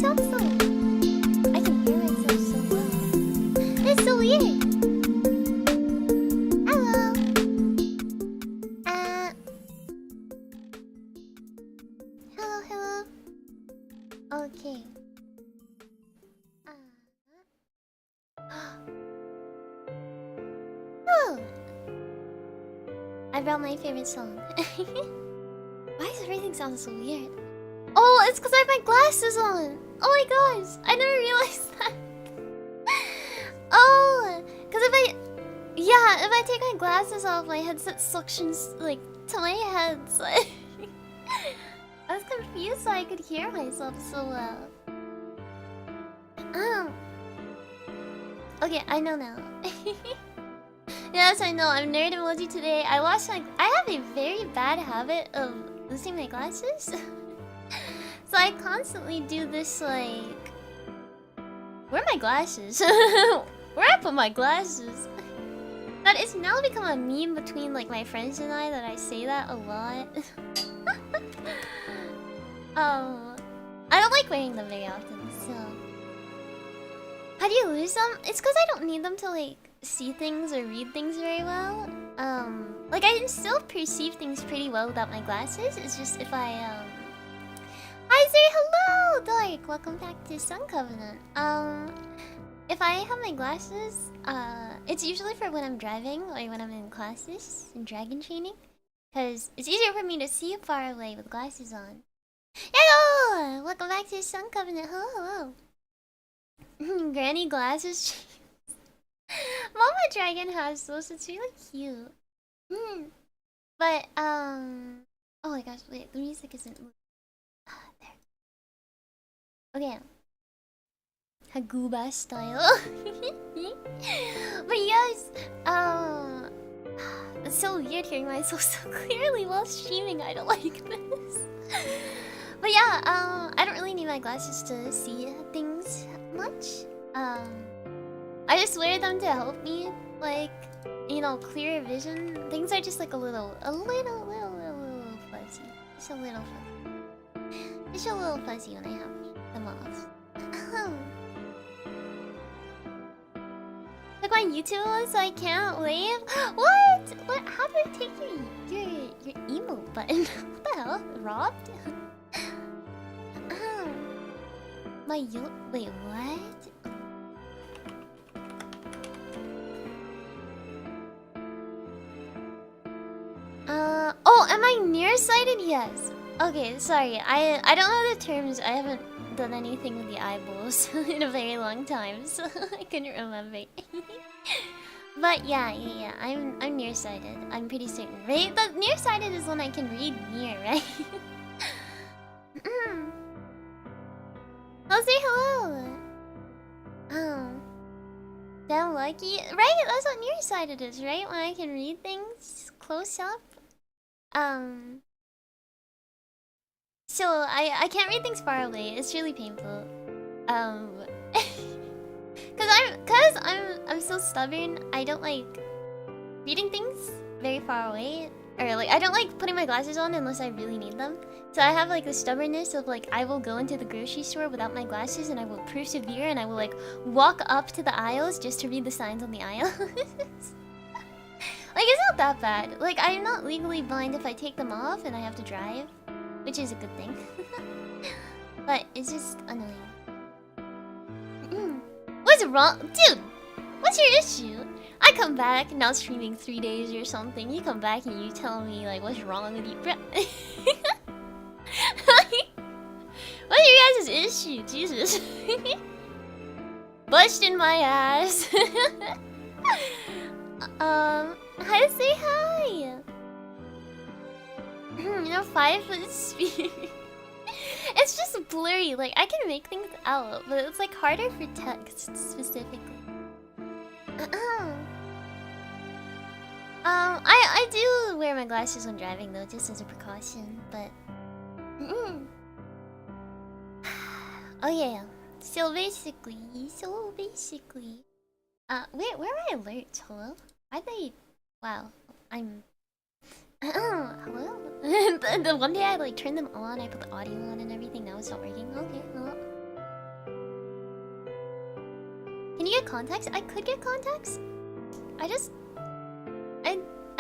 myself so... I can hear myself so well. That's so weird. Hello. Hello, hello. Okay. Oh. I brought my favorite song. Why does everything sound so weird? Oh, it's because I have my glasses on. Oh my gosh, I never realized that. Oh, because if I take my glasses off, my headset suctions like to my head. So I was confused, so I could hear myself so well. Okay, I know now. Yes, I know. I'm nerd emoji today. I have a very bad habit of losing my glasses. So I constantly do this like... Where are my glasses? Where I put my glasses? That is now become a meme between like my friends and I that I say that a lot. I don't like wearing them very often, so... How do you lose them? It's because I don't need them to like see things or read things very well. Like I can still perceive things pretty well without my glasses. It's just if I Hi Suri, hello! Dark, welcome back to Sun Covenant. If I have my glasses, it's usually for when I'm driving or when I'm in classes in dragon training. Cause it's easier for me to see far away with glasses on. Hello! Welcome back to Sun Covenant. Hello, hello. Granny glasses. Mama Dragon has those, it's really cute. But, oh my gosh, wait, the music isn't... there. Okay. Haguba style. But yes, it's so weird hearing myself so clearly while streaming. I don't like this. But yeah, I don't really need my glasses to see things much. I just wear them to help me, like, you know, clearer vision. Things are just like a little fuzzy. Just a little fuzzy. Just a little fuzzy when I have them off. Like my YouTube one, so I can't wave. What? What? How do I take your emote button? What the hell? Robbed? Wait, what? Oh, am I nearsighted? Yes. Okay, sorry. I don't know the terms. I haven't done anything with the eyeballs in a very long time, so I couldn't remember. But yeah. I'm nearsighted. I'm pretty certain, right? The nearsighted is when I can read near, right? I'll say hello. Damn lucky, right? That's what nearsighted is, right? When I can read things close up. So I can't read things far away. It's really painful. Cause I'm so stubborn. I don't like reading things very far away, or like I don't like putting my glasses on unless I really need them. So I have like the stubbornness of like I will go into the grocery store without my glasses and I will persevere and I will like walk up to the aisles just to read the signs on the aisle. Like, it's not that bad. Like, I'm not legally blind if I take them off and I have to drive, which is a good thing. But it's just annoying. What's wrong? Dude, what's your issue? I come back, now streaming 3 days or something. You come back and you tell me, like, what's wrong with you? What's your guys' issue? Jesus. Busting my ass. Hi, say hi! You know, 5-foot speed. It's just blurry, like, I can make things out, but it's like harder for text, specifically. I do wear my glasses when driving, though, just as a precaution, but... Oh yeah, so basically... where are my alerts? Hello? Why'd they... Wow, I'm... Hello? The one day I like turned them on, I put the audio on and everything, now it's not working. Okay, well... Can you get contacts? I could get contacts. I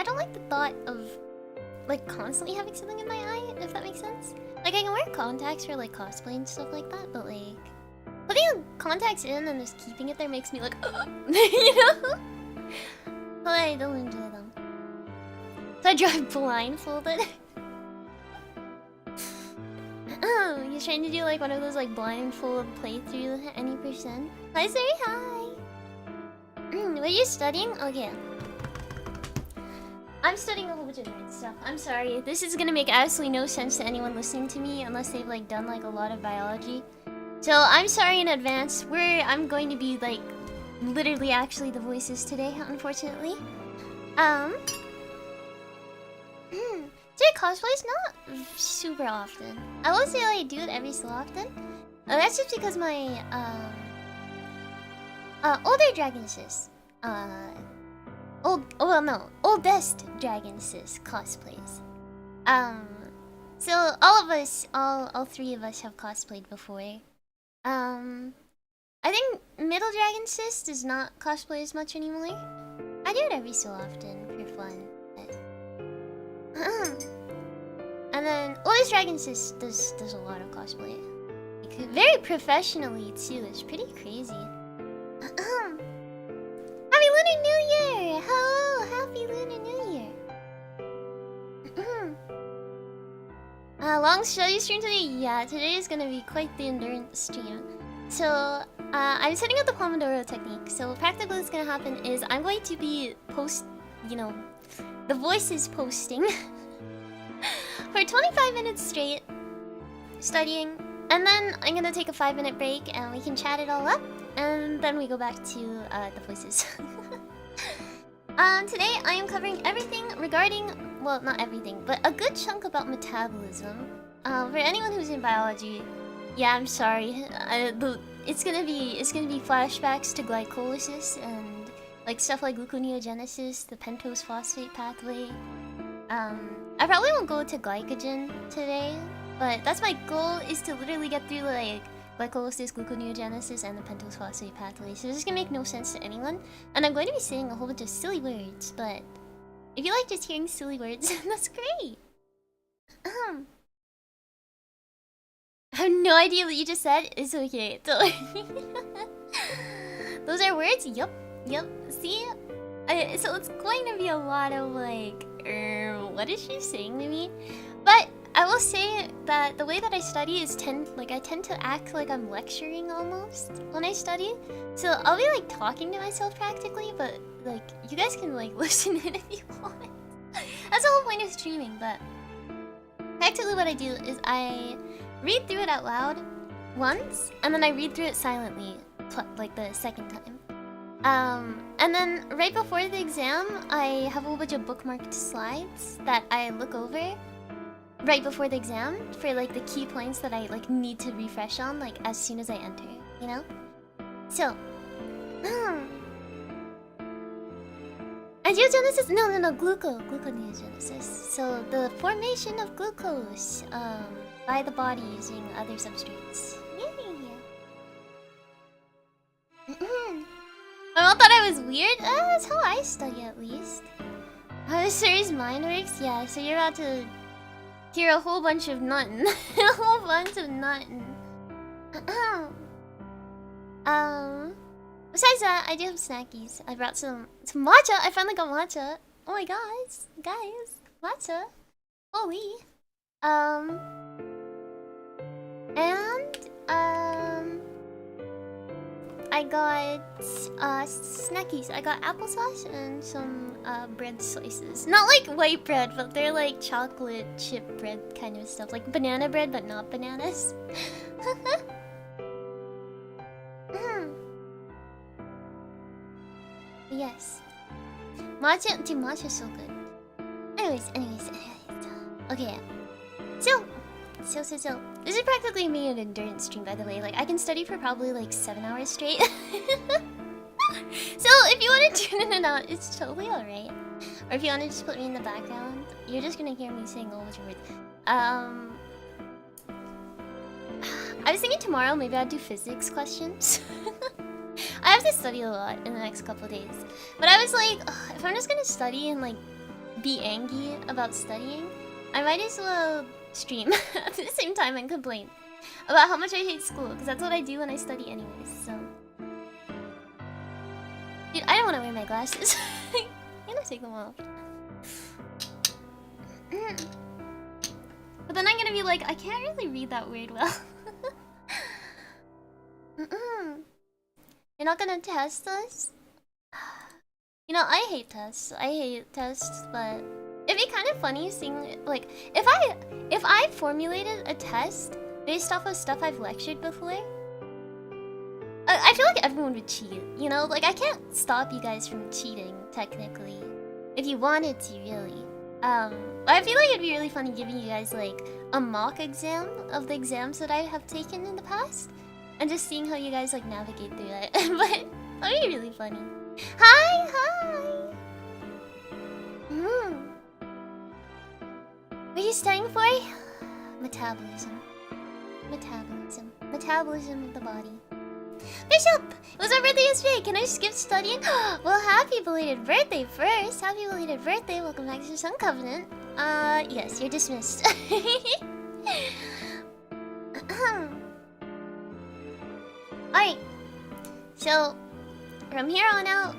don't like the thought of like constantly having something in my eye, if that makes sense. Like I can wear contacts for like cosplay and stuff like that, but like putting contacts in and just keeping it there makes me like you know? But I don't enjoy them. So I drive blindfolded. Oh, you're trying to do like one of those like blindfold playthrough any %? Hi Suri, hi! What are you studying? Okay. I'm studying a whole bunch of different stuff. I'm sorry. This is gonna make absolutely no sense to anyone listening to me unless they've like done like a lot of biology. So I'm sorry in advance. I'm going to be like literally actually the voices today, unfortunately. Do I cosplays? Not super often. I will say I do it every so often. That's just because my older dragon sis, oldest dragon sis cosplays. So all of us, all three of us have cosplayed before. I think middle dragon sis does not cosplay as much anymore. I do it every so often for fun. And then oldest dragon sis does a lot of cosplay. Like, very professionally too. It's pretty crazy. Happy Lunar New Year! Hello! Happy Lunar New Year! Long study stream today? Yeah, today is gonna be quite the endurance stream. So, I'm setting up the Pomodoro technique. So, practically what's gonna happen is I'm going to be the voices posting for 25 minutes straight, studying, and then I'm gonna take a 5-minute break and we can chat it all up, and then we go back to the voices. Today I am covering everything regarding, well, not everything, but a good chunk about metabolism. For anyone who's in biology, yeah, I'm sorry. It's gonna be flashbacks to glycolysis and like stuff like gluconeogenesis, the pentose phosphate pathway. I probably won't go to glycogen today, but that's my goal, is to literally get through like glycolysis, gluconeogenesis, and the pentose phosphate pathway. So this is gonna make no sense to anyone, and I'm going to be saying a whole bunch of silly words, but if you like just hearing silly words, that's great. I have no idea what you just said. It's okay. Those are words? Yup. See? So it's going to be a lot of like, what is she saying to me? But I will say that the way that I study is I tend to act like I'm lecturing almost when I study. So I'll be like talking to myself practically, but like you guys can like listen in if you want. That's the whole point of streaming. But practically what I do is I read through it out loud once, and then I read through it silently like the second time. And then right before the exam, I have a whole bunch of bookmarked slides that I look over right before the exam for like the key points that I like need to refresh on like as soon as I enter, you know? So, angiogenesis? No, gluconeogenesis. So the formation of glucose by the body using other substrates. My mom thought I was weird? That's how I study, at least. How the series mind works? Yeah, so you're about to hear a whole bunch of nuttin'. A whole bunch of nuttin'. Besides that, I do have snackies. I brought some matcha. I finally got matcha. Oh my gosh, guys, matcha. Holy. I got snackies. I got applesauce and some bread slices. Not like white bread, but they're like chocolate chip bread kind of stuff. Like banana bread, but not bananas. Yes. Matcha, dude, matcha's so good. Anyways. Okay. So. This is practically me an endurance stream, by the way. Like, I can study for probably like 7 hours straight. So if you want to tune in and out, it's totally alright. Or if you want to just put me in the background, you're just gonna hear me saying all bunch of words. I was thinking tomorrow maybe I'd do physics questions. I I have to study a lot in the next couple of days. But I was like, ugh, if I'm just gonna study and like be angry about studying, I might as well stream at the same time and complain about how much I hate school, because that's what I do when I study anyways, so. Dude, I don't want to wear my glasses. I'm gonna take them off. But then I'm gonna be like, I can't really read that word well. You're not gonna test us? You know, I hate tests. I hate tests, but it'd be kind of funny seeing, like, if I formulated a test based off of stuff I've lectured before, I feel like everyone would cheat, you know? Like, I can't stop you guys from cheating, technically. If you wanted to, really. I feel like it'd be really funny giving you guys, like, a mock exam of the exams that I have taken in the past. And just seeing how you guys, like, navigate through it. But that'd be really funny. Hi, hi! What are you studying for? Metabolism. Metabolism. Metabolism of the body. Bishop! It was our birthday yesterday! Can I skip studying? Well, happy belated birthday first! Happy belated birthday! Welcome back to Sun Covenant. Yes, you're dismissed. Alright. So, from here on out,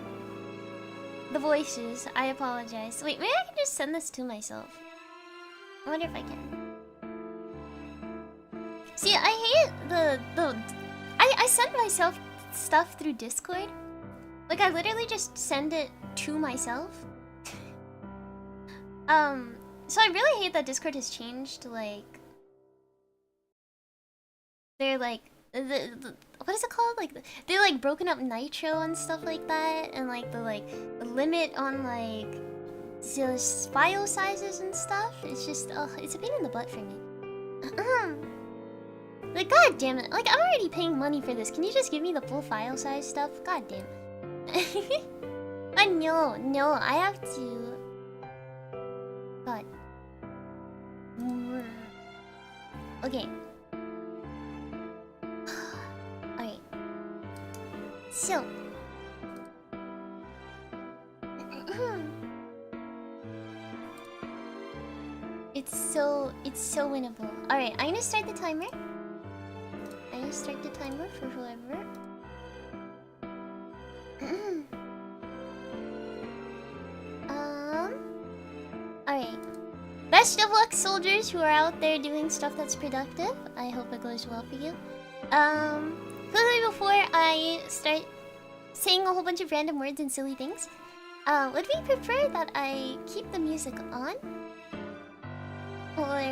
the voices, I apologize. Wait, maybe I can just send this to myself. I wonder if I can. See, I hate I send myself stuff through Discord. Like, I literally just send it to myself. So I really hate that Discord has changed, like... They're like... what is it called? Like, they're like broken up Nitro and stuff like that. And like, the limit on like... just file sizes and stuff. It's just, it's a pain in the butt for me. Like, god damn it. Like, I'm already paying money for this. Can you just give me the full file size stuff? God damn it. No, I have to... God. Okay. Alright. So. It's so winnable. Alright, I'm gonna start the timer. I'm gonna start the timer for whoever. Alright. Best of luck, soldiers who are out there doing stuff that's productive. I hope it goes well for you. Quickly before I start saying a whole bunch of random words and silly things, would we prefer that I keep the music on? Or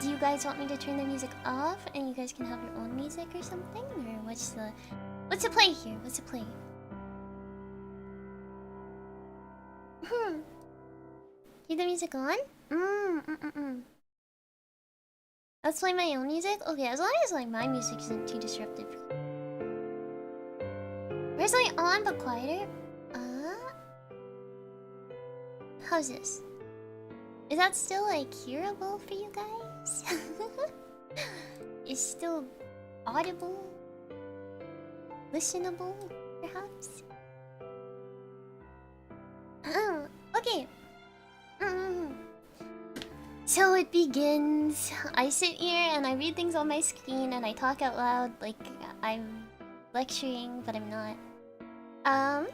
do you guys want me to turn the music off and you guys can have your own music or something? Or what's the play here? What's the play? Keep the music on? Let's play my own music? Okay, as long as like my music isn't too disruptive. Or it's like on but quieter? How's this? Is that still like hearable for you guys? Is still audible? Listenable, perhaps? Okay. So it begins. I sit here and I read things on my screen and I talk out loud like I'm lecturing, but I'm not. I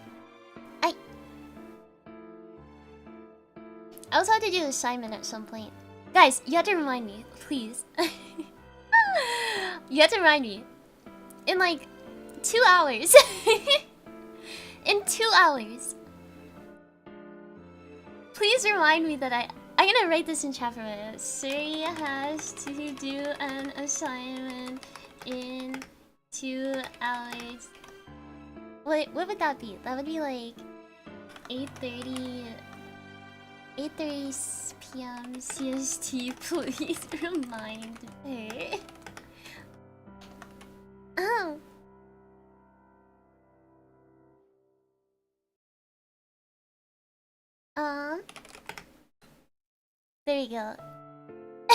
also had to do an assignment at some point. Guys, you have to remind me, please. You have to remind me. In like 2 hours. In 2 hours. Please remind me that I'm gonna write this in chat for a minute. Suri has to do an assignment in 2 hours. Wait, what would that be? That would be like 8:30 p.m. CST. Please remind her. Oh. There you go.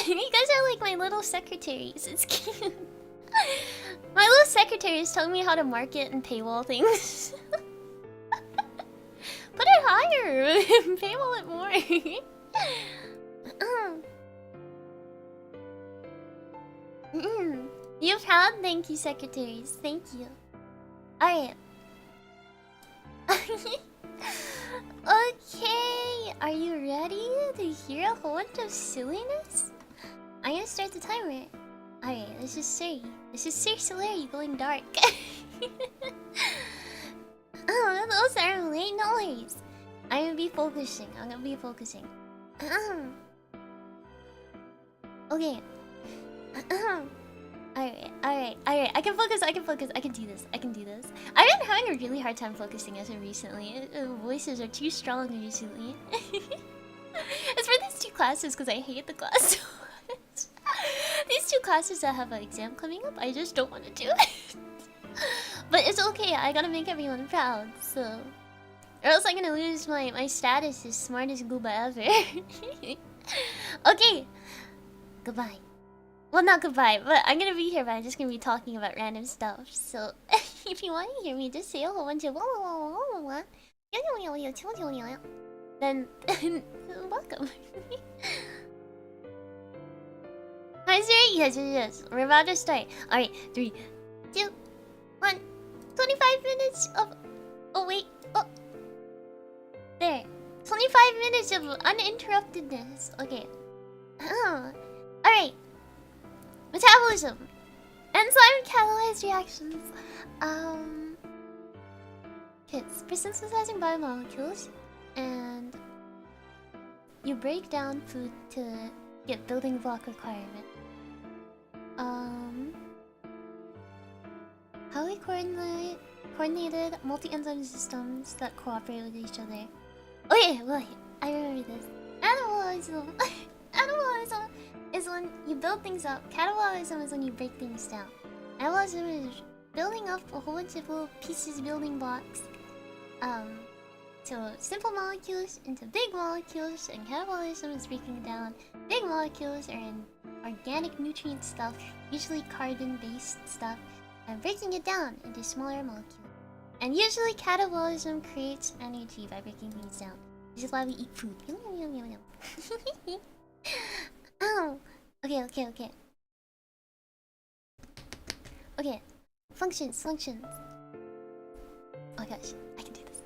You guys are like my little secretaries. It's cute. My little secretary is telling me how to market and paywall things. Put it higher! Paywall it more! You proud? Thank you, secretaries. Thank you. Alright. Okay, are you ready to hear a whole bunch of silliness? I'm gonna start the timer. Alright, this is Suri. This is Sir Solari going dark. Oh, those are late noise. I'm gonna be focusing. Okay. Alright. I can focus. I can do this. I've been having a really hard time focusing as of recently. Voices are too strong recently. It's for these two classes because I hate the class so much. These two classes that have an exam coming up, I just don't want to do it. But it's okay, I gotta make everyone proud, so... Or else I'm gonna lose my status as smartest gooba ever. Okay. Goodbye. Well, not goodbye, but I'm gonna be here, but I'm just gonna be talking about random stuff. So, if you want to hear me just say a whole bunch of then welcome. Hi, Siri? Yes. We're about to start. Alright, 3, 2, 1. 25 minutes of... Oh, wait. Oh. There. 25 minutes of uninterruptedness. Okay. Alright. Metabolism. Enzyme catalyzed reactions. It's for synthesizing biomolecules. And... you break down food to get building block requirement. Highly coordinated multi-enzyme systems that cooperate with each other. Okay, wait, I remember this. Anabolism. Anabolism is when you build things up. Catabolism is when you break things down. Anabolism is building up a whole bunch of little pieces, building blocks. So simple molecules into big molecules, and catabolism is breaking down big molecules are in organic nutrient stuff, usually carbon-based stuff, and breaking it down into smaller molecules. And usually catabolism creates energy by breaking things down. This is why we eat food. Oh, okay. Okay, functions. Oh gosh, I can do this.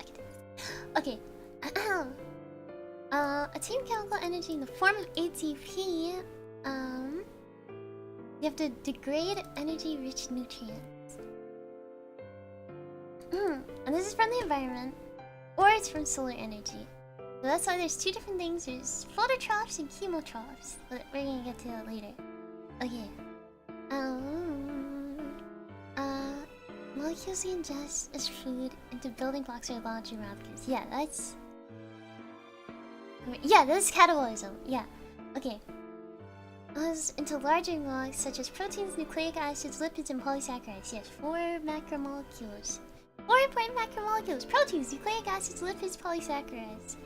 Okay. Attain chemical energy in the form of ATP. You have to degrade energy-rich nutrients. And this is from the environment, or it's from solar energy. So that's why there's two different things. There's phototrophs and chemotrophs, but we're gonna get to that later. Okay. Molecules we ingest as food into building blocks or large molecules. Yeah, that's catabolism. Yeah. Okay. As into larger blocks such as proteins, nucleic acids, lipids, and polysaccharides. Yes, 4 macromolecules. 4 important macromolecules: proteins, nucleic acids, lipids, polysaccharides.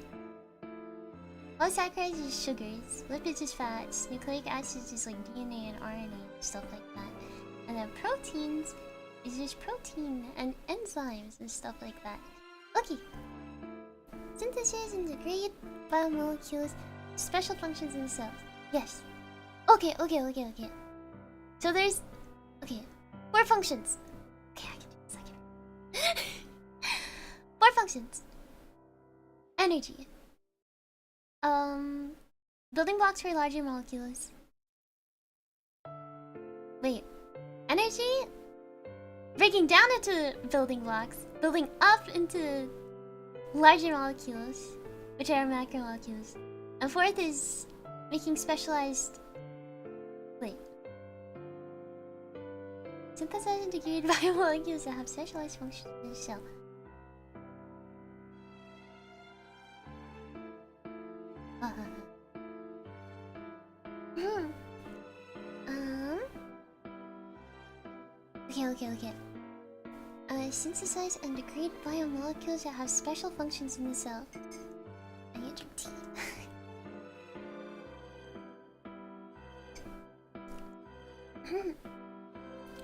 Polysaccharides is sugars, lipids is fats, nucleic acids is like DNA and RNA and stuff like that. And then proteins is just protein and enzymes and stuff like that. Okay. Synthesis and degrade biomolecules, special functions in the cells. Yes. Okay. So there's... okay. 4 functions. Okay, I can do this. 4 functions. Energy. Building blocks for larger molecules. Wait. Energy? Breaking down into building blocks. Building up into larger molecules, which are macromolecules. And 4th is making specialized... wait. Synthesize and degrade biomolecules that have specialized functions in the cell. Okay. Synthesize and degrade biomolecules that have special functions in the cell. I need to drink tea.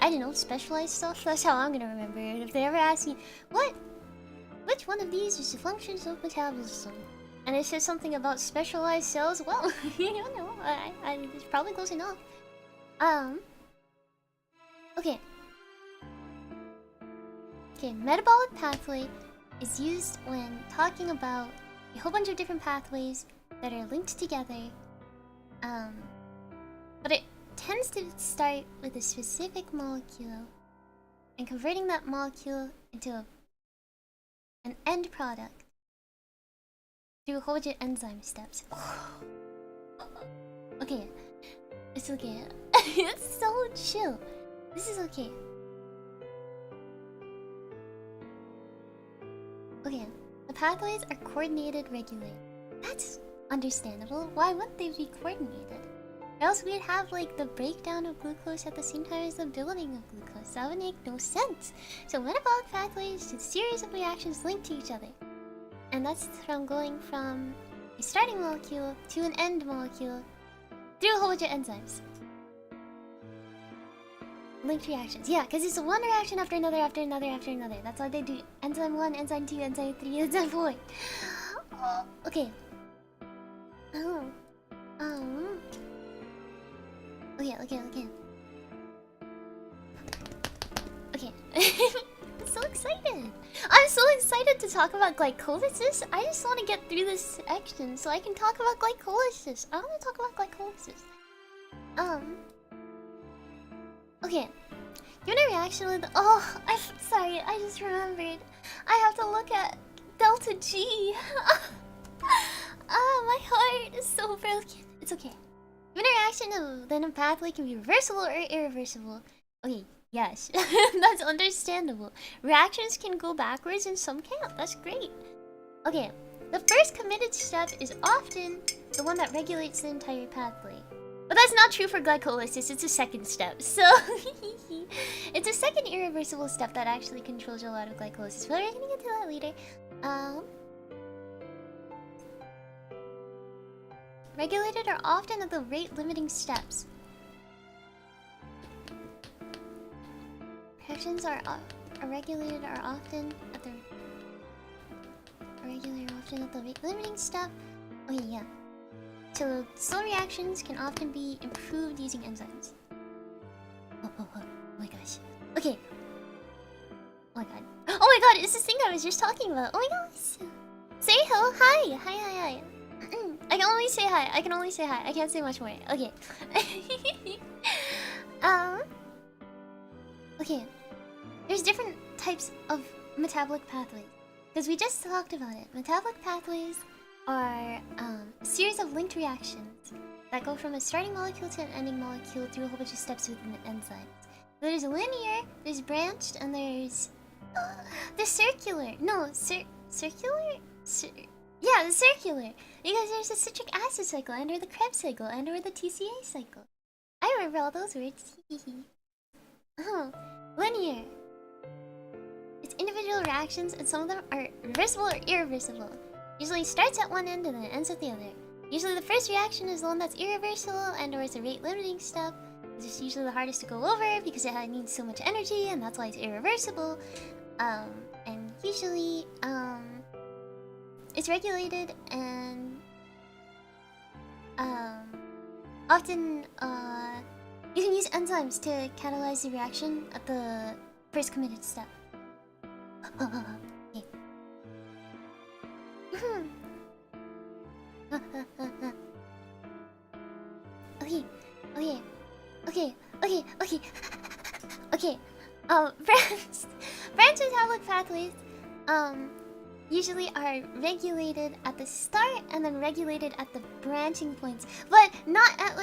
I don't know, specialized stuff. That's how I'm gonna remember it. If they ever ask me, which one of these is the functions of metabolism? And it says something about specialized cells, well, you know, it's probably close enough. Okay. Okay, metabolic pathway is used when talking about a whole bunch of different pathways that are linked together. But it tends to start with a specific molecule and converting that molecule into an end product through a whole bunch of enzyme steps. Okay, it's okay. It's so chill. This is okay. Okay, the pathways are coordinated regularly. That's understandable. Why wouldn't they be coordinated? Or else we'd have like the breakdown of glucose at the same time as the building of glucose. That would make no sense. So metabolic pathways is a series of reactions linked to each other. And that's from going from a starting molecule to an end molecule through a whole bunch of enzymes. Linked reactions. Yeah, because it's one reaction after another, after another, after another. That's why they do enzyme 1, enzyme 2, enzyme 3, enzyme 4. Okay. Okay. Okay. I'm so excited. I'm so excited to talk about glycolysis. I just want to get through this section so I can talk about glycolysis. I want to talk about glycolysis. Okay. Given a reaction with... Oh, I'm sorry. I just remembered. I have to look at delta G. My heart is so broken. It's okay. Given a reaction, then a pathway can be reversible or irreversible. Okay, yes. That's understandable. Reactions can go backwards and some can't. That's great. Okay, the first committed step is often the one that regulates the entire pathway. But that's not true for glycolysis, it's a second step. So, it's a second irreversible step that actually controls a lot of glycolysis. But we're gonna get to that later. Regulated are often at the rate-limiting steps. Reactions are regulated are often at the rate-limiting step. Okay, yeah. So slow reactions can often be improved using enzymes. Oh my gosh. Okay. Oh my god. Oh my god, it's this thing I was just talking about. Oh my gosh. Say hello. Hi. Hi. I can only say hi. I can't say much more. Okay. Okay. There's different types of metabolic pathways. Because we just talked about it. Metabolic pathways are a series of linked reactions that go from a starting molecule to an ending molecule through a whole bunch of steps within the enzymes. There's linear, there's branched, and there's the circular. No, circular? Yeah, the circular. Because there's the citric acid cycle, and/or the Krebs cycle, and/or the TCA cycle. I remember all those words. Linear. It's individual reactions, and some of them are reversible or irreversible. Usually starts at one end and then ends at the other. Usually the first reaction is the one that's irreversible and/or it's a rate-limiting step. It's usually the hardest to go over because it needs so much energy, and that's why it's irreversible. And usually, it's regulated and often you can use enzymes to catalyze the reaction at the first committed step. Okay. Branch metabolic pathways usually are regulated at the start and then regulated at the branching points, but not at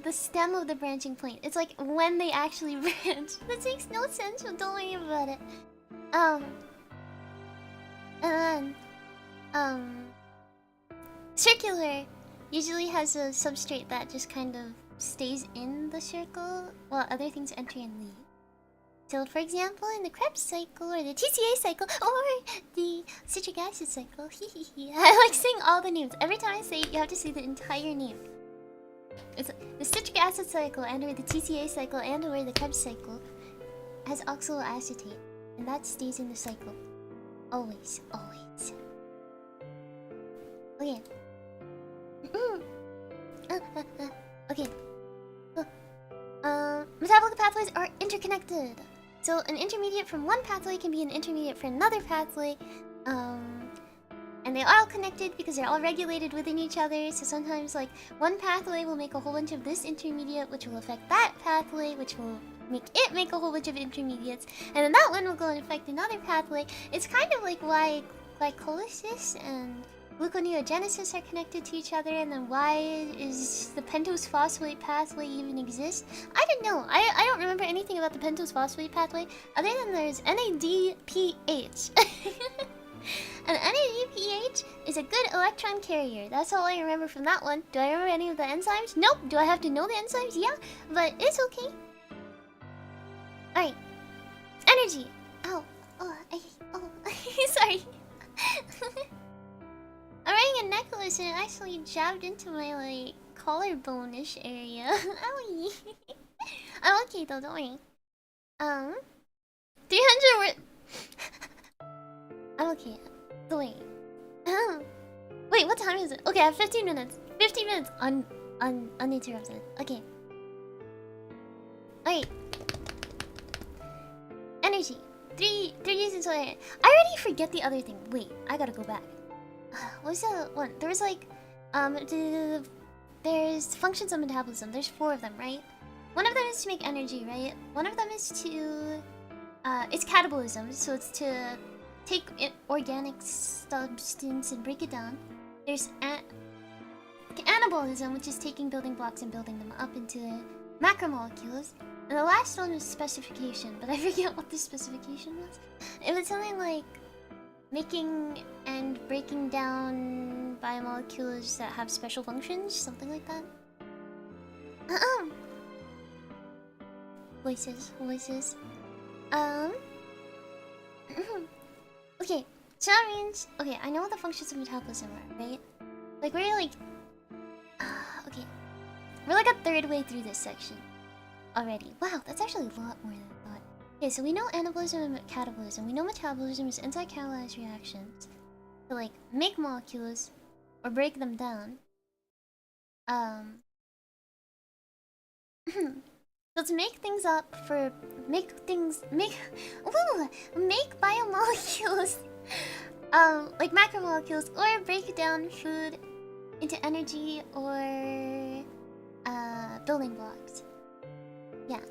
the stem of the branching point. It's like when they actually branch. That makes no sense, but don't worry about it. And then circular usually has a substrate that just kind of stays in the circle while other things enter and leave. So, for example, in the Krebs cycle, or the TCA cycle, or the citric acid cycle, I like saying all the names. Every time I say it, you have to say the entire name. It's the citric acid cycle and/or the TCA cycle and/or the Krebs cycle has oxaloacetate, and that stays in the cycle. Always, always. Okay. Okay. Metabolic pathways are interconnected. So an intermediate from one pathway can be an intermediate for another pathway. And they're all connected because they're all regulated within each other. So sometimes, like, one pathway will make a whole bunch of this intermediate, which will affect that pathway, which will make it make a whole bunch of intermediates. And then that one will go and affect another pathway. It's kind of like why glycolysis and gluconeogenesis are connected to each other, and then why is the pentose phosphate pathway even exist? I don't know. I don't remember anything about the pentose phosphate pathway other than there's NADPH. And NADPH is a good electron carrier. That's all I remember from that one. Do I remember any of the enzymes? Nope. Do I have to know the enzymes? Yeah, but it's okay. Alright. Energy. Ow. Oh, sorry. I'm wearing a necklace and it actually jabbed into my, like, collarbone-ish area. Owie. I'm okay though, don't worry. 300 word... I'm okay. Don't worry. Wait, what time is it? Okay, I have 15 minutes. 15 minutes uninterrupted. Okay. Alright. Energy. Three uses solar. I already forget the other thing. Wait, I gotta go back. What was the one? There was like, there's functions of metabolism. There's 4 of them, right? One of them is to make energy, right? One of them is to, it's catabolism, so it's to take organic substance and break it down. There's anabolism, which is taking building blocks and building them up into macromolecules. And the last one was specification, but I forget what the specification was. It was something like making and breaking down biomolecules that have special functions, something like that. Voices. Okay, so that means, okay, I know what the functions of metabolism are, right? Like, we're like, okay, we're like a third way through this section already. Wow, that's actually a lot more than I thought. Okay, so we know anabolism and catabolism. We know metabolism is enzyme-catalyzed reactions to, like, make molecules or break them down. So to make things up for make biomolecules, like macromolecules, or break down food into energy or building blocks. Yeah.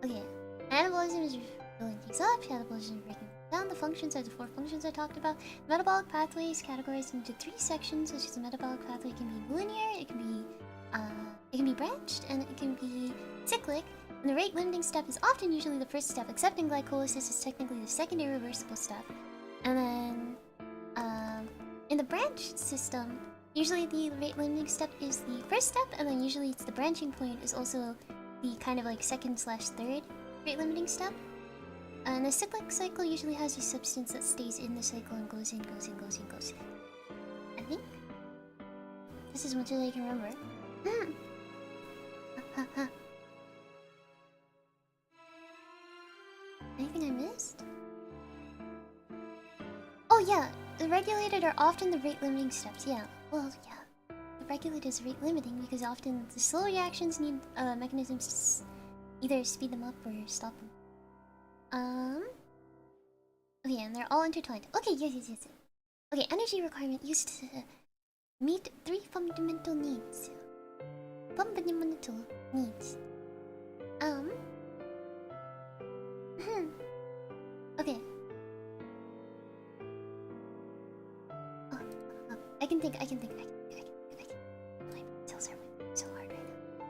Okay. Anabolism is building things up. Catabolism is breaking down. The functions are the 4 functions I talked about. Metabolic pathways categorized into 3 sections, which is a metabolic pathway can be linear, it can be branched, and it can be cyclic. And the rate limiting step is often usually the first step, except in glycolysis is technically the second irreversible step. And then in the branched system, usually the rate limiting step is the first step, and then usually it's the branching point is also the kind of like second/third rate limiting step. And the cyclic cycle usually has a substance that stays in the cycle and goes in. I think this is much as I can remember. Anything I missed? Oh yeah, the regulated are often the rate limiting steps. Yeah, well, yeah. The regulated is rate limiting because often the slow reactions need mechanisms to either speed them up or stop them. Okay, and they're all intertwined. Okay, yes. Okay, energy requirement used to meet 3 fundamental needs. Okay. I can think. My cells are so hard right now.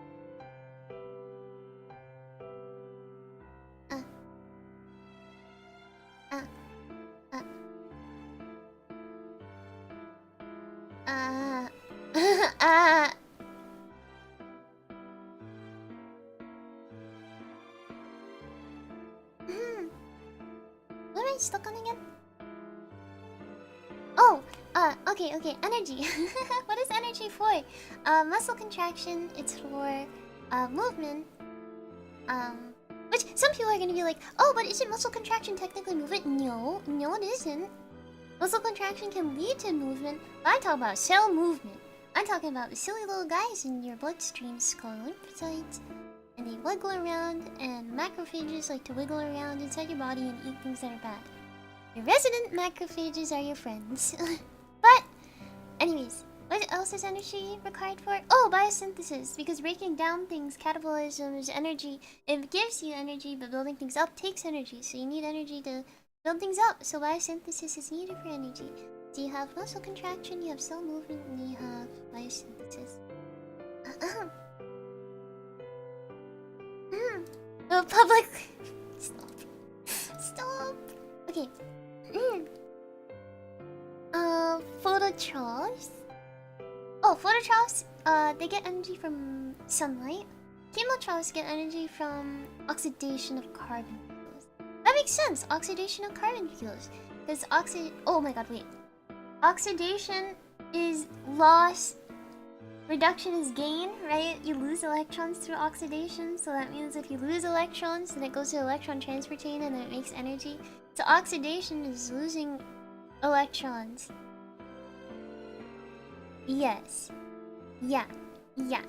What am I stuck on again? Oh, Okay, energy. What is energy for? Muscle contraction, it's for movement. Which some people are gonna be like, oh, but isn't muscle contraction technically movement? No, no it isn't. Muscle contraction can lead to movement, but I'm talking about cell movement. I'm talking about the silly little guys in your bloodstreams called lymphocytes, and they wiggle around, and macrophages like to wiggle around inside your body and eat things that are bad. Your resident macrophages are your friends. But, anyways, what else is energy required for? Oh, biosynthesis, because breaking down things catabolisms energy. It gives you energy, but building things up takes energy, so you need energy to build things up. So biosynthesis is needed for energy. So you have muscle contraction, you have cell movement, and you have biosynthesis. The public. Stop. Okay. Phototrophs. Oh, phototrophs, they get energy from sunlight. Chemotrophs get energy from oxidation of carbon fuels. That makes sense, oxidation of carbon fuels. Because oh my god, wait. Oxidation is loss, reduction is gain, right? You lose electrons through oxidation, so that means if you lose electrons, then it goes to the electron transfer chain and then it makes energy. So oxidation is losing electrons. Yes. Yeah. Yeah.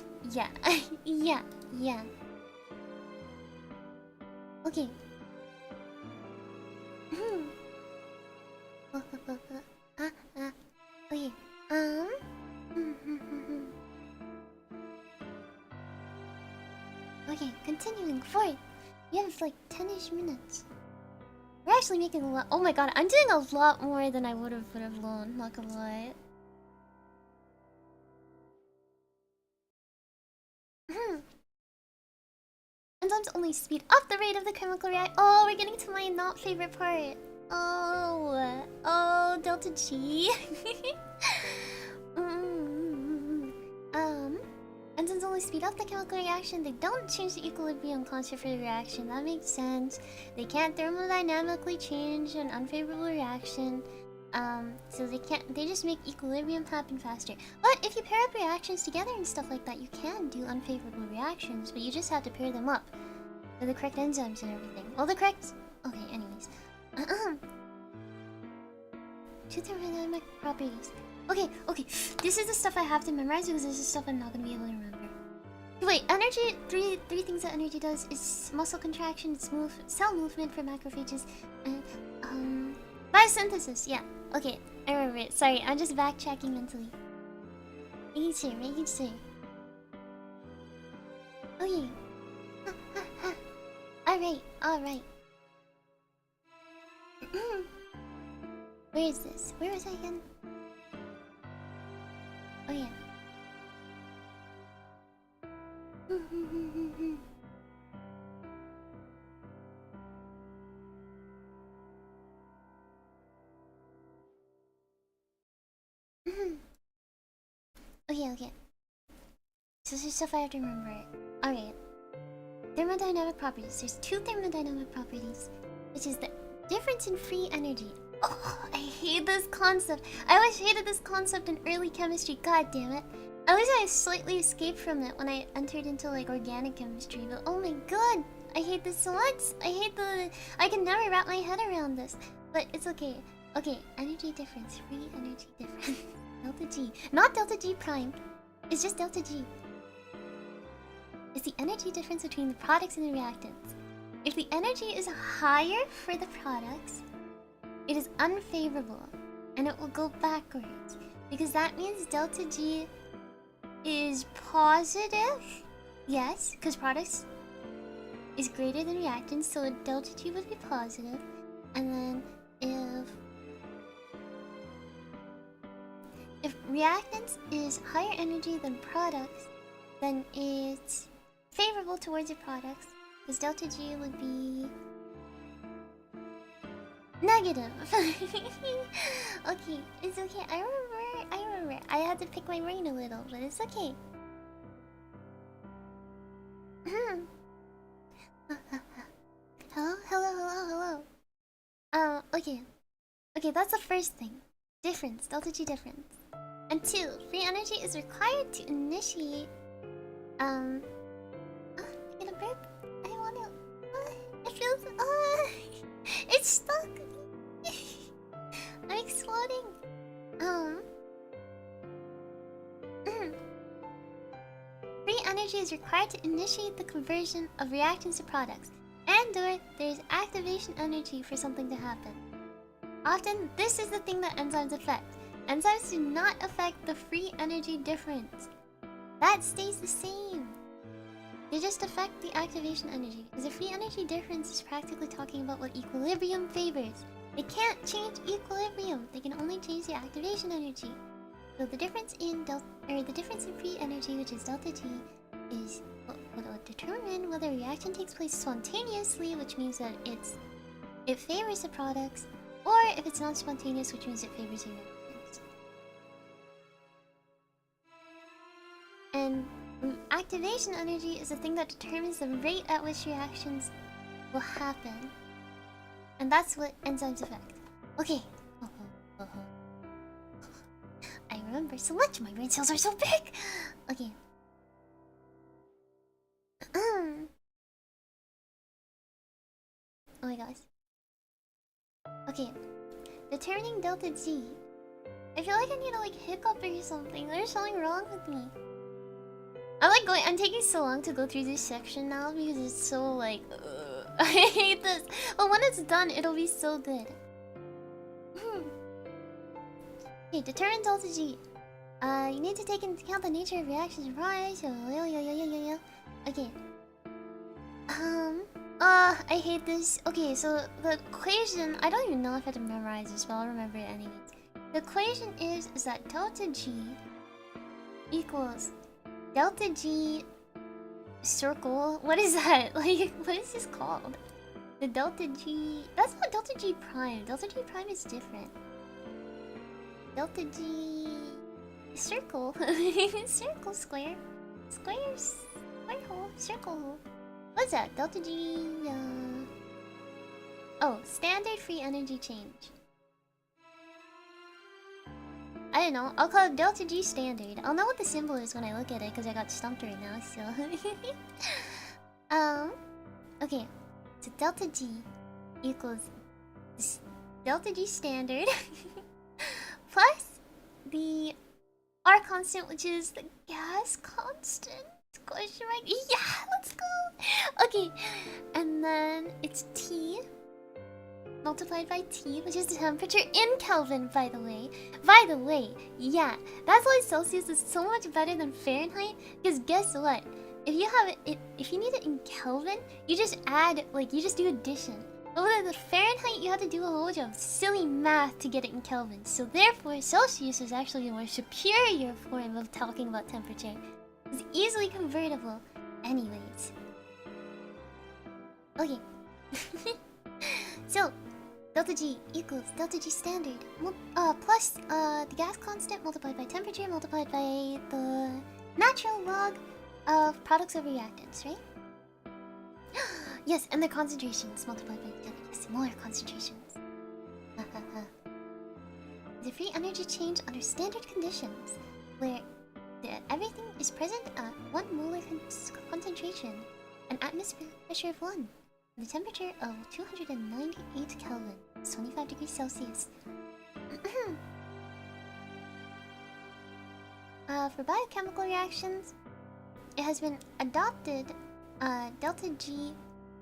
Okay. Okay. Okay, continuing forth. You have like 10-ish minutes. We're actually making a lot. Oh my god, I'm doing a lot more than I would have known, not gonna lie. Enzymes only speed up the rate of the chemical reaction. Oh, we're getting to my not favorite part. Oh, delta G. Enzymes only speed up the chemical reaction. They don't change the equilibrium constant for the reaction. That makes sense. They can't thermodynamically change an unfavorable reaction. So they just make equilibrium happen faster. But if you pair up reactions together and stuff like that, you can do unfavorable reactions, but you just have to pair them up with the correct enzymes and everything. Well, the correct... Okay, anyways. Two thermodynamic properties. Okay. This is the stuff I have to memorize because this is stuff I'm not gonna be able to remember. Wait, energy, three things that energy does is muscle contraction, it's cell movement for macrophages, and biosynthesis, yeah. Okay, I remember it. Sorry, I'm just backtracking mentally. Making sure. Okay. Alright. Where is this? Where was I again? Oh yeah. Okay. So this is stuff I have to remember. Alright. Thermodynamic properties. There's two thermodynamic properties, which is the difference in free energy. Oh, I hate this concept. I always hated this concept in early chemistry. God damn it. At least I slightly escaped from it when I entered into like organic chemistry. But oh my god, I hate this so much. I can never wrap my head around this. But it's okay. Okay, energy difference. Free energy difference. Delta G. Not delta G prime. It's just delta G. It's the energy difference between the products and the reactants. If the energy is higher for the products, it is unfavorable and it will go backwards, because that means delta G is positive. Yes, because products is greater than reactants, so delta G would be positive. And then if reactants is higher energy than products, then it's favorable towards your products, because delta G would be negative. Okay, it's okay. I remember. I had to pick my brain a little, but it's okay. Hello. Okay, that's the first thing. Difference, delta G difference. And 2, free energy is required to initiate. I get a burp. I want to. It feels. It's stuck. I'm exploding. Free energy is required to initiate the conversion of reactions to products, and/or there is activation energy for something to happen. Often, this is the thing that enzymes affect. Enzymes do not affect the free energy difference. That stays the same. They just affect the activation energy, because the free energy difference is practically talking about what equilibrium favors. They can't change equilibrium. They can only change the activation energy. So the difference in free energy, which is delta G, is what will determine whether a reaction takes place spontaneously, which means that it favors the products, or if it's not spontaneous, which means it favors the reactions. And activation energy is the thing that determines the rate at which reactions will happen. And that's what enzymes affect. Okay. I remember so much. My brain cells are so big. Okay. Oh my gosh. Okay. Determining delta G. I feel like I need to like hiccup or something. There's something wrong with me. I'm taking so long to go through this section now because it's so like I hate this. But when it's done, it'll be so good. Okay, determine delta G. You need to take into account the nature of reactions and price. Okay. I hate this. Okay, so the equation, I don't even know if I have to memorize this, but I'll remember it anyways. The equation is that delta G equals delta G circle. What is that? Like, what is this called? The delta G. That's not delta G prime. Delta G prime is different. Delta G circle. Circle square. Square hole. Circle hole. What's that? Delta G. Oh, standard free energy change. I don't know. I'll call it delta G standard. I'll know what the symbol is when I look at it because I got stumped right now. So, okay. So delta G equals delta G standard plus the R constant, which is the gas constant. Question mark. Yeah, let's go. Okay, and then it's T multiplied by T, which is the temperature in Kelvin, by the way. By the way, yeah, that's why Celsius is so much better than Fahrenheit. Because guess what? If you have it, if you need it in Kelvin, you just add, like, you just do addition. But with the Fahrenheit, you have to do a whole bunch of silly math to get it in Kelvin. So therefore, Celsius is actually a more superior form of talking about temperature. It's easily convertible. Anyways. Okay. So, delta G equals delta G standard plus the gas constant multiplied by temperature multiplied by the natural log of products of reactants, right? Yes, and the concentrations multiplied by each other. Yes, molar concentrations. The free energy change under standard conditions, where everything is present at 1 molar concentration, an atmospheric pressure of 1, and the temperature of 298 Kelvin, 25 degrees Celsius. For biochemical reactions, it has been adopted delta G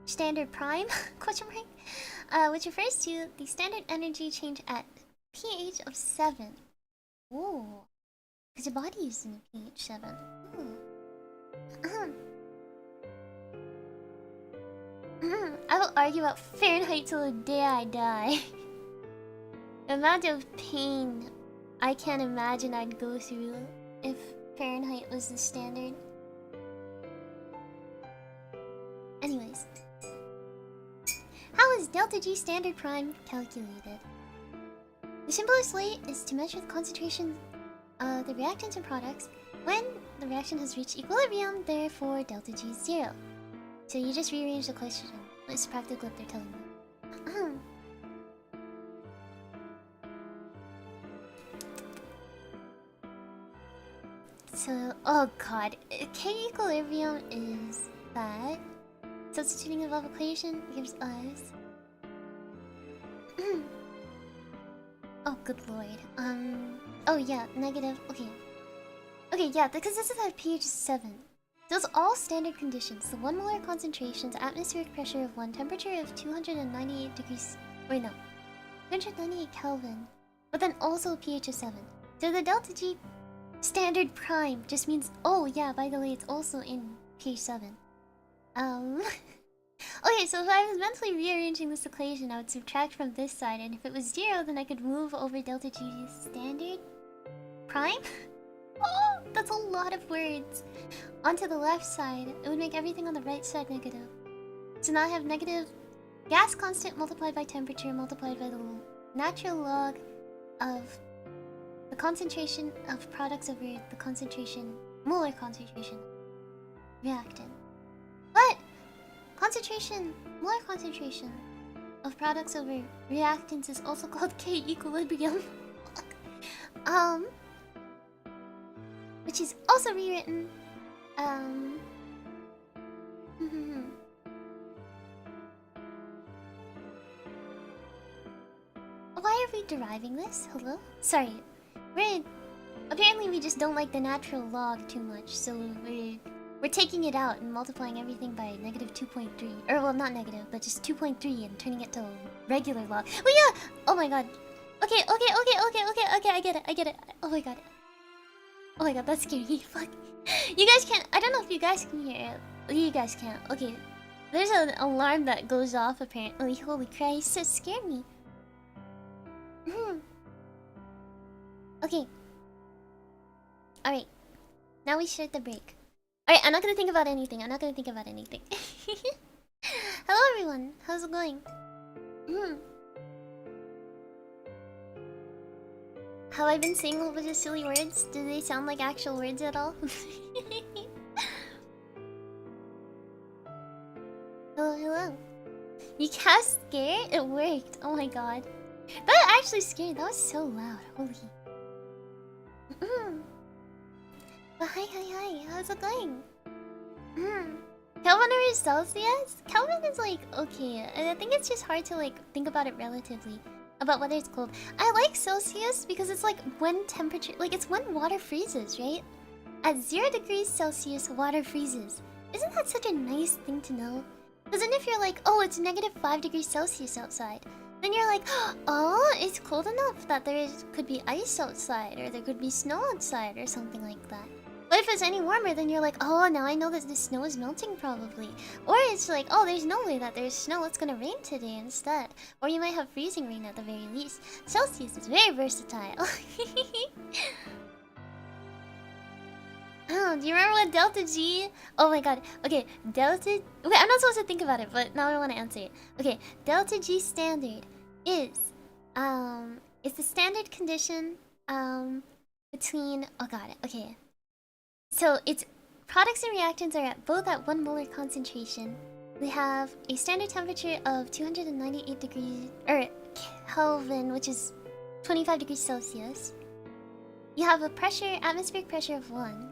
standard prime question mark, which refers to the standard energy change at pH of 7. Ooh. Because your body is in a pH 7. I will argue about Fahrenheit till the day I die. The amount of pain I can't imagine I'd go through if Fahrenheit was the standard. Anyways. How is delta G standard prime calculated? The simplest way is to measure the concentration the reactants and products when the reaction has reached equilibrium, therefore delta G is 0. So you just rearrange the question. It's practically what they're telling me. Oh god. K equilibrium is that. Substituting above equation gives us. Oh, good lord. Oh yeah, negative. Okay. Okay, yeah, because this is at pH 7. Those all standard conditions. The 1 molar concentrations, atmospheric pressure of 1, temperature of 298 degrees. Wait, no. 298 Kelvin. But then also pH of 7. So the delta G standard prime just means. Oh, yeah, by the way, it's also in pH 7. Okay, so if I was mentally rearranging this equation, I would subtract from this side, and if it was 0, then I could move over delta G standard prime? Oh, that's a lot of words. Onto the left side, it would make everything on the right side negative. So now I have negative gas constant multiplied by temperature multiplied by the natural log of the concentration of products over the concentration, molar concentration, reactant. What? Concentration, molar concentration of products over reactants is also called K equilibrium. Which is also rewritten. Why are we deriving this? Hello? Sorry. Apparently we just don't like the natural log too much, so we're taking it out and multiplying everything by negative 2.3. Or well, not negative, but just 2.3 and turning it to regular log. Oh yeah! Oh my god. Okay, I get it. Oh my god. Oh my god, that's scary. Fuck. You guys can't. I don't know if you guys can hear it. You guys can't. Okay. There's an alarm that goes off apparently. Holy Christ, it scared me. Okay. Alright. Now we start the break. Alright, I'm not gonna think about anything. Hello everyone. How's it going? Have I been saying a whole bunch of silly words? Do they sound like actual words at all? Hello. You cast scare? It worked. Oh my god. That actually scared. That was so loud. Holy. But hi. How's it going? Kelvin over Celsius? Kelvin is like, okay. I think it's just hard to like think about it relatively. About whether it's cold. I like Celsius because it's like when temperature, like it's when water freezes, right? At 0 degrees Celsius, water freezes. Isn't that such a nice thing to know? Because then if you're like, oh, it's negative 5 degrees Celsius outside, then you're like, oh, it's cold enough that could be ice outside, or there could be snow outside, or something like that. But if it's any warmer, then you're like, oh, now I know that the snow is melting probably. Or it's like, oh, there's no way that there's snow, it's gonna rain today instead. Or you might have freezing rain at the very least. Celsius is very versatile. Oh, do you remember what Delta G? Oh my god. Okay, Delta... Wait, I'm not supposed to think about it, but now I want to answer it. Okay, Delta G standard is... It's the standard condition, between... Oh god, okay. So, it's... Products and reactants are both at 1 molar concentration. We have a standard temperature of 298 degrees... Kelvin, which is 25 degrees Celsius. You have a atmospheric pressure of 1.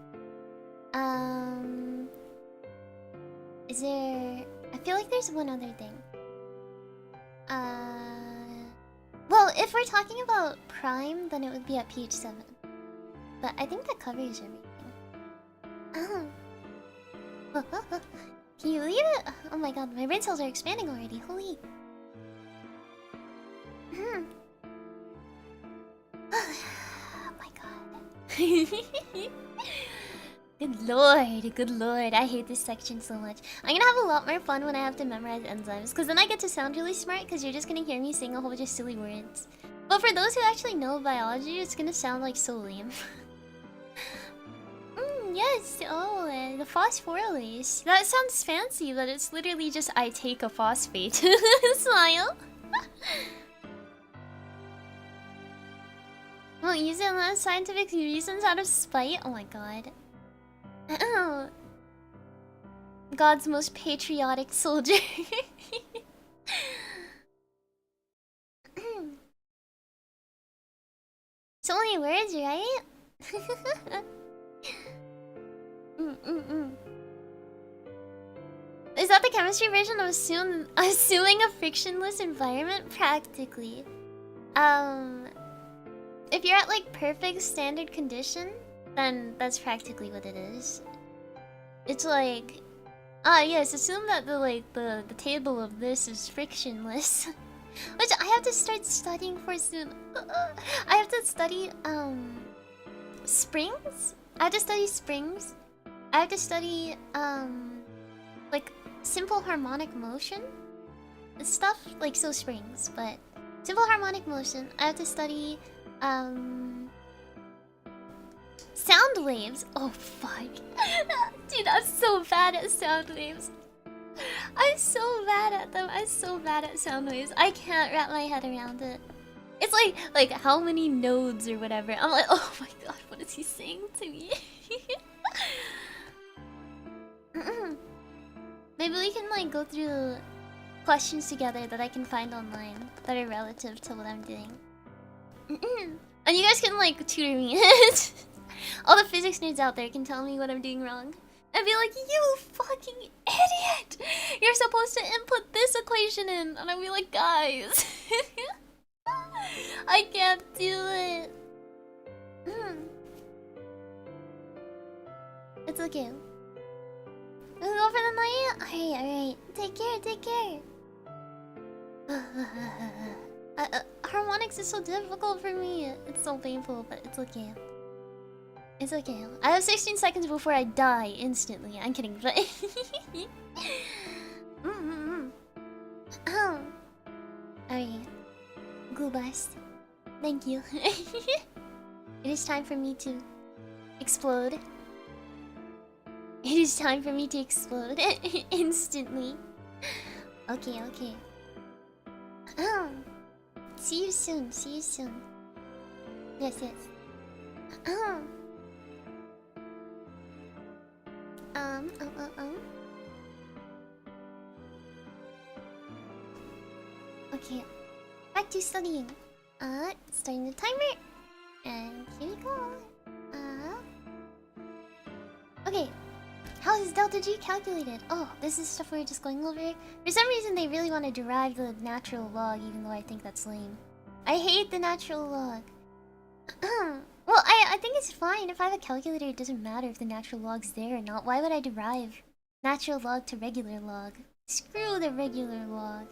Is there... I feel like there's one other thing. Well, if we're talking about prime, then it would be at pH 7. But I think that covers everything. Can you believe it? Oh my god, my brain cells are expanding already. Holy. Oh my god. Good lord, I hate this section so much. I'm gonna have a lot more fun when I have to memorize enzymes, because then I get to sound really smart, because you're just gonna hear me sing a whole bunch of silly words. But for those who actually know biology, it's gonna sound like so lame. Yes, oh, the phosphorylase. That sounds fancy, but it's literally just I take a phosphate. Smile. Won't use it unless scientific reasons out of spite? Oh my god. God's most patriotic soldier. So many words, right? Is that the chemistry version of assuming a frictionless environment? Practically. If you're at like perfect standard condition, then that's practically what it is. It's like, yes, assume that the table of this is frictionless. Which I have to start studying for soon. I have to study springs. I have to study springs. I have to study like simple harmonic motion stuff, like so springs, but simple harmonic motion. I have to study sound waves. Oh fuck. Dude, I'm so bad at sound waves. I'm so bad at them. I'm so bad at sound waves. I can't wrap my head around it. It's like how many nodes or whatever. I'm like, oh my god, what is he saying to me? Maybe we can like go through questions together that I can find online that are relative to what I'm doing. And you guys can like tutor me. All the physics nerds out there can tell me what I'm doing wrong. And be like, you fucking idiot! You're supposed to input this equation in. And I'll be like, guys. I can't do it. It's okay. Let's go for the night? Alright. Take care. Harmonics is so difficult for me. It's so painful, but it's okay. It's okay. I have 16 seconds before I die instantly. I'm kidding, but... Alright. Goobers. Thank you. It is time for me to explode. It is time for me to explode instantly. Okay. See you soon. Yes. Okay. Back to studying. Starting the timer. And here we go. Okay. How is delta G calculated? Oh, this is stuff we were just going over. For some reason, they really want to derive the natural log, even though I think that's lame. I hate the natural log. Well, I think it's fine. If I have a calculator, it doesn't matter if the natural log's there or not. Why would I derive natural log to regular log? Screw the regular log.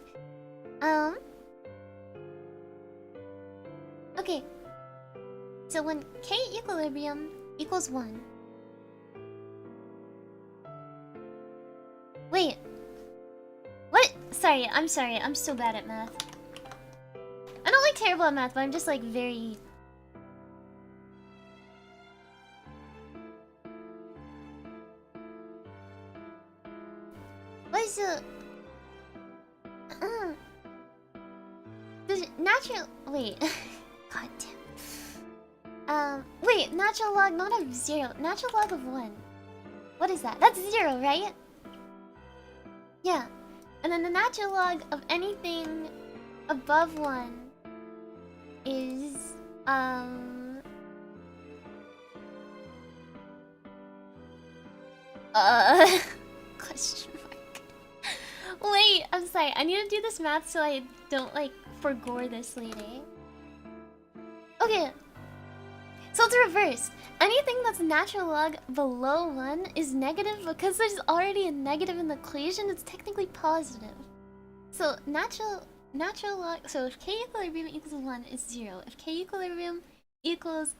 Okay. So when K equilibrium equals 1. Wait. What? Sorry. I'm so bad at math. I'm not like terrible at math, but I'm just like very... What is the... Does natural... Wait. God damn. Wait. Natural log not of 0. Natural log of 1. What is that? That's 0, right? Yeah. And then the natural log of anything above 1 is... Question mark. Wait, I'm sorry. I need to do this math so I don't, like, forgore this later. Okay. So it's reversed. Anything that's natural log below 1 is negative because there's already a negative in the equation. It's technically positive. So natural log... So if K equilibrium equals 1, it's 0. If K equilibrium equals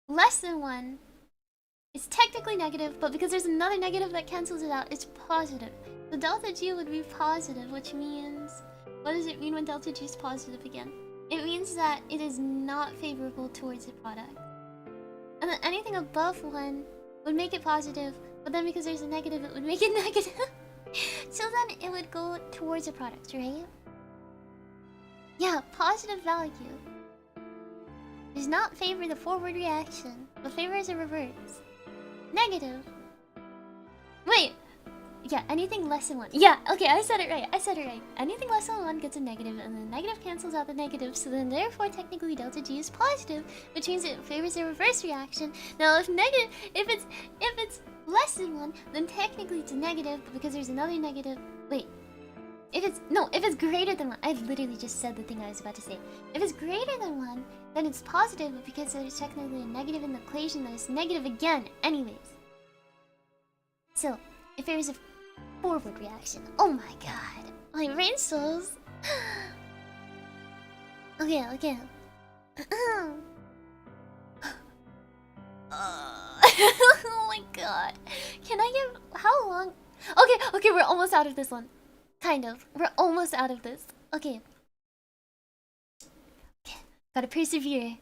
less than 1, it's technically negative, but because there's another negative that cancels it out, it's positive. So delta G would be positive, which means... What does it mean when delta G is positive again? It means that it is not favorable towards the product. And then anything above 1 would make it positive, but then because there's a negative, it would make it negative. So then it would go towards the product, right? Yeah, positive value does not favor the forward reaction, but favors a reverse. Negative. Wait. Yeah, anything less than 1. Yeah, okay, I said it right. Anything less than 1 gets a negative, and the negative cancels out the negative, so then therefore technically delta G is positive, which means it favors a reverse reaction. Now if less than 1, then technically it's negative, but because there's another negative... Wait. If it's greater than 1... I literally just said the thing I was about to say. If it's greater than 1, then it's positive, but because there's technically a negative in the equation, then it's negative again, anyways. So, if there is a forward reaction... Oh my god. My brain cells... Okay. Oh my god. Can I get... How long? Okay, we're almost out of this one. Kind of. We're almost out of this. Okay. Gotta persevere.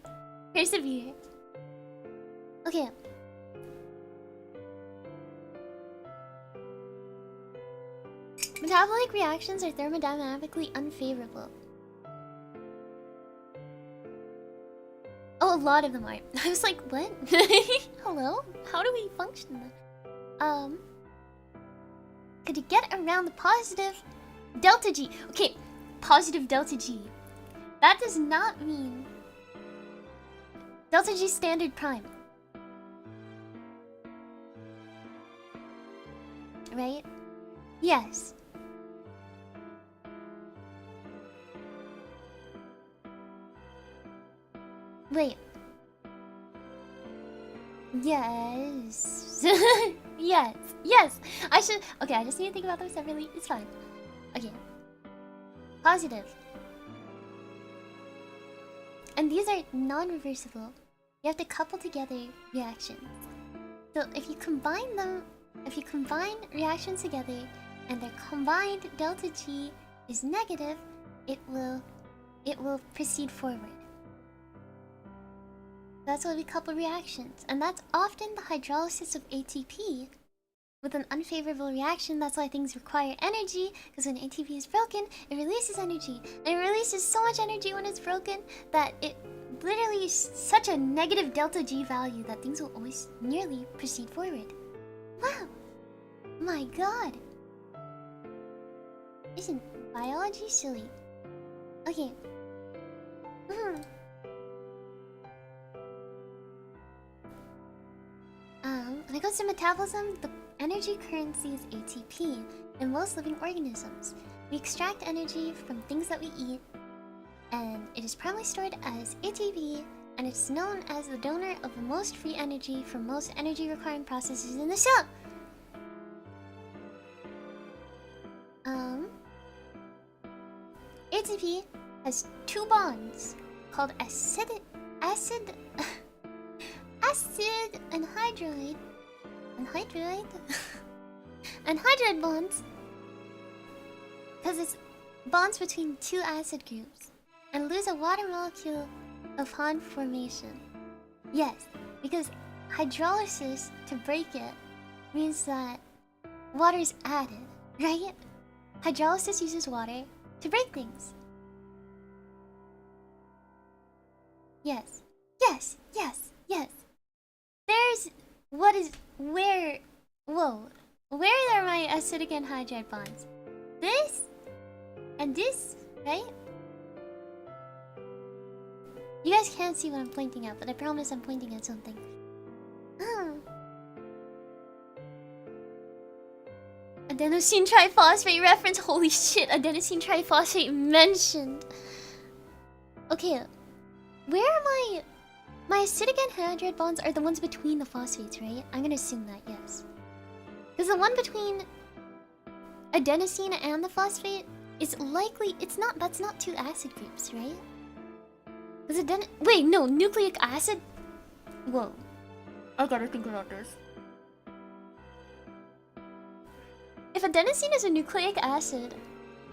Okay. Metabolic reactions are thermodynamically unfavorable. Oh, a lot of them are. I was like, what? Hello? How do we function then? Could you get around the positive delta G? Okay, positive delta G. That does not mean delta G standard prime. Right? Yes. Wait. Yes. Yes. I should... Okay, I just need to think about them separately. It's fine. Okay. Positive. And these are non-reversible. You have to couple together reactions. So if you combine them... If you combine reactions together and their combined delta G is negative, it will proceed forward. That's why we couple reactions, and that's often the hydrolysis of ATP with an unfavorable reaction. That's why things require energy, because when ATP is broken, it releases energy. And it releases so much energy when it's broken that it literally is such a negative delta G value that things will always nearly proceed forward. Wow! My god! Isn't biology silly? Okay. When it comes to metabolism, the energy currency is ATP in most living organisms. We extract energy from things that we eat, and it is primarily stored as ATP, and it's known as the donor of the most free energy for most energy-requiring processes in the cell. ATP has 2 bonds called acid anhydride bonds, because it's bonds between 2 acid groups, and lose a water molecule upon formation. Yes, because hydrolysis, to break it, means that water is added, right? Hydrolysis uses water to break things. Yes. There's... What is... Where... Whoa. Where are my acidic anhydride bonds? This? And this? Right? You guys can't see what I'm pointing at, but I promise I'm pointing at something. Adenosine triphosphate reference. Holy shit, adenosine triphosphate mentioned. Okay. Where are my acidic anhydride bonds are the ones between the phosphates, right? I'm gonna assume that, yes. Because the one between adenosine and the phosphate is likely... That's not 2 acid groups, right? Because wait, no, nucleic acid? Whoa. I gotta think about this. If adenosine is a nucleic acid,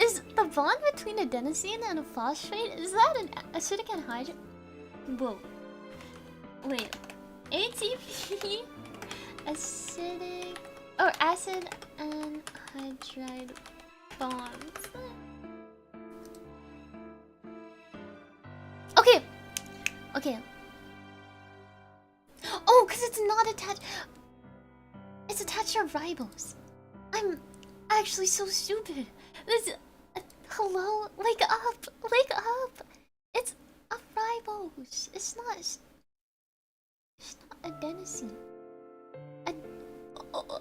is the bond between adenosine and a phosphate, is that an acidic anhydride? Whoa. Wait. ATP acidic... or acid anhydride bonds. Okay. Oh, because it's not attached... It's attached to ribose. I'm actually so stupid. This... hello? Wake up! Wake up! It's a ribose. It's not adenosine.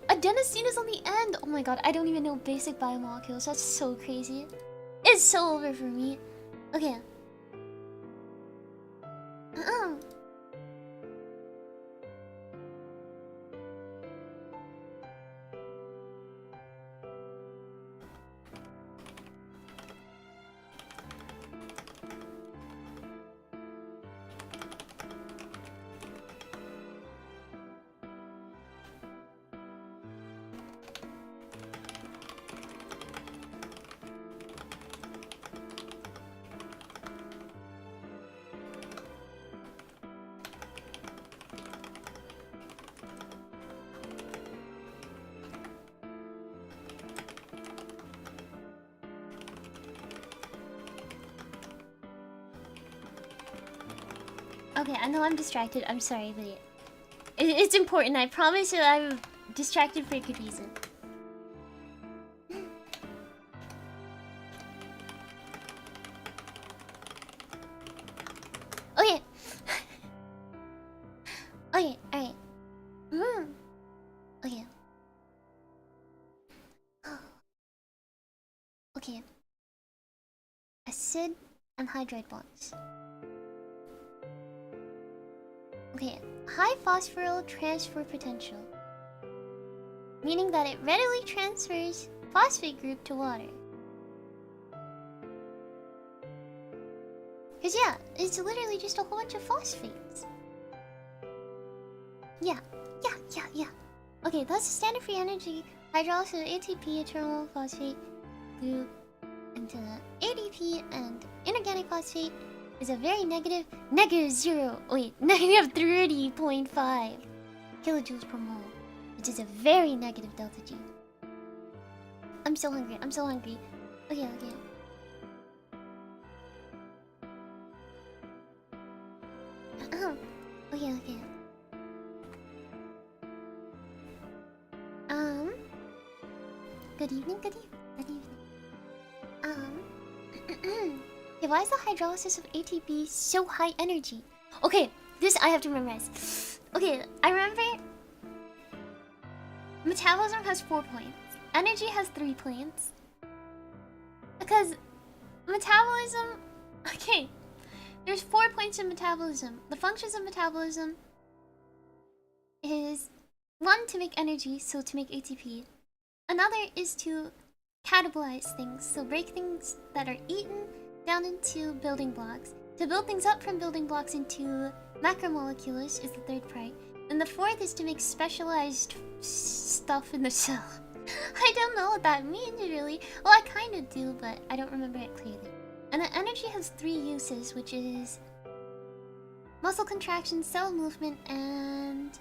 adenosine is on the end. Oh my god, I don't even know basic biomolecules. That's so crazy. It's so over for me. Okay. Okay, I know I'm distracted. I'm sorry, but it's important. I promise you I'm distracted for a good reason. Okay. Okay, alright. Okay. Okay. Acid and hydride bonds. Okay, high phosphoryl transfer potential, meaning that it readily transfers phosphate group to water. Cause yeah, it's literally just a whole bunch of phosphates. Yeah. Okay, that's the standard free energy. Hydrolysis of ATP, eternal phosphate group into ADP, and inorganic phosphate is a very negative 30.5 kilojoules per mole, which is a very negative delta G. I'm so hungry. Okay. Okay. Good evening. Okay, why is the hydrolysis of ATP so high energy? Okay, this I have to memorize. Okay, I remember metabolism has 4 points. Energy has 3 points. Because metabolism... Okay, there's 4 points in metabolism. The functions of metabolism is 1, to make energy, so to make ATP. Another is to catabolize things, so break things that are eaten down into building blocks. To build things up from building blocks into macromolecules is the 3rd part. And the 4th is to make specialized stuff in the cell. I don't know what that means really. Well, I kind of do, but I don't remember it clearly. And the energy has 3 uses, which is muscle contraction, cell movement, and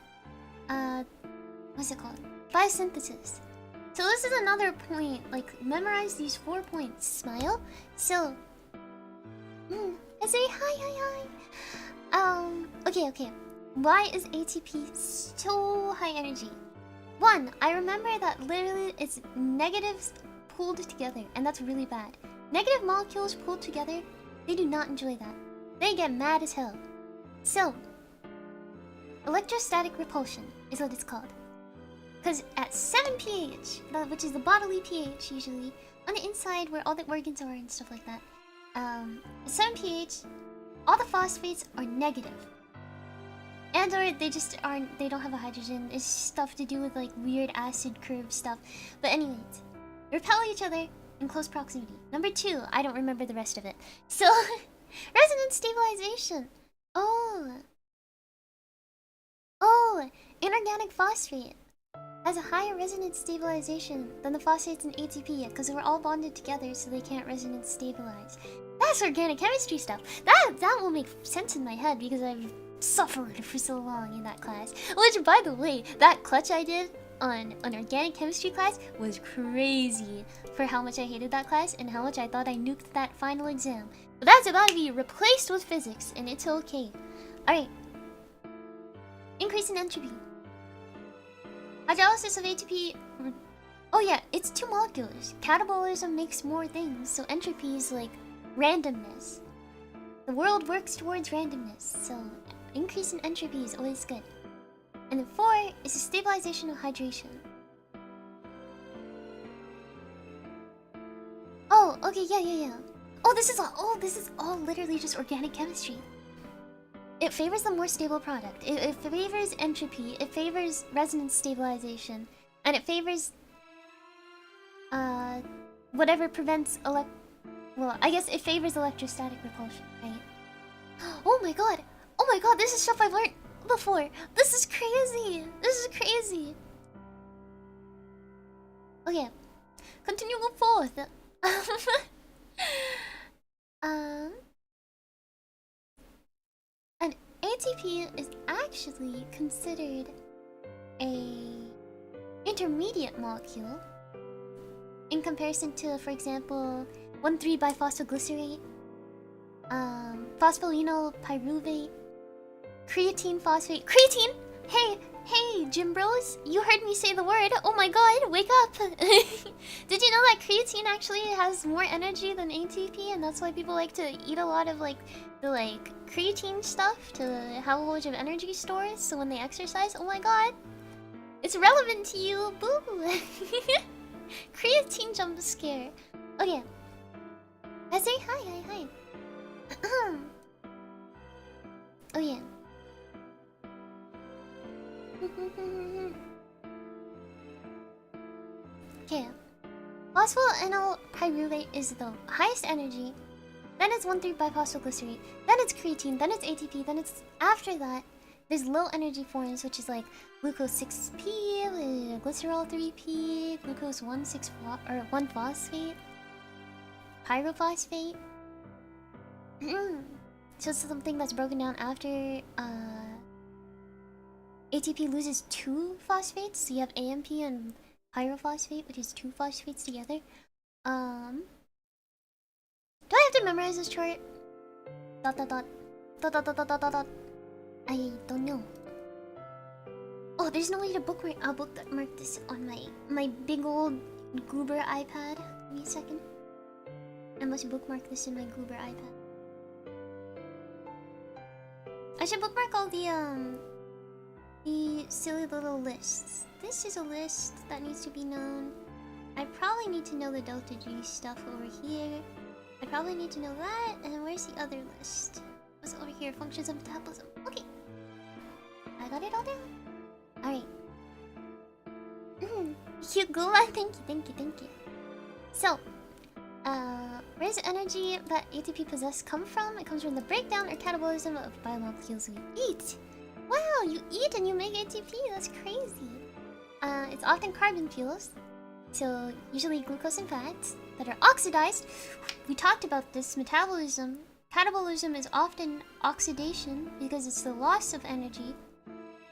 what's it called? Biosynthesis. So this is another point, like, memorize these 4 points, smile. So, say hi. Okay. Why is ATP so high energy? 1, I remember that literally it's negatives pulled together, and that's really bad. Negative molecules pulled together, they do not enjoy that. They get mad as hell. So, electrostatic repulsion is what it's called. Because at 7 pH, which is the bodily pH usually, on the inside where all the organs are and stuff like that, at 7 pH, all the phosphates are negative. And or they just aren't, they don't have a hydrogen. It's stuff to do with like weird acid curve stuff. But anyways, repel each other in close proximity. Number 2, I don't remember the rest of it. So, resonance stabilization. Oh, inorganic phosphate has a higher resonance stabilization than the phosphates in ATP because we're all bonded together, so they can't resonance stabilize. That's organic chemistry stuff. That will make sense in my head because I've suffered for so long in that class. Which, by the way, that clutch I did on an organic chemistry class was crazy for how much I hated that class and how much I thought I nuked that final exam. But that's about to be replaced with physics, and it's okay. Alright. Increase in entropy. Hydrolysis of ATP... Oh yeah, it's 2 molecules. Catabolism makes more things, so entropy is like randomness. The world works towards randomness, so increase in entropy is always good. And then 4 is the stabilization of hydration. Oh, okay, yeah. Oh, this is all literally just organic chemistry. It favors the more stable product. It favors entropy. It favors resonance stabilization, and it favors whatever prevents well, I guess it favors electrostatic repulsion, right? Oh my god! Oh my god! This is stuff I've learned before. This is crazy. This is crazy. Okay, continue go forth. An ATP is actually considered a intermediate molecule in comparison to, for example, 1,3-biphosphoglycerate, phospholynyl pyruvate, creatine phosphate. Creatine! Hey, gym bros, you heard me say the word. Oh my god, wake up! Did you know that creatine actually has more energy than ATP, and that's why people like to eat a lot of the creatine stuff to have a bunch of energy stores, so when they exercise, oh my god, it's relevant to you, boo! Creatine jump scare. Okay. I say hi. Oh yeah. Okay. Phospholynyl pyruvate is the highest energy. Then it's 1,3-biphosphoglycerate. Then it's creatine. Then it's ATP. Then it's after that. There's low energy forms, which is like glucose 6p, glycerol 3p, glucose 1,6-phosphate, pyrophosphate. So it's something that's broken down after ATP loses 2 phosphates. So you have AMP and pyrophosphate, which is 2 phosphates together. Do I have to memorize this chart? ... I don't know. Oh, there's no way to bookmark. I'll bookmark this on my big old goober iPad. Give me a second. I must bookmark this in my goober iPad. I should bookmark all the silly little lists. This is a list that needs to be known. I probably need to know the Delta G stuff over here. I probably need to know that. And where's the other list? What's over here? Functions of metabolism. Okay. I got it all down. Alright. Cute Gula, thank you. So, where does energy that ATP possess come from? It comes from the breakdown or catabolism of biomolecules we eat. Wow, you eat and you make ATP. That's crazy. It's often carbon fuels, so usually glucose and fats that are oxidized. We talked about this metabolism. Catabolism is often oxidation because it's the loss of energy,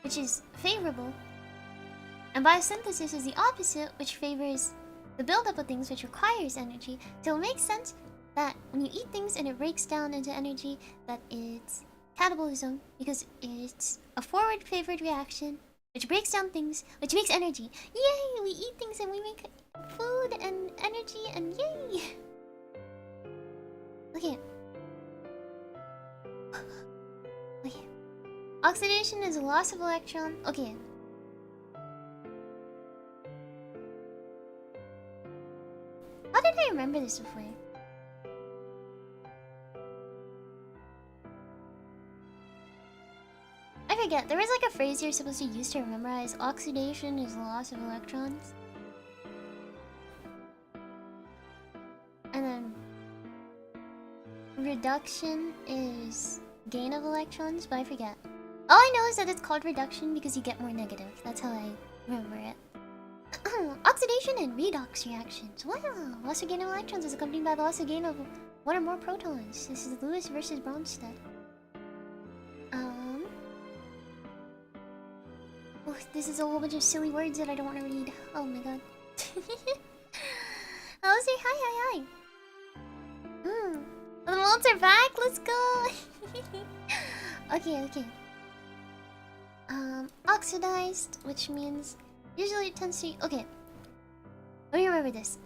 which is favorable. And biosynthesis is the opposite, which favors the buildup of things, which requires energy. So it makes sense that when you eat things and it breaks down into energy, that it's catabolism, because it's a forward-favored reaction, which breaks down things, which makes energy. Yay! We eat things and we make food and energy, and yay! Okay. Okay. Oxidation is a loss of electron. Okay. How did I remember this before? I forget. There was like a phrase you're supposed to use to memorize. Oxidation is the loss of electrons. And then reduction is gain of electrons, but I forget. All I know is that it's called reduction because you get more negative. That's how I remember it. Oxidation and redox reactions. Wow! Loss or gain of electrons is accompanied by the loss or gain of one or more protons. This is Lewis versus Bronsted. Oh, this is a whole bunch of silly words that I don't want to read. Oh my god. I'll say hi. The molds are back. Let's go. Okay. Oxidized, which means usually it tends to. Okay. Let me remember this.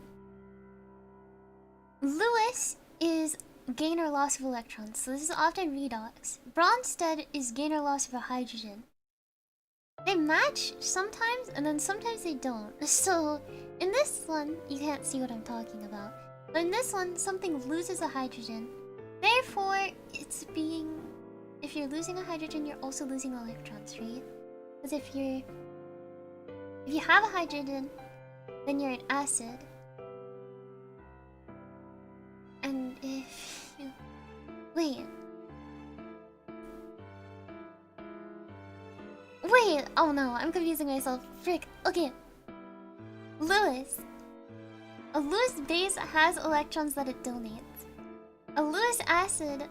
Lewis is gain or loss of electrons, so this is often redox. Bronsted is gain or loss of a hydrogen. They match sometimes, and then sometimes they don't. So, in this one, you can't see what I'm talking about. But in this one, something loses a hydrogen. Therefore, it's being... If you're losing a hydrogen, you're also losing electrons, right? Because if you have a hydrogen, then you're an acid. And if you... Wait. Wait! Oh no, I'm confusing myself. Frick. Okay. Lewis. A Lewis base has electrons that it donates. A Lewis acid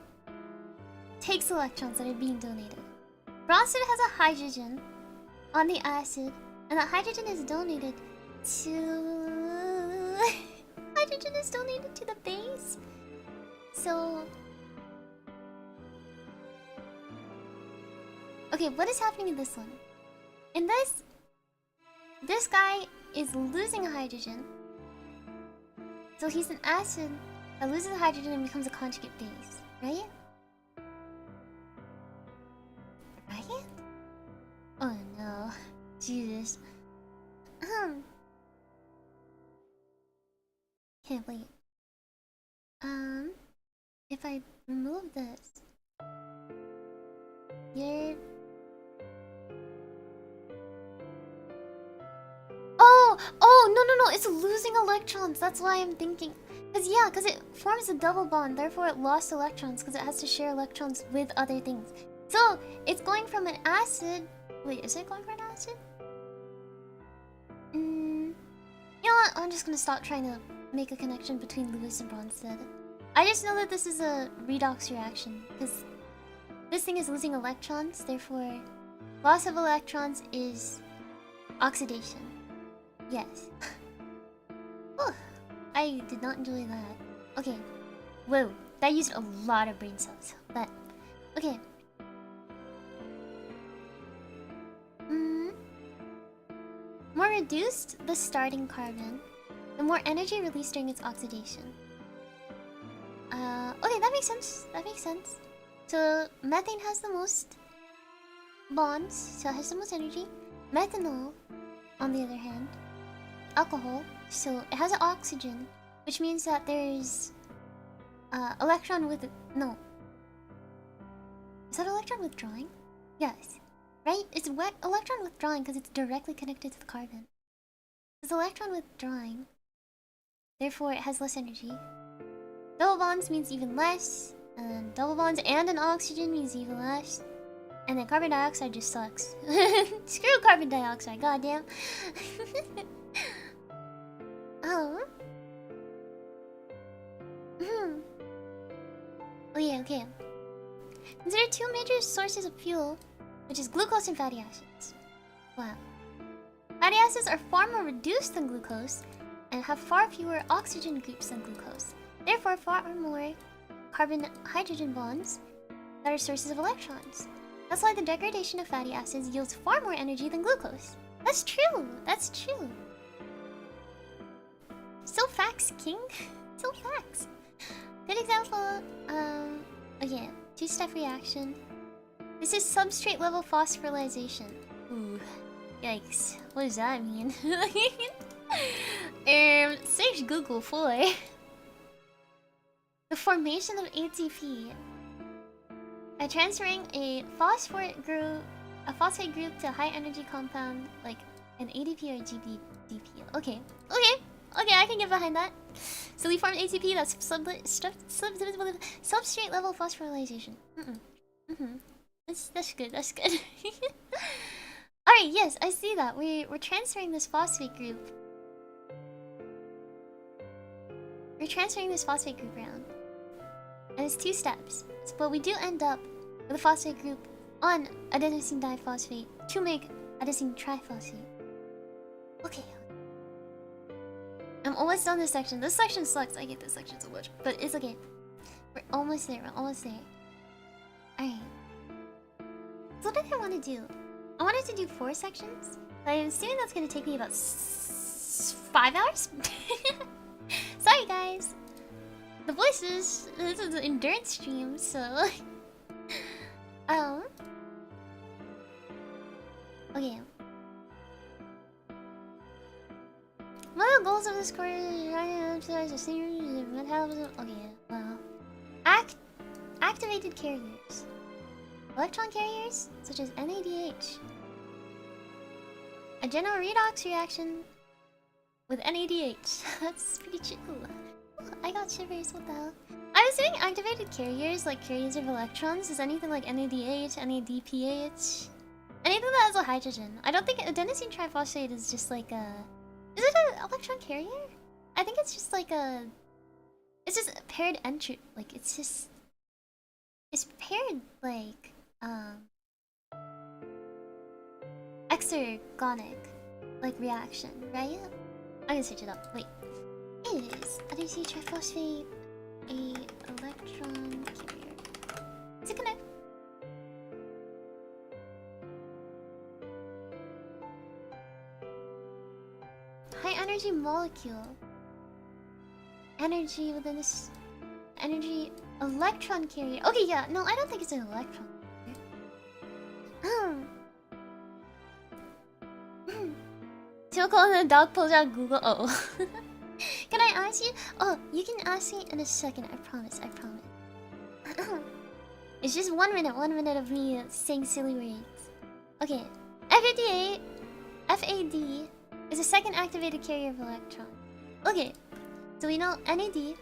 takes electrons that are being donated. Bronson has a hydrogen on the acid, and that hydrogen is donated to... hydrogen is donated to the base. So... Okay, what is happening in this one? In this guy is losing a hydrogen. So he's an acid that loses a hydrogen and becomes a conjugate base, right? Right? Oh no. Jesus. Okay, wait. If I remove this, you're... Oh, no, it's losing electrons. That's why I'm thinking. Because it forms a double bond, therefore it lost electrons because it has to share electrons with other things. So, it's going from an acid... Wait, is it going from an acid? You know what? I'm just gonna stop trying to make a connection between Lewis and Bronsted. I just know that this is a redox reaction, because this thing is losing electrons, therefore loss of electrons is oxidation. Yes. Whew. I did not enjoy that. Okay. Whoa. That used a lot of brain cells. But, okay. More reduced the starting carbon, the more energy released during its oxidation. Okay, that makes sense. That makes sense. So, methane has the most bonds, so it has the most energy. Methanol, on the other hand, alcohol, so it has an oxygen, which means that there's electron with... No. Is that electron withdrawing? Yes. Right? It's electron withdrawing because it's directly connected to the carbon. It's electron withdrawing, therefore it has less energy. Double bonds means even less, and double bonds and an oxygen means even less. And then carbon dioxide just sucks. Screw carbon dioxide, goddamn. Oh. Oh yeah, okay. Consider two major sources of fuel, which is glucose and fatty acids. Wow. Fatty acids are far more reduced than glucose and have far fewer oxygen groups than glucose. Therefore, far more carbon-hydrogen bonds that are sources of electrons. That's why the degradation of fatty acids yields far more energy than glucose. That's true! That's true! So facts, king! So facts! Good example, okay, two-step reaction. This is substrate level phosphorylation. Ooh, yikes. What does that mean? Search Google for the formation of ATP. By transferring a phosphate group to a high energy compound like an ADP or GDP. Okay, I can get behind that. So we form ATP. That's substrate level phosphorylation. That's good. That's good. All right. Yes, I see that. We're transferring this phosphate group. We're transferring this phosphate group around, and it's two steps. But we do end up with a phosphate group on adenosine diphosphate to make adenosine triphosphate. Okay. I'm almost done this section. This section sucks. I hate this section so much. But it's okay. We're almost there. Alright. So what did I want to do? I wanted to do 4 sections. I'm assuming that's going to take me about 5 hours? Sorry guys. The voices, this is an endurance stream, so... Okay. One of the goals of this course is trying to emphasize the seniors metabolism. Okay, wow. Activated carriers. Electron carriers, such as NADH. A general redox reaction with NADH. That's pretty chill. Ooh, I got shivers, what the hell? I was doing activated carriers, like carriers of electrons. Is anything like NADH, NADPH? Anything that has a hydrogen. I don't think adenosine triphosphate is just like a... Is it an electron carrier? I think it's just like a... It's just a paired entry. Like, it's just... It's paired, like... Exergonic, like, reaction, right? I'm gonna switch it up. Wait. Is adenosine triphosphate a electron carrier? Does it connect? High energy molecule. Energy within this... Energy... Electron carrier. Okay, yeah. No, I don't think it's an electron carrier. Typical and the dog pulls out Google. Oh. Can I ask you? Oh, you can ask me in a second. I promise. I promise. It's just 1 minute. 1 minute of me saying silly words. Okay. FAD is a second activated carrier of electron. Okay. So we know NAD,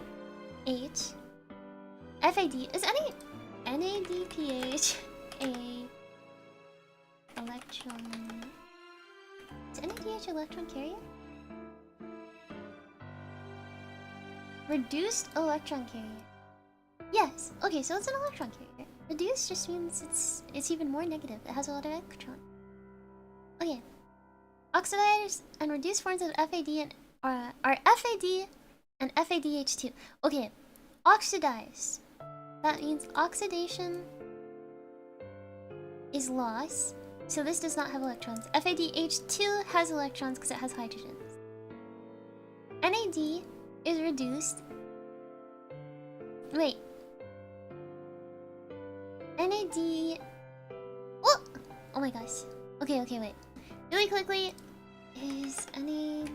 H, FAD is NADPH a electron. Is NADH electron carrier? Reduced electron carrier. Yes. Okay, so it's an electron carrier. Reduced just means it's even more negative. It has a lot of electrons. Okay. Oxidized and reduced forms of FAD and are FAD and FADH2. Okay. Oxidized. That means oxidation is loss. So this does not have electrons. FADH2 has electrons because it has hydrogens. NAD is reduced. Wait. NAD... Oh! Oh my gosh. Okay, wait. Really quickly, is NAD...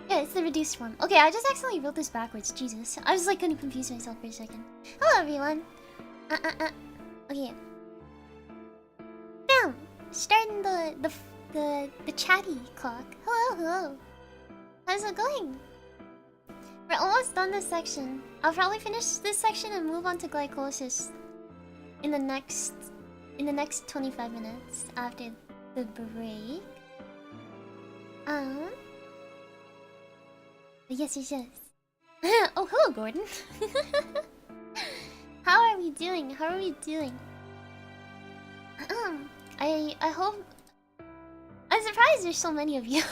Yeah, it's the reduced form. Okay, I just accidentally wrote this backwards. Jesus. I was like gonna confuse myself for a second. Hello, everyone. Okay. Bam! Starting the chatty clock. Hello. How's it going? We're almost done this section. I'll probably finish this section and move on to glycolysis in the next 25 minutes after the break. Yes. Oh, hello, Gordon. How are we doing? I hope... I'm surprised there's so many of you.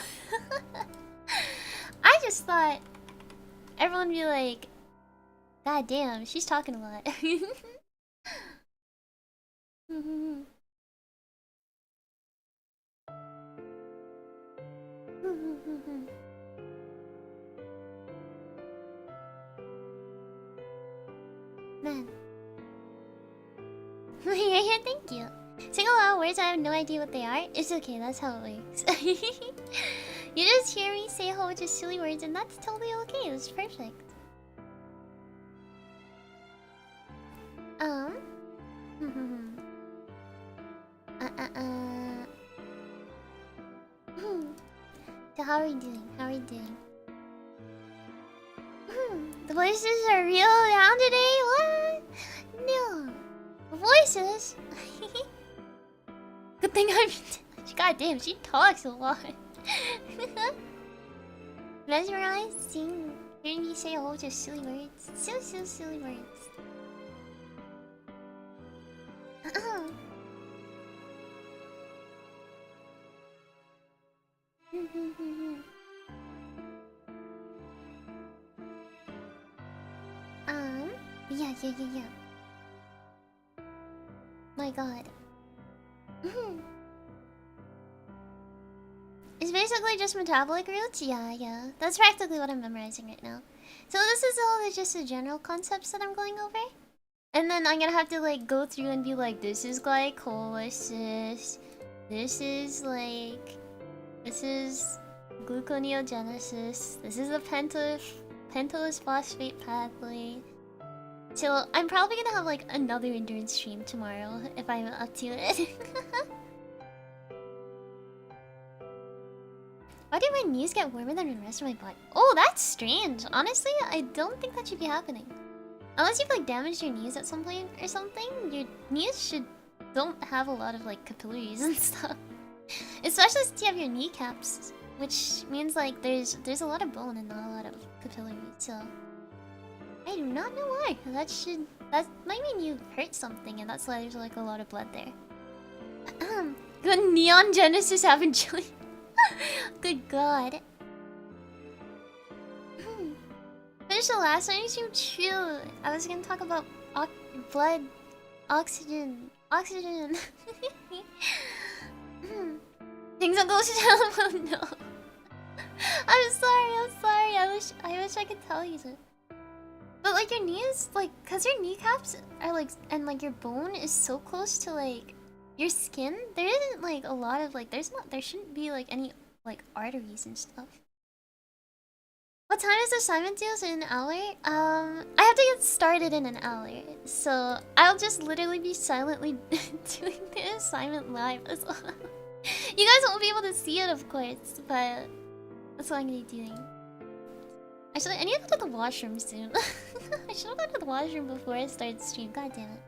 I just thought everyone would be like, God damn, she's talking a lot. Man. Yeah, thank you. Saying a lot of words I have no idea what they are. It's okay, that's how it works. You just hear me say a whole bunch of silly words and that's totally okay. It's perfect. So how are we doing? The voices are real down today? What? No. Voices? Good thing I'm... God damn, she talks a lot. Mesmerized, seeing, hearing me say a whole bunch of silly words. So silly words. Yeah. My god. It's basically just metabolic roots? Yeah. That's practically what I'm memorizing right now. So this is all just the general concepts that I'm going over. And then I'm gonna have to like go through and be like, this is glycolysis. This is like... This is gluconeogenesis. This is a pentose phosphate pathway. So I'm probably gonna have like another endurance stream tomorrow if I'm up to it. Why do my knees get warmer than the rest of my body? Oh, that's strange. Honestly, I don't think that should be happening. Unless you've like damaged your knees at some point or something, your knees don't have a lot of like capillaries and stuff. Especially since you have your kneecaps, which means like there's a lot of bone and not a lot of capillaries. So I do not know why. That might mean you hurt something, and that's why there's like a lot of blood there. Good Neon Genesis having chili. Good God. Finish the last one. You true. I was gonna talk about blood, oxygen. Things don't go to hell. No. I'm sorry. I wish I could tell you so. But like your knees, like, cause your kneecaps are like, and like your bone is so close to like your skin, there isn't like a lot of like, there shouldn't be like any like arteries and stuff. What time is the assignment due? Is it an hour? I have to get started in an hour, so I'll just literally be silently doing the assignment live as well. You guys won't be able to see it, of course, but that's what I'm gonna be doing. Actually, I need to go to the washroom soon. I should have gone to the washroom before I started stream. God damn it.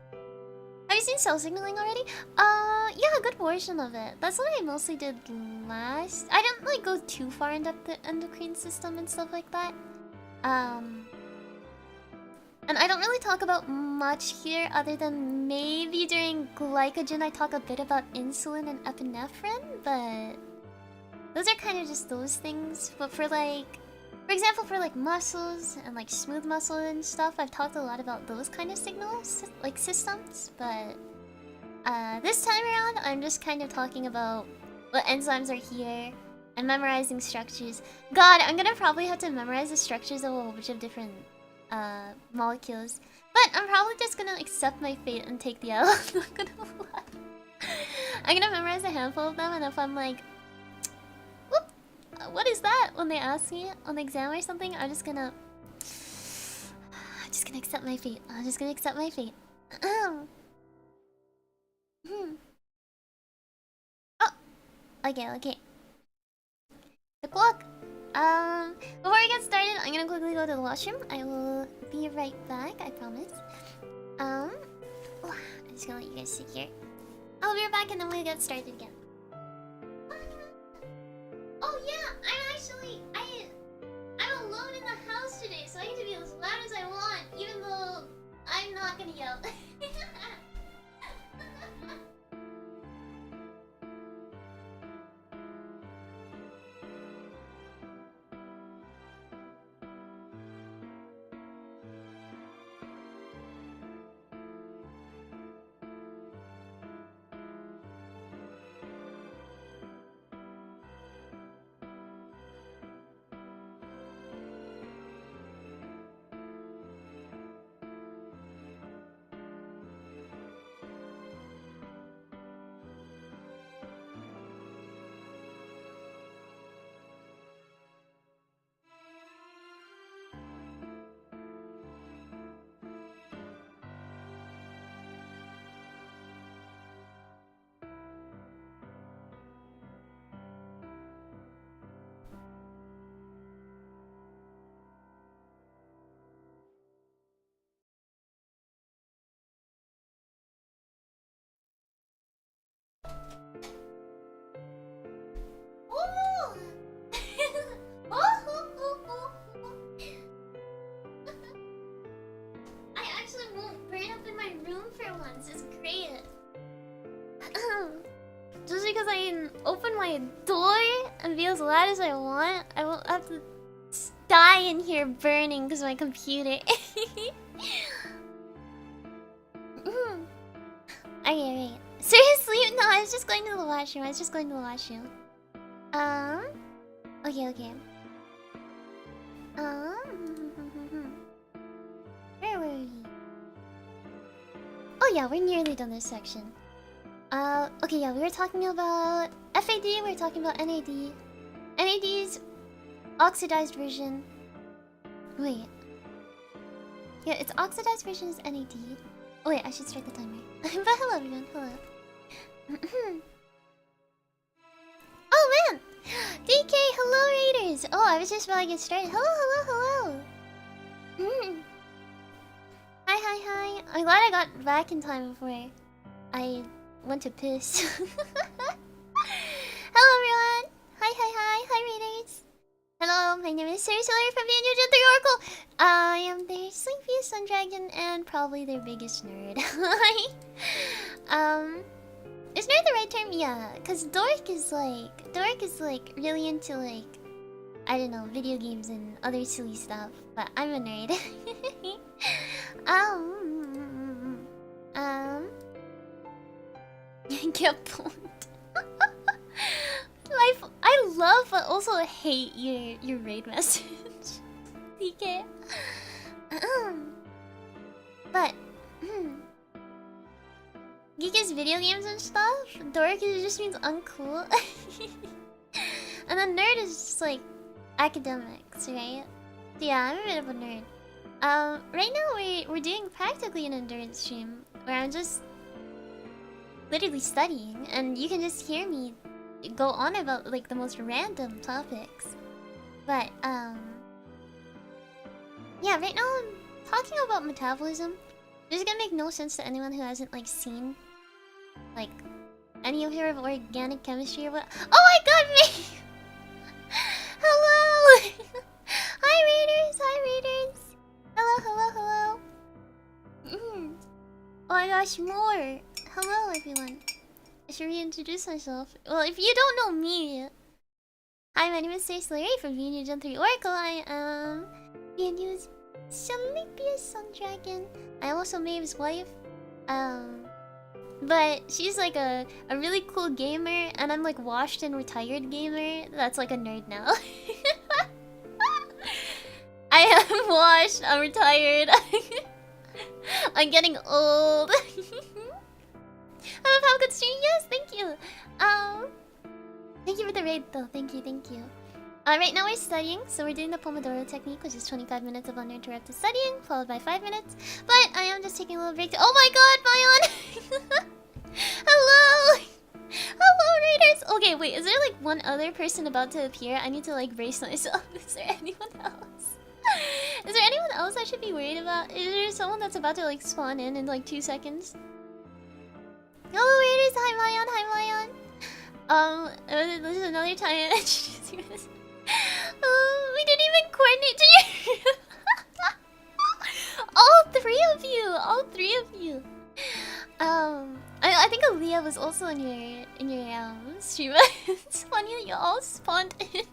Have you seen Cell Signaling already? Yeah, a good portion of it. That's what I mostly did last. I didn't like go too far into the endocrine system and stuff like that. And I don't really talk about much here other than maybe during glycogen I talk a bit about insulin and epinephrine, but those are kind of just those things. But for like, for example, for like muscles and like smooth muscle and stuff, I've talked a lot about those kind of signals, like systems, but this time around I'm just kind of talking about what enzymes are here and memorizing structures. God, I'm gonna probably have to memorize the structures of a whole bunch of different molecules, but I'm probably just gonna accept my fate and take the L. I'm not gonna lie. I'm gonna memorize a handful of them, and if I'm like, whoop, what is that? When they ask me on the exam or something, I'm just gonna accept my fate. I'm just gonna accept my fate. Oh, okay. The clock. Before we get started, I'm gonna quickly go to the washroom. I will be right back, I promise. I'm just gonna let you guys sit here. I'll be right back and then we'll get started again. Oh yeah, I'm alone in the house today, so I get to be as loud as I want, even though I'm not gonna yell. I actually won't burn up in my room for once. It's great. Just because I can open my door and be as loud as I want, I won't have to die in here burning because of my computer. Okay, right. Seriously? No, I was just going to the washroom. Okay. Where were we? Oh yeah, we're nearly done this section. Okay, yeah, we were talking about FAD, we were talking about NAD. NAD's oxidized version. Wait. Yeah, its oxidized version is NAD. Oh wait, I should start the timer. But hello everyone, hello. Oh man! DK, hello Raiders! Oh, I was just about to get started. Hello, hello, hello! Hi, hi, hi. I'm glad I got back in time before I went to piss. Hello everyone! Hi, hi, hi, hi Raiders! Hello, my name is Suri from the Oracle. I am their sleepiest sun dragon and probably their biggest nerd. Is nerd the right term? Yeah, cause dork is like really into like, I don't know, video games and other silly stuff. But I'm a nerd. Get pulled. I love but also hate your raid message. DK. But geek is video games and stuff. Dork just means uncool. And then nerd is just like academics, right? So yeah, I'm a bit of a nerd. Right now we're doing practically an endurance stream where I'm just literally studying, and you can just hear me go on about like the most random topics. But yeah, right now I'm talking about metabolism. This is gonna make no sense to anyone who hasn't like seen like any of your organic chemistry or what. Oh my god, me! Hello! Hi Raiders! Hi Raiders! Hello, hello, hello! Oh my gosh, more! Hello everyone. I should reintroduce myself. Well, if you don't know me, hi, my name is Solari from Gen 3 Oracle. I am YeoNwa's sleepiest sun dragon. I am also Maeve's wife. But she's like a really cool gamer, and I'm like washed and retired gamer. That's like a nerd now. I am washed. I'm retired. I'm getting old. Have a good stream. Yes, thank you. Thank you for the raid, though. Thank you, thank you. Right now we're studying, so we're doing the Pomodoro technique, which is 25 minutes of uninterrupted studying, followed by 5 minutes. But I am just taking a little break. Oh my god, Mayan! Hello! Hello, Raiders! Okay, wait, is there like one other person about to appear? I need to like brace myself. Is there anyone else? Is there anyone else I should be worried about? Is there someone that's about to like spawn in like 2 seconds? Hello, Raiders! Hi, Mayan! This is another time I introduced you guys. We didn't even coordinate to all 3 of you! All 3 of you! I think Aaliyah was also in your stream. It's funny that you all spawned in.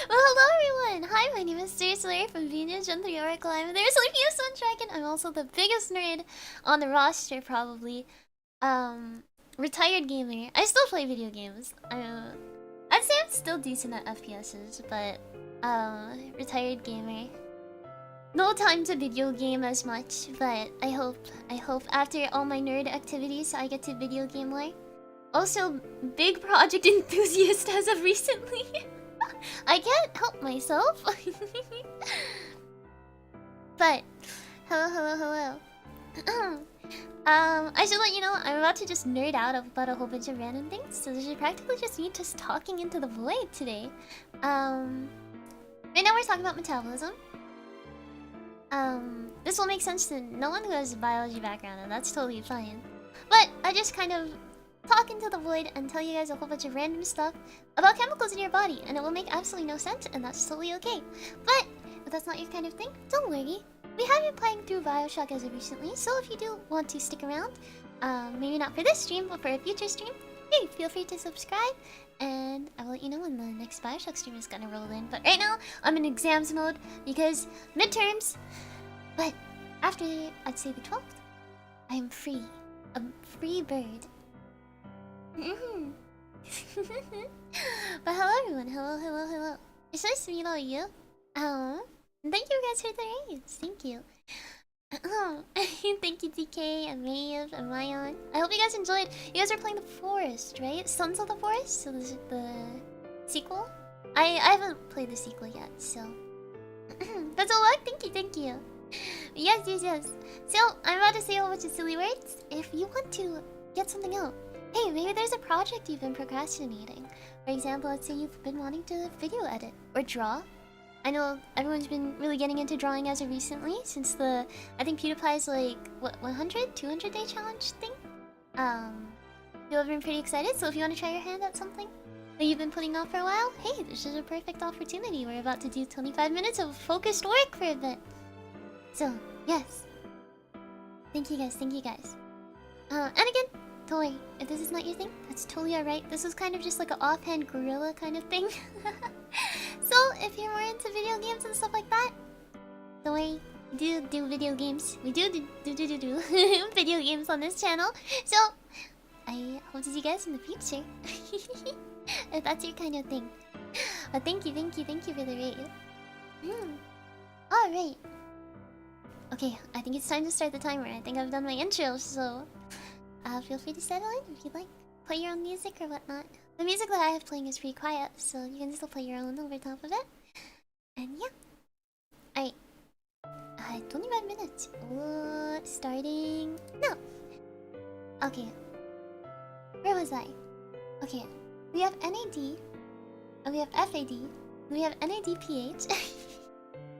Well, hello everyone! Hi, my name is Solari from Gen 3 Oracle. I'm their sleepiest sun dragon. I'm also the biggest nerd on the roster, probably. Retired gamer. I still play video games. I'd say I'm still decent at FPSs, but retired gamer. No time to video game as much, but I hope after all my nerd activities I get to video game more. Also, big project enthusiast as of recently. I can't help myself. But hello. I should let you know I'm about to just nerd out about a whole bunch of random things, so this is practically just me just talking into the void today. Right now we're talking about metabolism. This will make sense to no one who has a biology background, and that's totally fine. But I just kind of talk into the void and tell you guys a whole bunch of random stuff about chemicals in your body, and it will make absolutely no sense, and that's totally okay. But if that's not your kind of thing, don't worry. We have been playing through Bioshock as of recently, so if you do want to stick around, maybe not for this stream, but for a future stream, hey, feel free to subscribe, and I will let you know when the next Bioshock stream is gonna roll in. But right now, I'm in exams mode because midterms. But after, I'd say the 12th, I am free. A free bird. But hello everyone, hello. It's nice to meet all of you. Thank you guys for the raids. Thank you. Thank you, DK and Maeve and Ryan. I hope you guys enjoyed. You guys are playing The Forest, right? Sons of the Forest? So this is the sequel? I haven't played the sequel yet, so... That's a lot? Thank you. Yes. So, I'm about to say a whole bunch of silly words. If you want to get something out, hey, maybe there's a project you've been procrastinating. For example, let's say you've been wanting to video edit or draw. I know everyone's been really getting into drawing as of recently, since the... I think PewDiePie's like, what, 100? 200 day challenge thing? People have been pretty excited, so if you want to try your hand at something that you've been putting off for a while, hey, this is a perfect opportunity. We're about to do 25 minutes of focused work for a bit. So, yes. Thank you guys. And again, don't worry, if this is not your thing, that's totally alright. This was kind of just like an offhand guerrilla kind of thing. So, if you're more into video games and stuff like that, don't worry, we do video games. We do video games on this channel. So, I hope to see you guys in the future. If that's your kind of thing. But thank you for the raid. Alright. Okay, I think it's time to start the timer. I think I've done my intro, so... feel free to settle in if you'd like. Play your own music or whatnot. The music that I have playing is pretty quiet, so you can still play your own over top of it. And yeah. Alright. 25 minutes. Starting... No! Okay. Where was I? Okay. We have NAD. And we have FAD. And we have NADPH.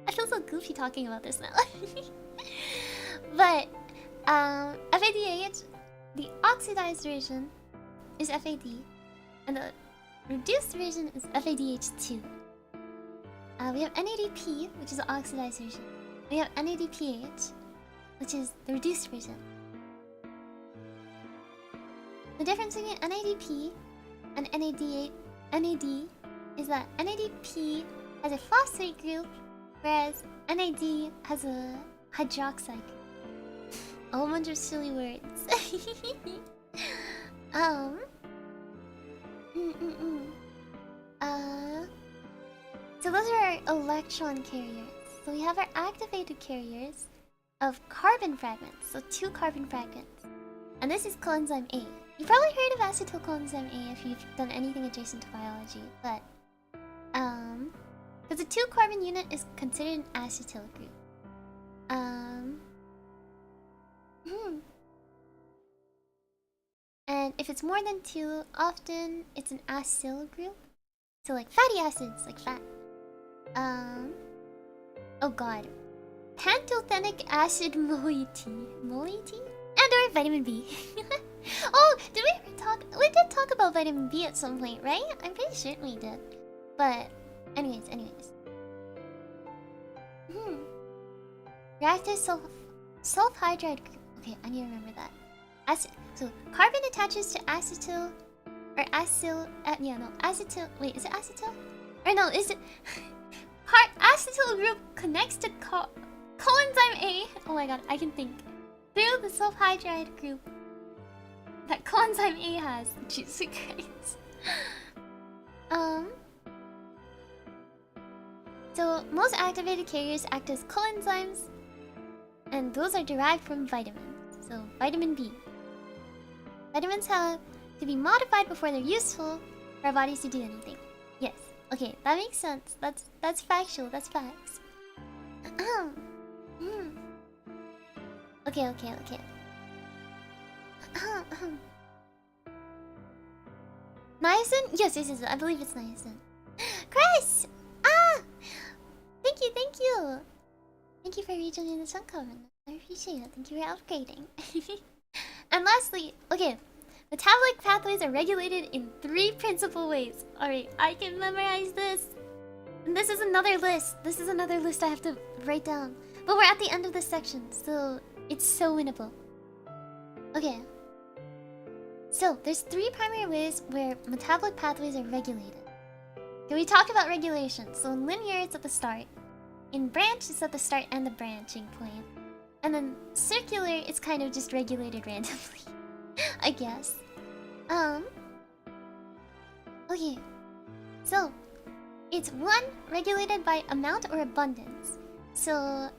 I feel so goofy talking about this now. But, FADH, the oxidized version is FAD. And the reduced version is FADH2. We have NADP, which is the oxidized version. We have NADPH, which is the reduced version. The difference between NADP and NAD is that NADP has a phosphate group, whereas NAD has a hydroxide group. A whole bunch of silly words. So those are our electron carriers. So we have our activated carriers of carbon fragments. So 2 carbon fragments. And this is coenzyme A. You've probably heard of acetyl coenzyme A if you've done anything adjacent to biology, but because the 2 carbon unit is considered an acetyl group. And if it's more than 2, often it's an acyl group. So like fatty acids, like fat. Oh god. Pantothenic acid moiety? And or vitamin B. Oh, did we ever talk? We did talk about vitamin B at some point, right? I'm pretty certain we did. But, anyways. Reactive sulfhydride group. Okay, I need to remember that. So, carbon attaches to acetyl or acyl. Acetyl. Wait, is it acetyl? Or no, is it? Acetyl group connects to coenzyme A. Oh my god, I can think. Through the sulfhydride group that coenzyme A has. Jesus Christ. So most activated carriers act as coenzymes, and those are derived from vitamins. So vitamin B. Vitamins have to be modified before they're useful for our bodies to do anything. Yes. Okay, that makes sense. That's factual. That's facts. Okay. Niacin? Yes. I believe it's niacin. Chris! Thank you. Thank you for rejoining the Sun Coven. I appreciate it. Thank you for upgrading. And lastly, okay, metabolic pathways are regulated in 3 principal ways. Alright, I can memorize this. And this is another list. I have to write down. But we're at the end of this section, so it's so winnable. Okay. So, there's 3 primary ways where metabolic pathways are regulated. Okay, we talk about regulation. So in linear, it's at the start. In branch, it's at the start and the branching point. And then circular, it's kind of just regulated randomly. I guess. Okay. So, it's 1 regulated by amount or abundance. So,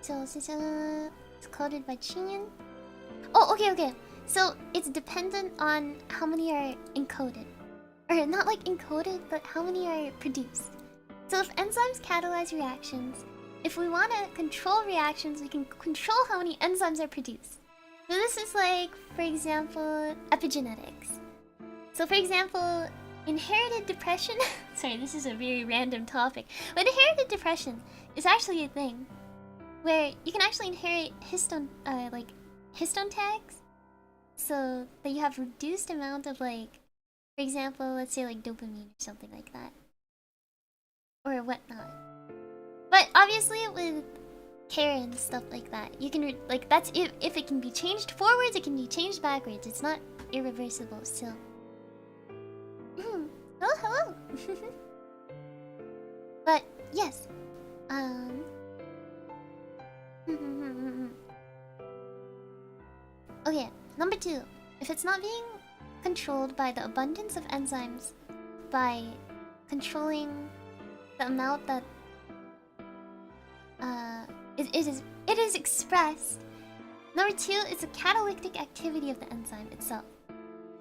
So it's coded by Chin. Oh, okay. So it's dependent on how many are encoded. Or not like encoded, but how many are produced. So if enzymes catalyze reactions, if we want to control reactions, we can control how many enzymes are produced. So this is like, for example, epigenetics. So for example, inherited depression... Sorry, this is a very random topic. But inherited depression is actually a thing. Where you can actually inherit histone tags. So that you have reduced amount of like... For example, let's say like dopamine or something like that. Or whatnot. But obviously with care and stuff like that, you can like that's if it can be changed forwards, it can be changed backwards. It's not irreversible still. Oh, hello. But yes. Okay, number 2. If it's not being controlled by the abundance of enzymes, by controlling the amount that it is expressed. Number 2 is the catalytic activity of the enzyme itself.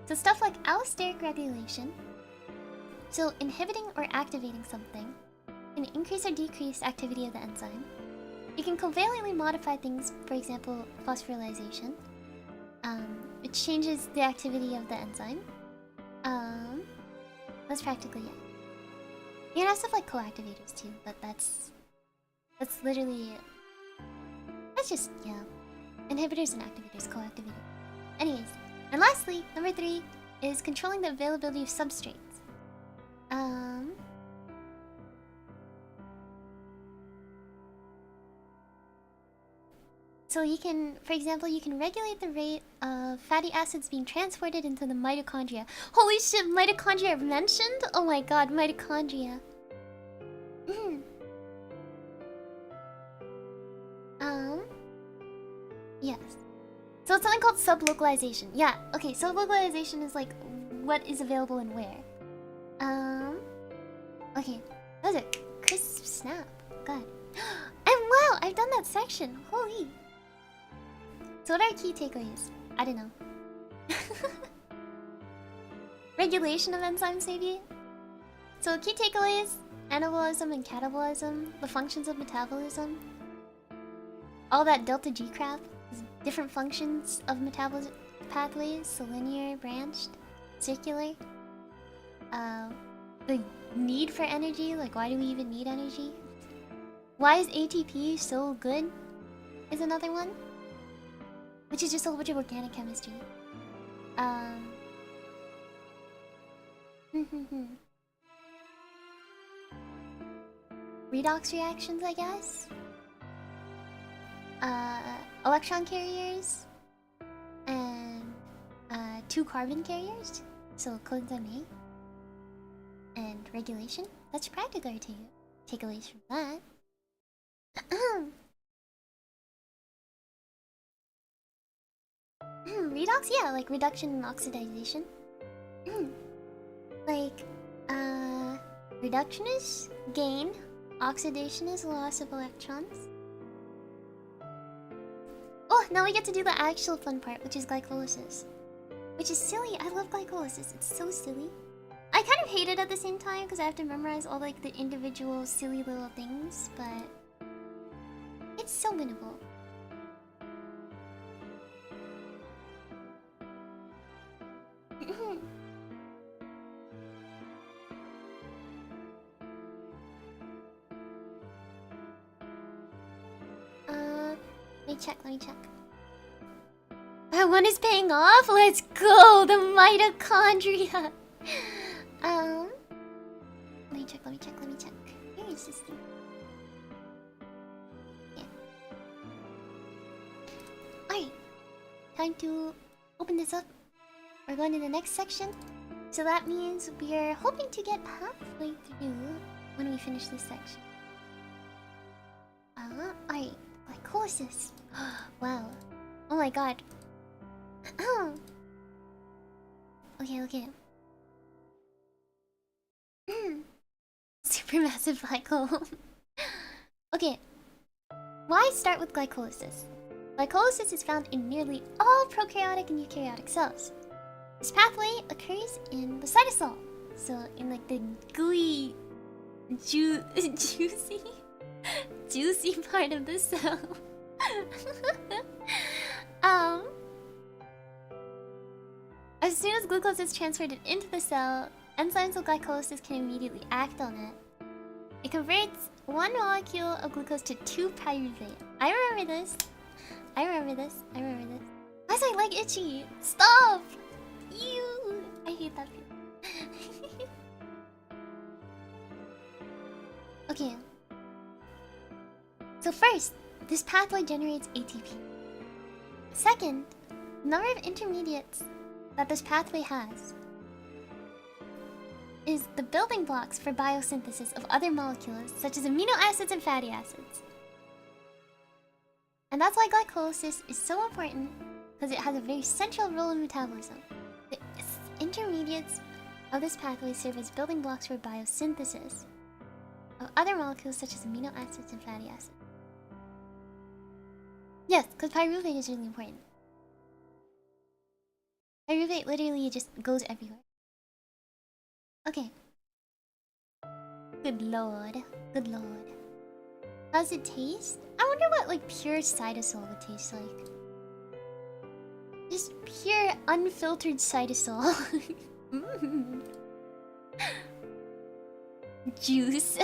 So stuff like allosteric regulation, so inhibiting or activating something, can increase or decrease activity of the enzyme. You can covalently modify things, for example, phosphorylation, which changes the activity of the enzyme. That's practically it. You can have stuff like coactivators too, but that's literally... That's just, yeah. Inhibitors and activators, coactivators. Anyways, and lastly, number 3 is controlling the availability of substrates. So you can, for example, you can regulate the rate of fatty acids being transported into the mitochondria. Holy shit, mitochondria mentioned? Oh my god, mitochondria. Yes. So it's something called sublocalization. Yeah, okay, sublocalization is like what is available and where. Okay, that was a crisp snap. God. And wow, I've done that section. Holy. So what are key takeaways? I don't know. Regulation of enzymes, maybe? So key takeaways: anabolism and catabolism, the functions of metabolism, all that delta G crap, different functions of metabolism pathways, so linear, branched, circular. The need for energy, like why do we even need energy? Why is ATP so good? Is another one. Which is just a whole bunch of organic chemistry. Redox reactions, I guess. Electron carriers. And 2 carbon carriers. So coenzyme A. And regulation. That's practically our takeaways from that. Redox, yeah, like reduction and oxidization. Like, reduction is gain, oxidation is loss of electrons. Oh, now we get to do the actual fun part, which is glycolysis. Which is silly. I love glycolysis. It's so silly. I kind of hate it at the same time because I have to memorize all like the individual silly little things, but it's so winnable. Let me check. That one is paying off? Let's go! The mitochondria! Let me check. Where is this thing? Yeah. Alright. Time to open this up. We're going to the next section. So that means we're hoping to get halfway through when we finish this section. Alright. Glycolysis. Wow. Oh my god. Okay. Supermassive black hole. Okay. Why start with glycolysis? Glycolysis is found in nearly all prokaryotic and eukaryotic cells. This pathway occurs in the cytosol, so in like the gooey, juicy part of the cell. As soon as glucose is transferred into the cell, enzymes of glycolysis can immediately act on it. It converts one molecule of glucose to 2-pyruvate. I remember this. I remember this. Why do I like itchy? Stop! Ew! I hate that feeling. Okay. So first, this pathway generates ATP. Second, the number of intermediates that this pathway has is the building blocks for biosynthesis of other molecules such as amino acids and fatty acids. And that's why glycolysis is so important, because it has a very central role in metabolism. The intermediates of this pathway serve as building blocks for biosynthesis of other molecules such as amino acids and fatty acids. Yes, because pyruvate is really important. Pyruvate literally just goes everywhere. Okay. Good lord. Good lord. How does it taste? I wonder what like pure cytosol would taste like. Just pure unfiltered cytosol. Juice.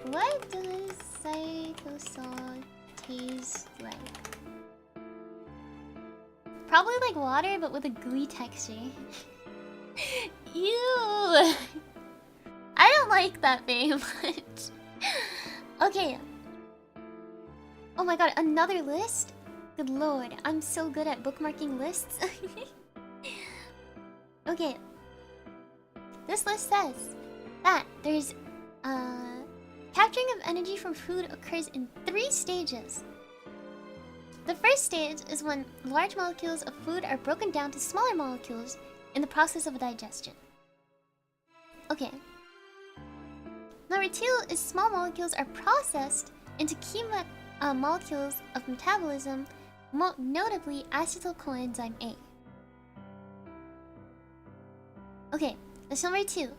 What does cytosol taste like? Probably like water, but with a gooey texture. Ew! I don't like that very much. Okay. Oh my god, another list? Good lord, I'm so good at bookmarking lists. Okay. This list says that there's capturing of energy from food occurs in 3 stages. The first stage is when large molecules of food are broken down to smaller molecules in the process of digestion. Okay. Number 2 is small molecules are processed into key molecules of metabolism, notably acetyl coenzyme A. Okay, that's number 2.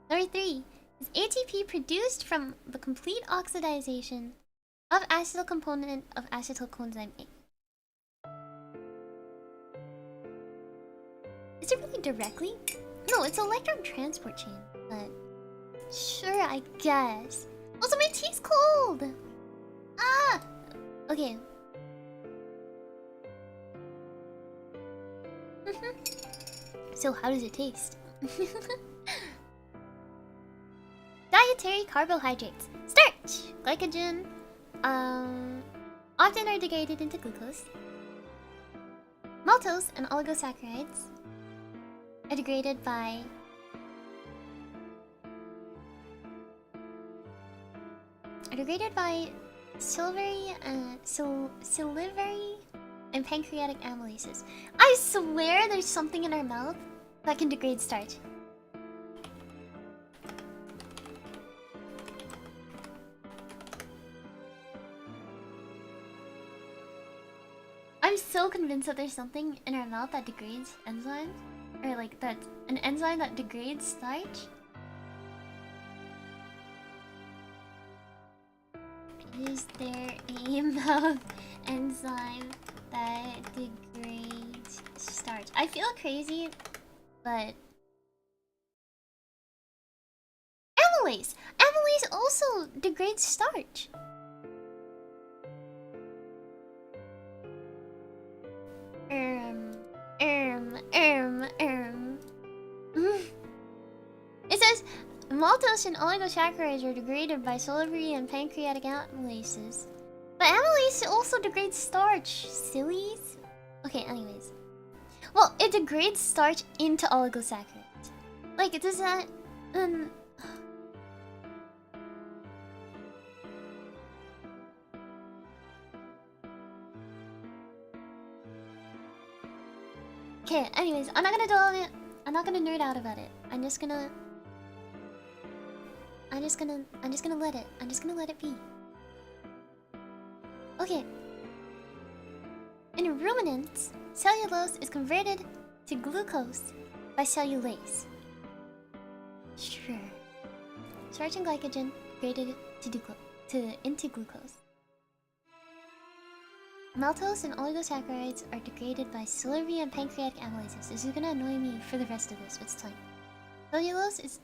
Number 3 is ATP produced from the complete oxidization of acetyl component of acetyl coenzyme A. Is it really directly? No, it's electron transport chain, but sure, I guess. Also, my tea's cold! Ah! Okay. So, how does it taste? Dietary carbohydrates. Starch! Glycogen. Often are degraded into glucose. Maltose and oligosaccharides are degraded by salivary and pancreatic amylases. I swear there's something in our mouth that can degrade starch. I'm so convinced that there's something in our mouth that degrades enzymes. Or like that's an enzyme that degrades starch. Is there a mouth enzyme that degrades starch? I feel crazy, but amylase! Amylase also degrades starch. It says maltose and oligosaccharides are degraded by salivary and pancreatic amylases. But amylase also degrades starch, sillies. Okay, anyways. Well, it degrades starch into oligosaccharides. Like, does that... Okay, anyways, I'm not gonna dwell on it. I'm not gonna nerd out about it. I'm I'm just gonna let it. I'm just gonna let it be. Okay. In ruminants, cellulose is converted to glucose by cellulase. Sure. Starch and glycogen graded into glucose. Maltose and oligosaccharides are degraded by Solari and pancreatic amylases. This is gonna annoy me for the rest of this, but it's time. Cellulose is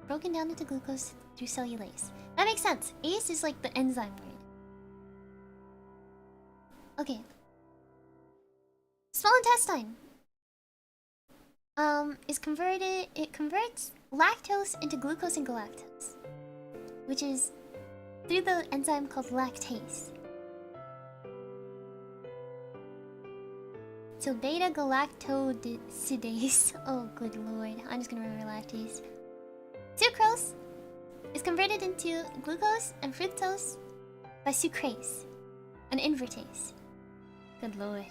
broken down into glucose through cellulase. That makes sense. ACE is like the enzyme word. Okay. Small intestine. It converts lactose into glucose and galactose, which is through the enzyme called lactase. So beta galactosidase. Oh, good lord. I'm just gonna remember lactase. Sucrose is converted into glucose and fructose by sucrase, an invertase. Good lord.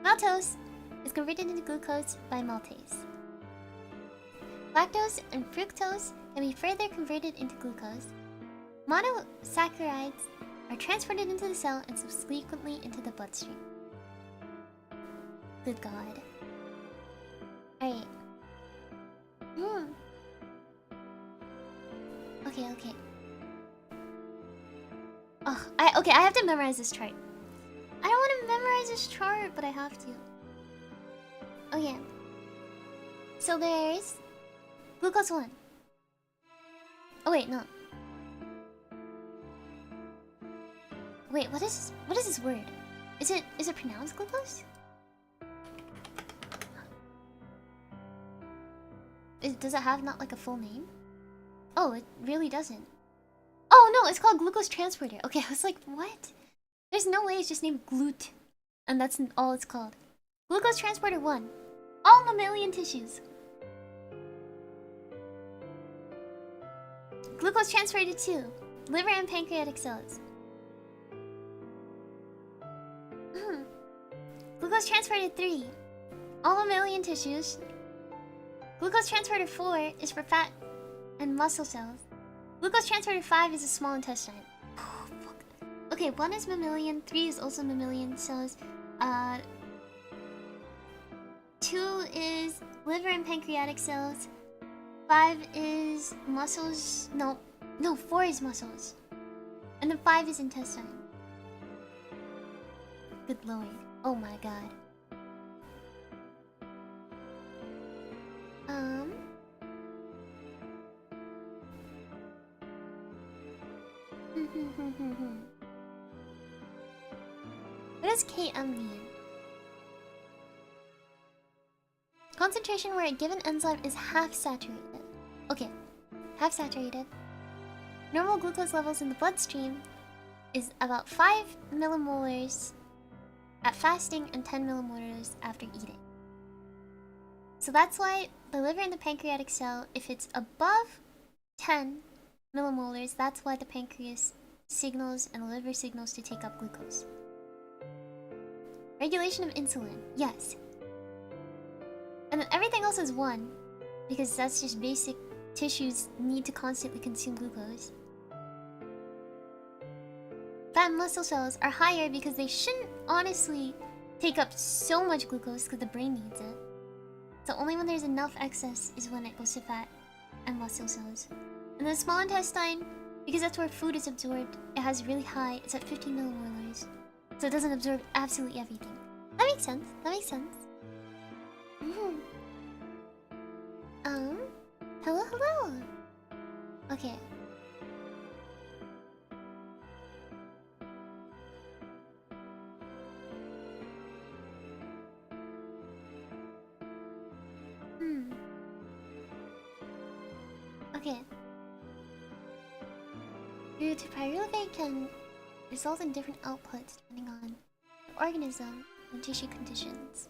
Maltose is converted into glucose by maltase. Lactose and fructose can be further converted into glucose. Monosaccharides are transported into the cell and subsequently into the bloodstream. Good god. Alright. Okay. Oh, I have to memorize this chart. I don't want to memorize this chart, but I have to. Okay. So there's glucose 1. Oh wait, no. Wait, what is this word? Is it pronounced glucose? Does it have not like a full name? Oh, it really doesn't. Oh no, it's called glucose transporter. Okay, I was like, what? There's no way it's just named GLUT. And that's all it's called. Glucose transporter 1. All mammalian tissues. Glucose transporter 2. Liver and pancreatic cells. Glucose transporter 3. All mammalian tissues. Glucose transporter 4 is for fat and muscle cells. Glucose transporter 5 is a small intestine. Oh, fuck. Okay, 1 is mammalian, 3 is also mammalian cells. 2 is liver and pancreatic cells. 5 is muscles. No, 4 is muscles. And then 5 is intestine. Good lord. Oh my god. What does KM mean? Concentration where a given enzyme is half saturated. Okay, half saturated. Normal glucose levels in the bloodstream is about 5 millimolars at fasting and 10 millimolars after eating. So that's why the liver and the pancreatic cell, if it's above 10 millimolars, that's why the pancreas signals and the liver signals to take up glucose. Regulation of insulin, yes. And then everything else is 1, because that's just basic tissues need to constantly consume glucose. Fat and muscle cells are higher because they shouldn't honestly take up so much glucose because the brain needs it. So only when there's enough excess is when it goes to fat and muscle cells. And the small intestine, because that's where food is absorbed, it has really high, it's at 15 millimolars. So it doesn't absorb absolutely everything. That makes sense, hello. Okay. Okay. Due to pyruvate can result in different outputs depending on the organism and tissue conditions.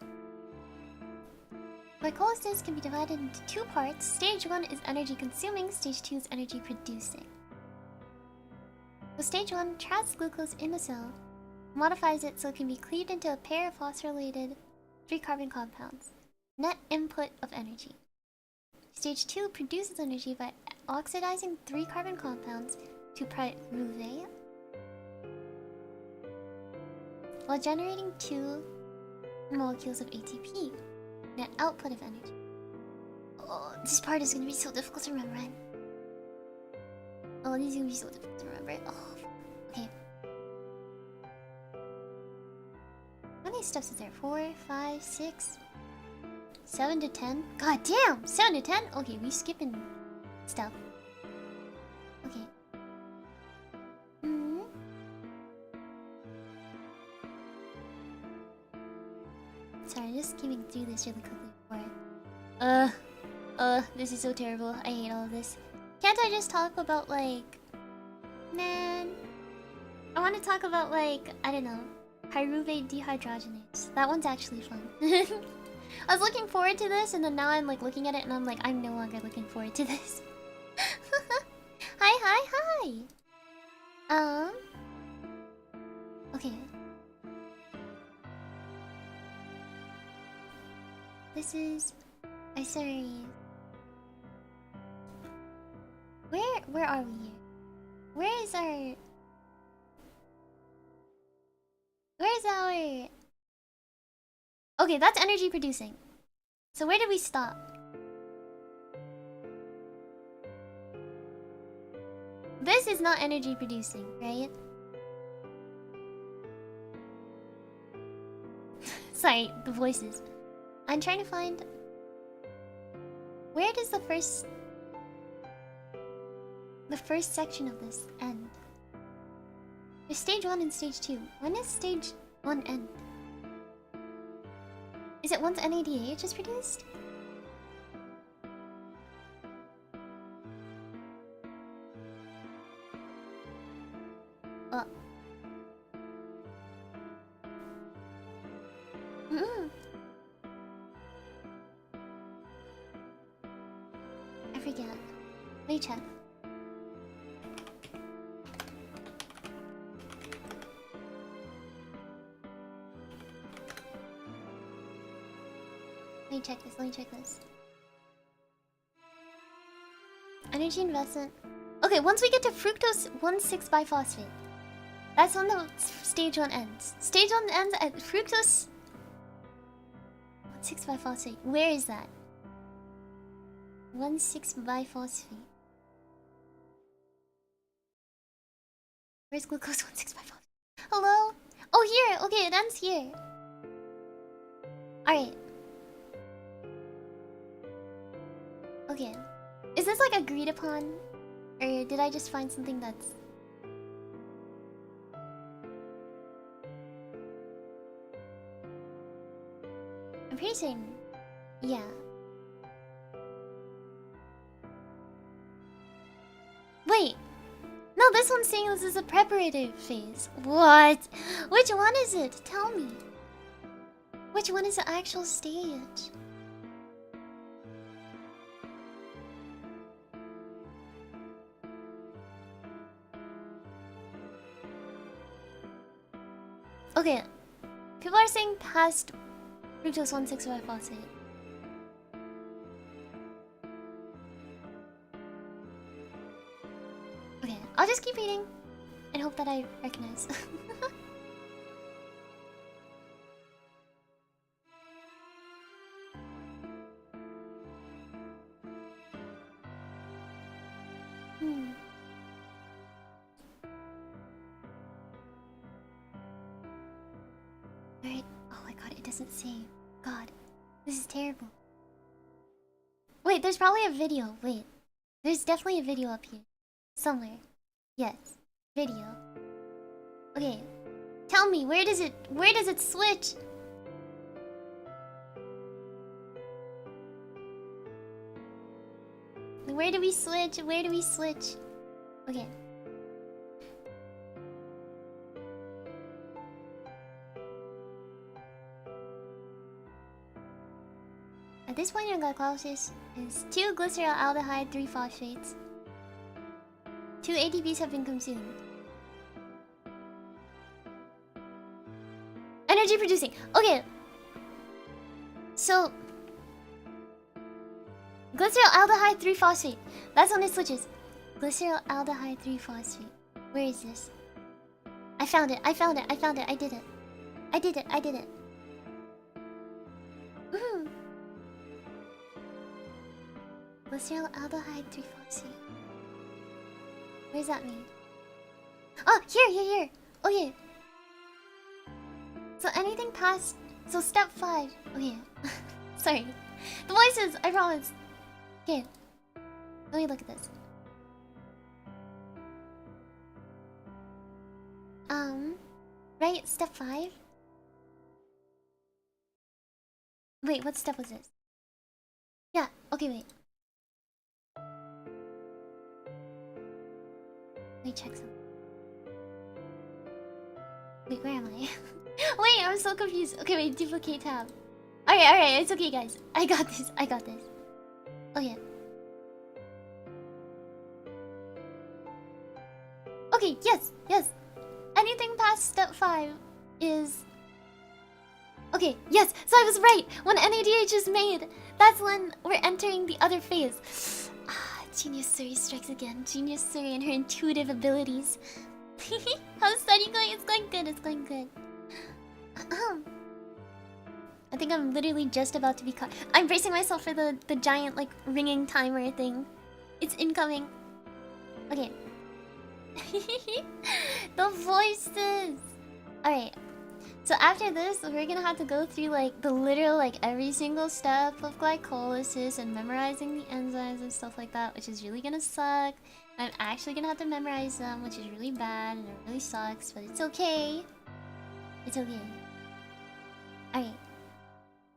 Glycolysis can be divided into 2 parts. Stage 1 is energy consuming, stage 2 is energy producing. So stage 1 traps glucose in the cell, modifies it so it can be cleaved into a pair of phosphorylated 3-carbon compounds. Net input of energy. Stage 2 produces energy by oxidizing 3 carbon compounds to pyruvate while generating 2 molecules of ATP. Net output of energy. Oh, this part is gonna be so difficult to remember. Oh, this is gonna be so difficult to remember. Oh, okay. How many steps is there? 4, 5, 6, 7 to 10? God damn! 7 to 10? Okay, we skipping stuff. Okay. Sorry, just skimming through this really quickly before. This is so terrible. I hate all of this. Can't I just talk about, like... Man... I want to talk about, like, I don't know, pyruvate dehydrogenase. That one's actually fun. I was looking forward to this, and then now I'm, like, looking at it, and I'm like, I'm no longer looking forward to this. Hi! Okay. This is... sorry. Where are we here? Where's our... Okay, that's energy producing. So where did we stop? This is not energy producing, right? Sorry, the voices. I'm trying to find... Where does the first section of this end? There's stage 1 and stage 2. When does stage 1 end? Is it once NADH is produced? I forget. Let me check. Let me check this. Energy investment. Okay, once we get to fructose 1,6-biphosphate. That's when the stage 1 ends. Stage 1 ends at fructose 1,6-biphosphate. Where is that? 1,6-biphosphate. Where's glucose 1,6-biphosphate? Hello? Oh, here! Okay, it ends here. Alright. Okay. Is this like agreed upon? Or did I just find something that's... I'm pretty certain. Yeah. Wait! No, this one's saying this is a preparative phase. What? Which one is it? Tell me. Which one is the actual stage? Okay. People are saying past fructose 1,6-biphosphate. Okay, I'll just keep reading and hope that I recognize. Alright. Oh my god, it doesn't save. God, this is terrible. Wait, there's probably a video. Wait. There's definitely a video up here. Somewhere. Yes. Video. Okay. Tell me, where does it switch? Where do we switch? Where do we switch? Okay. At this point in glycolysis is 2 glyceraldehyde, 3 phosphates. 2 ATPs have been consumed. Energy producing. Okay. So glyceraldehyde, 3 phosphate. That's when it switches. Glyceraldehyde 3-phosphate. Where is this? I found it. I found it. I found it. I did it. I did it. I did it. Glyceraldehyde 3-phosphate. What does that mean? Oh, here. Okay. So anything past... So step 5. Okay. Sorry. The voices, I promise. Okay. Let me look at this. Right, step 5? Wait, what step was this? Yeah, okay, wait. Let me check something. Wait, where am I? Wait, I'm so confused. Okay, wait, duplicate tab. Alright, it's okay, guys. I got this. Oh, yeah. Okay, yes. Anything past step 5 is... Okay, yes, so I was right. When NADH is made, that's when we're entering the other phase. Genius Suri strikes again. Genius Suri and her intuitive abilities. How's study going? It's going good. I think I'm literally just about to be caught. I'm bracing myself for the giant, like, ringing timer thing. It's incoming. Okay. The voices! Alright. So after this, we're gonna have to go through, like, the literal, like, every single step of glycolysis and memorizing the enzymes and stuff like that, which is really gonna suck. I'm actually gonna have to memorize them, which is really bad and it really sucks, but it's okay. It's okay. Alright.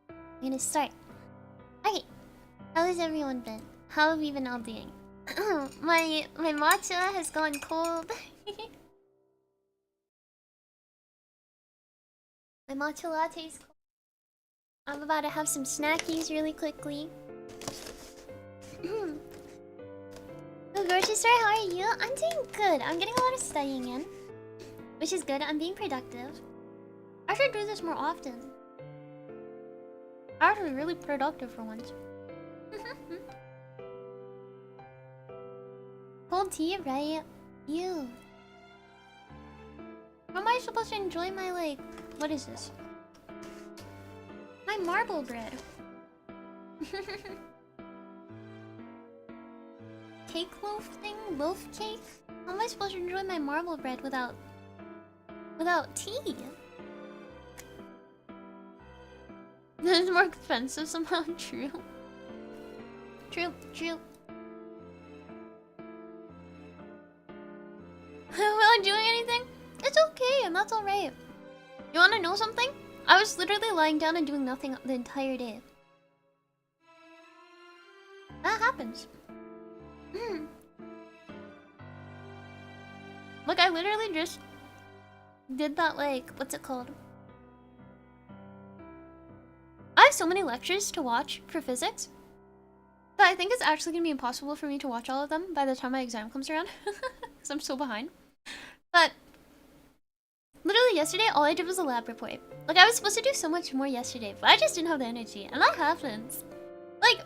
I'm gonna start. Alright. How has everyone been? How have we been all doing? my matcha has gone cold. My matcha latte is cold. I'm about to have some snackies really quickly. The grocery store, how are you? I'm doing good. I'm getting a lot of studying in, which is good. I'm being productive. I should do this more often. I'm actually really productive for once. Cold tea, right? Ew. How am I supposed to enjoy my, like... What is this? My marble bread. Cake loaf thing? Loaf cake? How am I supposed to enjoy my marble bread without tea? It's more expensive somehow. True. Am I doing anything? It's okay, and that's alright. You wanna know something? I was literally lying down and doing nothing the entire day. That happens. Like, I literally just did that, like, what's it called? I have so many lectures to watch for physics that I think it's actually gonna be impossible for me to watch all of them by the time my exam comes around. Because I'm so behind. But literally yesterday, all I did was a lab report. Like, I was supposed to do so much more yesterday, but I just didn't have the energy. And that happens. Like,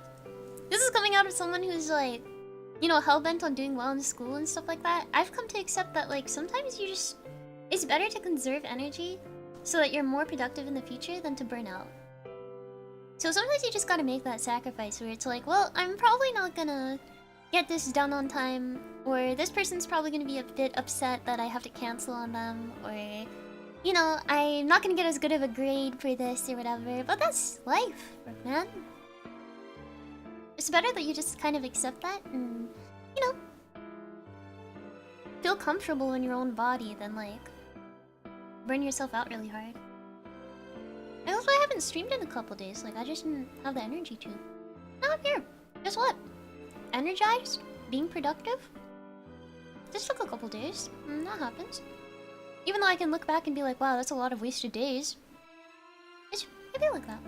this is coming out of someone who's, like, you know, hell-bent on doing well in school and stuff like that. I've come to accept that, like, sometimes you just... It's better to conserve energy so that you're more productive in the future than to burn out. So sometimes you just gotta make that sacrifice where it's like, well, I'm probably not gonna get this done on time, or this person's probably gonna be a bit upset that I have to cancel on them, or, you know, I'm not gonna get as good of a grade for this or whatever, but that's life, man. It's better that you just kind of accept that and, you know, feel comfortable in your own body than, like, burn yourself out really hard. And also, I haven't streamed in a couple days, like, I just didn't have the energy to. Now I'm here. Guess what? Energized? Being productive? Just took a couple days. That happens. Even though I can look back and be like, wow, that's a lot of wasted days. I feel like that.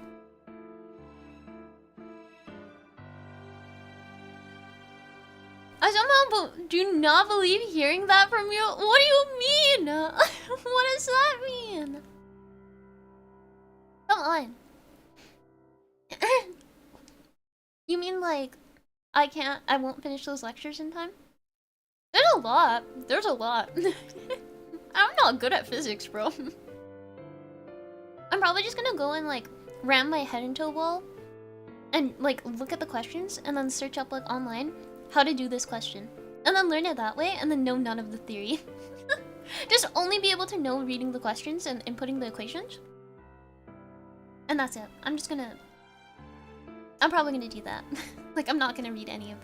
I somehow do not believe hearing that from you. What do you mean? What does that mean? Come on. You mean like I won't finish those lectures in time. There's a lot. There's a lot. I'm not good at physics, bro. I'm probably just gonna go and like ram my head into a wall and like look at the questions and then search up like online how to do this question. And then learn it that way and then know none of the theory. Just only be able to know reading the questions and inputting the equations. And that's it. I'm probably gonna do that. Like, I'm not gonna read any of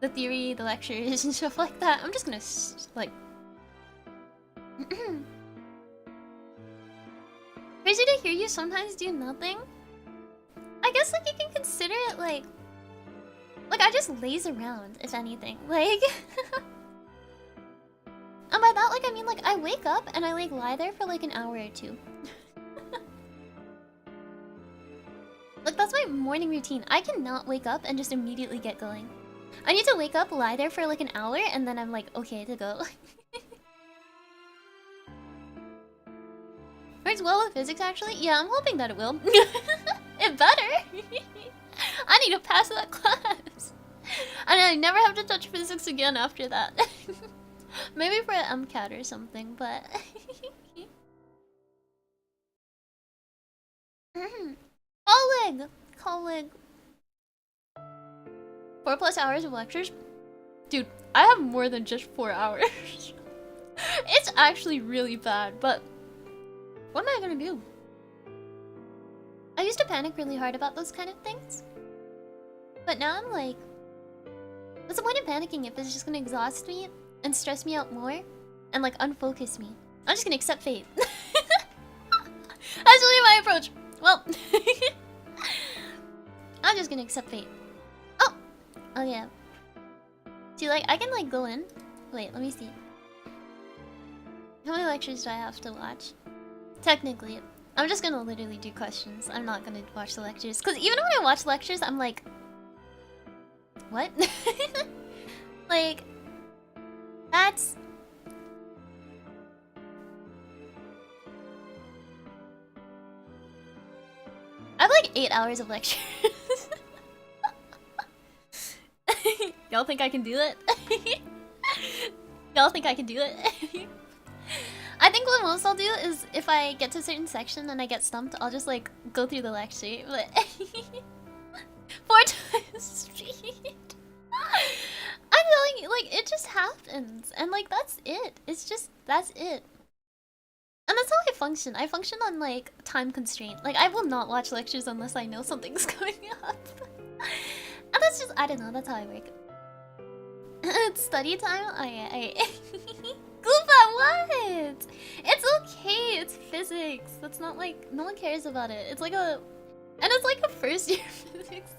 the theory, the lectures, and stuff like that. I'm just gonna, like... Crazy to hear you sometimes do nothing. I guess, like, you can consider it, like... Like, I just laze around, if anything. Like... And by that, like, I mean, like, I wake up and I, like, lie there for, like, an hour or two. Like, that's my morning routine. I cannot wake up and just immediately get going. I need to wake up, lie there for, like, an hour, and then I'm, like, okay to go. Works well with physics, actually? Yeah, I'm hoping that it will. It better! I need to pass that class. And I never have to touch physics again after that. Maybe for an MCAT or something, but... Colleague! 4+ hours of lectures? Dude, I have more than just 4 hours. It's actually really bad, but... What am I gonna do? I used to panic really hard about those kind of things. But now I'm like... What's the point of panicking if it's just gonna exhaust me and stress me out more? And like unfocus me? I'm just gonna accept fate. That's really my approach. Well... I'm just gonna accept fate. Oh! Oh yeah. See, like, I can like go in. Wait, let me see. How many lectures do I have to watch? Technically, I'm just gonna literally do questions. I'm not gonna watch the lectures. Because even when I watch lectures, I'm like... What? Like... That's... I have like 8 hours of lectures. Y'all think I can do it? Y'all think I can do it? I think what most I'll do is if I get to a certain section and I get stumped, I'll just like go through the lecture. But 4 times speed. I'm telling you, like, it just happens. And like, that's it. It's just, that's it. And that's how I function. I function on like time constraint. Like, I will not watch lectures unless I know something's going up. And that's just, I don't know, that's how I work. It's study time? Oh yeah, Goofa, what? It's okay, it's physics. That's not like, no one cares about it. It's like a, and it's like a first year physics.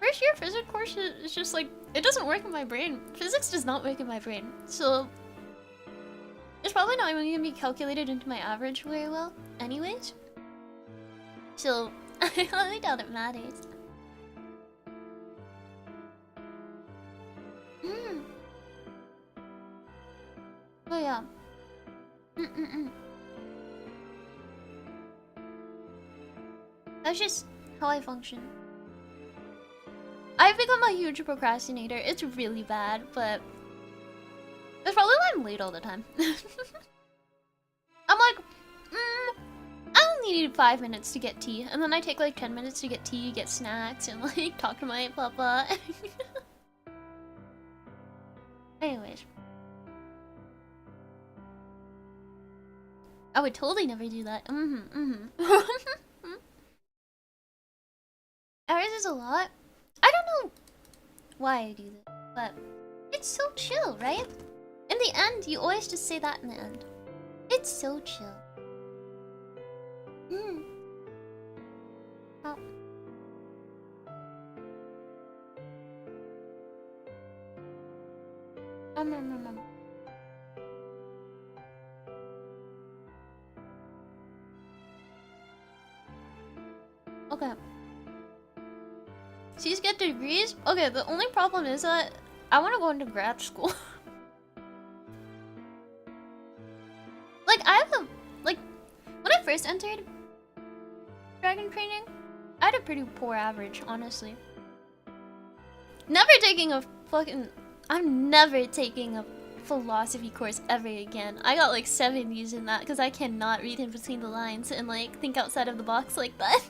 First year physics course is just like, it doesn't work in my brain. Physics does not work in my brain. So, it's probably not even gonna be calculated into my average very well anyways. So, I highly doubt it matters. Oh yeah. That's just how I function. I've become a huge procrastinator. It's really bad, but that's probably why I'm late all the time. I'm like, I only need 5 minutes to get tea, and then I take like 10 minutes to get tea, get snacks, and like talk to my papa. Anyways. I would totally never do that. Hours is a lot. I don't know why I do this, but it's so chill, right? In the end, you always just say that in the end. It's so chill. Oh. Okay. She's get degrees? Okay, the only problem is that I want to go into grad school. Like, I have a... Like, when I first entered... dragon training, I had a pretty poor average, honestly. Never taking a fucking... I'm never taking a philosophy course ever again. I got like 70s in that because I cannot read in between the lines and like think outside of the box like that.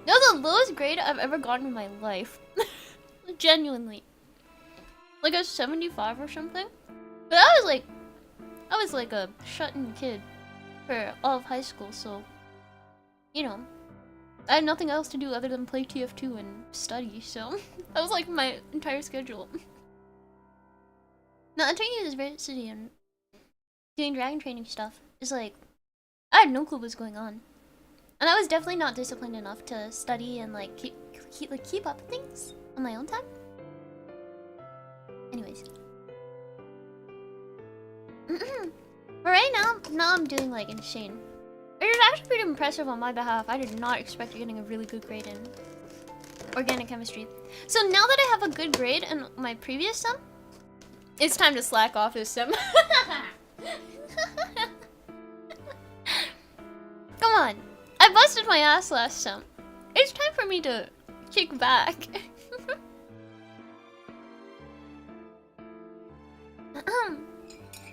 That was the lowest grade I've ever gotten in my life. Genuinely. Like a 75 or something. But I was like a shut-in kid for all of high school, so you know, I had nothing else to do other than play TF2 and study, so that was like my entire schedule. Now entering university and doing dragon training stuff is like, I had no clue what was going on. And I was definitely not disciplined enough to study and like keep up with things on my own time. Anyways. But right now I'm doing like insane. It was actually pretty impressive on my behalf. I did not expect getting a really good grade in organic chemistry. So now that I have a good grade in my previous sem, it's time to slack off this sem. Come on. I busted my ass last sem. It's time for me to kick back.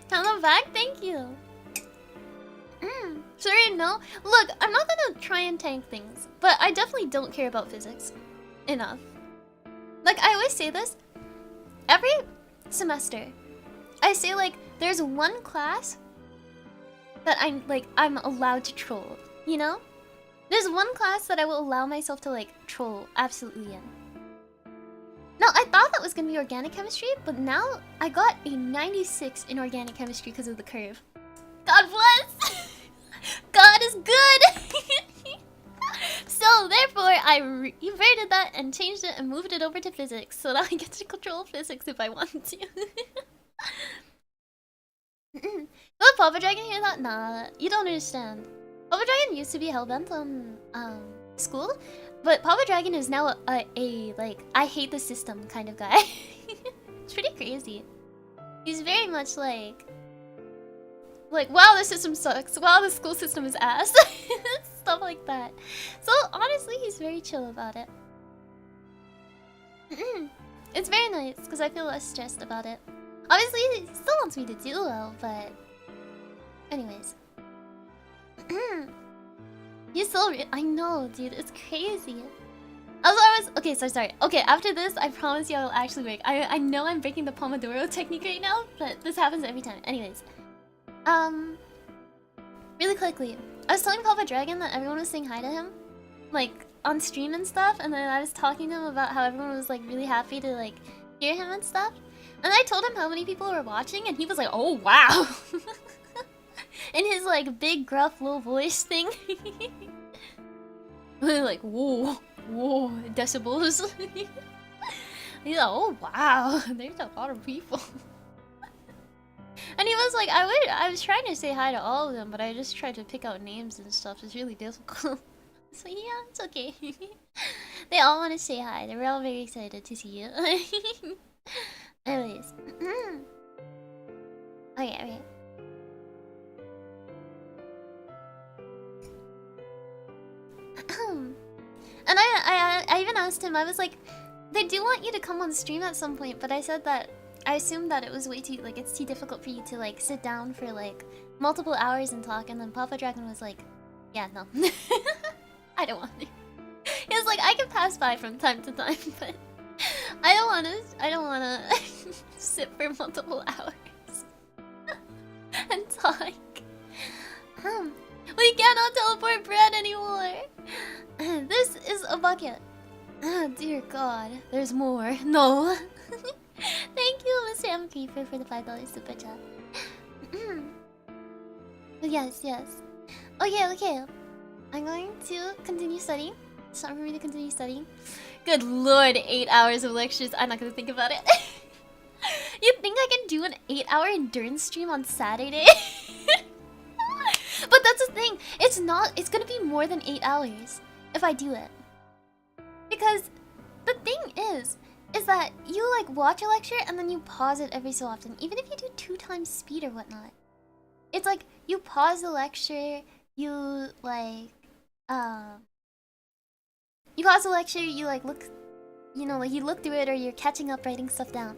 Come back, thank you. Sorry, no. Look, I'm not gonna try and tank things, but I definitely don't care about physics enough. Like, I always say this. Every semester, I say like, there's one class that I'm allowed to troll, you know? There's one class that I will allow myself to like troll absolutely in. Now, I thought that was gonna be organic chemistry, but now I got a 96 in organic chemistry because of the curve. God bless! God is good! So, therefore, I reverted that and changed it and moved it over to physics so that I get to control physics if I want to. Will Papa Dragon hear that? Nah, you don't understand. Papa Dragon used to be hellbent on school, but Papa Dragon is now a like, I hate the system kind of guy. It's pretty crazy. He's very much like, wow, the system sucks. Wow, the school system is ass. Stuff like that. So honestly, he's very chill about it. It's very nice because I feel less stressed about it. Obviously, he still wants me to do well, but anyways. You still I know, dude. It's crazy. Okay, sorry. Okay, after this, I promise you I will actually break. I know I'm breaking the Pomodoro technique right now, but this happens every time. Anyways. Really quickly. I was telling Papa Dragon that everyone was saying hi to him. Like, on stream and stuff. And then I was talking to him about how everyone was, like, really happy to, like, hear him and stuff. And I told him how many people were watching, and he was like, oh, wow. In his, like, big, gruff, low voice thing. Like, whoa, decibels. He's like, oh, wow. There's a lot of people. And he was like, I was trying to say hi to all of them, but I just tried to pick out names and stuff. It's really difficult. So yeah, it's okay. They all want to say hi. They were all very excited to see you. Anyways. Okay. And I even asked him, I was like, they do want you to come on stream at some point, but I said that I assumed that it was way too, like, it's too difficult for you to, like, sit down for, like, multiple hours and talk. And then Papa Dragon was like, yeah, no. I don't want to. He was like, I can pass by from time to time, but I don't wanna sit for multiple hours and talk. We cannot teleport bread anymore. This is a bucket. Oh, dear God, there's more. No. Thank you, Mr. M. Creeper, for the $5 super chat. Yes. Okay. I'm going to continue studying. It's time for me to continue studying. Good lord, 8 hours of lectures. I'm not gonna think about it. You think I can do an 8-hour endurance stream on Saturday? But that's the thing. It's gonna be more than 8 hours if I do it. Because the thing is that you like watch a lecture and then you pause it every so often. Even if you do 2 times speed or whatnot. It's like you pause the lecture, you like you pause the lecture, you like look, you know, like you look through it or you're catching up writing stuff down.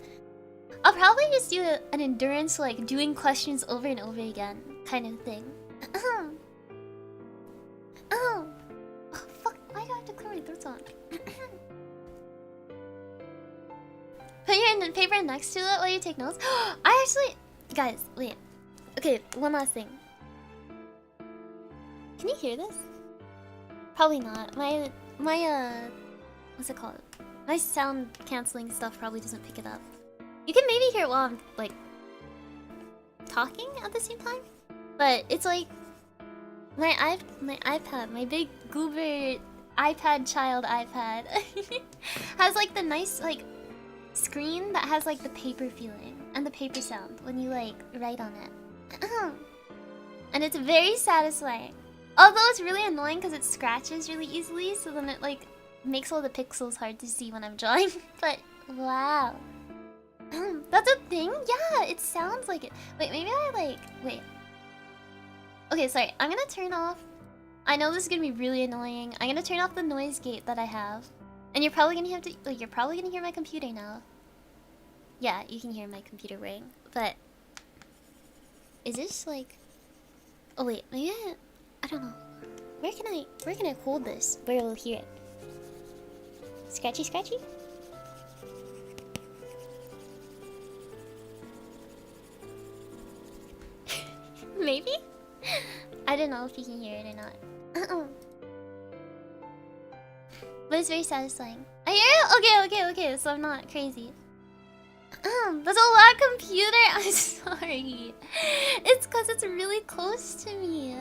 I'll probably just do an endurance like doing questions over and over again kind of thing. Oh fuck, why do I have to clear my throat on? Put your paper next to it while you take notes. I actually, guys, wait. Okay, one last thing. Can you hear this? Probably not. My what's it called? My sound canceling stuff probably doesn't pick it up. You can maybe hear it while I'm like talking at the same time, but it's like my iPad, my big goober iPad child iPad has like the nice like screen that has like the paper feeling and the paper sound when you like write on it. And it's very satisfying. Although it's really annoying because it scratches really easily, so then it like makes all the pixels hard to see when I'm drawing. But wow. That's a thing? Yeah, it sounds like it. Wait, maybe I like wait. Okay, sorry. I'm gonna turn off. I know this is gonna be really annoying. I'm gonna turn off the noise gate that I have. And you're probably gonna have to like you're probably gonna hear my computer now. Yeah, you can hear my computer ring. But is this like oh wait, maybe I don't know. Where can I hold this where it'll hear it? Scratchy scratchy? Maybe? I don't know if you can hear it or not. But it's very satisfying. I hear it? Okay, so I'm not crazy. That's a lot of computer. I'm sorry. It's because it's really close to me.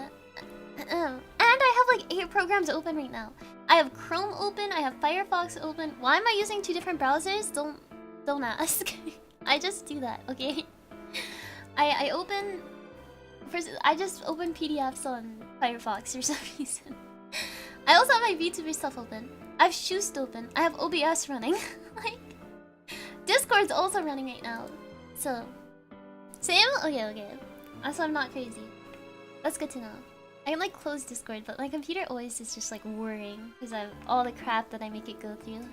And I have like 8 programs open right now. I have Chrome open, I have Firefox open. Why am I using 2 different browsers? Don't ask. I just do that, okay? I open first I just open PDFs on Firefox for some reason. I also have my VTuber stuff open. I have Shoost open. I have OBS running. Like Discord's also running right now. So same? Okay. So I'm not crazy. That's good to know. I can like close Discord, but my computer always is just like whirring because of all the crap that I make it go through.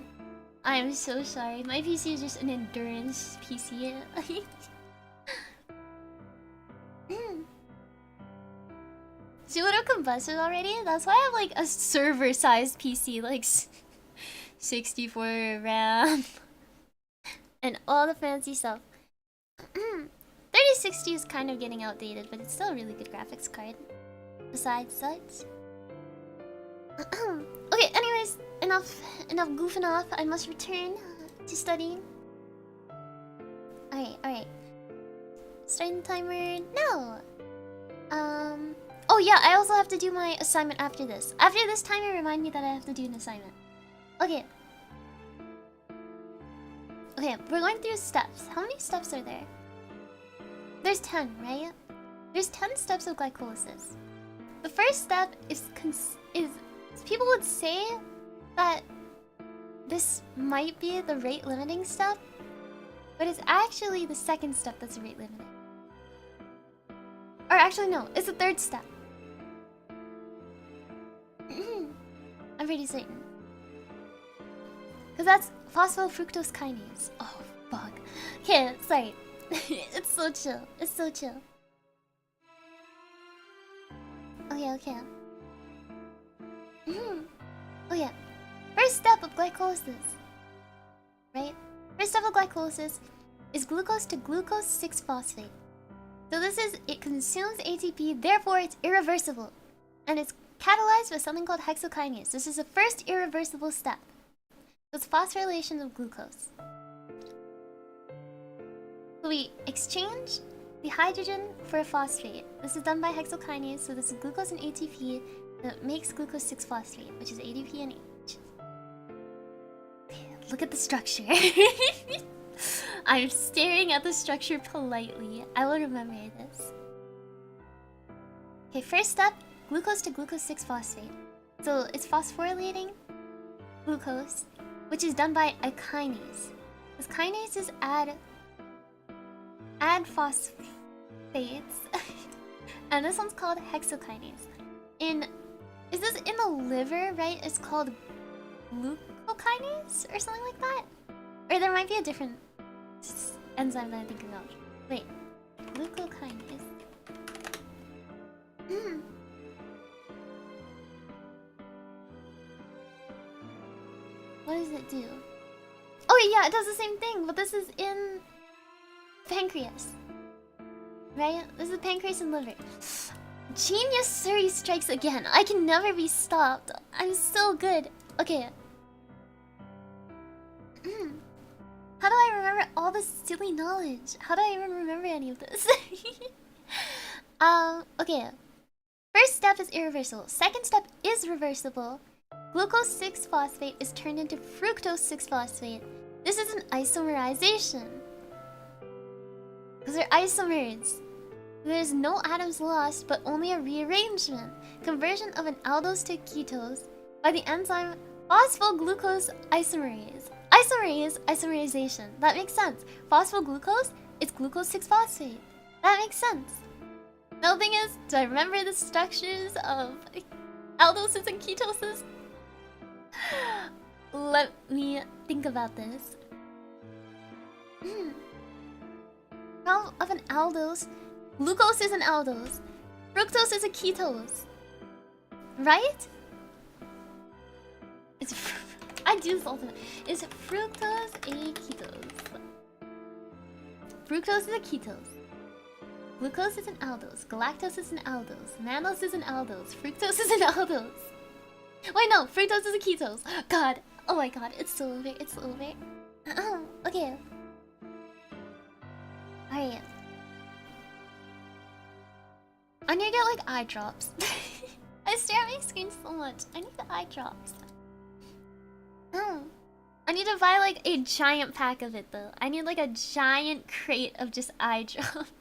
I am so sorry. My PC is just an endurance PC. See what have combusted already? That's why I have like a server-sized PC, like 64 RAM and all the fancy stuff. 3060 is kind of getting outdated, but it's still a really good graphics card. Besides such. Okay, anyways, enough goofing off. I must return to studying. Alright. Starting the timer now. Oh yeah, I also have to do my assignment after this. After this timer, remind me that I have to do an assignment. Okay, we're going through steps. How many steps are there? There's 10, right? There's 10 steps of glycolysis. The first step is people would say that this might be the rate limiting step, but it's actually the second step that's rate limiting. Or actually no, it's the third step. I'm pretty certain. Cause that's phosphofructose kinase. Oh fuck. Okay, sorry. It's so chill. It's so chill. Okay. Oh yeah. First step of glycolysis. Right? First step of glycolysis is glucose to glucose 6-phosphate. So it consumes ATP, therefore it's irreversible. And it's catalyzed by something called hexokinase. This is the first irreversible step. It's phosphorylation of glucose. So we exchange the hydrogen for a phosphate. This is done by hexokinase, so this is glucose and ATP that makes glucose 6-phosphate, which is ADP and H. Okay, look at the structure. I'm staring at the structure politely. I will remember this. Okay, first step, glucose to glucose 6-phosphate. So it's phosphorylating glucose, which is done by a kinase. This kinases add phosphates, and this one's called hexokinase. in... Is this in the liver, right? It's called glucokinase or something like that? Or there might be a different enzyme that I'm thinking of. Wait. Glucokinase. What does it do? Oh yeah, it does the same thing, but this is in pancreas. Right? This is pancreas and liver. Genius Suri strikes again. I can never be stopped. I'm so good. Okay. How do I remember all this silly knowledge? How do I even remember any of this? Okay. First step is irreversible. Second step is reversible. Glucose 6-phosphate is turned into fructose 6-phosphate. This is an isomerization. Those are isomers. There's no atoms lost, but only a rearrangement. Conversion of an aldose to ketose by the enzyme phosphoglucose isomerase. Isomerase, isomerization. That makes sense. Phosphoglucose, it's glucose 6-phosphate. That makes sense. Now the thing is, do I remember the structures of aldoses and ketoses? Let me think about this. Problem of an aldose. Glucose is an aldose. Fructose is a ketose. Right? I do this all the time. Is fructose a ketose? Fructose is a ketose. Glucose is an aldose. Galactose is an aldose. Mannose is an aldose. Fructose is an aldose. Wait, no. Fructose is a ketose. God. Oh my god. It's still over. It's still over. Okay. Alright. I need to get like eye drops. I stare at my screen so much. I need the eye drops. I need to buy like a giant pack of it though. I need like a giant crate of just eye drops.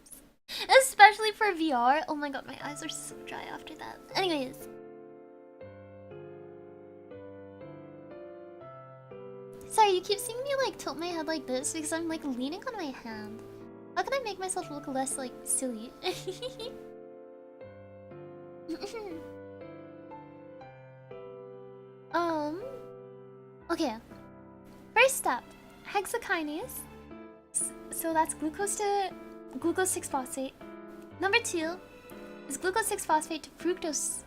Especially for VR. Oh my god, my eyes are so dry after that. Anyways. Sorry, you keep seeing me like tilt my head like this because I'm like leaning on my hand. How can I make myself look less like silly? Okay. First step, hexokinase. So that's glucose to glucose 6-phosphate. Number 2 is glucose 6-phosphate to fructose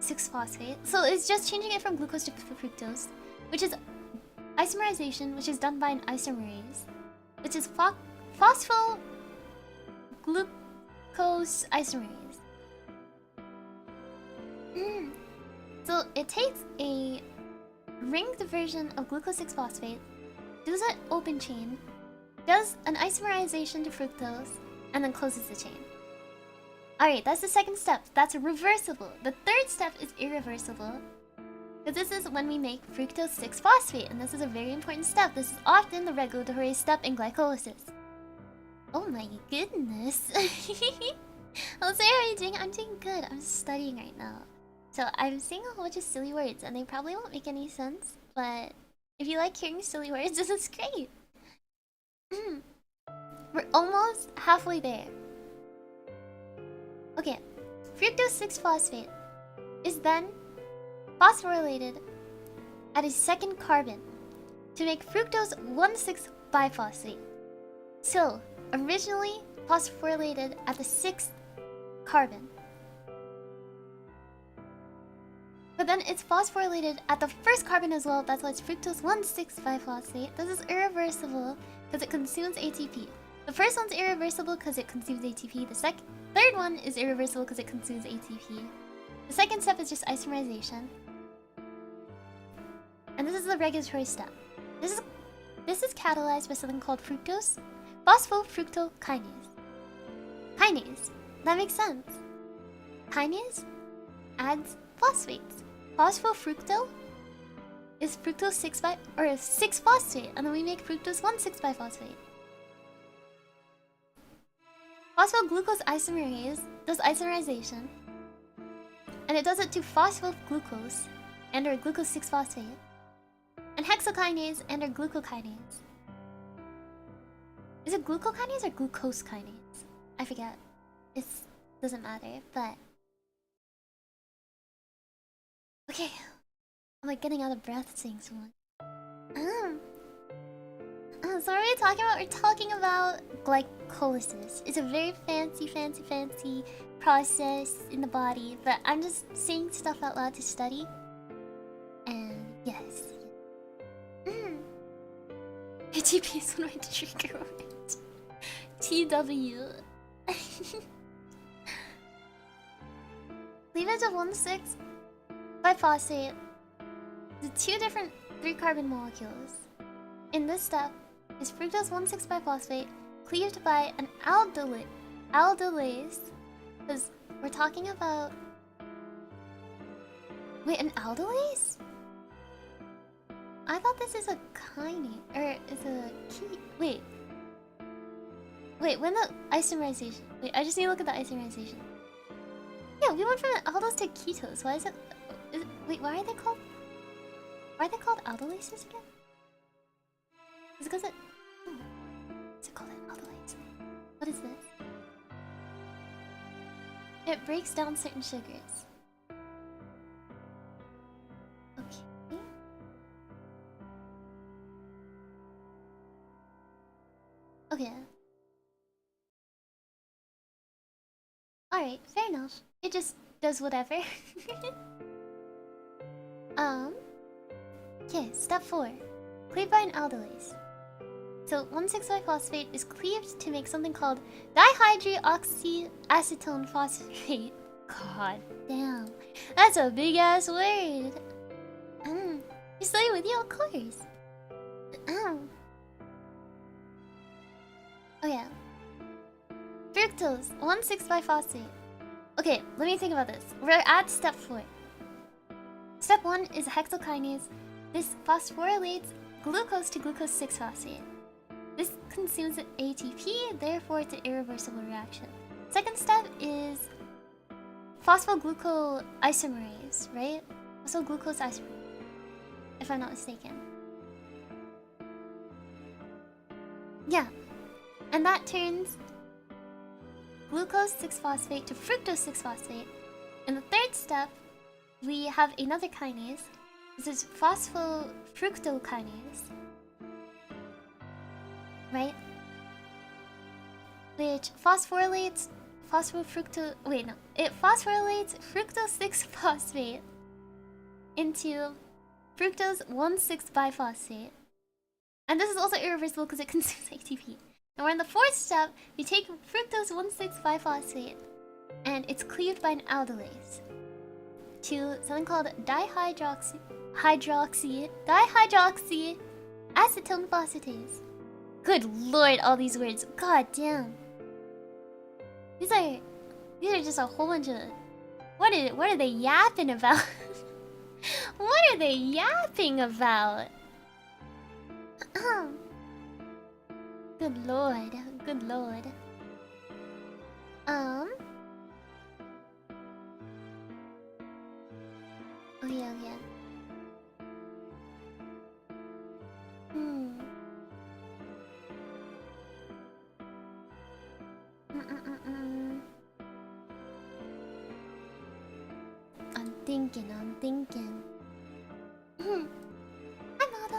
6-phosphate. So it's just changing it from glucose to fructose, which is isomerization, which is done by an isomerase, which is phosphoglucose isomerase. So it takes a ringed version of glucose 6-phosphate, does an open chain, does an isomerization to fructose, and then closes the chain. Alright, that's the second step. That's reversible. The third step is irreversible, because this is when we make fructose 6-phosphate, and this is a very important step. This is often the regulatory step in glycolysis. Oh my goodness. I'll say, how are you doing? I'm doing good. I'm studying right now. So I'm saying a whole bunch of silly words, and they probably won't make any sense, but if you like hearing silly words, this is great. We're almost halfway there. Okay, fructose 6-phosphate is then phosphorylated at a second carbon to make fructose 1,6-biphosphate. So, originally phosphorylated at the 6th carbon. But then it's phosphorylated at the first carbon as well. That's why it's fructose 1,6-biphosphate. This is irreversible because it consumes ATP. The first one's irreversible because it consumes ATP. The third one is irreversible because it consumes ATP. The second step is just isomerization. And this is the regulatory step. This is catalyzed by something called fructose phosphofructokinase. Kinase. That makes sense. Kinase adds phosphates. Phosphofructo is fructose 6-phosphate, and then we make fructose 1,6-biphosphate. Phosphoglucose isomerase does isomerization, and it does it to phosphoglucose and or glucose 6-phosphate, and hexokinase and or glucokinase. Is it glucokinase or glucose kinase? I forget. It doesn't matter, but Okay. I'm like getting out of breath saying so much. So what are we talking about? We're talking about glycolysis. It's a very fancy process in the body, but I'm just saying stuff out loud to study. And yes. HTP is one of my trigger words. TW. Cleavage of 1,6-biphosphate. The two different 3-carbon molecules. In this step, is fructose 1,6-biphosphate cleaved by an aldolase. Because we're talking about... Wait, an aldolase? I thought this is a kinase, or is a key... Wait, when the isomerization... Wait, I just need to look at the isomerization. Yeah, we went from aldose to ketose. Why is it... Wait, why are they called... Why are they called aldolases again? Is it because it... Is it called an aldolase? What is this? It breaks down certain sugars. Okay. Okay. Alright, fair enough. It just does whatever. Okay, step 4. Cleaved by an aldolase. So 1,6-biphosphate is cleaved to make something called dihydroxyacetone phosphate. God damn. That's a big ass word. You study with you, of course. Oh yeah. Fructose, 1,6-biphosphate. Okay, let me think about this. We're at step 4. Step 1 is a hexokinase. This phosphorylates glucose to glucose 6-phosphate. This consumes ATP, therefore it's an irreversible reaction. Second step is phosphoglucoisomerase, right? Phosphoglucose isomerase, if I'm not mistaken. Yeah, and that turns glucose 6-phosphate to fructose 6-phosphate. In the third step, we have another kinase. This is phosphofructokinase. Right? Which phosphorylates it phosphorylates fructose 6-phosphate into fructose 1,6-biphosphate. And this is also irreversible because it consumes ATP. And we're in the fourth step, we take fructose 1,6-biphosphate and it's cleaved by an aldolase to something called dihydroxyacetone phosphatase. Good lord, all these words. God damn. These are just a whole bunch of... What are they yapping about? What are they yapping about? Good lord. Good lord. Oh yeah. I'm thinking. I'm not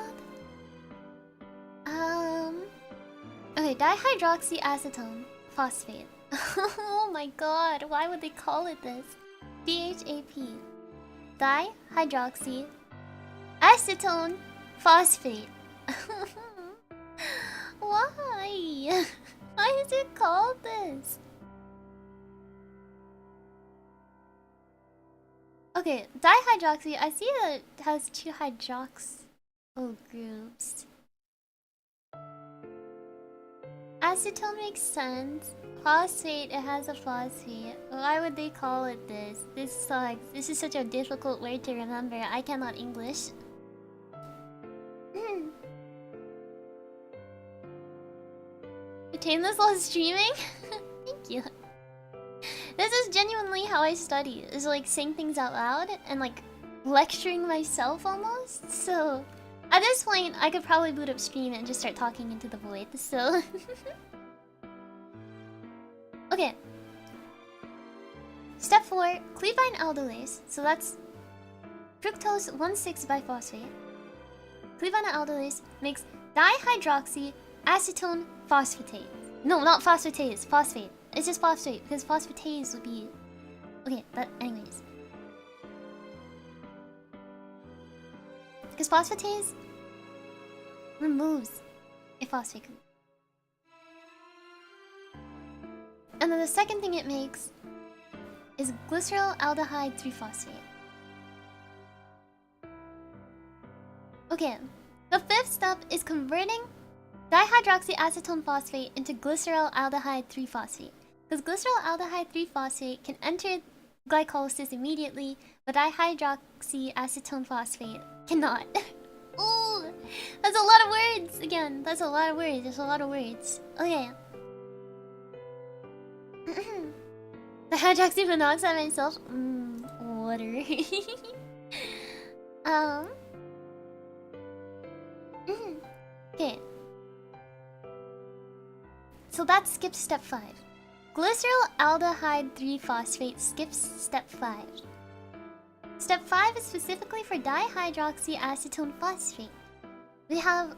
okay, dihydroxyacetone phosphate. Oh my god, why would they call it this? DHAP. Dihydroxyacetone phosphate. Why? Why is it called this? Okay, dihydroxy, I see that it has 2 hydroxyl groups. Acetone makes sense. Phosphate, it has a phosphate. Why would they call it this? This sucks. This is such a difficult word to remember. I cannot English. Retain this while streaming? Thank you. This is genuinely how I study. Is like saying things out loud and like lecturing myself almost. So at this point, I could probably boot up stream and just start talking into the void. So okay. Step 4, cleave by an aldolase. So that's fructose 1,6-biphosphate. Cleaved aldolase makes dihydroxy acetone phosphatase. No, not phosphatase, phosphate. It's just phosphate because phosphatase would be okay, but anyways. Because phosphatase removes a phosphate group. And then the second thing it makes is glycerolaldehyde 3-phosphate. Okay, the fifth step is converting dihydroxyacetone phosphate into glycerolaldehyde 3-phosphate. Because glycerolaldehyde 3-phosphate can enter glycolysis immediately, but dihydroxyacetone phosphate cannot. Ooh, that's a lot of words! Again, that's a lot of words. There's a lot of words. Okay. The hydroxy monoxide myself. Water. Okay. So that skips step 5. Glycerolaldehyde 3-phosphate skips step 5. Step 5 is specifically for dihydroxyacetone phosphate. We have...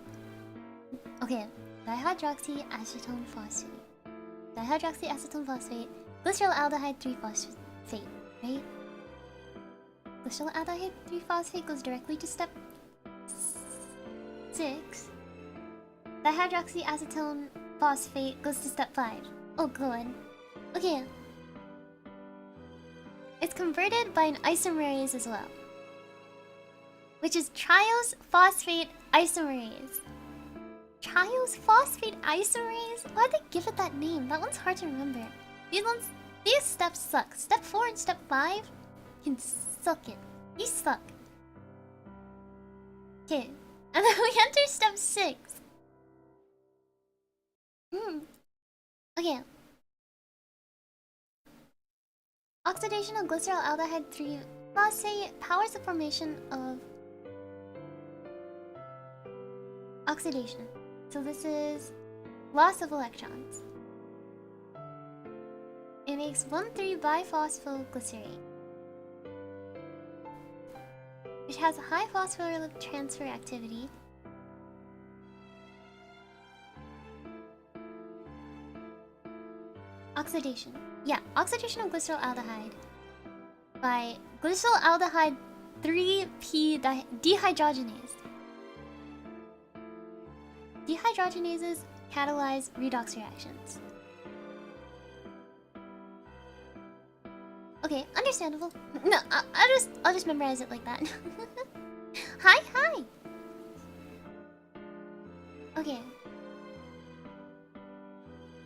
Okay, dihydroxyacetone phosphate. Dihydroxyacetone phosphate, glycerolaldehyde 3-phosphate, right? Glycerolaldehyde 3-phosphate goes directly to step 6. Dihydroxyacetone phosphate goes to step 5. Oh, good. Okay. It's converted by an isomerase as well, which is triose phosphate isomerase. Triose phosphate isomerase? Why'd they give it that name? That one's hard to remember. These steps suck. Step 4 and step 5 can suck it. You suck. Okay, and then we enter step 6. Okay. Oxidation of glycerolaldehyde 3-phosphate powers the formation of oxidation. So this is loss of electrons. It makes 1,3-biphosphoglycerate, which has a high phosphoryl transfer activity. Oxidation. Yeah, oxidation of glycerolaldehyde by glycerolaldehyde 3-P dehydrogenase. Dehydrogenases catalyze redox reactions. Okay, understandable. No, I'll just memorize it like that. Hi. Okay.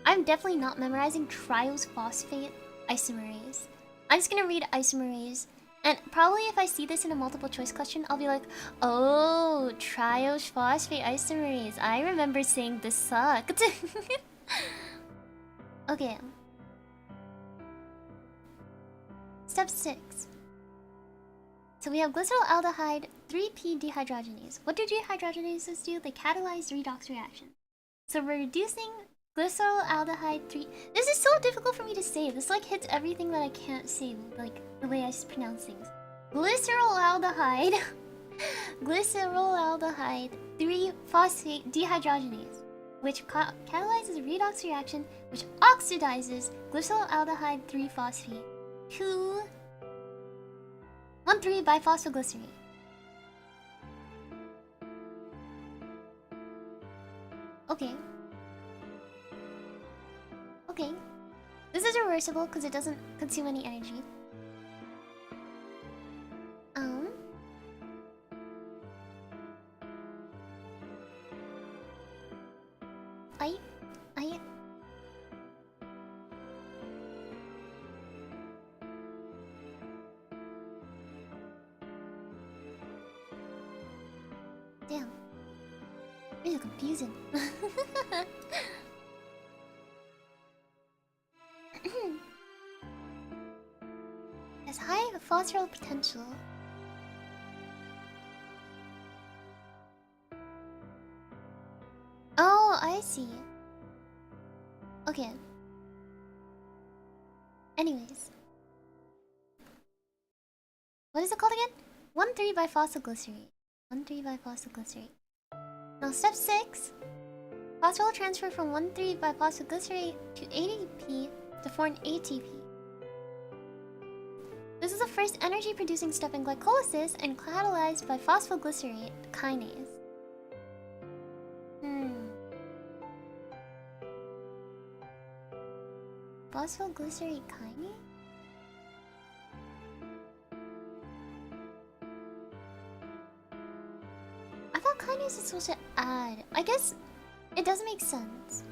I'm definitely not memorizing triose phosphate isomerase. I'm just gonna read isomerase, and probably if I see this in a multiple choice question, I'll be like, oh, triose phosphate isomerase. I remember saying this sucked. Okay. Step 6. So we have glycerolaldehyde 3-P dehydrogenase. What do dehydrogenases do? They catalyze redox reactions. So we're reducing glycerolaldehyde 3. This is so difficult for me to say. This like hits everything that I can't say, like the way I pronounce things. Glycerolaldehyde, glycerolaldehyde 3-phosphate dehydrogenase, which catalyzes a redox reaction, which oxidizes glycerolaldehyde 3-phosphate to 1,3-biphosphoglycerate. Okay. Okay. This is reversible because it doesn't consume any energy. Damn. Really confusing. Has high phosphoryl potential. Oh, I see. Okay. Anyways. What is it called again? 1,3 bifosylglycerate. 1,3 bifosylglycerate. Now step 6. Phosphorus transfer from 1,3 bifosylglycerate to ADP to form ATP. This is the first energy producing step in glycolysis and catalyzed by phosphoglycerate kinase. Phosphoglycerate kinase? I thought kinase is supposed to add. I guess it does make sense.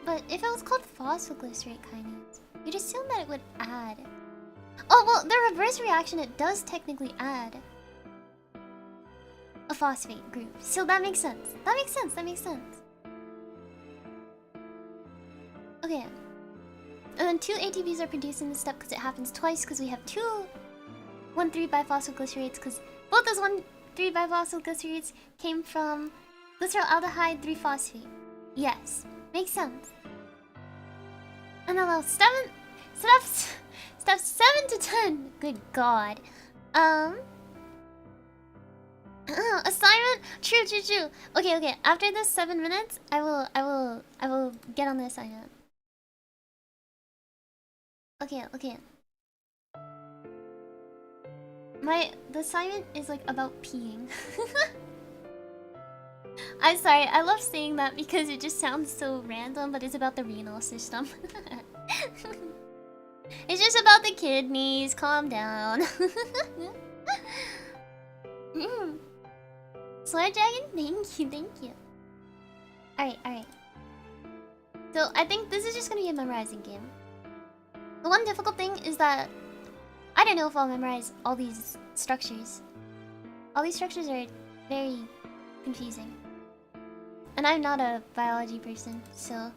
But if it was called phosphoglycerate kinase, you'd assume that it would add. Oh, well, the reverse reaction, it does technically add a phosphate group. So that makes sense. That makes sense. That makes sense. Okay. And then 2 ATPs are produced in this step because it happens twice because we have 2 1,3 bifosylglycerates because both those 1,3 bifosylglycerates came from glyceraldehyde 3-phosphate. Yes. Makes sense. And then now steps 7 to 10. Good God. Assignment. True. Okay. After this 7 minutes, I will get on the assignment. Okay. The assignment is like about peeing. I'm sorry, I love saying that because it just sounds so random, but it's about the renal system. It's just about the kidneys, calm down. Solari Dragon, thank you. Alright. So I think this is just gonna be a memorizing game. The one difficult thing is that I don't know if I'll memorize all these structures. All these structures are very confusing. And I'm not a biology person, so...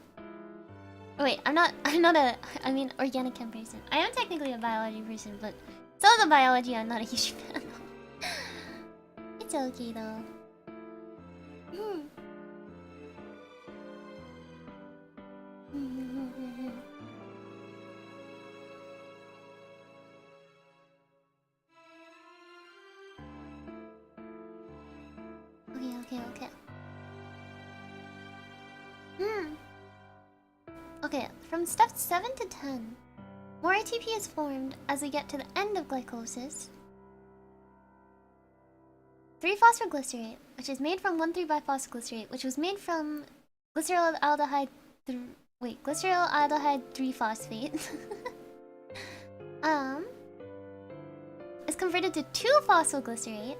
Oh, wait, I'm not organic chem person. I am technically a biology person, but some of the biology I'm not a huge fan of. It's okay though. Okay. Okay, from steps 7 to 10, more ATP is formed as we get to the end of glycolysis. 3-phosphoglycerate, which is made from 1,3 bifosylglycerate, which was made from glyceraldehyde 3-phosphate. Is converted to 2-phosphoglycerate.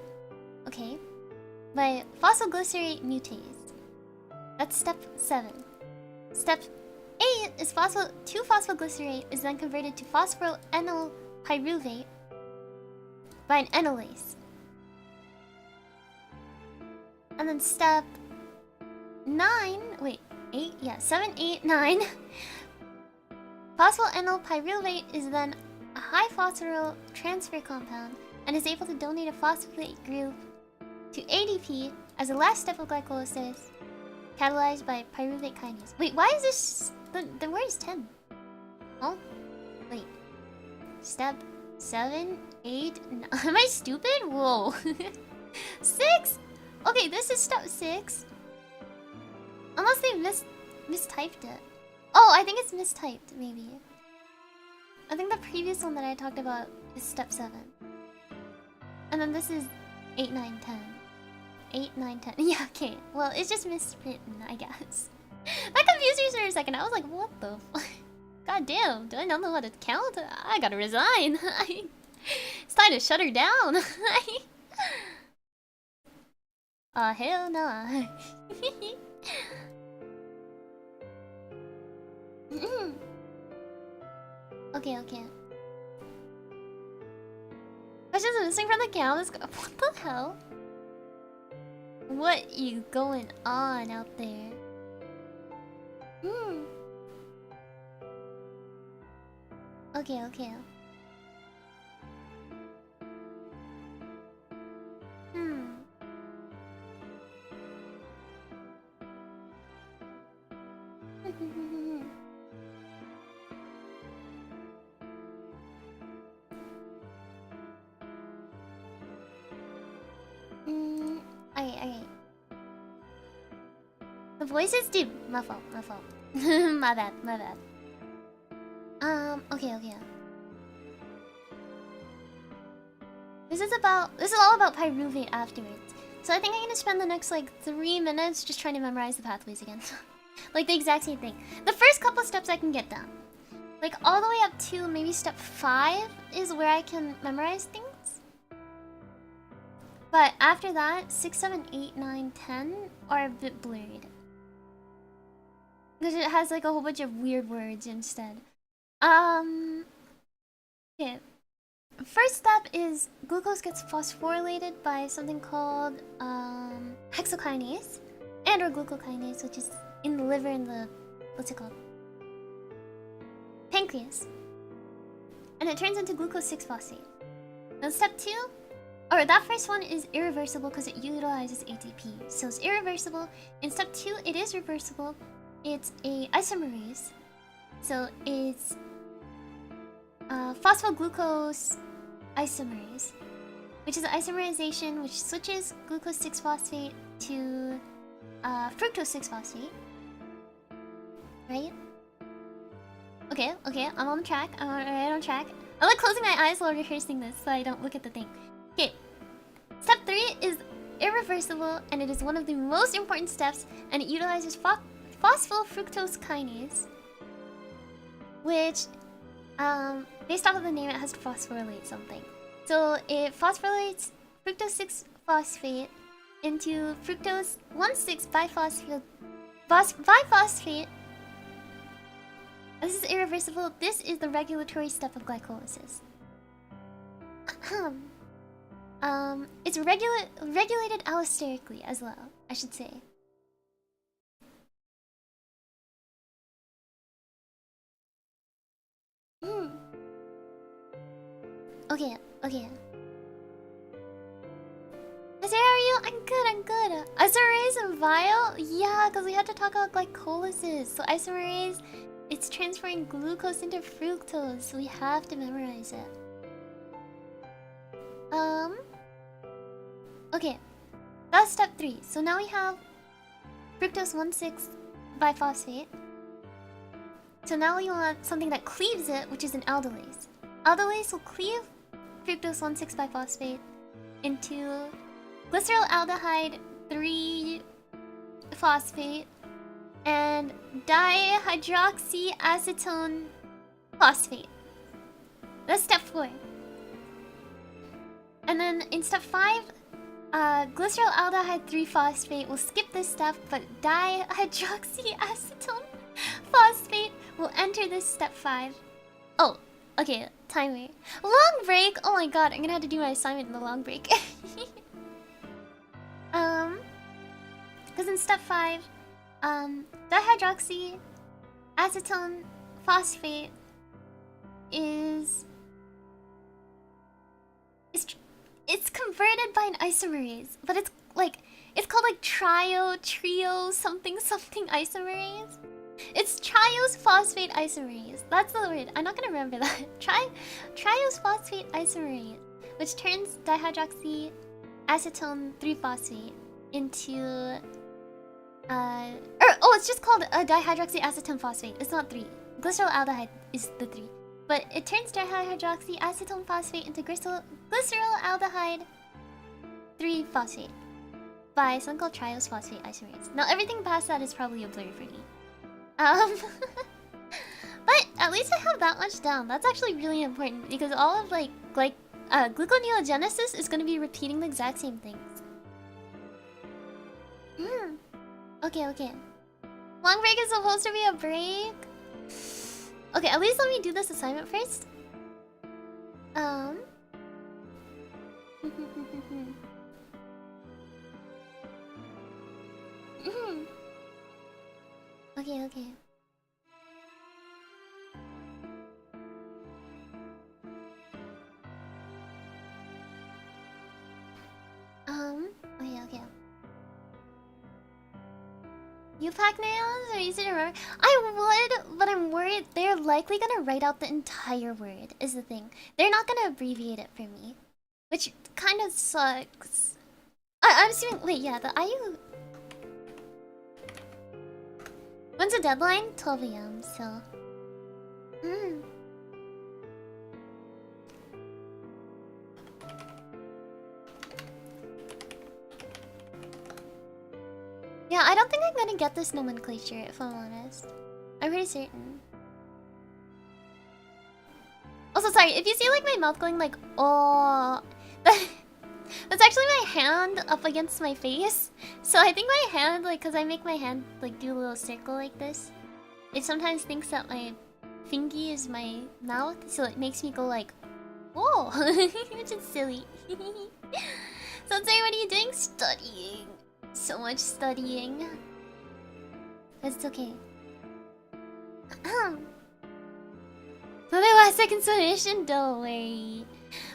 Okay. By phosphoglycerate mutase. That's step 7. Step 8 is 2-phosphoglycerate is then converted to phosphorenyl pyruvate by an enolase. And then step 7, 8, 9. Phosphorenyl pyruvate is then a high phosphoryl transfer compound and is able to donate a phosphate group to ADP as the last step of glycolysis, catalyzed by pyruvate kinase. Wait, why is this... The word is 10. Oh? Wait. Step 7, 8, 9... Am I stupid? Whoa. 6? Okay, this is step 6. Unless they mistyped it. Oh, I think it's mistyped, maybe. I think the previous one that I talked about is step 7. And then this is 8, 9, 10. 8, 9, 10. Yeah, okay. Well, it's just miswritten, I guess. That confused me for a second. I was like, what the fuck? God damn, do I not know how to count? I gotta resign. It's time to shut her down. Hell no. Okay. Questions missing from the count. What the hell? What you going on out there? Okay. The voices, dude. My fault. My fault. My bad. My bad. Okay. This is all about pyruvate afterwards. So I think I'm gonna spend the next like 3 minutes just trying to memorize the pathways again. Like the exact same thing. The first couple steps I can get down. Like all the way up to maybe step 5 is where I can memorize things. But after that, 6, 7, 8, 9, 10 are a bit blurred. Because it has like a whole bunch of weird words instead. Okay. First step is glucose gets phosphorylated by something called hexokinase and or glucokinase, which is in the liver and the what's it called? Pancreas. And it turns into glucose 6-phosphate. Now step 2, or that first one is irreversible because it utilizes ATP. So it's irreversible. In step 2, it is reversible. It's a isomerase. So it's phosphoglucose isomerase, which is an isomerization which switches glucose 6-phosphate to fructose 6-phosphate. Right? Okay, I'm on track. I'm right on track. I like closing my eyes while rehearsing this so I don't look at the thing. Okay. Step 3 is irreversible and it is one of the most important steps, and it utilizes phosphofructose kinase, which based off of the name, it has to phosphorylate something. So it phosphorylates fructose 6-phosphate into fructose 1,6-biphosphate. This is irreversible. This is the regulatory step of glycolysis. It's regulated allosterically as well, I should say. Okay. How are you? I'm good. Isomerase and vial? Yeah, because we had to talk about glycolysis. So isomerase, it's transferring glucose into fructose, so we have to memorize it. Okay. That's step 3. So now we have fructose 1,6-biphosphate. So now we want something that cleaves it, which is an aldolase. Aldolase will cleave fructose 1,6-biphosphate into glycerolaldehyde 3-phosphate and dihydroxyacetone phosphate. That's step 4. And then in step 5, glycerolaldehyde 3-phosphate will skip this step, but dihydroxyacetone phosphate will enter this step 5. Oh, okay, timer. Long break? Oh my god, I'm gonna have to do my assignment in the long break. Because in step 5, dihydroxyacetone phosphate it's converted by an isomerase, but it's called like trio something isomerase. It's triose phosphate isomerase. That's the word. I'm not gonna remember that. Triose phosphate isomerase, which turns dihydroxyacetone 3-phosphate into it's just called a dihydroxyacetone phosphate. It's not 3. Glycerolaldehyde is the 3. But it turns dihydroxyacetone phosphate into glycerolaldehyde 3-phosphate by something called triose phosphate isomerase. Now everything past that is probably a blur for me. But at least I have that much down. That's actually really important because all of gluconeogenesis is going to be repeating the exact same things. Okay. Long break is supposed to be a break. Okay, at least let me do this assignment first. Okay. Okay. You pack nails are easy to remember? I would, but I'm worried they're likely gonna write out the entire word, is the thing. They're not gonna abbreviate it for me, which kind of sucks. I'm assuming, wait, yeah, the IU... When's the deadline? 12 a.m. So. Yeah, I don't think I'm gonna get this nomenclature if I'm honest. I'm pretty certain. Also, sorry, if you see like my mouth going like, oh, that's actually my hand up against my face. So I think my hand, like, cause I make my hand like do a little circle like this. It sometimes thinks that my fingy is my mouth, so it makes me go like, whoa, which is silly. So sorry, what are you doing? Studying. So much studying. But it's okay. So the last second submission? No way.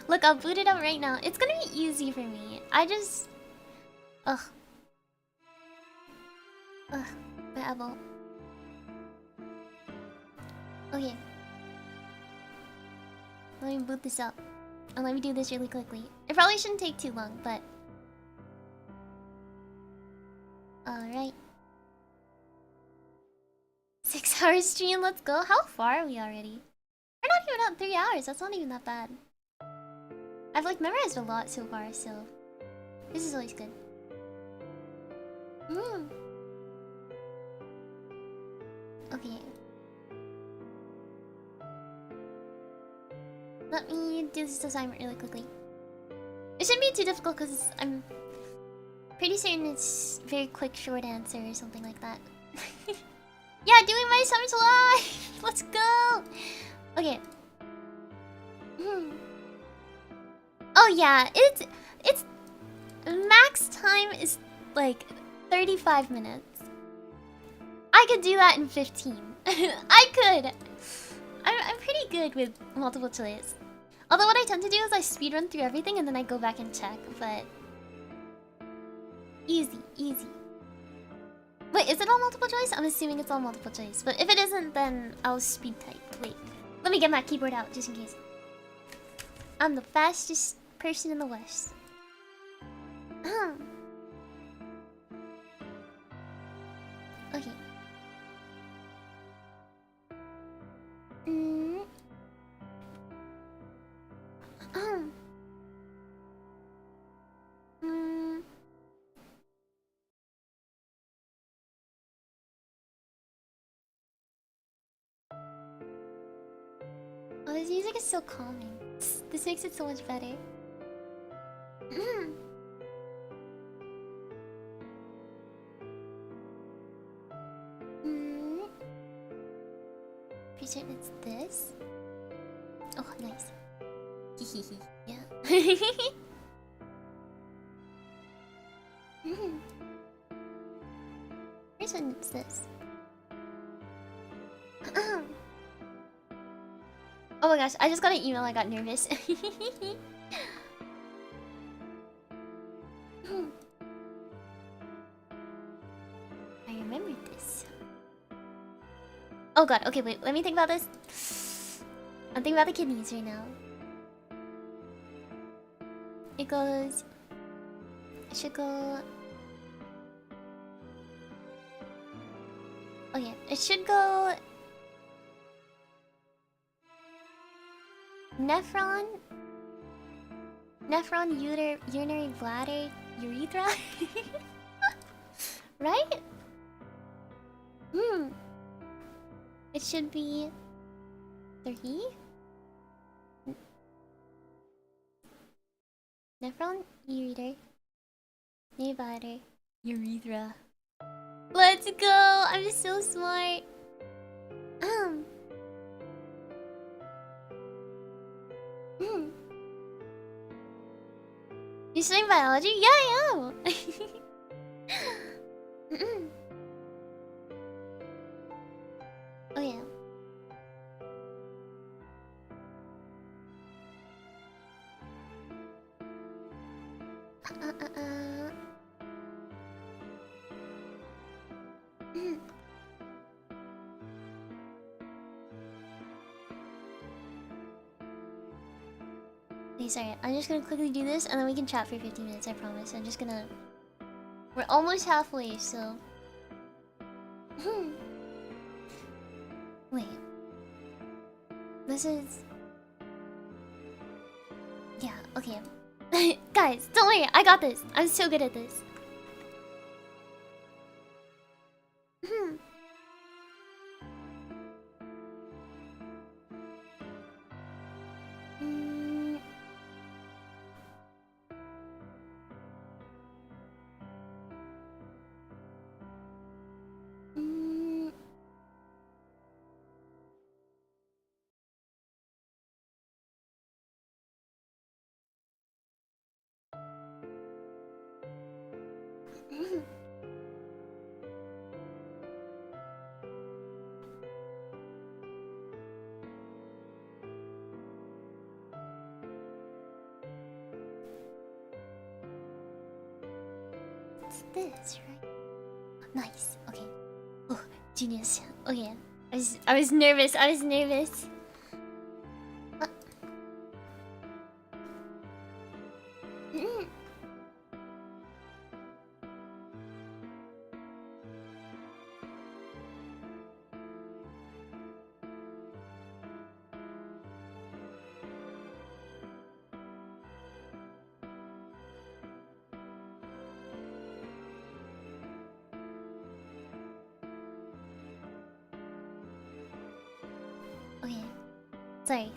Look, I'll boot it up right now. It's gonna be easy for me. I just... Ugh. Babble. Okay. Let me boot this up. And let me do this really quickly. It probably shouldn't take too long, but... Alright. 6 hours stream, let's go. How far are we already? We're not even at 3 hours, that's not even that bad. I've like memorized a lot so far, so this is always good. Okay. Let me do this assignment really quickly. It shouldn't be too difficult because I'm pretty certain it's very quick, short answer or something like that. Yeah, doing my assignments live! Let's go! Okay. Oh yeah, it's max time is like 35 minutes. I could do that in 15. I could. I'm pretty good with multiple choice. Although what I tend to do is I speedrun through everything and then I go back and check, but easy. Wait, is it all multiple choice? I'm assuming it's all multiple choice, but if it isn't, then I'll speed type. Wait, let me get my keyboard out just in case. I'm the fastest person in the West. Okay. Oh, this music is so calming. This makes it so much better. Pretty certain it's this. Oh, nice. Hehehe. Yeah. Pretty certain it's this. Oh my gosh, I just got an email, I got nervous. I remembered this. Oh god, okay, wait, let me think about this. I'm thinking about the kidneys right now. It goes... It should go... Oh yeah, it should go... Nephron, urinary bladder, urethra. Right? It should be 3. Nephron, ureter, urinary bladder, urethra. Let's go! I'm so smart. You studying biology? Yeah, I am. Oh yeah. Okay, sorry. I'm just gonna quickly do this and then we can chat for 15 minutes, I promise. I'm just gonna... We're almost halfway, so... This is... Yeah, okay. Guys, don't worry, I got this. I'm so good at this. It's this, right? Nice. Okay. Oh, genius. Okay. I was nervous. I was nervous.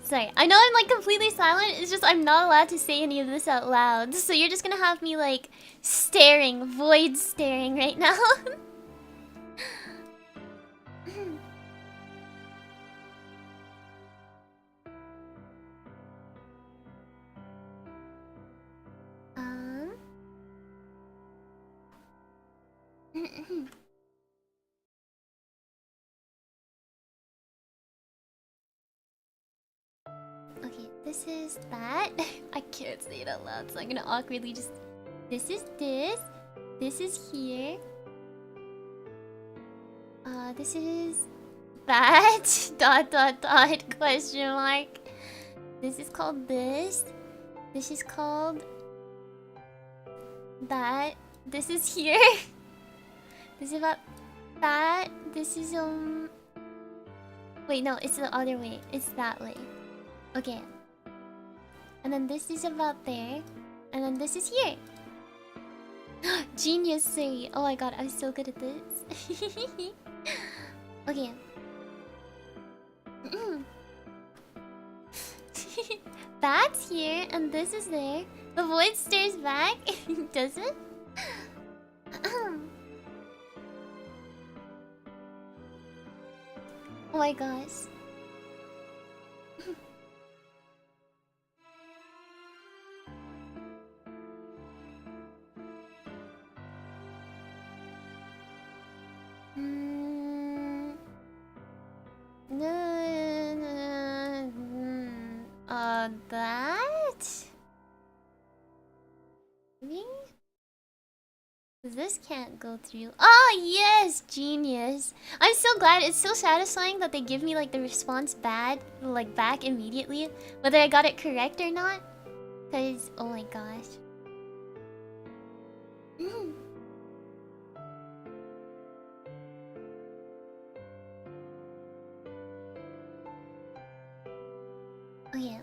Sorry. I know I'm like completely silent. It's just I'm not allowed to say any of this out loud. So you're just gonna have me like staring, void staring right now. Okay, this is that. I can't say it out loud, so I'm gonna awkwardly just... This is this. This is here. This is... that. ... question mark. This is called this. This is called... that. This is here. This is about that. This is, wait, no, it's the other way. It's that way. Okay. And then this is about there. And then this is here. Genius, Suri. Oh my god, I'm so good at this. Okay. That's here, and this is there. The void stares back. Does it? Oh my gosh. That? Me? This can't go through. Oh, yes! Genius. I'm so glad. It's so satisfying that they give me like the response back immediately. Whether I got it correct or not. Because, oh my gosh. Oh yeah.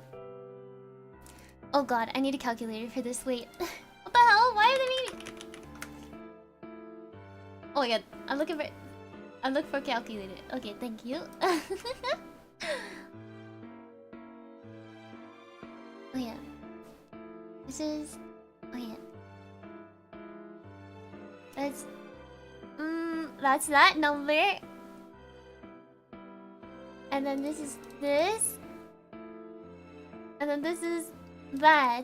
Oh god, I need a calculator for this. Wait. What the hell? Why are they meeting? Oh my god, I'm looking for a calculator. Okay, thank you. Oh yeah. This is... oh yeah. That's that number. And then this is this. And then this is that.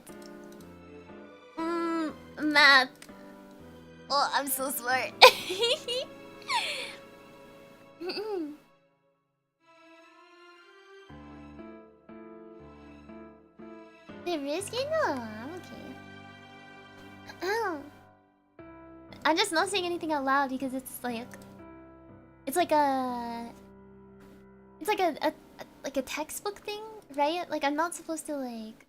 Math. Oh, I'm so smart. They're risky? No, I'm okay. Oh. I'm just not saying anything out loud because it's like a textbook thing, right? Like I'm not supposed to like...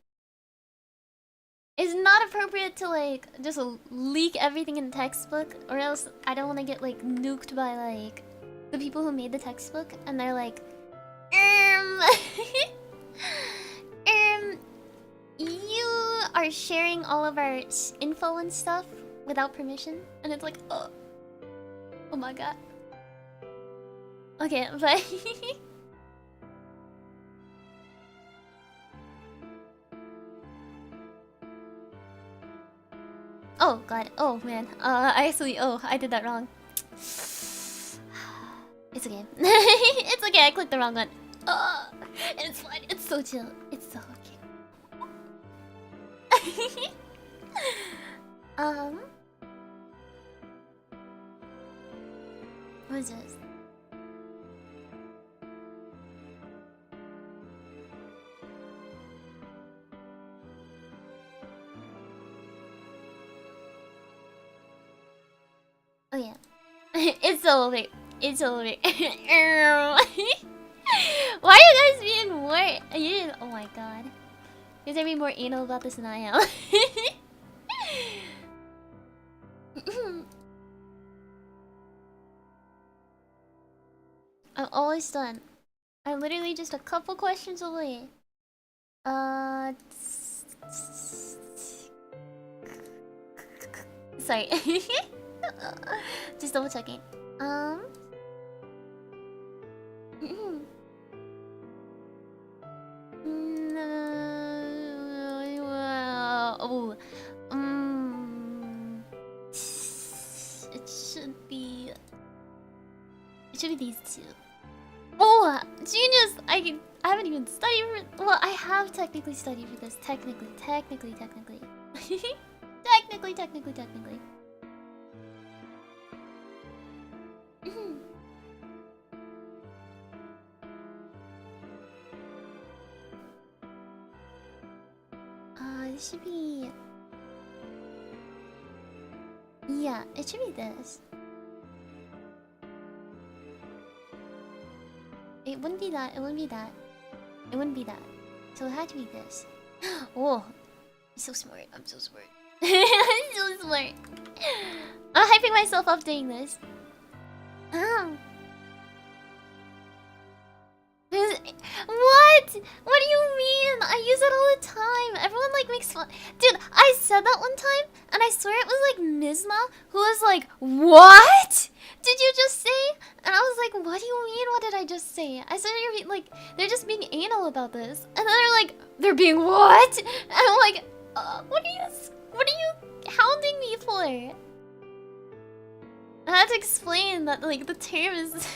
It's not appropriate to like just leak everything in the textbook, or else I don't want to get like nuked by like the people who made the textbook and they're like are sharing all of our info and stuff without permission, and it's like, oh my god. Okay, but oh god, oh man, I did that wrong. It's okay. It's okay, I clicked the wrong one. It's fine, it's so chill. It's so okay. What is this? Oh yeah. It's over. It's over. Why are you guys being more... oh my god. You guys are being more anal about this than I am. I'm always done. I'm literally just a couple questions away. Sorry. Just double checking. Oh. It should be. It should be these two. Oh, genius! I haven't even studied for. Well, I have technically studied for this. Technically. Technically. This should be. Yeah, it should be this. It wouldn't be that. It wouldn't be that. It wouldn't be that. So it had to be this. Oh, I'm so smart. I'm so smart. I'm so smart. I'm hyping myself up doing this. What? What do you mean? I use it all the time. Everyone like makes fun. Dude, I said that one time, and I swear it was like Mizma who was like, "What did you just say?" And I was like, "What do you mean? What did I just say?" I said you're like, they're just being anal about this, and then they're like, "They're being what?" And I'm like, what are you hounding me for?" I had to explain that like the term is.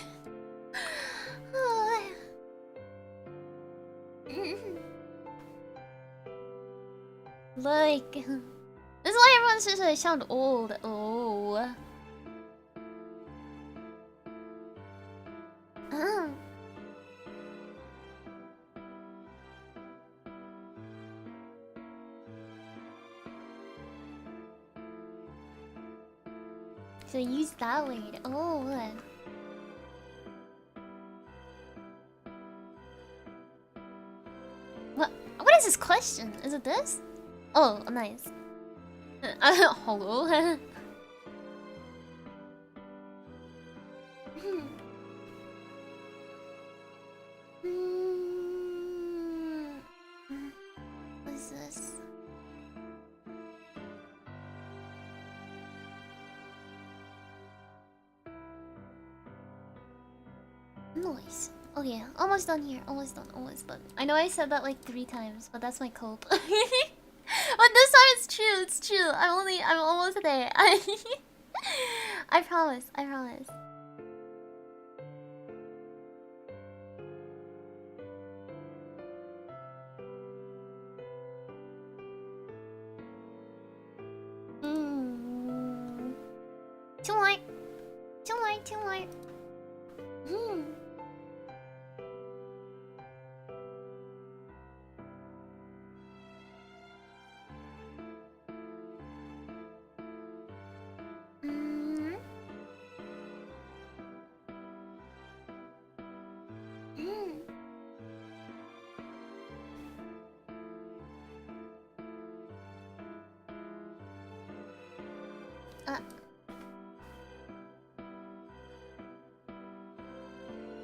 Like, this is why everyone says I sound old. Oh. So use that word. Oh. What is this question? Is it this? Oh, nice. Hello. What is this? Noise. Okay, almost done here. Almost done. I know I said that like 3 times, but that's my cope. But this time it's true. It's true. I'm almost there. I promise. Too light.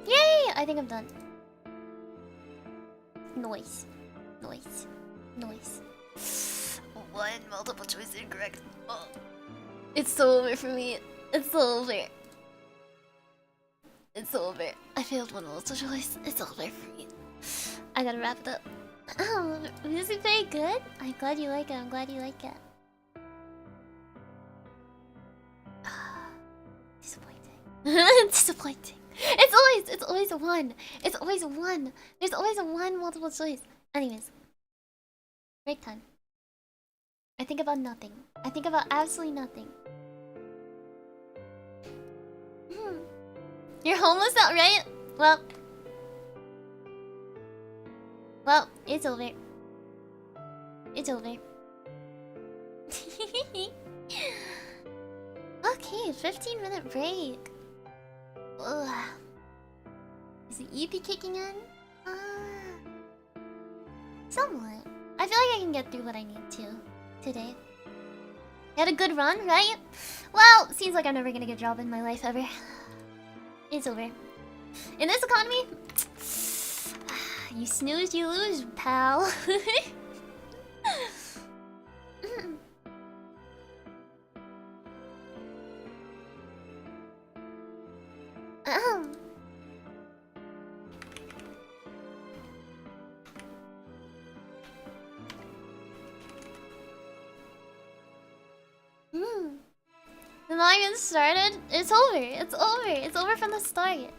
Yay! I think I'm done. Noise. one multiple choice incorrect. Oh. It's so over for me. It's so over. It's so over. I failed one multiple choice. It's over for me. I gotta wrap it up. Oh, music very good. I'm glad you like it. I'm glad you like it. Disappointing. Disappointing. It's always a one. It's always a one. There's always a one multiple choice. Anyways, break time. I think about nothing. I think about absolutely nothing. You're homeless out, right? Well, it's over. It's over. Okay, 15-minute break. Ugh. Is the EP kicking in? Somewhat. I feel like I can get through what I need to today. You had a good run, right? Well, seems like I'm never gonna get a job in my life ever. It's over. In this economy, you snooze, you lose, pal. The not even started. It's over. It's over. It's over from the start.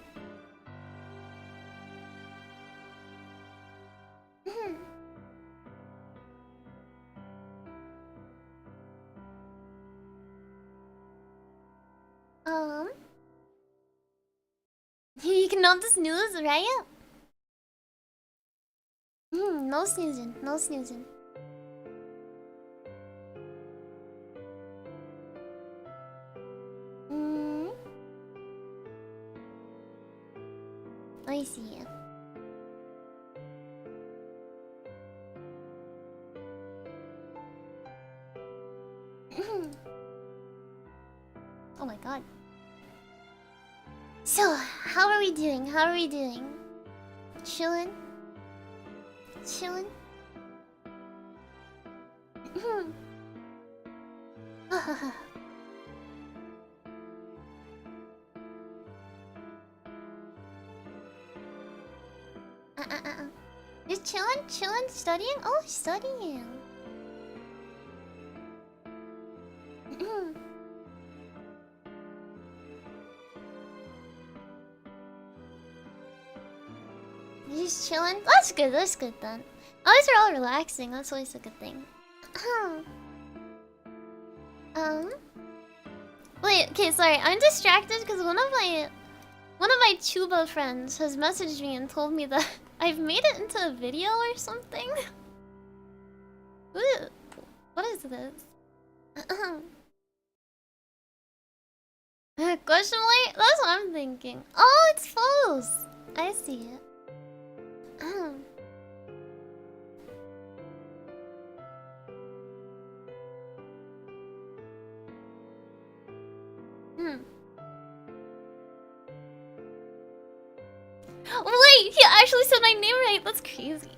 You cannot snooze, right? No snoozing. No snoozing. I see. Oh my god. So, how are we doing? How are we doing? Chillin'? Chillin'? Just chillin'? Chillin'? Studying? Oh, studying. Just chilling. That's good. That's good then. At least we're all relaxing. That's always a good thing. Wait. Okay. Sorry. I'm distracted because one of my tuba friends has messaged me and told me that I've made it into a video or something. What is this? Question mark? That's what I'm thinking. Oh, it's false. I see it. Wait, he actually said my name right. That's crazy.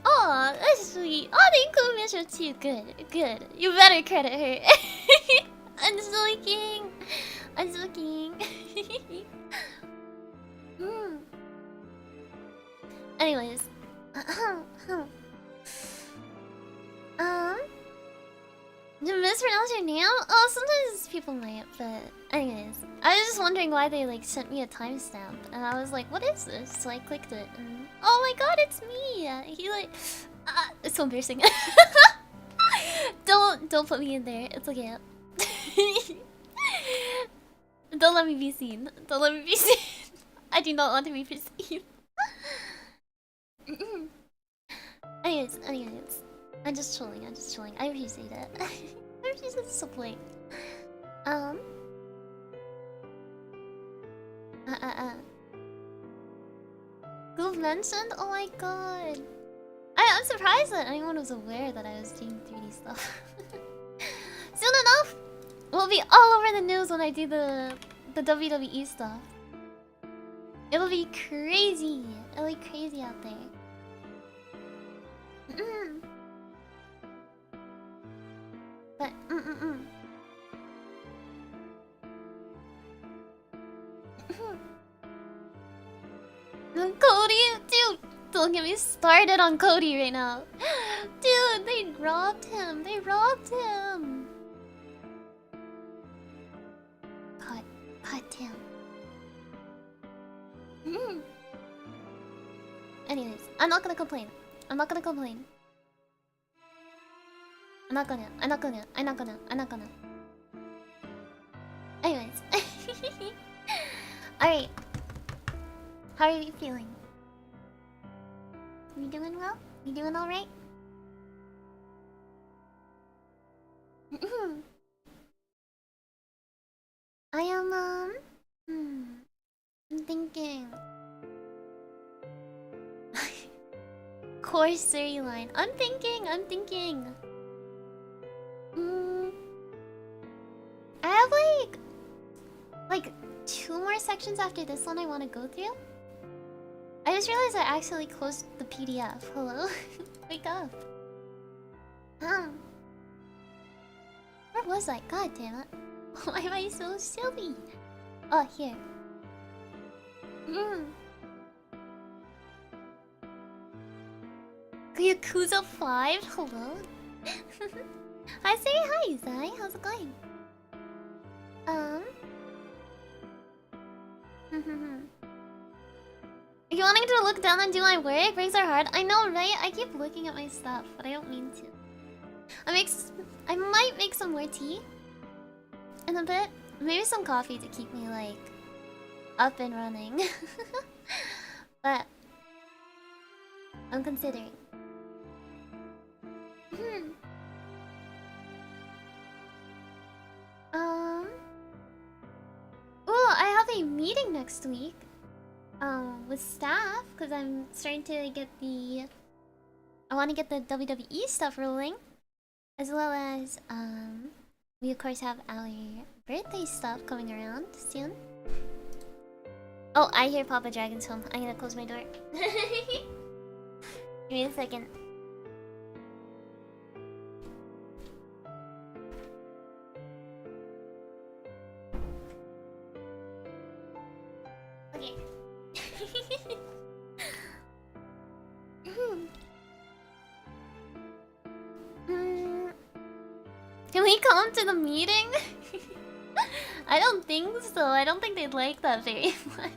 Oh, that's sweet. Oh, thank you, Mr. Too. Good, good. You better credit her. I'm joking. I'm joking. Anyways. Did I mispronounce your name? Oh, sometimes people might, but anyways. I was just wondering why they like sent me a timestamp, and I was like, what is this? So I clicked it, and oh my god, it's me! He like... it's so embarrassing. Don't put me in there. It's okay. Don't let me be seen. Don't let me be seen. I do not want to be perceived. anyways. I'm just chilling. I appreciate it. I appreciate the support. you've mentioned? Oh my god. I'm surprised that anyone was aware that I was doing 3D stuff. Soon enough, we'll be all over the news when I do the WWE stuff. It'll be crazy. It'll be crazy out there. But Cody, dude, don't get me started on Cody right now. Dude, they robbed him. They robbed him. God damn. Anyways, I'm not gonna complain. I'm not gonna complain. I'm not gonna. Anyways. Alright. How are you feeling? You doing well? You doing alright? I am, I'm thinking. Core Suri line. I'm thinking. I have like 2 more sections after this one I want to go through. I just realized I actually closed the PDF. Hello? Wake up. Where was I? God damn it. Why am I so silly? Oh, here. Yakuza 5? Hello? Hi, say hi, Zai. How's it going? You wanting to look down and do my work? Breaks are hard. I know, right? I keep looking at my stuff, but I don't mean to. I might make some more tea in a bit. Maybe some coffee to keep me, like, up and running. But I'm considering. Oh, I have a meeting next week. With staff, because I'm starting to get the... I want to get the WWE stuff rolling. As well as, we of course have our birthday stuff coming around soon. Oh, I hear Papa Dragon's home. I'm gonna close my door. Give me a second. Okay. Can we come to the meeting? I don't think so. I don't think they'd like that very much.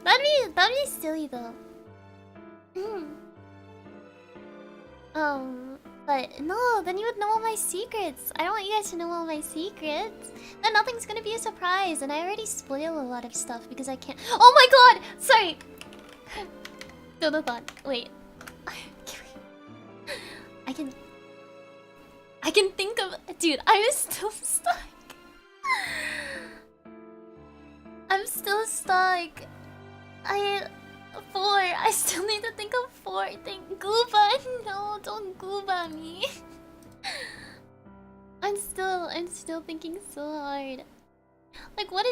That'd be silly though. But no, then you would know all my secrets. I don't want you guys to know all my secrets. Then nothing's gonna be a surprise, and I already spoil a lot of stuff because I can't. Oh my god! Sorry. Don't thought. Wait. I can think of. Dude, I'm still stuck. I'm still stuck. I still need to think of 4. Think Gooba. No, don't Gooba me. I'm still thinking so hard. Like, what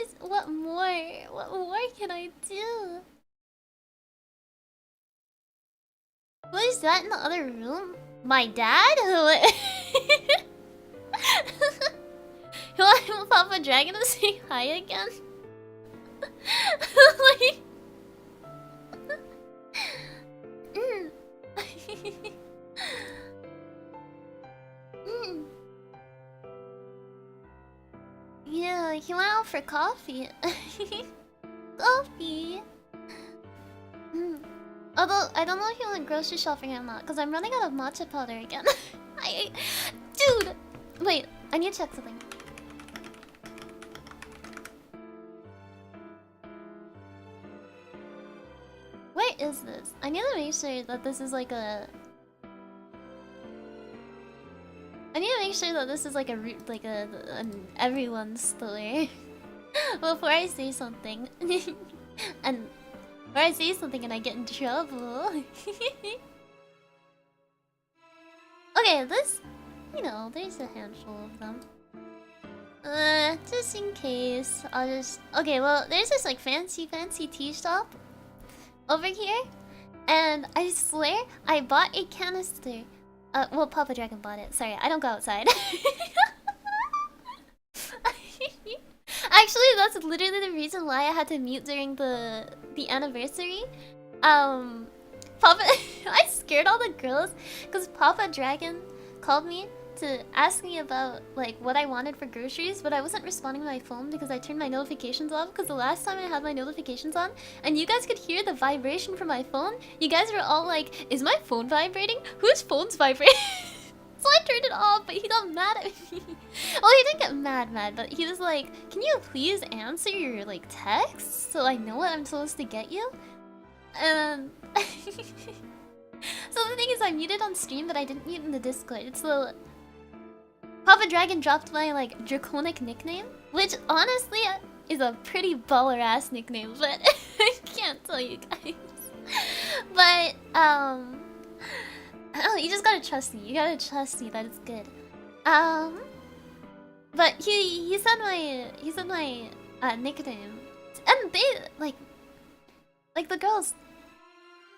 more can I do? Who is that in the other room? My dad? You want Papa Dragon to say hi again? Like... Yeah, he went out for coffee. Coffee. Although I don't know if he went grocery shopping or not, because I'm running out of matcha powder again. Dude, wait, I need to check something. Where is this? I need to make sure that this is like a. I need to make sure that this is like a an everyone's store. Before I say something, and before I say something and I get in trouble. Okay, this, you know, there's a handful of them. Just in case, I'll just... Okay, well, there's this, like, fancy tea shop over here. And I swear, I bought a canister. Well, Papa Dragon bought it. Sorry, I don't go outside. Actually, that's literally the reason why I had to mute during the anniversary. Papa... I scared all the girls because Papa Dragon called me to ask me about like what I wanted for groceries, but I wasn't responding to my phone because I turned my notifications off. Because the last time I had my notifications on and you guys could hear the vibration from my phone, you guys were all like, is my phone vibrating? Whose phone's vibrating? So I turned it off, but he got mad at me. Well, he didn't get mad, but he was like, can you please answer your like texts so I know what I'm supposed to get you? And so the thing is, I muted on stream, but I didn't mute in the Discord. So Papa Dragon dropped my like draconic nickname, which honestly is a pretty baller ass nickname, but I can't tell you guys. But oh, you just gotta trust me. You gotta trust me that it's good. But he said my nickname, and they like the girls.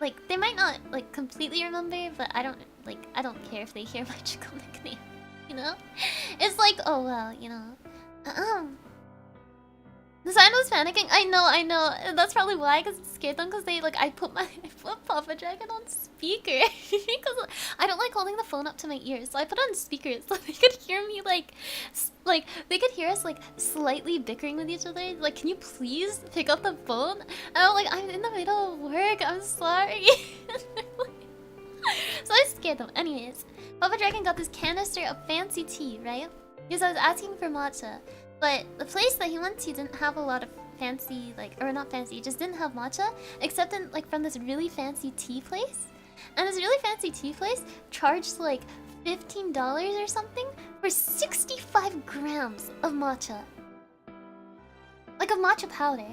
Like, they might not, like, completely remember, but I don't care if they hear my draconic name, you know? It's like, oh, well, you know. The sign was panicking. I know. That's probably why, because it scared them, because they, like, I put Papa Dragon on speaker. Because I don't like holding the phone up to my ears, so I put it on speaker so they could hear me, like, they could hear us, like, slightly bickering with each other. Like, can you please pick up the phone? And I'm like, I'm in the middle of work, I'm sorry. So I scared them. Anyways, Papa Dragon got this canister of fancy tea, right? Because I was asking for matcha. But the place that he went to didn't have a lot of fancy, like, or not fancy, just didn't have matcha, except in, like, from this really fancy tea place. And this really fancy tea place charged, like, $15 or something for 65 grams of matcha. Like, of matcha powder.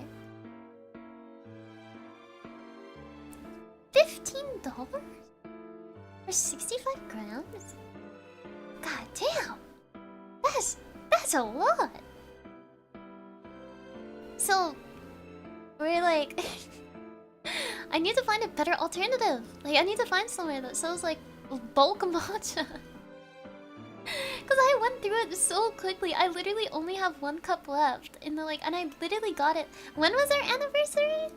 $15? For 65 grams? God damn! That's a lot! So, we're like... I need to find a better alternative. Like, I need to find somewhere that sells, like, bulk matcha. Because I went through it so quickly. I literally only have 1 cup left. And I literally got it. When was our anniversary?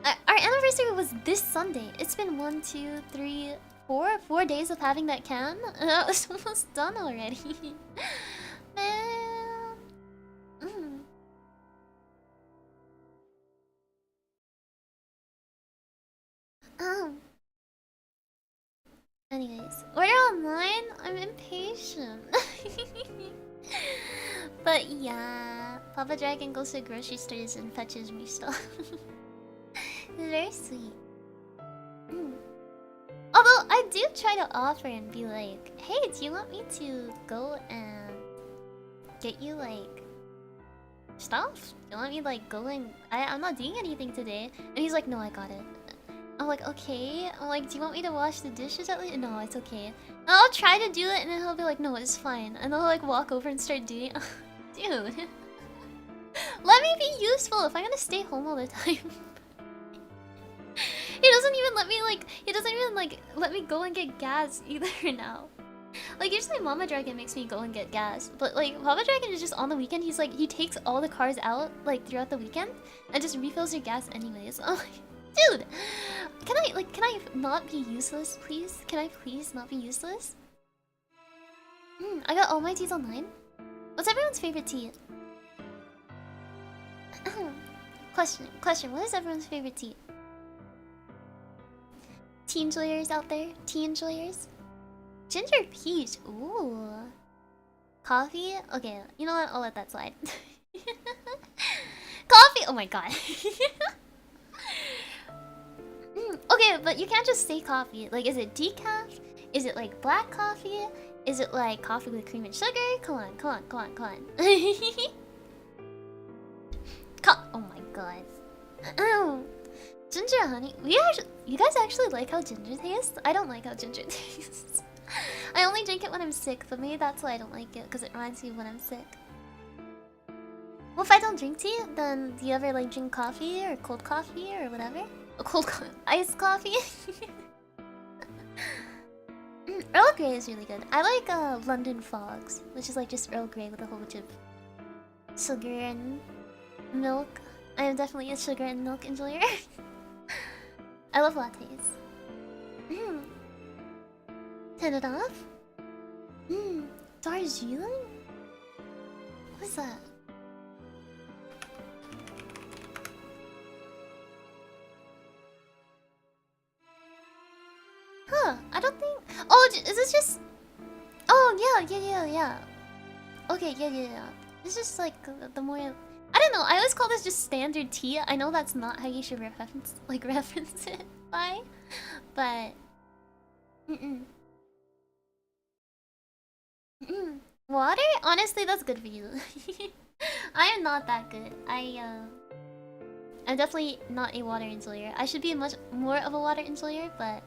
Our anniversary was this Sunday. It's been 1, 2, 3, 4 days of having that can. And that was almost done already. Man. Anyways, order online? I'm impatient. But yeah, Papa Dragon goes to grocery stores and fetches me stuff. Very sweet. Although I do try to offer and be like, hey, do you want me to go and get you like stuff? Do you want me to like go and I'm not doing anything today? And he's like, no, I got it. I'm like, okay. I'm like, do you want me to wash the dishes at least? No, it's okay. And I'll try to do it and then he'll be like, no, it's fine. And then he'll like walk over and start doing it. Dude. Let me be useful if I'm gonna stay home all the time. He doesn't even let me let me go and get gas either now. Like usually Mama Dragon makes me go and get gas, but like Papa Dragon is just on the weekend. He's like, he takes all the cars out like throughout the weekend and just refills your gas anyways. I'm like, dude, can I not be useless, please? Can I please not be useless? I got all my teas online. What's everyone's favorite tea? Question. What is everyone's favorite tea? Tea enjoyers out there? Tea enjoyers? Ginger peach. Ooh. Coffee? Okay, you know what? I'll let that slide. Coffee! Oh my god. Okay, but you can't just say coffee. Like, is it decaf? Is it like black coffee? Is it like coffee with cream and sugar? Come on. Oh my god. Ginger honey. You guys actually like how ginger tastes? I don't like how ginger tastes. I only drink it when I'm sick, but maybe that's why I don't like it, because it reminds me of when I'm sick. Well, if I don't drink tea, then do you ever like drink coffee or cold coffee or whatever? Iced coffee? Earl Grey is really good. I like London Fogs, which is like just Earl Grey with a whole bunch of sugar and milk. I am definitely a sugar and milk enjoyer. I love lattes. Turn it off? Darjeeling? What is that? Huh, I don't think... Oh, is this just... Oh, yeah. Okay, yeah. This is just like the more... I don't know, I always call this just standard tea. I know that's not how you should reference it by, but... Water? Honestly, that's good for you. I am not that good. I'm definitely not a water enjoyer. I should be much more of a water enjoyer, but...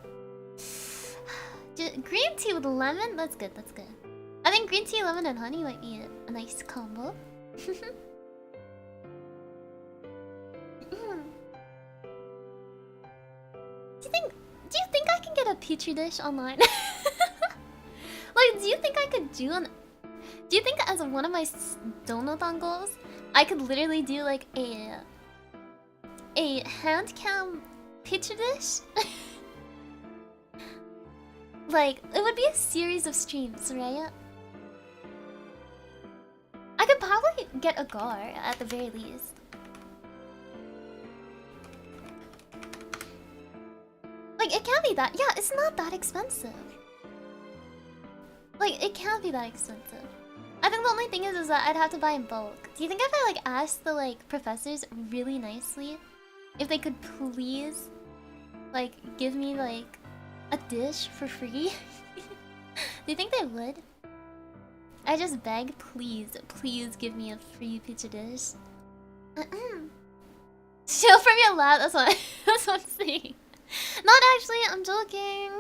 Green tea with lemon? That's good. I think green tea, lemon, and honey might be a nice combo. Do you think I can get a petri dish online? Like, do you think I could do you think as one of my donathon goals, I could literally do like a hand cam petri dish? Like, it would be a series of streams, right? I could probably get a gar at the very least. Like, it can't be that... Yeah, it's not that expensive. Like, it can't be that expensive. I think the only thing is that I'd have to buy in bulk. Do you think if I, like, asked the, like, professors really nicely if they could please, like, give me, like, a dish for free? Do you think they would? I just beg, please give me a free pizza dish. Chill from your lab, that's what I'm saying. Not actually, I'm joking.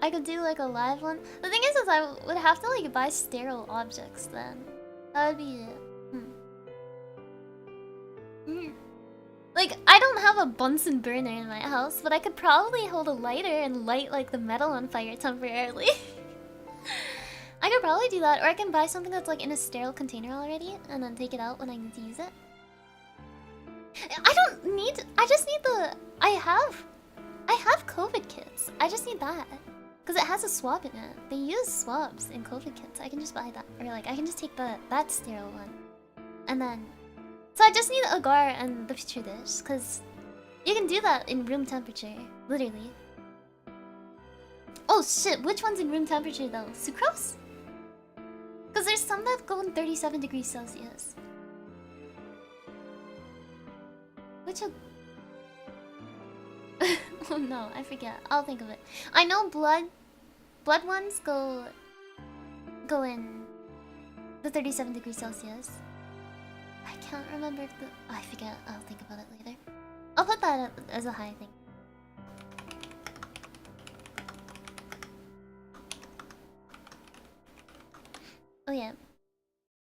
I could do like a live one. The thing is I would have to like buy sterile objects then. That would be it. Like, I don't have a Bunsen burner in my house, but I could probably hold a lighter and light like the metal on fire temporarily. I could probably do that, or I can buy something that's like in a sterile container already and then take it out when I need to use it. I just need the... I have COVID kits. I just need that. Because it has a swab in it. They use swabs in COVID kits. I can just buy that. Or like, I can just take that sterile one. And then... So I just need a gar and the petri dish. Because you can do that in room temperature. Literally. Oh shit, which one's in room temperature though? Sucrose? Because there's some that go in 37 degrees Celsius. Which oh no, I forget. I'll think of it. I know blood ones go in the 37 degrees Celsius. I can't remember if I forget. I'll think about it later. I'll put that as a high thing. Oh yeah.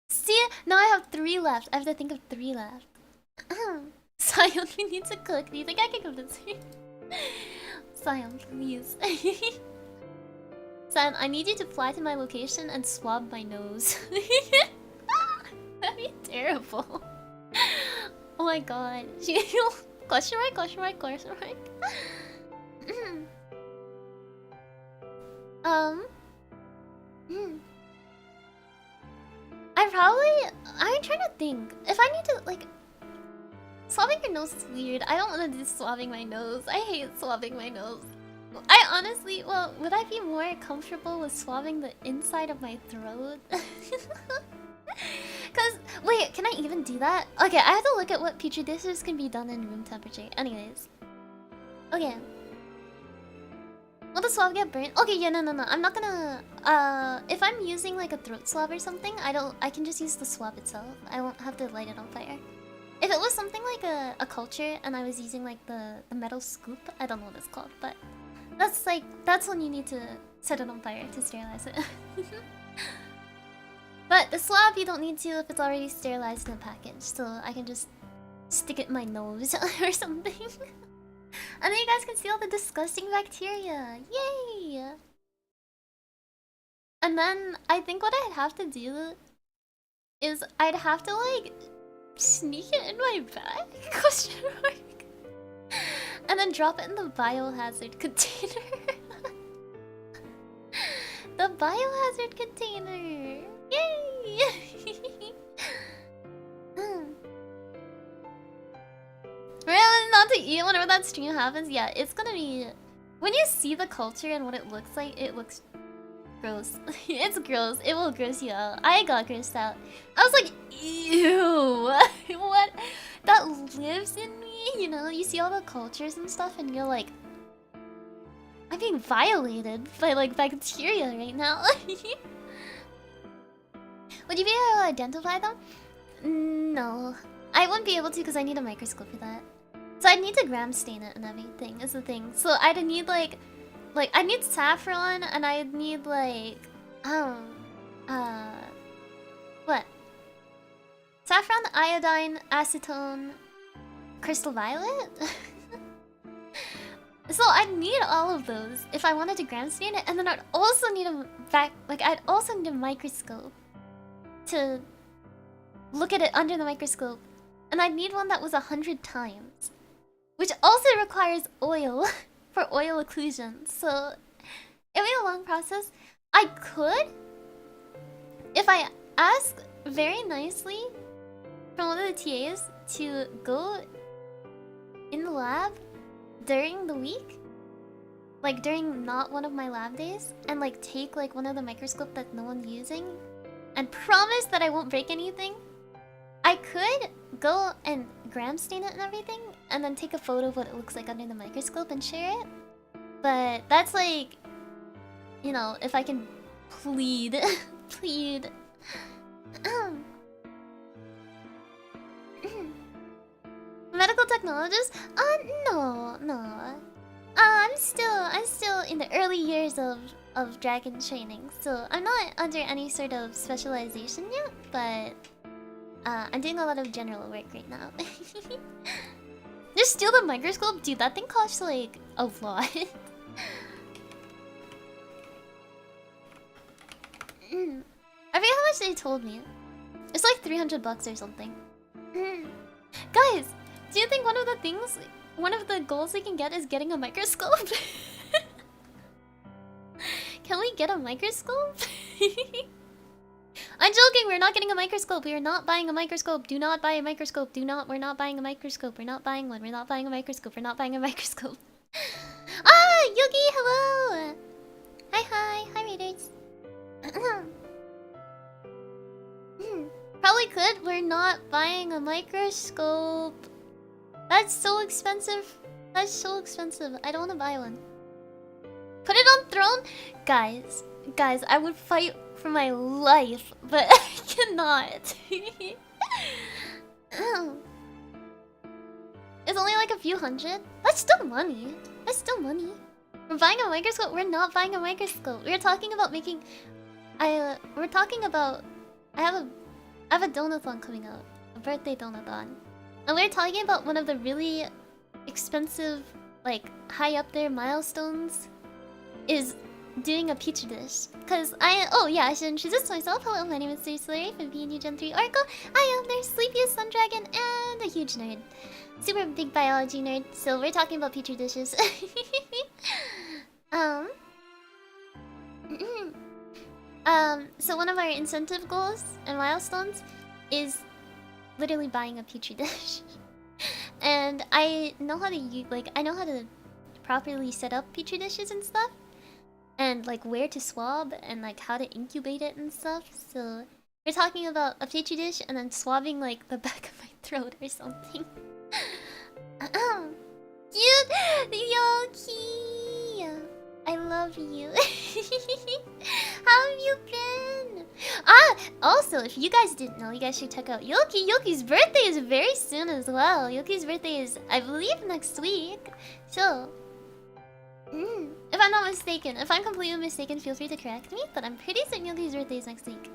See, now I have 3 left. I have to think of 3 left. Sion, we need to cook. Do you think I can come to see? Sion, please. Sion, I need you to fly to my location and swab my nose. That'd be terrible. Oh my god. Question mark? I'm trying to think. If I need to, like... Swabbing your nose is weird. I don't want to do swabbing my nose. I hate swabbing my nose. I honestly... Well, would I be more comfortable with swabbing the inside of my throat? Because... Wait, can I even do that? Okay, I have to look at what petri dishes can be done in room temperature. Anyways. Okay. Will the swab get burnt? Okay, yeah, no. I'm not gonna. If I'm using like a throat swab or something, I can just use the swab itself. I won't have to light it on fire. If it was something like a culture and I was using like the metal scoop, I don't know what it's called, but that's when you need to set it on fire to sterilize it. But the swab you don't need to if it's already sterilized in a package, so I can just stick it in my nose or something. And then you guys can see all the disgusting bacteria. Yay! And then I think what I'd have to do is I'd have to like sneak it in my bag? Question mark. And then drop it in the biohazard container. The biohazard container. Yay! Really, not to eat whenever that stream happens. Yeah, it's gonna be. When you see the culture and what it looks like, it looks gross. It's gross. It will gross you out. I got grossed out. I was like, ew. What? That lives in me. You know, you see all the cultures and stuff, and you're like, I'm being violated by like bacteria right now. Would you be able to identify them? No, I wouldn't be able to because I need a microscope for that. So I'd need to gram stain it and everything. Is the thing. So I'd need like I need saffron and I'd need like what? Saffron, iodine, acetone, crystal violet. So I'd need all of those if I wanted to gram stain it, and then I'd also need I'd also need a microscope to look at it under the microscope, and I'd need one that was 100 times, which also requires oil for oil occlusion. So it'd be a long process. I could, if I ask very nicely from one of the TAs to go in the lab during the week, like during not one of my lab days, and like take like one of the microscope that no one's using and promise that I won't break anything. I could go and gram stain it and everything and then take a photo of what it looks like under the microscope and share it. But that's like, you know, if I can plead. Plead. Medical technologist? No. I'm still in the early years of dragon training, so I'm not under any sort of specialization yet, but I'm doing a lot of general work right now. Just steal the microscope? Dude, that thing costs like a lot. I forget how much they told me. It's like $300 or something. Guys, do you think one of the goals we can get is getting a microscope? Can we get a microscope? I'm joking, we're not getting a microscope. We are not buying a microscope. Do not buy a microscope. We're not buying a microscope. We're not buying one. We're not buying a microscope. We're not buying a microscope. Ah, Yogi, hello! Hi, readers. Probably could. We're not buying a microscope. That's so expensive. That's so expensive. I don't want to buy one. Put it on throne? Guys, I would fight for my life, but I cannot. It's only like a few hundred. That's still money. We're buying a microscope. We're not buying a microscope. We're talking about making. We're talking about. I have a donathon coming out, a birthday donathon, and we're talking about one of the really expensive, like high up there milestones, is doing a petri dish. Cause I should introduce myself. Hello, my name is Solari from PNU Gen 3 Oracle. I am their sleepiest sun dragon and a huge nerd, super big biology nerd. So we're talking about petri dishes. So one of our incentive goals and milestones is literally buying a petri dish. And I know how to properly set up petri dishes and stuff, and like where to swab and like how to incubate it and stuff. So we're talking about a petri dish and then swabbing like the back of my throat or something. Cute, Yoki. I have you? How have you been? Ah, also, if you guys didn't know, you guys should check out Yoki. Yoki's birthday is very soon as well. Yoki's birthday is, I believe, next week. So, if I'm not mistaken, if I'm completely mistaken, feel free to correct me. But I'm pretty certain Yoki's birthday is next week.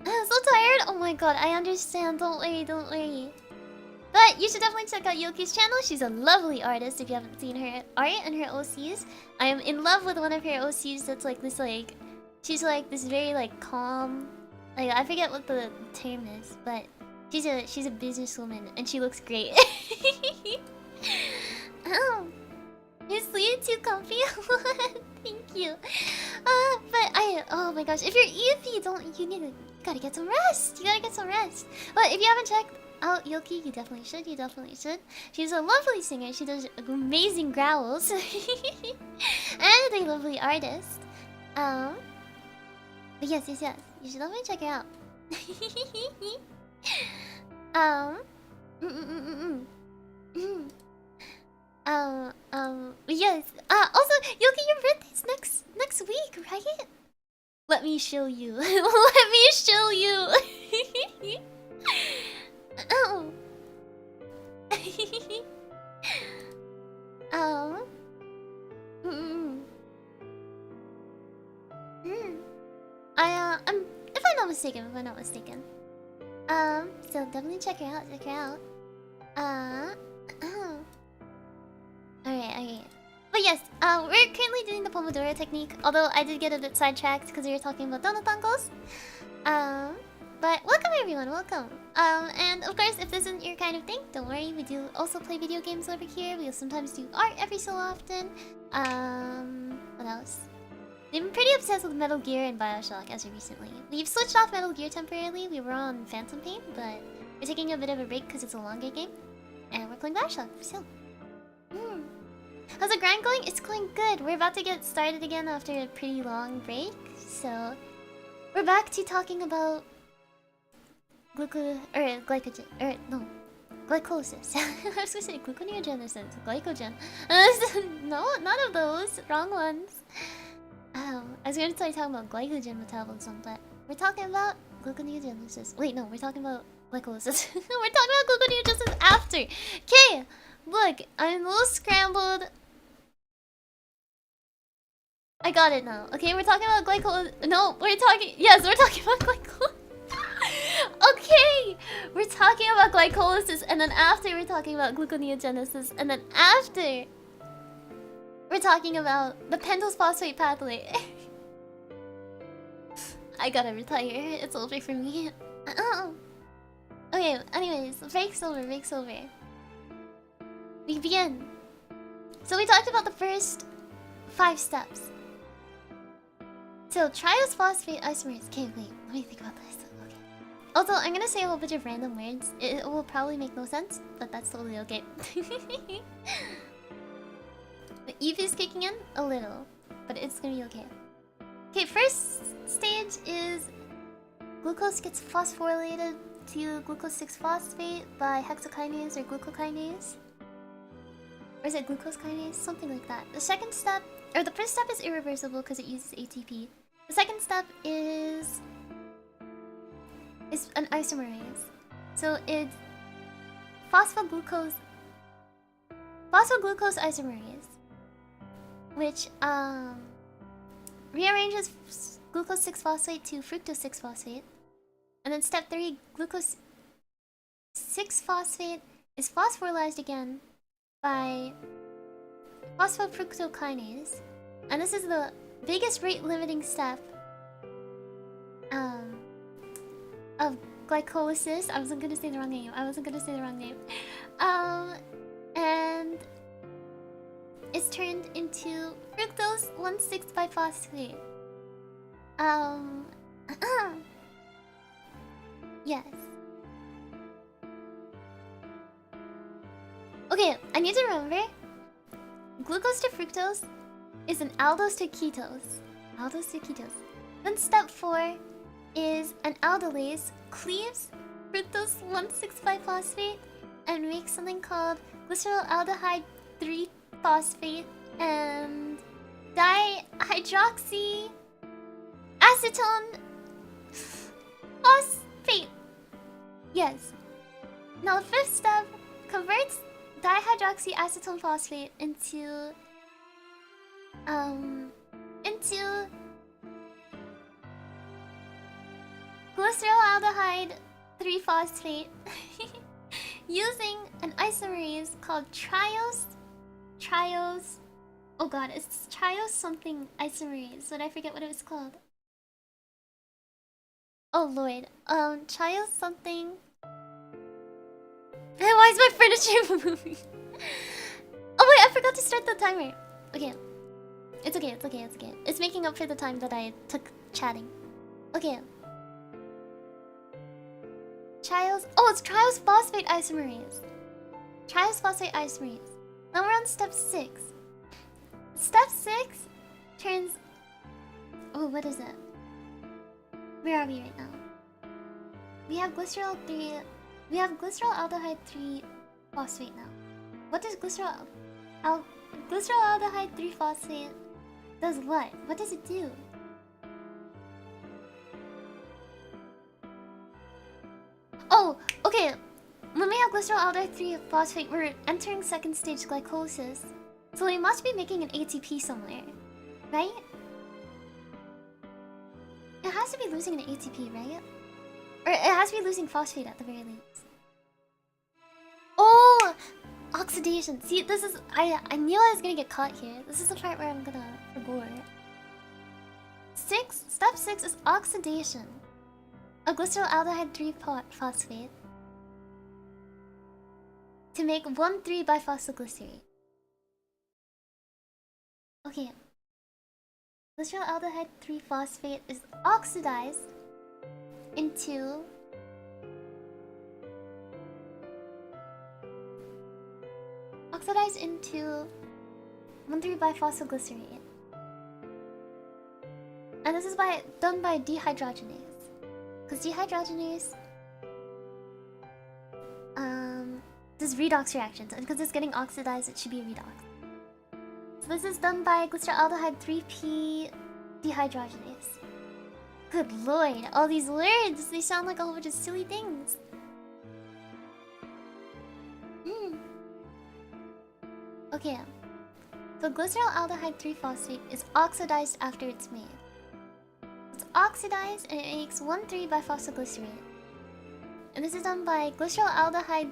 I'm so tired. Oh my god, I understand. Don't worry, don't worry. But you should definitely check out Yoki's channel. She's a lovely artist if you haven't seen her art and her OCs. I am in love with one of her OCs that's like this, like... She's like this very like calm... Like, I forget what the term is, but... She's a businesswoman and she looks great. Oh, your sleeve too comfy? Thank you. Oh my gosh, if you're EFE, you gotta get some rest. You gotta get some rest. But if you haven't checked out Yoki, you definitely should. You definitely should. She's a lovely singer. She does amazing growls. And a lovely artist. But yes. You should definitely check her out. Yes. Also, Yoki, your birthday's next week, right? Let me show you. Let me show you. Oh. If I'm not mistaken. So definitely check her out. Alright. But yes, we're currently doing the Pomodoro technique, although I did get a bit sidetracked because we were talking about donut tangos. But welcome everyone, welcome. And of course, if this isn't your kind of thing, don't worry, we do also play video games over here. We'll sometimes do art every so often. What else? We've been pretty obsessed with Metal Gear and Bioshock as of recently. We've switched off Metal Gear temporarily. We were on Phantom Pain, but we're taking a bit of a break because it's a longer game. And we're playing Bioshock, so. How's the grind going? It's going good. We're about to get started again after a pretty long break. So, we're back to talking about glycolysis. I was gonna say gluconeogenesis, glycogen. No, none of those. Wrong ones. I was gonna start talking about glycogen metabolism, but we're talking about gluconeogenesis. Wait, no, we're talking about glycolysis. We're talking about gluconeogenesis after. Okay, look, I'm a little scrambled. I got it now. Okay, we're talking about yes, we're talking about glycolysis. Okay, we're talking about glycolysis, and then after we're talking about gluconeogenesis, and then after we're talking about the pentose phosphate pathway. I gotta retire. It's over for me. Okay, anyways, break's over. We begin. So we talked about the first 5 steps. So triose-phosphate isomerase. Okay, wait, let me think about this. Okay. Also, I'm gonna say a whole bunch of random words. It will probably make no sense, but that's totally okay. The Eve is kicking in a little, but it's gonna be okay. Okay, first stage is glucose gets phosphorylated to glucose 6-phosphate by hexokinase or glucokinase. Or is it glucose kinase? Something like that. The second step, or the first step is irreversible because it uses ATP. The second step is an isomerase. So it's phosphoglucose isomerase, which rearranges glucose 6-phosphate to fructose 6-phosphate. And then step 3, glucose 6-phosphate is phosphorylized again by phosphofructokinase. And this is the biggest rate-limiting step of glycolysis. I wasn't gonna say the wrong name. And it's turned into fructose 1,6-biphosphate. Yes. Okay, I need to remember. Glucose to fructose is an aldose to ketose. Then step 4 is an aldolase cleaves fructose 1,6-biphosphate and makes something called glycerolaldehyde 3-phosphate and dihydroxy acetone phosphate. Yes. Now the fifth step converts dihydroxy acetone phosphate into glyceraldehyde 3-phosphate using an isomerase called triose. Oh god, it's triose something isomerase, but I forget what it was called. Oh lord, triose something. Why is my furniture moving? Oh wait, I forgot to start the timer. Okay. It's okay. It's making up for the time that I took chatting. Okay. It's triose phosphate isomerase. Triose phosphate isomerase. Now we're on step 6. Step 6 turns... Oh, what is it? Where are we right now? We have glyceraldehyde 3-phosphate now. What is glyceraldehyde 3-phosphate does what? What does it do? Oh, okay. When we have glyceraldehyde 3-phosphate, we're entering second stage glycolysis. So we must be making an ATP somewhere, right? It has to be losing an ATP, right? Or it has to be losing phosphate at the very least. Oh! Oxidation. See, this is... I knew I was gonna get caught here. This is the part where I'm gonna forgo it. Step 6 is oxidation of glyceraldehyde 3-phosphate to make 1,3-bifosylglycerate. Okay. Glyceraldehyde 3-phosphate is oxidized into oxidized into 1,3-bifosylglycerate. And this is done by dehydrogenase. Because dehydrogenase does redox reactions, and because it's getting oxidized, it should be redox. So this is done by glyceraldehyde 3p dehydrogenase. Good lord, all these words, they sound like a whole bunch of silly things. Okay, so glyceraldehyde 3-phosphate is oxidized after it's made. It's oxidized and it makes 1,3-bifosylglycerate. And this is done by glyceraldehyde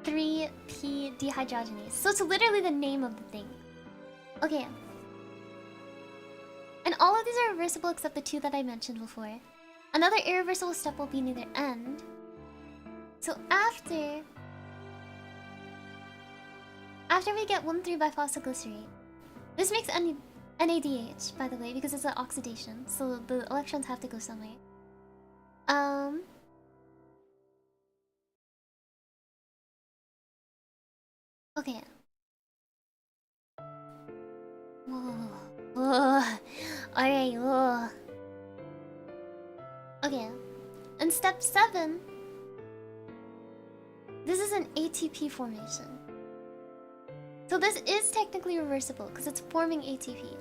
3p dehydrogenase. So it's literally the name of the thing. Okay. And all of these are reversible except the two that I mentioned before. Another irreversible step will be near the end. So after we get 1,3-bifosylglycerate, this makes NADH, by the way, because it's an oxidation, so the electrons have to go somewhere. Okay. Whoa. Alright, whoa. Okay. And step 7, this is an ATP formation. So this is technically reversible because it's forming ATP.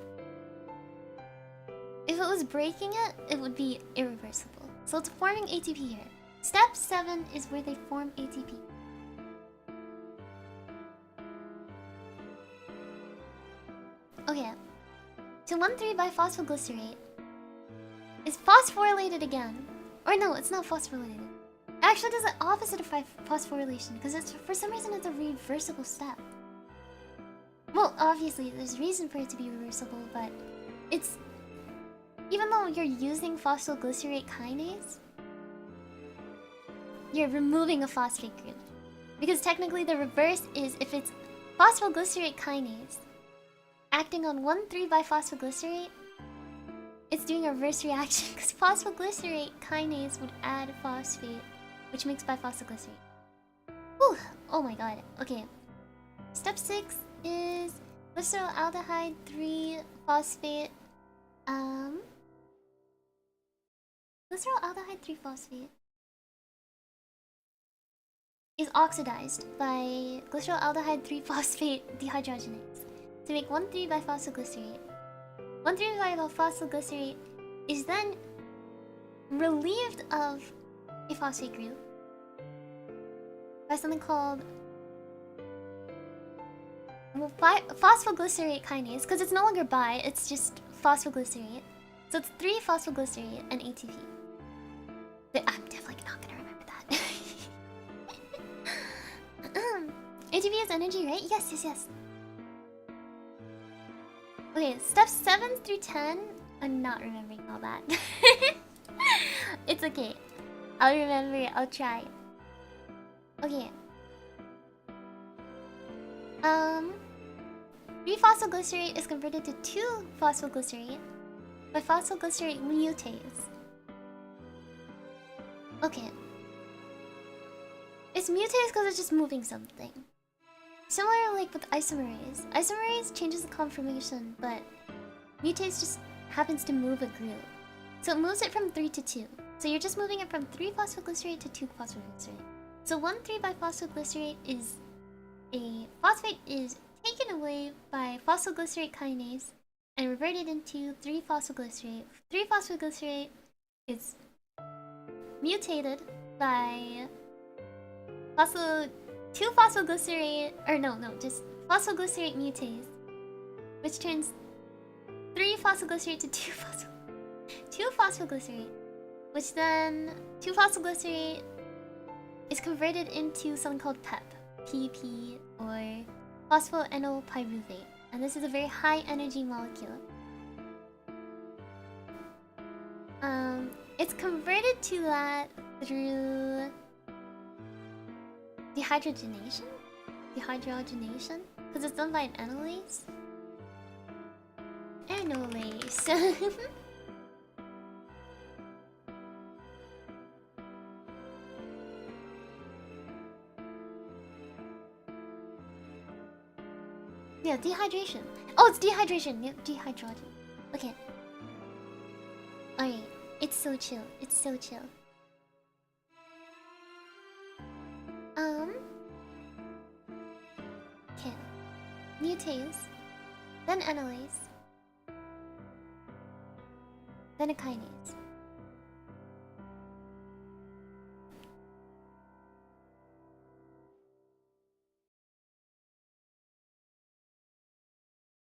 If it was breaking it, it would be irreversible. So it's forming ATP here. Step 7 is where they form ATP. Okay. So 1,3-bifosylglycerate is phosphorylated again. Or no, it's not phosphorylated. It actually does the opposite of phosphorylation because it's for some reason it's a reversible step. Well, obviously, there's reason for it to be reversible, but it's... Even though you're using phosphoglycerate kinase, you're removing a phosphate group. Because technically the reverse is if it's phosphoglycerate kinase acting on 1,3-bifosylglycerate, it's doing a reverse reaction because phosphoglycerate kinase would add phosphate, which makes bifosylglycerate. Whew! Oh my god. Okay. Step 6 is glyceraldehyde 3-phosphate. Glyceraldehyde 3-phosphate is oxidized by glyceraldehyde 3-phosphate dehydrogenase. to make 1,3-biphosphoglycerate. 1,3-biphosphoglycerate is then relieved of a phosphate group by something called phosphoglycerate kinase, because it's no longer bi, it's just phosphoglycerate. So it's 3-phosphoglycerate and ATP. But I'm definitely not gonna remember that. ATP is energy, right? Yes, yes, yes. Okay, steps 7 through 10. I'm not remembering all that. It's okay. I'll remember it. I'll try. Okay. 3-phosphoglycerate is converted to 2-phosphoglycerate by phosphoglycerate mutase. Okay. It's mutase because it's just moving something. Similar like with isomerase. Isomerase changes the conformation, but mutase just happens to move a group. So it moves it from 3 to 2. So you're just moving it from 3-phosphoglycerate to 2-phosphoglycerate. So 1,3-biphosphoglycerate is a phosphate is taken away by phosphoglycerate kinase and reverted into 3-phosphoglycerate. 3-phosphoglycerate is mutated by 2-phosphoglycerate, or no, just phosphoglycerate mutase, which turns 3-phosphoglycerate to 2-phosphoglycerate, which then 2-phosphoglycerate is converted into something called PEP, PP, or phosphoenolpyruvate, and this is a very high energy molecule. It's converted to that through dehydrogenation? Dehydrogenation? Because it's done by an enolase? Enolase. Yeah, dehydration. Oh, it's dehydration. Yep, dehydrogen. Okay. Alright. It's so chill. It's so chill. Okay. Mutase. Then enolase. Then a kinase.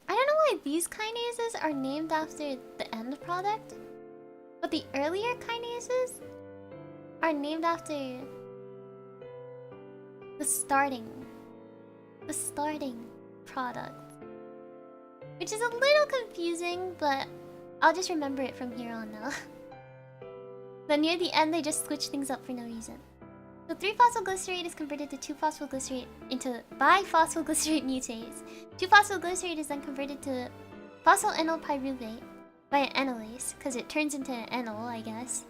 I don't know why these kinases are named after the end product, but the earlier kinases are named after the starting product. Which is a little confusing, but I'll just remember it from here on now. Then near the end they just switch things up for no reason. So 3-phosphoglycerate is converted to 2-phosphoglycerate into biphosphoglycerate mutase. 2-phosphoglycerate is then converted to phosphoenolpyruvate by an enolase, because it turns into an enol, I guess.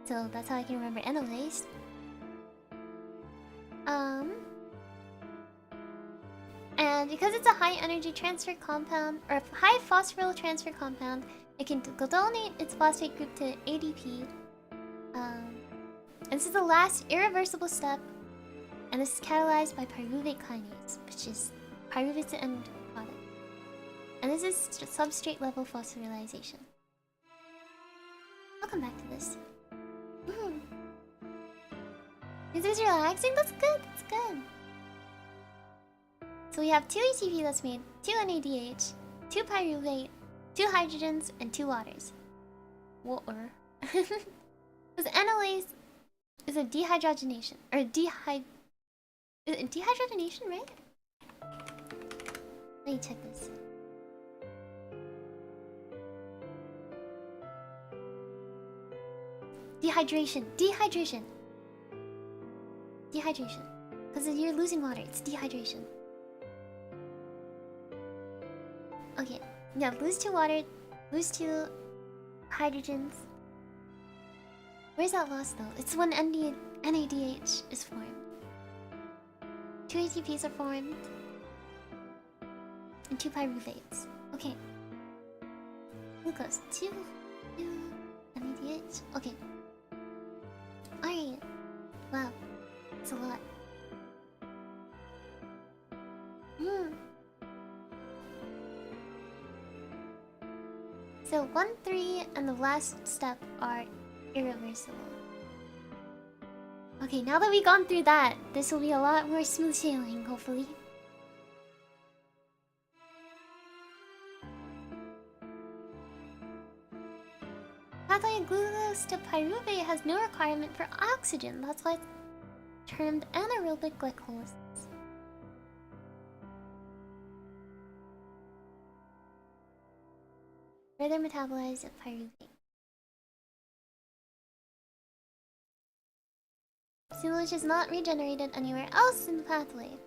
So that's how I can remember enolase. And because it's a high energy transfer compound, or high phosphoryl transfer compound, it can donate its phosphate group to ADP. And this is the last irreversible step, and this is catalyzed by pyruvate kinase, which is pyruvate's the end product. And this is substrate level phosphorylation. I'll come back to this. Is this relaxing? That's good, that's good. So we have 2 ATP that's made, 2 NADH, 2 pyruvate, 2 hydrogens, and 2 waters. Water. Because enolase is a dehydrogenation, or dehydrogenation, right? Let me check this. Dehydration. Because you're losing water, it's dehydration. Okay, yeah, lose 2 water, lose 2 hydrogens. Where's that loss though? It's when NADH is formed. 2 ATPs are formed. And 2 pyruvates. Okay. Glucose. 2 NADH. Okay. Alright. Wow. It's a lot. So 1, 3, and the last step are irreversible. Okay, now that we've gone through that, this will be a lot more smooth sailing, hopefully. Pathway glucose to pyruvate has no requirement for oxygen. That's why it's termed anaerobic glycolysis. Further metabolized at pyruvate. Mucilage is not regenerated anywhere else in the pathway.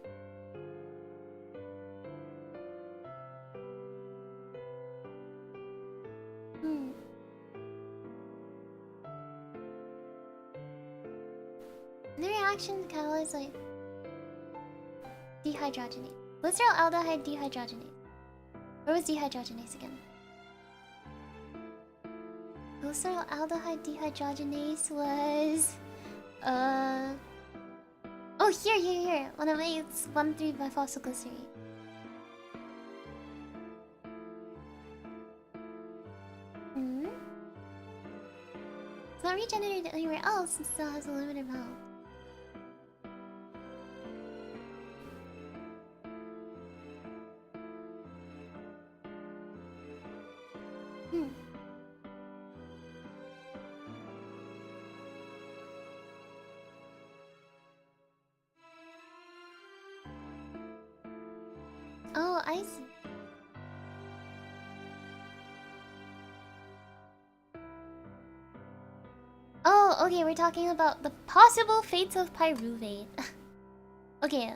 The reaction catalyzed like dehydrogenase. Glycerolaldehyde dehydrogenase. Where was dehydrogenase again? Glycerolaldehyde dehydrogenase was oh, here. One of it's 1,3-bifosylglycerine. It's not regenerated anywhere else and still has a limited amount. Oh, I see. Oh, okay, we're talking about the possible fates of pyruvate. Okay,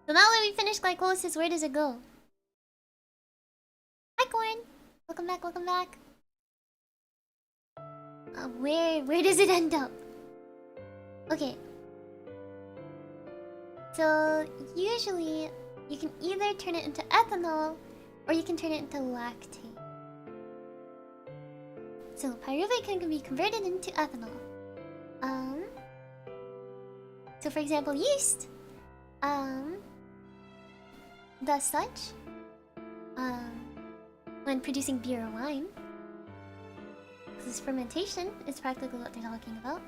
so now that we finished glycolysis, where does it go? Hi, Corn! Welcome back. Where does it end up? Okay. So, usually, you can either turn it into ethanol, or you can turn it into lactate. So, pyruvate can be converted into ethanol. So for example, yeast, does such, when producing beer or wine. This fermentation is practically what they're talking about.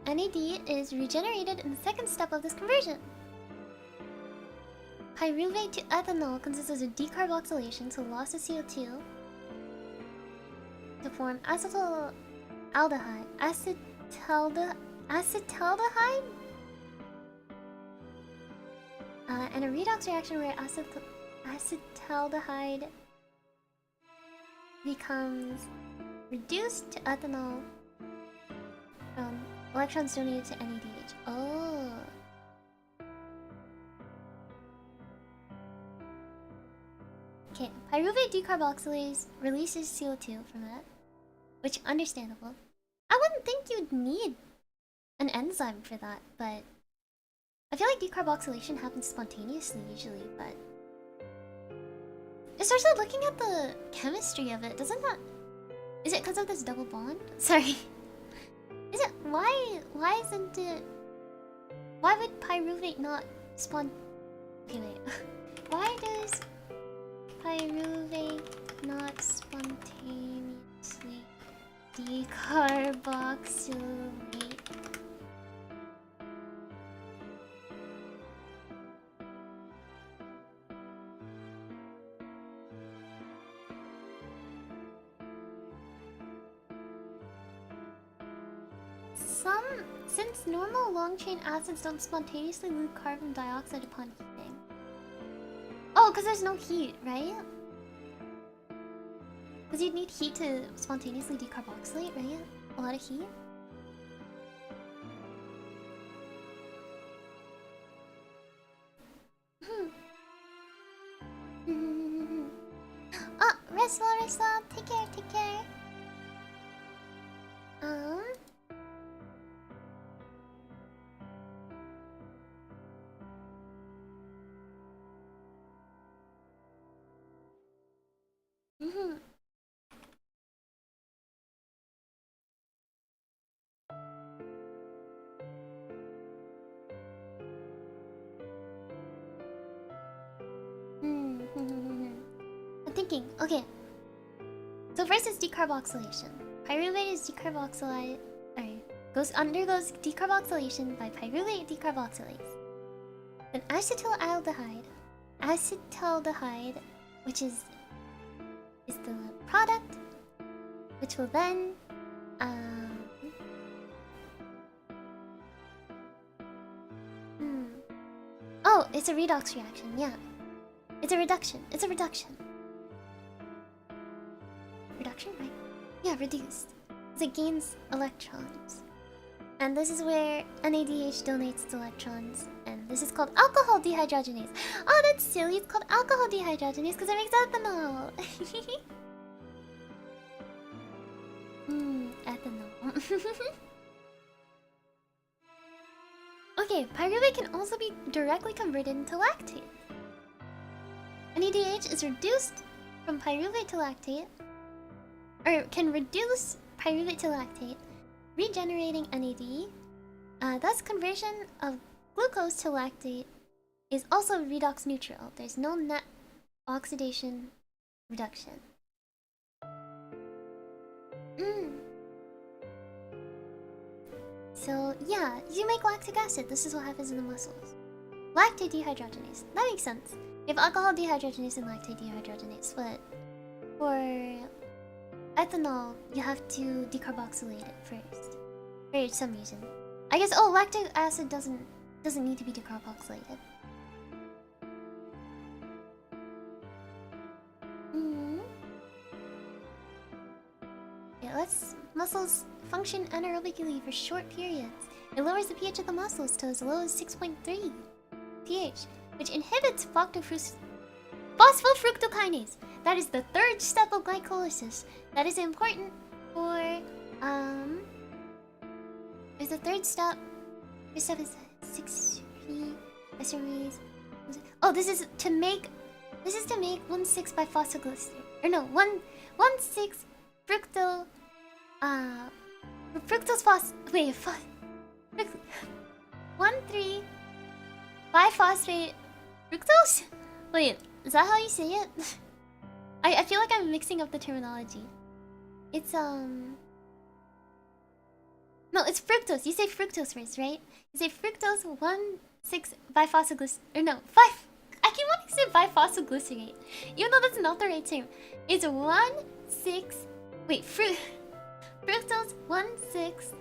NAD is regenerated in the second step of this conversion. Pyruvate to ethanol consists of decarboxylation, so loss of CO2, to form acetaldehyde. Acetaldehyde? And a redox reaction where acetaldehyde becomes reduced to ethanol from electrons donated to NADH. Oh. Okay, pyruvate decarboxylase releases CO2 from it, which understandable. I wouldn't think you'd need an enzyme for that, but I feel like decarboxylation happens spontaneously usually, but especially looking at the chemistry of it, doesn't that... Is it because of this double bond? Sorry. Is it... Why isn't it... Why would pyruvate not Okay, wait. Why does pyruvate not spontaneously decarboxylate? Since normal long-chain acids don't spontaneously lose carbon dioxide upon heating. Oh, because there's no heat, right? Because you'd need heat to spontaneously decarboxylate, right? A lot of heat. Oh, rest well. Take care. thinking. Okay. So first is decarboxylation. Pyruvate is decarboxylized. Undergoes decarboxylation by pyruvate decarboxylase. Then acetaldehyde. Acetaldehyde, which is the product, which will then Oh, it's a redox reaction, yeah. It's a reduction. It's a reduction. Reduction, right? Yeah, reduced. It gains electrons. And this is where NADH donates the electrons. And this is called alcohol dehydrogenase. Oh, that's silly. It's called alcohol dehydrogenase because it makes ethanol. Ethanol. Okay, pyruvate can also be directly converted into lactate. NADH is reduced from pyruvate to lactate, or can reduce pyruvate to lactate, regenerating NAD. Thus, conversion of glucose to lactate is also redox neutral. There's no net oxidation reduction. So yeah, you make lactic acid. This is what happens in the muscles. Lactate dehydrogenase. That makes sense. You have alcohol dehydrogenase and lactate dehydrogenase, but for ethanol, you have to decarboxylate it first for some reason. I guess. Oh, lactic acid doesn't need to be decarboxylated. Yeah, muscles function anaerobically for short periods. It lowers the pH of the muscles to as low as 6.3 pH, which inhibits phosphofructokinase. That is the third step of glycolysis. That is important for There's the third step. First step is 6-3 SREs. Oh, this is to make 1,6 bifosfoglycerol. Or no, 1,6 fructose. Fructose phos. Wait, 1,3 biphosphate fructose. Wait, is that how you say it? I feel like I'm mixing up the terminology. It's no, it's fructose. You say fructose first, right? You say fructose 1,6 bifosfoglycerol. Or no, 5. I keep wanting to say bifosfoglycerate, even though that's not the right term. It's 1,6. Wait, fructose 1,6.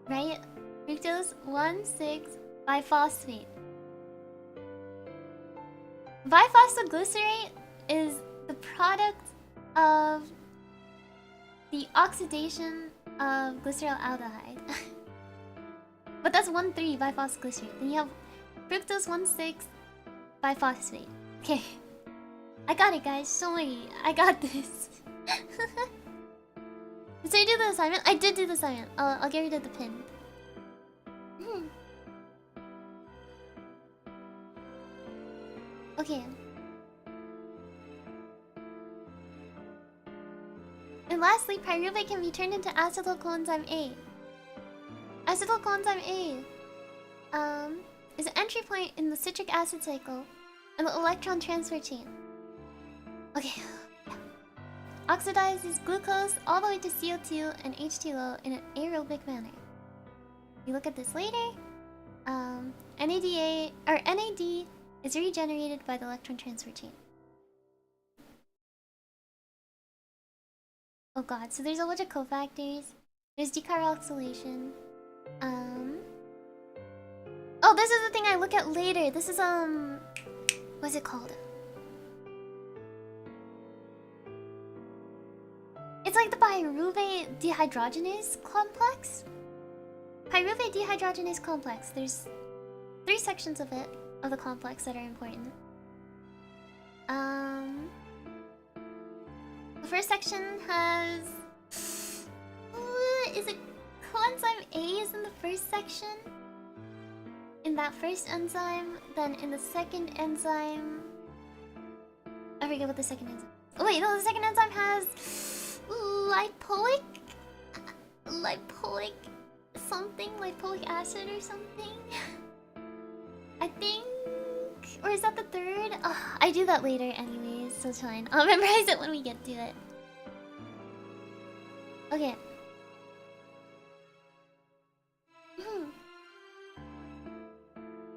Right? Fructose 1,6 biphosphate. Bifosfoglycerate is the product of the oxidation of glyceraldehyde. But that's 1,3 bifosfoglycerate. Then you have fructose 1,6 biphosphate. Okay. I got it, guys. Don't worry. I got this. So you do the assignment? I did do the assignment. I'll get rid of the pin. Okay. And lastly, pyruvate can be turned into acetyl coenzyme A. Acetyl coenzyme A is an entry point in the citric acid cycle and the electron transfer chain. Okay. Oxidizes glucose all the way to CO2 and H2O in an aerobic manner. You look at this later. NAD is regenerated by the electron transfer chain. Oh god, so there's a bunch of cofactors. There's decarboxylation. Oh, this is the thing I look at later. This is what's it called? It's like the pyruvate dehydrogenase complex. Pyruvate dehydrogenase complex. There's 3 sections of it, of the complex, that are important. The first section has... is it coenzyme A is in the first section? In that first enzyme, then in the second enzyme... I forget what the second enzyme... Oh wait, no, the second enzyme has... lipoic something, lipoic acid or something. I think... Or is that the third? I do that later anyways, so it's fine. I'll memorize it when we get to it. Okay.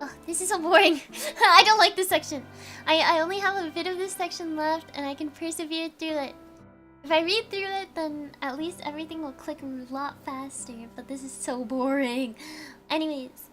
Oh, this is so boring. I don't like this section. I only have a bit of this section left and I can persevere through it. If I read through it, then at least everything will click a lot faster, but this is so boring. Anyways.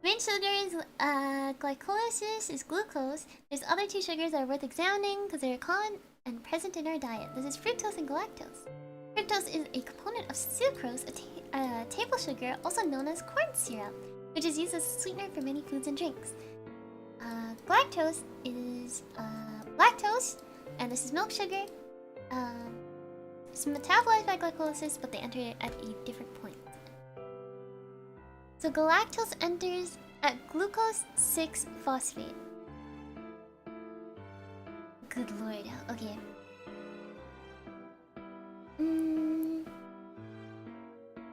Main sugar is glycolysis is glucose. There's other two sugars that are worth examining because they're common and present in our diet. This is fructose and galactose. Fructose is a component of sucrose, a table sugar, also known as corn syrup, which is used as a sweetener for many foods and drinks. Galactose is lactose, and this is milk sugar. It's metabolized by glycolysis, but they enter it at a different point. So galactose enters at glucose 6-phosphate. Good lord, okay.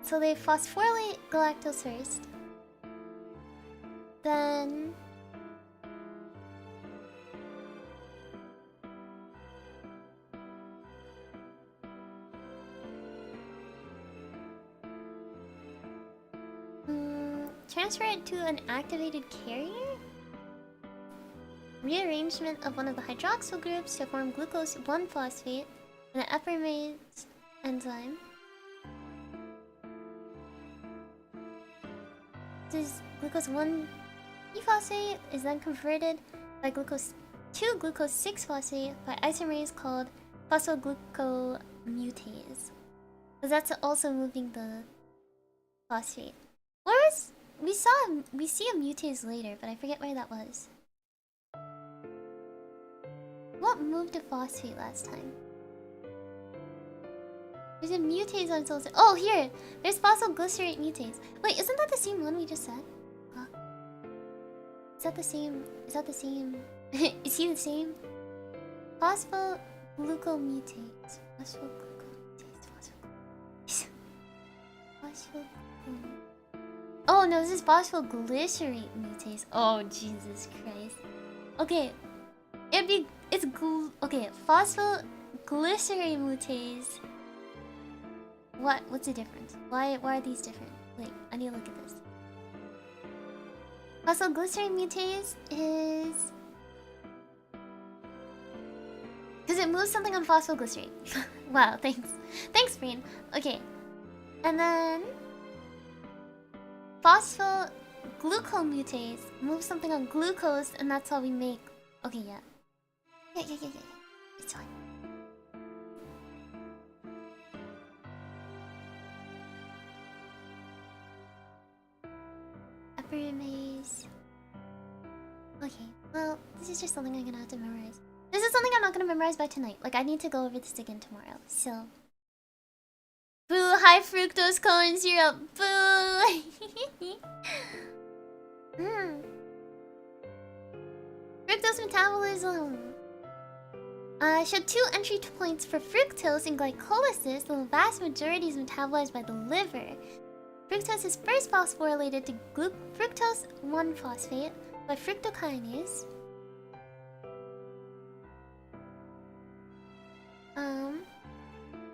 So they phosphorylate galactose first. Then transfer it to an activated carrier? Rearrangement of one of the hydroxyl groups to form glucose 1-phosphate and an epimerase enzyme. This glucose 1-phosphate is then converted by glucose 2-glucose 6-phosphate by isomerase called phosphoglucomutase. Because that's also moving the phosphate. Whereas we see a mutase later, but I forget where that was. What moved to phosphate last time? There's a mutase on Solari. Oh, here! There's phosphoglycerate mutase. Wait, isn't that the same one we just said? Huh? Is that the same? Is that the same? Is he the same? Phosphoglucomutase. Oh no, this is phosphoglycerate mutase. Oh Jesus Christ. Okay, okay, phosphoglycerate mutase. What's the difference? Why are these different? Wait, I need to look at this. Phosphoglycerate mutase is because it moves something on phosphoglycerate. Wow, thanks. Thanks, brain. Okay. And then phosphoglucomutase moves something on glucose, and that's how we make. Okay, yeah. Yeah. It's fine. Epimerase. Okay, well, this is just something I'm gonna have to memorize. This is something I'm not gonna memorize by tonight. Like, I need to go over this again tomorrow, so. Boo! High fructose corn syrup! Boo! Fructose metabolism! Show 2 entry points for fructose in glycolysis, though the vast majority is metabolized by the liver. Fructose is first phosphorylated to fructose 1-phosphate by fructokinase.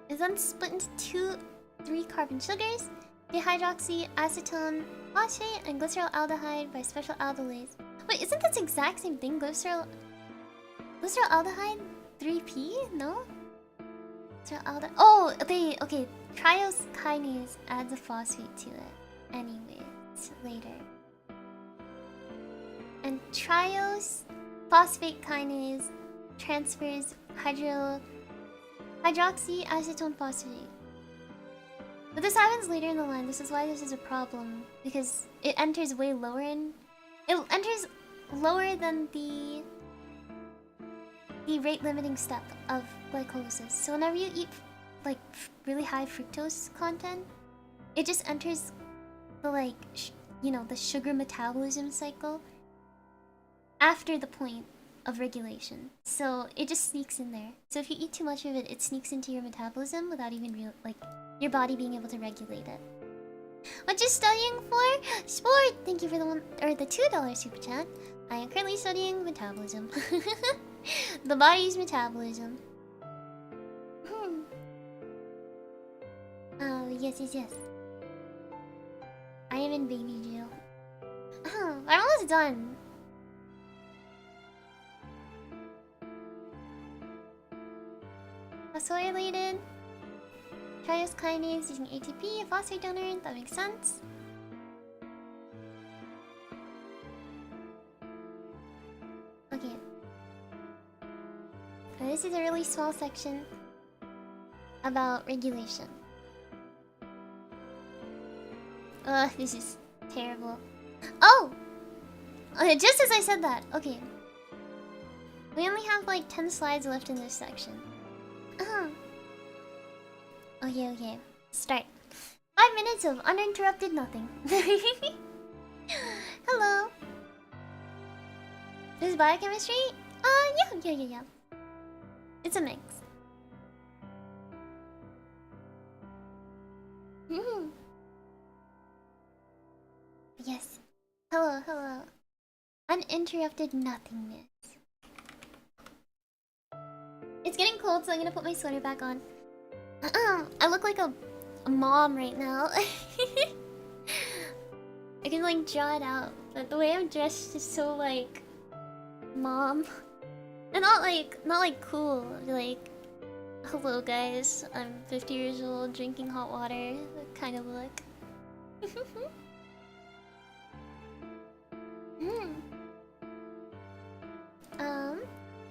Is then split into 2 3-carbon sugars, dehydroxyacetone phosphate, and glycerolaldehyde by special aldolase. Wait, isn't this exact same thing? Glycerolaldehyde 3P? No? Oh, okay. Triose kinase adds a phosphate to it. Anyway, it's later. And triose phosphate kinase transfers hydroxyacetone phosphate. But this happens later in the line. This is why this is a problem, because it enters way lower in. It enters lower than the rate limiting step of glycolysis. So whenever you eat like really high fructose content, it just enters the the sugar metabolism cycle after the point of regulation. So it just sneaks in there. So if you eat too much of it, it sneaks into your metabolism without even your body being able to regulate it. What you studying for? Sport! Thank you for the one or the $2 super chat. I am currently studying metabolism. The body's metabolism. Yes. I am in baby jail. I'm almost done. Phosphorylated. Triose kinase using ATP, a phosphate donor. That makes sense. Okay. This is a really small section about regulation. Ugh, this is terrible. Oh! Just as I said that. Okay. We only have like 10 slides left in this section. Okay. Start. 5 minutes of uninterrupted nothing. Hello. This is biochemistry? Yeah. It's a mix. Yes. Hello. Uninterrupted nothingness. It's getting cold, so I'm gonna put my sweater back on. I look like a mom right now. I can like draw it out, but the way I'm dressed is so like mom, and not like cool. Like, hello guys, I'm 50 years old, drinking hot water, kind of look.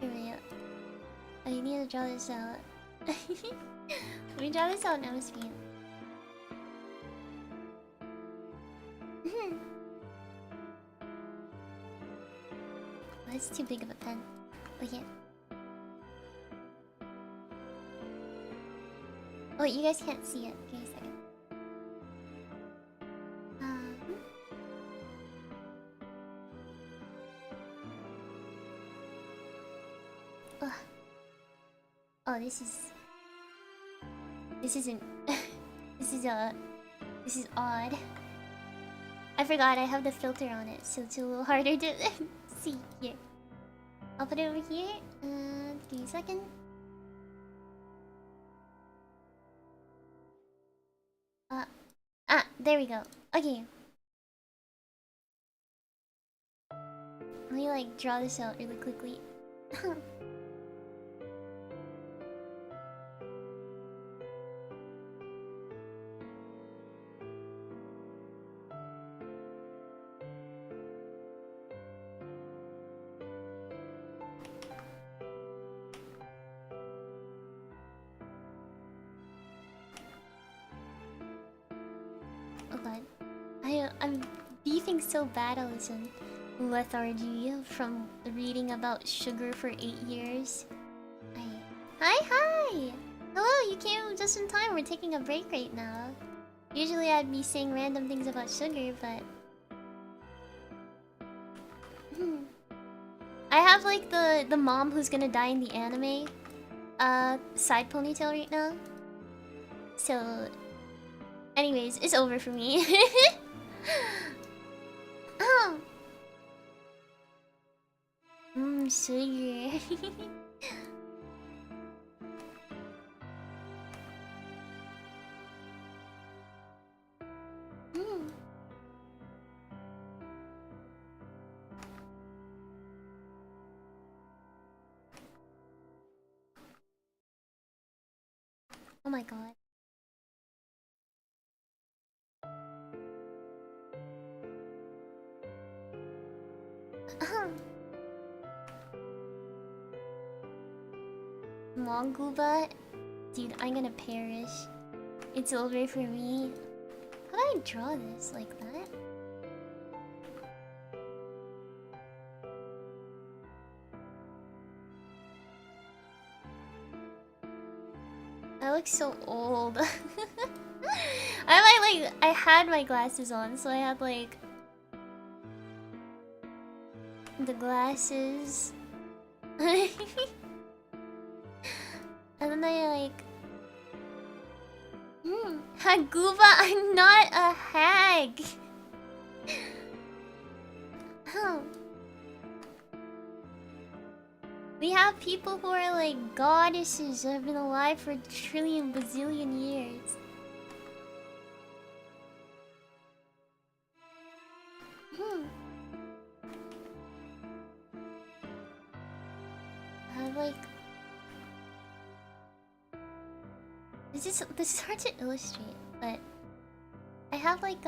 Here we go. I need to draw this out. Let me draw this out now, speed. That's too big of a pen. Okay. Oh, you guys can't see it. Give me a second. Oh, this isn't. This is odd. I forgot I have the filter on it, so it's a little harder to see. Here, I'll put it over here. Give me a second. There we go. Okay. Let me like draw this out really quickly. I'm beefing so bad, Alison. Lethargy from reading about sugar for 8 years. Hi! Hello, you came just in time. We're taking a break right now. Usually I'd be saying random things about sugar, but... I have like the mom who's gonna die in the anime side ponytail right now. So... anyways, it's over for me. Oh! Sugar. Oh my god. Monguba? Dude, I'm gonna perish. It's over for me. How do I draw this like that? I look so old. I had my glasses on, so I had like the glasses. And then I like Haguba, I'm not a hag. We have people who are like goddesses that have been alive for a trillion bazillion years. I like... This is hard to illustrate, but I have like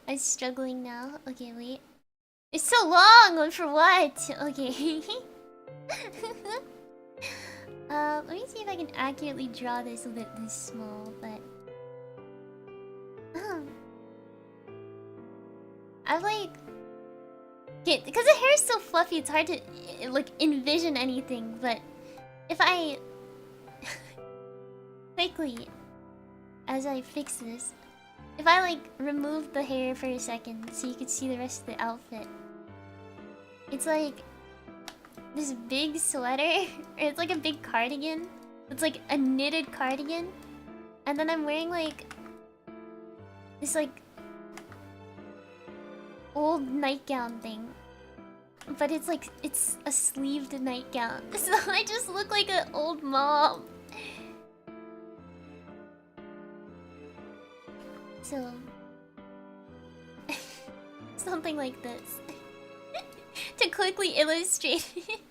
I'm struggling now. Okay, wait. It's so long. For what? Okay. Let me see if I can accurately draw this with it this small, but I've like, okay, because the hair is so fluffy, it's hard to like envision anything. But if I quickly, as I fix this, if I like remove the hair for a second so you could see the rest of the outfit, it's like this big sweater, or it's like a big cardigan. It's like a knitted cardigan, and then I'm wearing like this like old nightgown thing, but it's like it's a sleeved nightgown, so I just look like an old mom. So something like this to quickly illustrate it.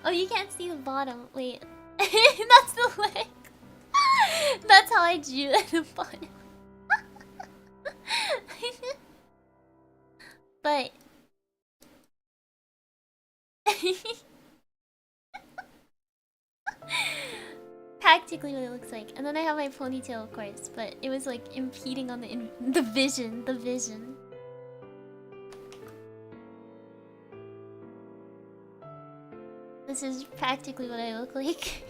Oh, you can't see the bottom. Wait. That's the leg. That's how I drew the bottom. But practically what it looks like. And then I have my ponytail, of course, but it was like impeding on the vision. This is practically what I look like.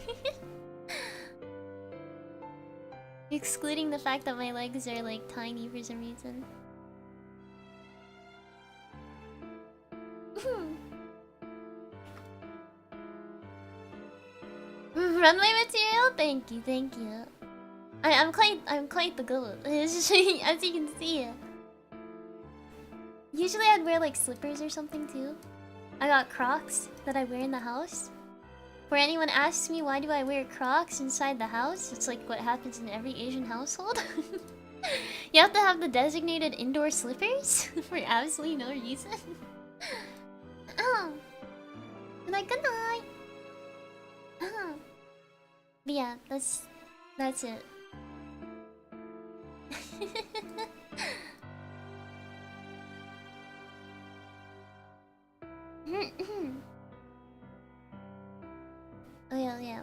Excluding the fact that my legs are like tiny for some reason. Runway material? Thank you. I'm quite the goat. As you can see. Usually I'd wear like slippers or something too. I got Crocs that I wear in the house. Where anyone asks me why do I wear Crocs inside the house, it's like what happens in every Asian household. You have to have the designated indoor slippers for absolutely no reason. Good night, good night. But yeah, that's it. Oh yeah.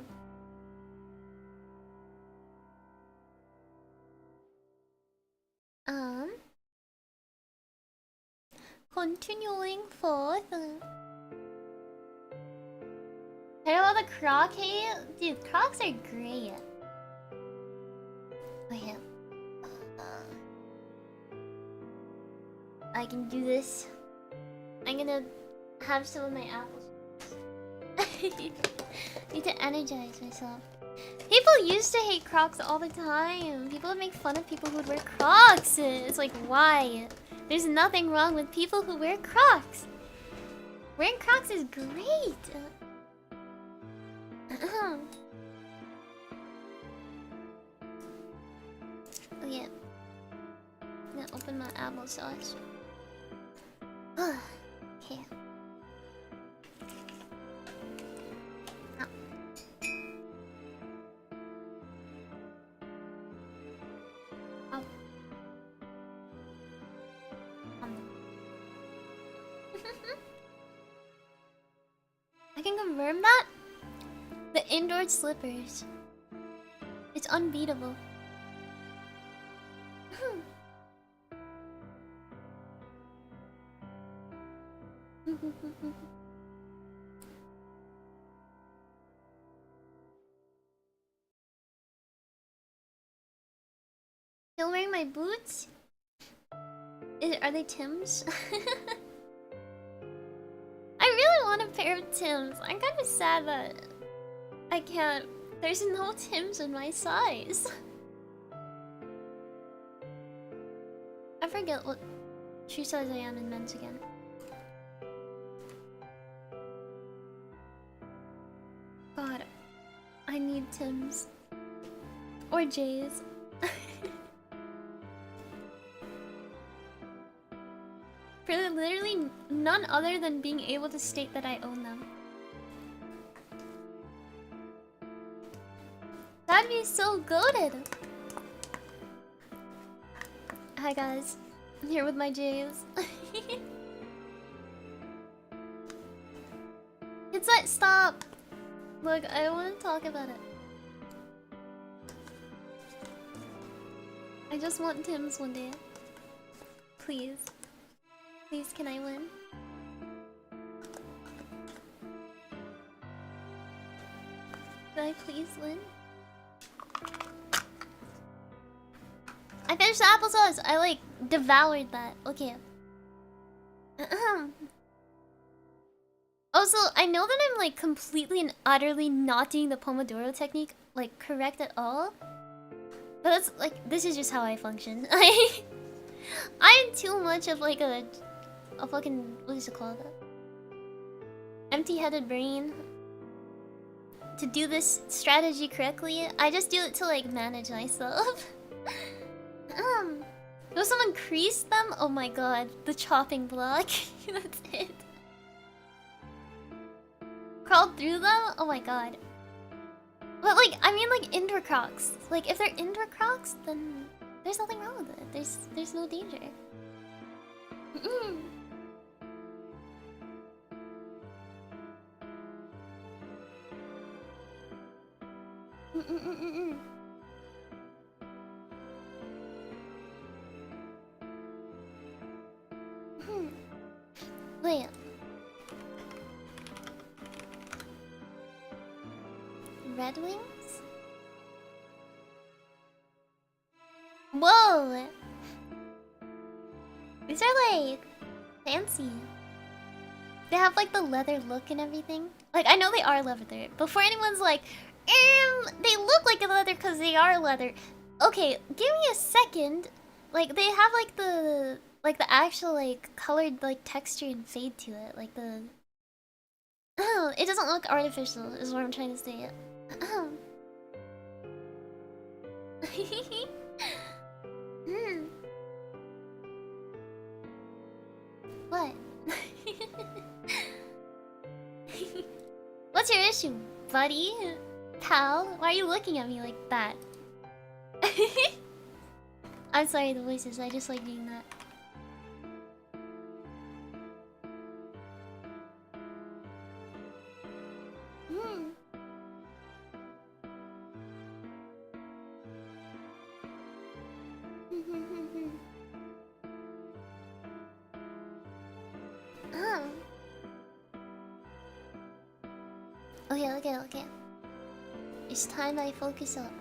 Continuing forth. Heard about the Croc hate? Dude, Crocs are great. Oh yeah. I can do this. I'm gonna have some of my apples. Need to energize myself. People used to hate Crocs all the time. People would make fun of people who would wear Crocs. It's like, why? There's nothing wrong with people who wear Crocs. Wearing Crocs is great. Oh yeah. I'm gonna open my applesauce. Okay. I can confirm that. The indoor slippers. It's unbeatable. Still wearing my boots? Are they Tims? I really want a pair of Tims. I'm kind of sad that I can't. There's no Tims in my size. I forget what shoe size I am in men's again. God, I need Tims. Or J's. For literally none other than being able to state that I own them. That'd be so goated. Hi guys, I'm here with my J's. It's like, stop. Look, I don't want to talk about it. I just want Tim's one day. Please. Please, can I win? Can I please win? I finished the applesauce! I like devoured that. Okay. Also, I know that I'm like completely and utterly not doing the Pomodoro technique like correct at all. But that's like, this is just how I function. I'm too much of like a fucking, what is it called? Empty-headed brain to do this strategy correctly. I just do it to like manage myself. If someone creased them, oh my god, the chopping block. That's it. Crawled through them, oh my god. But like, I mean like indoor crocs. Like if they're indoor crocs, then there's nothing wrong with it. There's no danger. Wait. Red Wings? Whoa! These are like fancy. They have like the leather look and everything. Like I know they are leather, before anyone's like, they look like a leather because they are leather. Okay, give me a second. Like they have like the actual like colored like texture and fade to it. Like the it doesn't look artificial is what I'm trying to say. What? What's your issue, buddy? Pal? Why are you looking at me like that? I'm sorry, the voices. I just like doing that. Okay. It's time I focus up.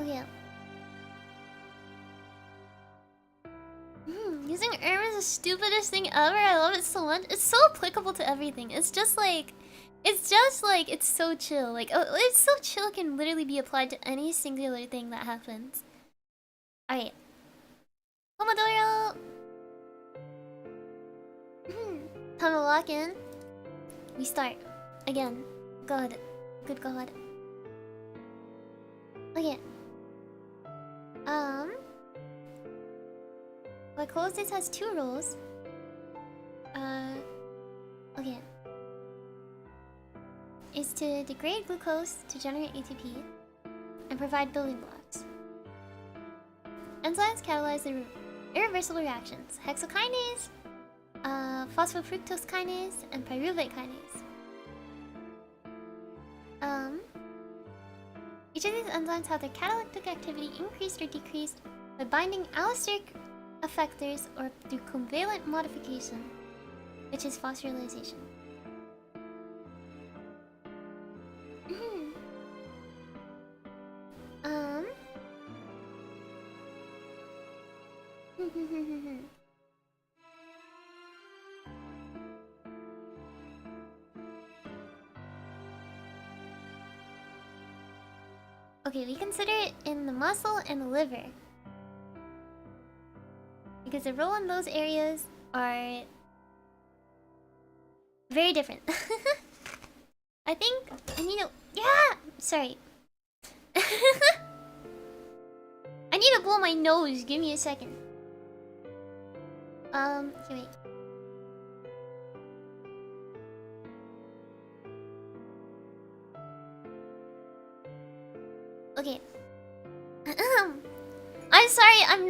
Okay. Using is the stupidest thing ever. I love it so much. It's so applicable to everything. It's just like, it's so chill. Like, oh, it's so chill. It can literally be applied to any singular thing that happens. All right. Pomodoro. Time to lock in. We start again. God, good God. Okay. My close this has 2 roles. Okay. Is to degrade glucose to generate ATP and provide building blocks. Enzymes catalyze the irreversible reactions: hexokinase, phosphofructose kinase, and pyruvate kinase. Each of these enzymes have their catalytic activity increased or decreased by by binding allosteric effectors or through covalent modification, which is phosphorylation. Okay, we consider it in the muscle and the liver. Because the role in those areas are very different. I think I need to... Yeah! Sorry. I need to blow my nose. Give me a second. Here, wait. Okay. I'm sorry, I'm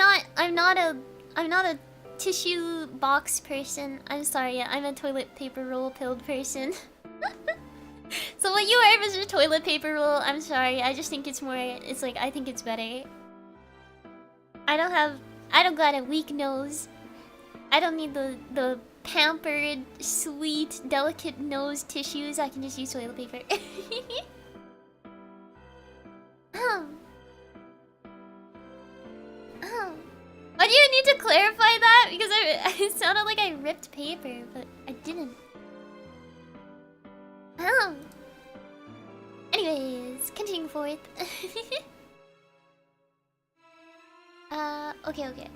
not a tissue box person. I'm sorry, I'm a toilet paper roll pilled person. So what you are is a toilet paper roll. I'm sorry, I just think it's more, it's like, I think it's better. I don't got a weak nose. I don't need the pampered, sweet, delicate nose tissues. I can just use toilet paper. Why do you need to clarify that? Because it sounded like I ripped paper, but I didn't. Anyways, continuing forth. Okay.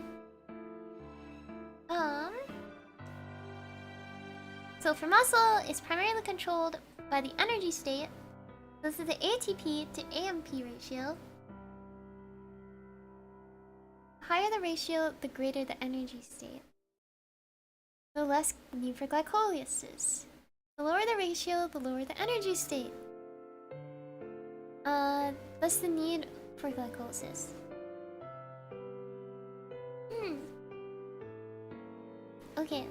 So for muscle, it's primarily controlled by the energy state. This is the ATP to AMP ratio. The higher the ratio, the greater the energy state. The less need for glycolysis. The lower the ratio, the lower the energy state. Thus the need for glycolysis. Okay.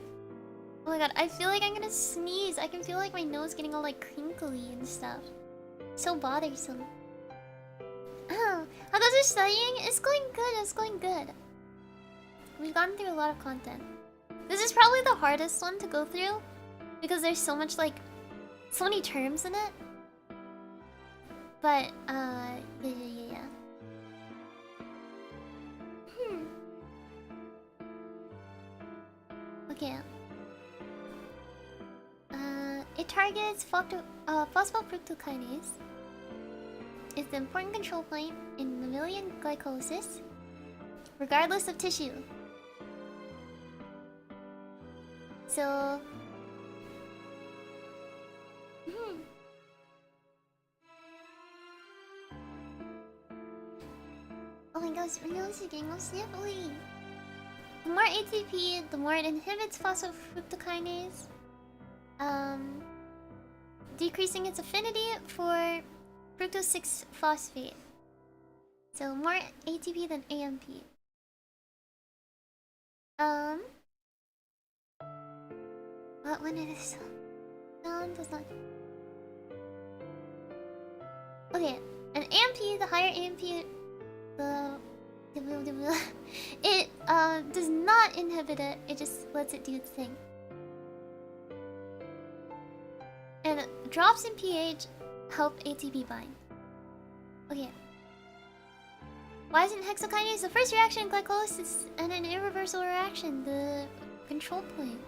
Oh my god, I feel like I'm gonna sneeze. I can feel like my nose getting all like crinkly and stuff. So bothersome. How goes your studying? It's going good. We've gone through a lot of content. This is probably the hardest one to go through because there's so much like so many terms in it. But yeah. Okay. It targets phosphofructokinase. It's the important control point in mammalian glycolysis, regardless of tissue. So... Oh my gosh, my nose is getting all sniffly. The more ATP, the more it inhibits phosphofructokinase, decreasing its affinity for fructose 6-phosphate. So more ATP than AMP. But when it is sound does not. Okay, an AMP, the higher AMP, it does not inhibit it. It just lets it do its thing. And drops in pH help ATP bind. Okay. Why isn't hexokinase the first reaction in glycolysis and an irreversible reaction? The control point.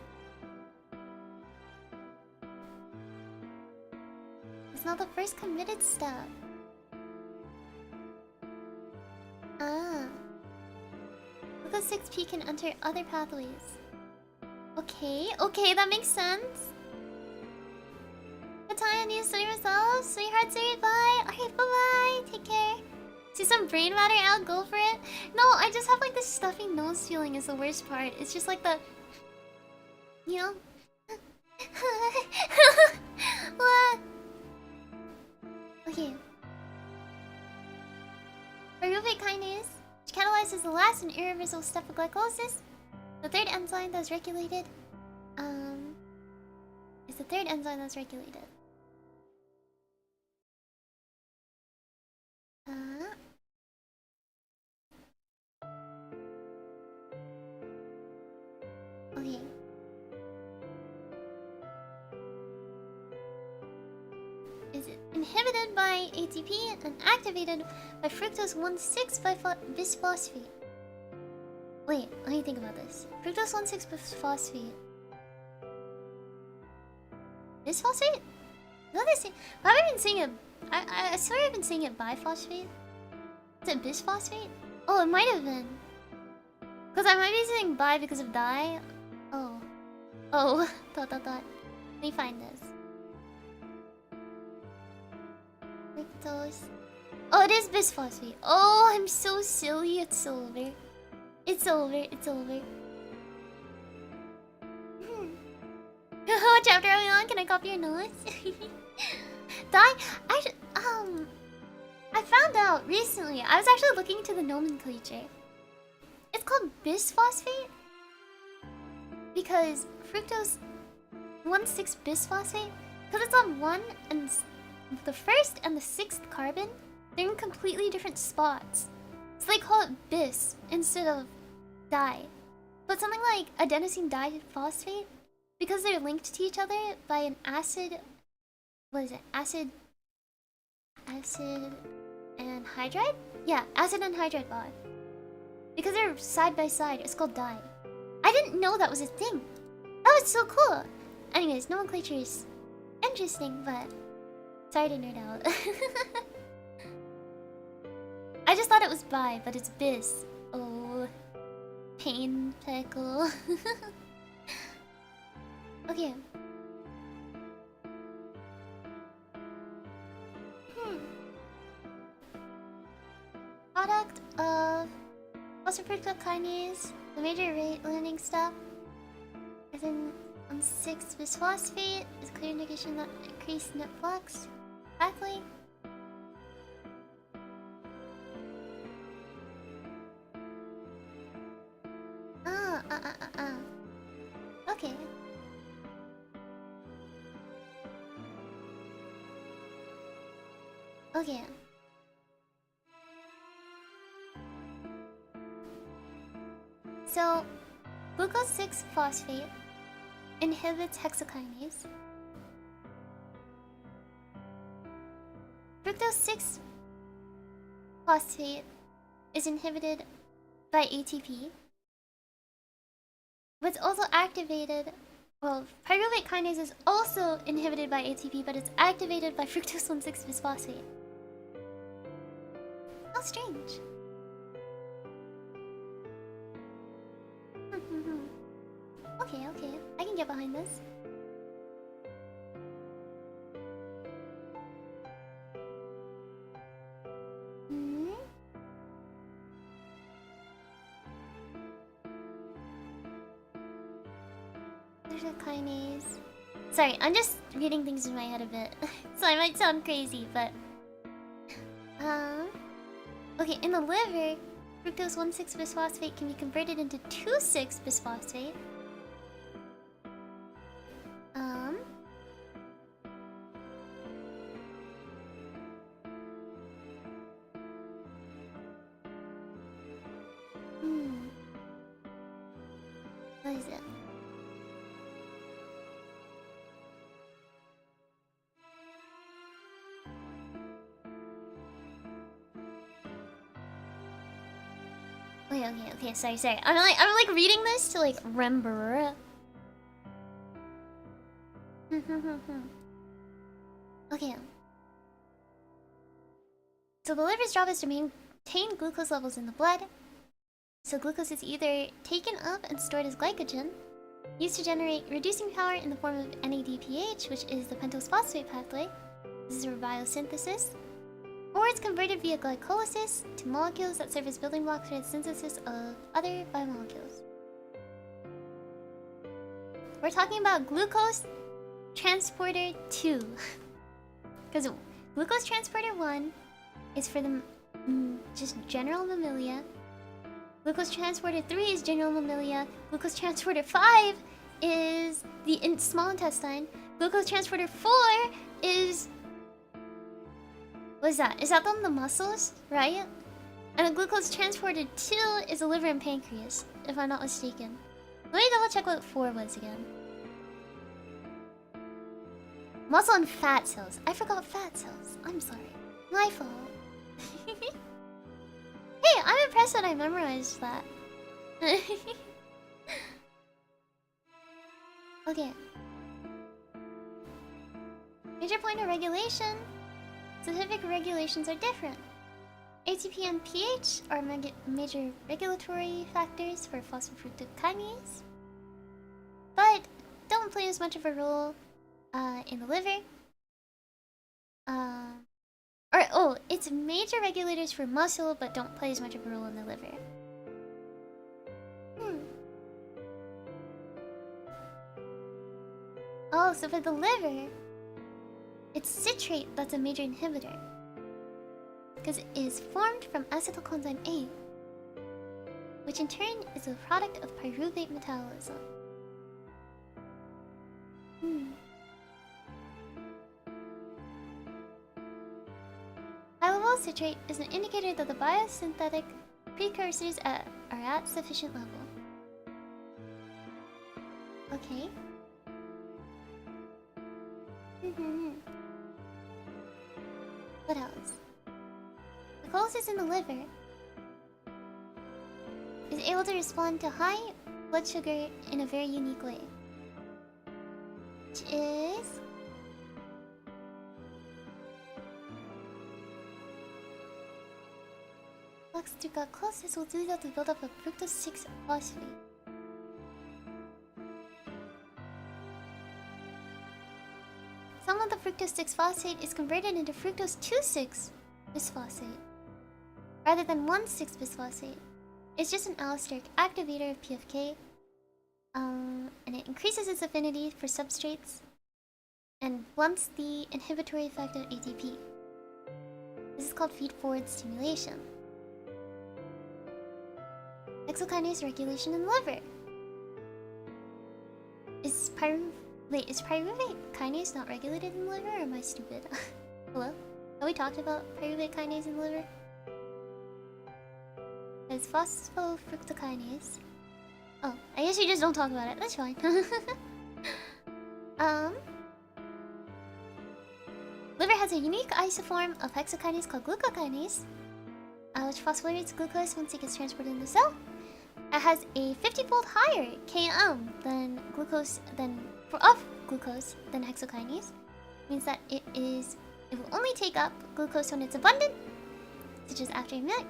It's not the first committed step. Glucose 6P can enter other pathways. Okay, that makes sense. Good time, I need to study myself. Sweetheart, say bye. Okay, bye-bye. Take care. See some brain matter out, go for it. No, I just have like this stuffy nose feeling is the worst part. It's just like the... You know? What? Okay. Pyruvate kinase, which catalyzes the last and irreversible step of glycolysis. The third enzyme that's regulated. Is the third enzyme that's regulated. inhibited by ATP and activated by fructose 1,6 bisphosphate. Wait, let me think about this. Fructose 1,6 bisphosphate. Bisphosphate? No, they say. Have I been saying it? I swear I've been saying it biphosphate. Is it bisphosphate? Oh, it might have been. Because I might be saying bi because of di. Oh. Oh. Dot. Let me find this. Fructose. Oh, it is bisphosphate. Oh, I'm so silly. It's over. It's over. What chapter are we on? Can I copy your notes? I found out recently. I was actually looking into the nomenclature. It's called bisphosphate because fructose 1,6 bisphosphate, because it's on one and the first and the sixth carbon. They're in completely different spots, so they call it bis instead of di. But something like adenosine diphosphate, because they're linked to each other by an acid. What is it? Acid and hydride? Yeah, acid and hydride bond. Because they're side by side, it's called di. I didn't know that was a thing. That was so cool. Anyways, nomenclature is interesting, but sorry to nerd out. I just thought it was bi, but it's bis. Oh, pain pickle. Okay. Product of phosphofructokinase, the major rate limiting step, as in on 6 bisphosphate is clear indication that increased net flux pathway. Okay. Okay. So, glucose 6 phosphate inhibits hexokinase. Fructose 6 phosphate is inhibited by ATP. But it's also activated. Well, pyruvate kinase is also inhibited by ATP, but it's activated by fructose 1,6 bisphosphate. How strange. Okay. I can get behind this. There's a kinase. Sorry, I'm just reading things in my head a bit. So I might sound crazy, but... Okay, in the liver, fructose 1,6 bisphosphate can be converted into 2,6 bisphosphate. What is it? Okay, sorry. I'm like reading this to like remember. Okay. So the liver's job is to maintain glucose levels in the blood. So glucose is either taken up and stored as glycogen, used to generate reducing power in the form of NADPH, which is the pentose phosphate pathway. This is for biosynthesis. Or it's converted via glycolysis to molecules that serve as building blocks for the synthesis of other biomolecules. We're talking about glucose transporter 2. Because glucose transporter 1 is for the just general mammalia. Glucose transporter 3 is general mammalia. Glucose transporter 5 is the small intestine. Glucose transporter 4 is... What is that? Is that the muscles, right? And the glucose transporter 2 is the liver and pancreas, if I'm not mistaken. Let me double check what 4 was again. Muscle and fat cells. I forgot fat cells. I'm sorry. My fault. Hey, I'm impressed that I memorized that. Okay. Major point of regulation. Specific regulations are different. ATP and pH are major regulatory factors for phosphofructokinase, but don't play as much of a role in the liver. It's major regulators for muscle, but don't play as much of a role in the liver. Oh, so for the liver, it's citrate that's a major inhibitor, because it is formed from acetylcoenzyme A, which in turn is a product of pyruvate metabolism. High level of citrate is an indicator that the biosynthetic precursors are at sufficient level. Okay. What else? Glucose in the liver is able to respond to high blood sugar in a very unique way, which is glucose will do that to build up a fructose 6 phosphate. Some of the fructose 6 phosphate is converted into fructose 2,6 bisphosphate rather than 1,6 bisphosphate. It's just an allosteric activator of PFK, and it increases its affinity for substrates and blunts the inhibitory effect of ATP. This is called feed-forward stimulation. Hexokinase regulation in the liver. Is pyruvate kinase not regulated in the liver, or am I stupid? Hello? Have we talked about pyruvate kinase in the liver? There's phosphofructokinase. Oh, I guess you just don't talk about it. That's fine. Liver has a unique isoform of hexokinase called glucokinase, which phosphorylates glucose once it gets transported in the cell. It has a 50-fold higher km than glucose than hexokinase. Means that it will only take up glucose when it's abundant, such as after a meal,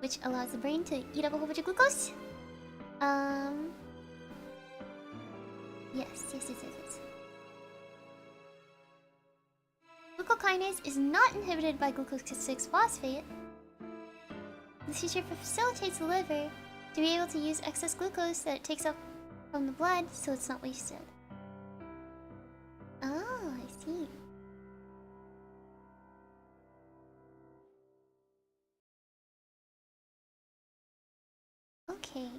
which allows the brain to eat up a whole bunch of glucose. Yes. Glucokinase is not inhibited by glucose 6 phosphate. This feature facilitates the liver to be able to use excess glucose that it takes up from the blood, so it's not wasted. Oh, I see. Okay.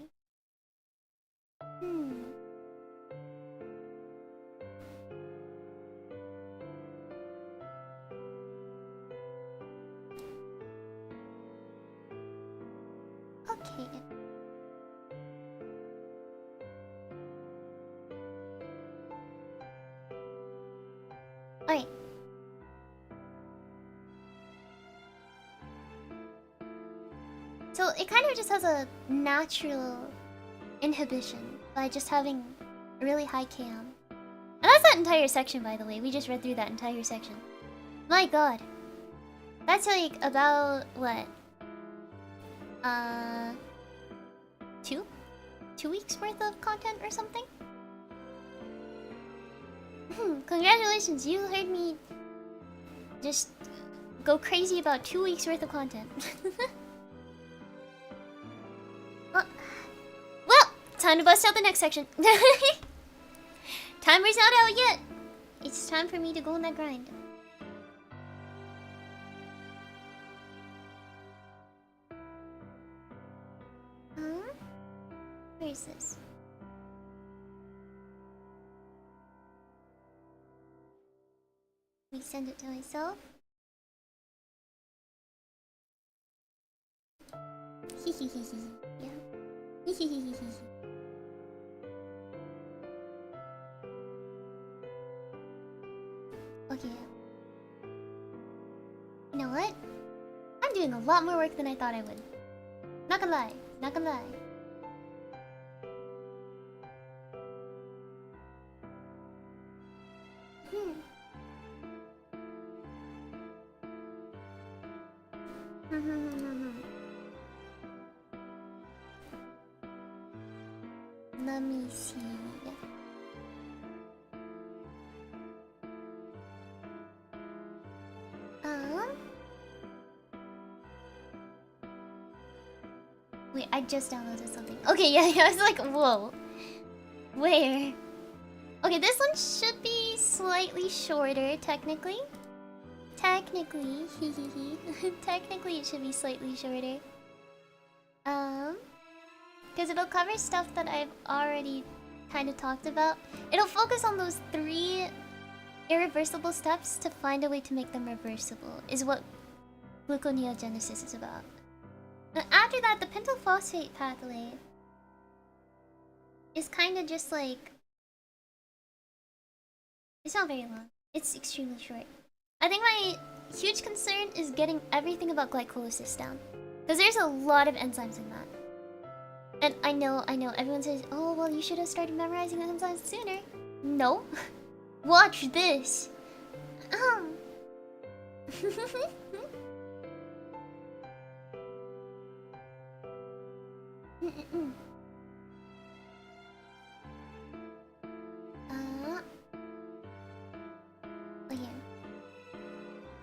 Okay. Alright. So it kind of just has a natural inhibition by just having a really high KM. And that's that entire section, by the way. We just read through that entire section. My god. That's like about what? 2 weeks worth of content or something? Congratulations, you heard me just go crazy about 2 weeks worth of content. Well, time to bust out the next section. Timer's not out yet. It's time for me to go on that grind. Where is this? We send it to myself. Hehehehe. Yeah. Hehehehe. You know what? I'm doing a lot more work than I thought I would. Not gonna lie. Not gonna lie. Let me see. Wait, I just downloaded something. Okay, yeah, I was like, whoa. Where? Okay, this one should be slightly shorter, technically. Technically, technically it should be slightly shorter. Because it'll cover stuff that I've already kind of talked about. It'll focus on those 3 irreversible steps to find a way to make them reversible, is what gluconeogenesis is about. And after that, the pentophosphate pathway is kind of just like... It's not very long. It's extremely short. I think my huge concern is getting everything about glycolysis down. Because there's a lot of enzymes in that. And I know, everyone says, oh, well, you should have started memorizing the enzymes sooner. No. Watch this. Oh, yeah.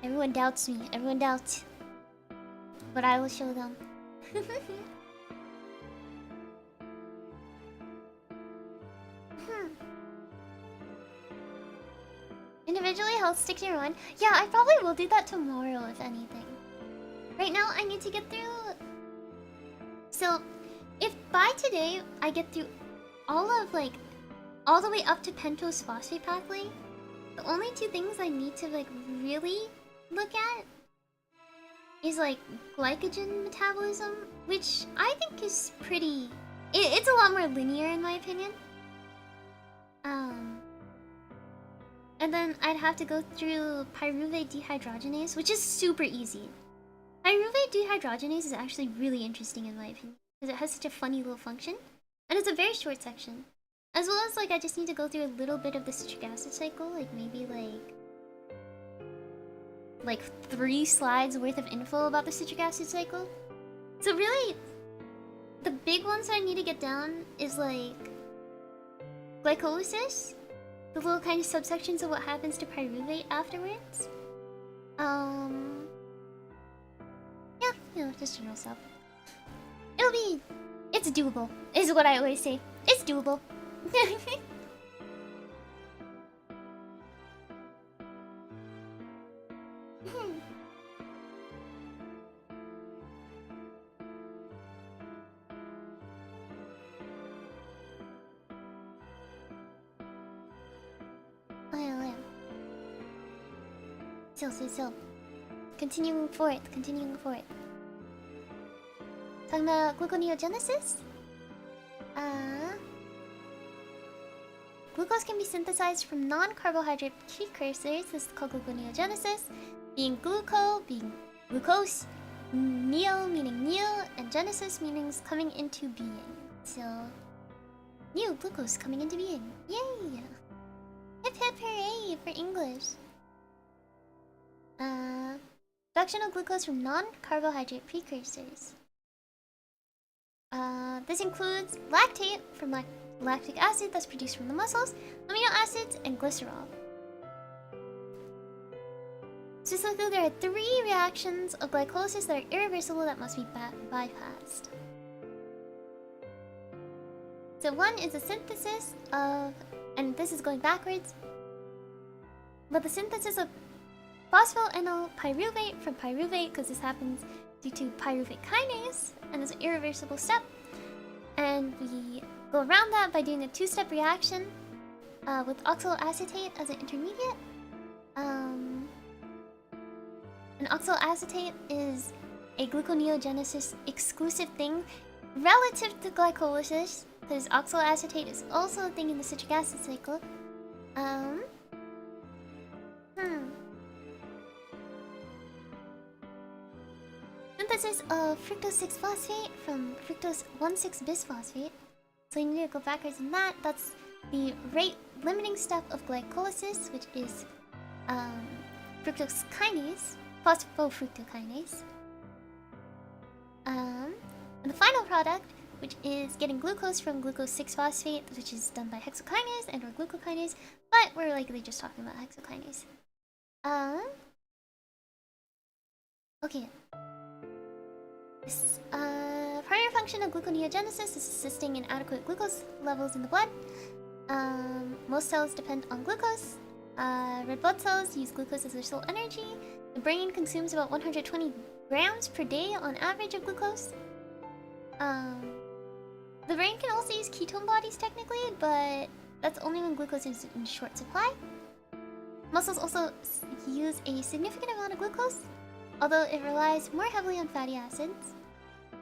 Everyone doubts me. Everyone doubts. But I will show them. Individually health stick tier 1. Yeah, I probably will do that tomorrow, if anything. Right now, I need to get through... So, if by today I get through all of, like, all the way up to pentose phosphate pathway, the only 2 things I need to, like, really look at is, like, glycogen metabolism, which I think is pretty... It's a lot more linear, in my opinion. And then I'd have to go through pyruvate dehydrogenase, which is super easy. Pyruvate dehydrogenase is actually really interesting in my opinion, because it has such a funny little function. And it's a very short section. As well as, like, I just need to go through a little bit of the citric acid cycle, like maybe like 3 slides worth of info about the citric acid cycle. So really, the big ones I need to get down is like glycolysis, the little kind of subsections of what happens to pyruvate afterwards. Yeah, you know, just general stuff. It's doable, is what I always say. It's doable. Still. Continuing forward. Talking about gluconeogenesis? Glucose can be synthesized from non-carbohydrate precursors. This is called gluconeogenesis. Being gluco, being glucose, neo meaning new, and genesis meaning coming into being. So, new glucose coming into being. Yay! Hip hip hooray for English. Production of glucose from non-carbohydrate precursors. This includes lactate from lactic acid that's produced from the muscles, amino acids, and glycerol. Specifically, there are 3 reactions of glycolysis that are irreversible that must be bypassed. So one is the synthesis of, and this is going backwards, but the synthesis of phosphoenol pyruvate from pyruvate, because this happens due to pyruvate kinase, and it's an irreversible step. And we go around that by doing a 2-step reaction with oxaloacetate as an intermediate. And oxaloacetate is a gluconeogenesis exclusive thing relative to glycolysis, because oxaloacetate is also a thing in the citric acid cycle. Hmm. Synthesis of fructose 6-phosphate from fructose 1,6-bisphosphate. So you need to go backwards in that. That's the rate limiting step of glycolysis, which is fructose kinase, phosphofructokinase. And the final product, which is getting glucose from glucose 6-phosphate, which is done by hexokinase and or glucokinase, but we're likely just talking about hexokinase. Okay. This primary function of gluconeogenesis is assisting in adequate glucose levels in the blood. Most cells depend on glucose. Red blood cells use glucose as their sole energy. The brain consumes about 120 grams per day on average of glucose. The brain can also use ketone bodies technically, but that's only when glucose is in short supply. Muscles also use a significant amount of glucose, although it relies more heavily on fatty acids.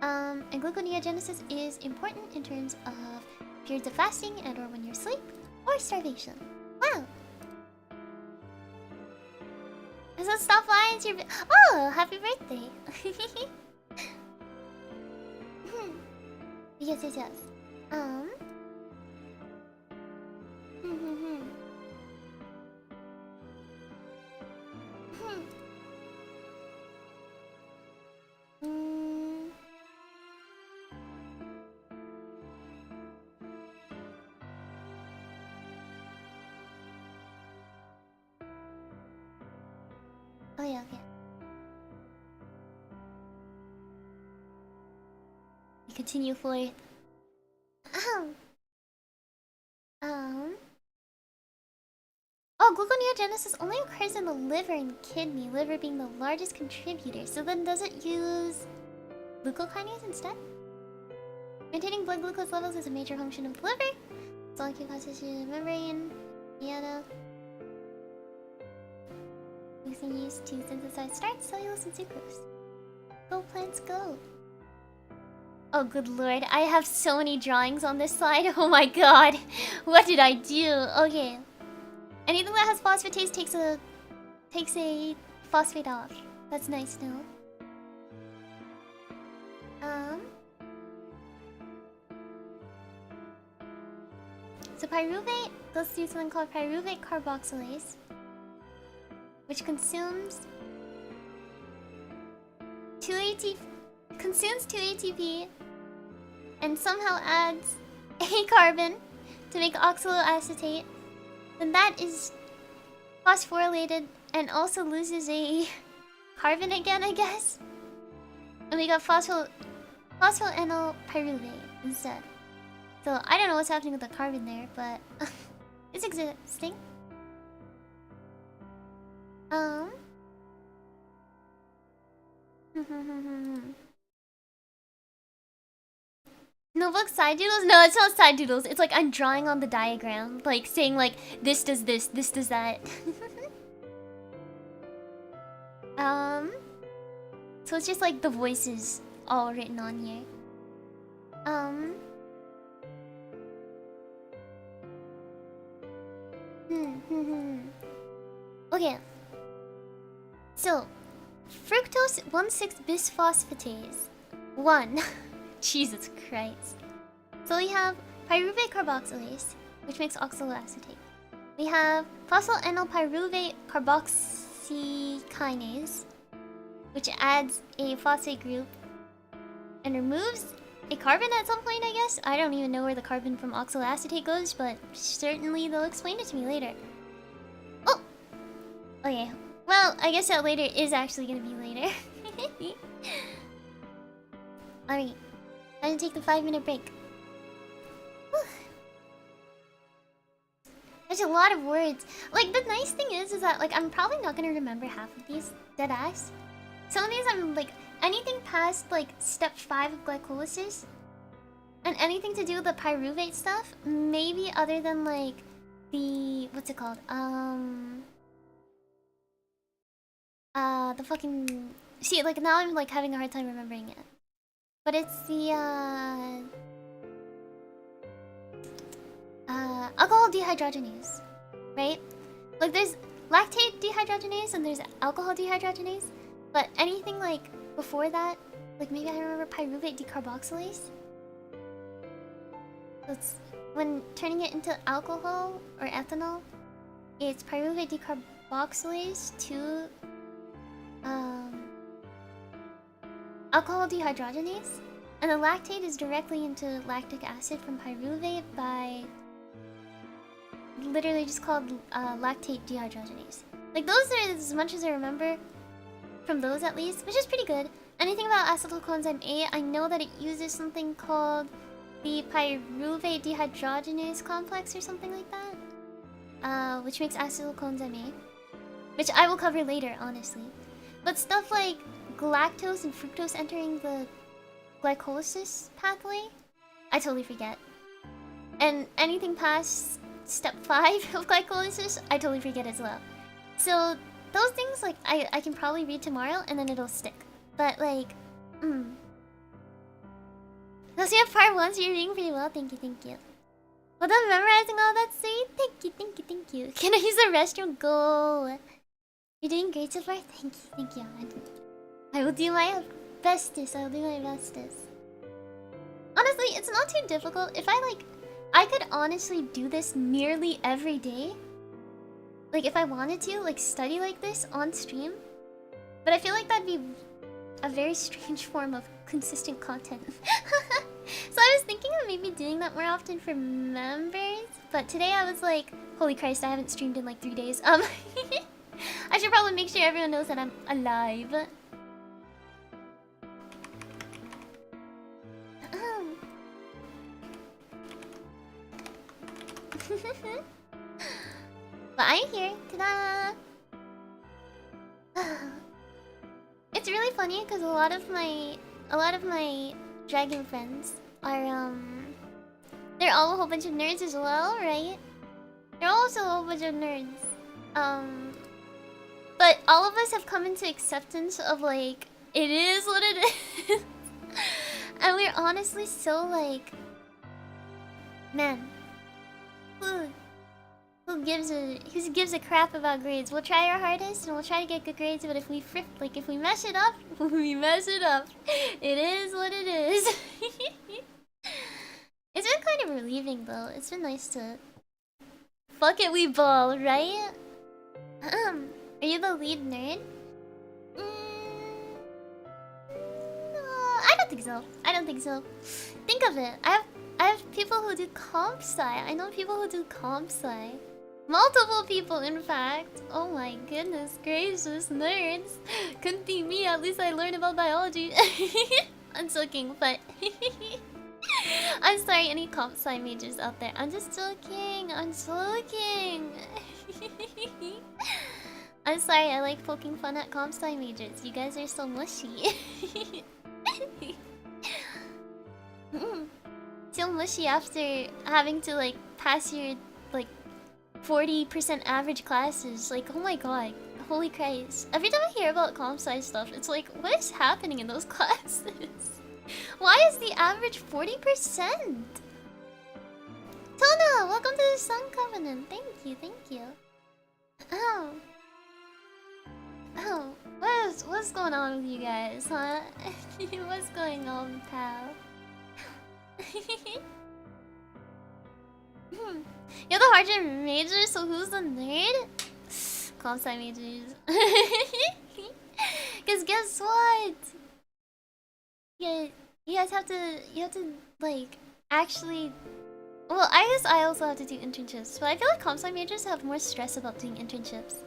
And gluconeogenesis is important in terms of periods of fasting and or when you're asleep, or starvation. Wow! So stop lying to your... Oh! Happy birthday! Yes, yes, yes. Oh yeah, okay. We continue forth. Oh, gluconeogenesis only occurs in the liver and kidney, liver being the largest contributor. So then does it use glucokinase instead? Maintaining blood glucose levels is a major function of the liver. It's all constituted membrane, yada. Using yeast to synthesize starch, cellulose, and sucrose. Go plants, go! Oh, good lord, I have so many drawings on this slide. Oh my god, what did I do? Okay, anything that has phosphatase takes a phosphate off. That's nice to know. So pyruvate goes through something called pyruvate carboxylase, which consumes 2 ATP and somehow adds a carbon to make oxaloacetate. Then that is phosphorylated and also loses a carbon again, I guess. And we got phosphoenol pyruvate instead. So I don't know what's happening with the carbon there, but it's existing. Notebook side doodles? No, it's not side doodles. It's like I'm drawing on the diagram, like saying like this does this, this does that. So it's just like the voices all written on here. Okay. So, fructose 1,6-bisphosphatase 1. Jesus Christ. So we have pyruvate carboxylase, which makes oxaloacetate. We have phosphoenol pyruvate carboxykinase, which adds a phosphate group and removes a carbon at some point, I guess. I don't even know where the carbon from oxaloacetate goes, but certainly they'll explain it to me later. Oh! Okay. Well, I guess that later is actually gonna be later. Alright. I'm gonna take the 5-minute break. Whew. There's a lot of words. Like, the nice thing is that, like, I'm probably not gonna remember half of these. Deadass. Some of these I'm, like, anything past, like, step 5 of glycolysis, and anything to do with the pyruvate stuff, maybe other than, like, the... what's it called? The fucking... See, like, now I'm, like, having a hard time remembering it. But it's the, alcohol dehydrogenase, right? Like, there's lactate dehydrogenase and there's alcohol dehydrogenase. But anything like before that, like maybe I remember pyruvate decarboxylase. So it's when turning it into alcohol or ethanol, it's pyruvate decarboxylase to alcohol dehydrogenase. And the lactate is directly into lactic acid from pyruvate by literally just called lactate dehydrogenase. Like those are as much as I remember from those at least, which is pretty good. Anything about acetyl coenzyme A, I know that it uses something called the pyruvate dehydrogenase complex or something like that, which makes acetyl coenzyme A, which I will cover later, honestly. But stuff like galactose and fructose entering the glycolysis pathway, I totally forget. And anything past step 5 of glycolysis, I totally forget as well. So those things, like, I can probably read tomorrow and then it'll stick. But like, Now, so you have part 1, so you're reading pretty well. Thank you, thank you. Well done memorizing all that, Suri. Thank you, thank you, thank you. Can I use the restroom? Go. You're doing great so far. Thank you. I will do my bestest. I will do my bestest. Honestly, it's not too difficult. If I could honestly do this nearly every day. Like, if I wanted to, like, study like this on stream. But I feel like that'd be a very strange form of consistent content. So I was thinking of maybe doing that more often for members. But today I was like, holy Christ, I haven't streamed in like 3 days. I should probably make sure everyone knows that I'm alive. But I'm here. Ta-da! It's really funny because a lot of my dragon friends are they're all a whole bunch of nerds as well, right? They're also a whole bunch of nerds. But all of us have come into acceptance of like it is what it is. And we're honestly so like, man, who gives a crap about grades? We'll try our hardest and we'll try to get good grades, but if we if we mess it up, we mess it up. It is what it is. It's been kind of relieving though. It's been nice to fuck it, we ball, right? Are you the lead nerd? No, I don't think so. I don't think so. Think of it. I have people who do comp sci. I know people who do comp sci. Multiple people, in fact. Oh my goodness gracious, nerds. Couldn't be me, at least I learned about biology. I'm joking, but... I'm sorry, any comp sci majors out there. I'm just joking, I'm joking. I'm sorry, I like poking fun at comp sci majors. You guys are so mushy. So mushy after having to like pass your like 40% average classes. Like, oh my god, holy Christ. Every time I hear about comp sci stuff, it's like, what is happening in those classes? Why is the average 40%? Tona, welcome to the Sun Covenant. Thank you, thank you. Oh, what's going on with you guys, huh? What's going on, pal? You're the harder major, so who's the nerd? Comp sci majors. Cause guess what? Yeah, you have to like actually. Well, I guess I also have to do internships, but I feel like comp sci majors have more stress about doing internships.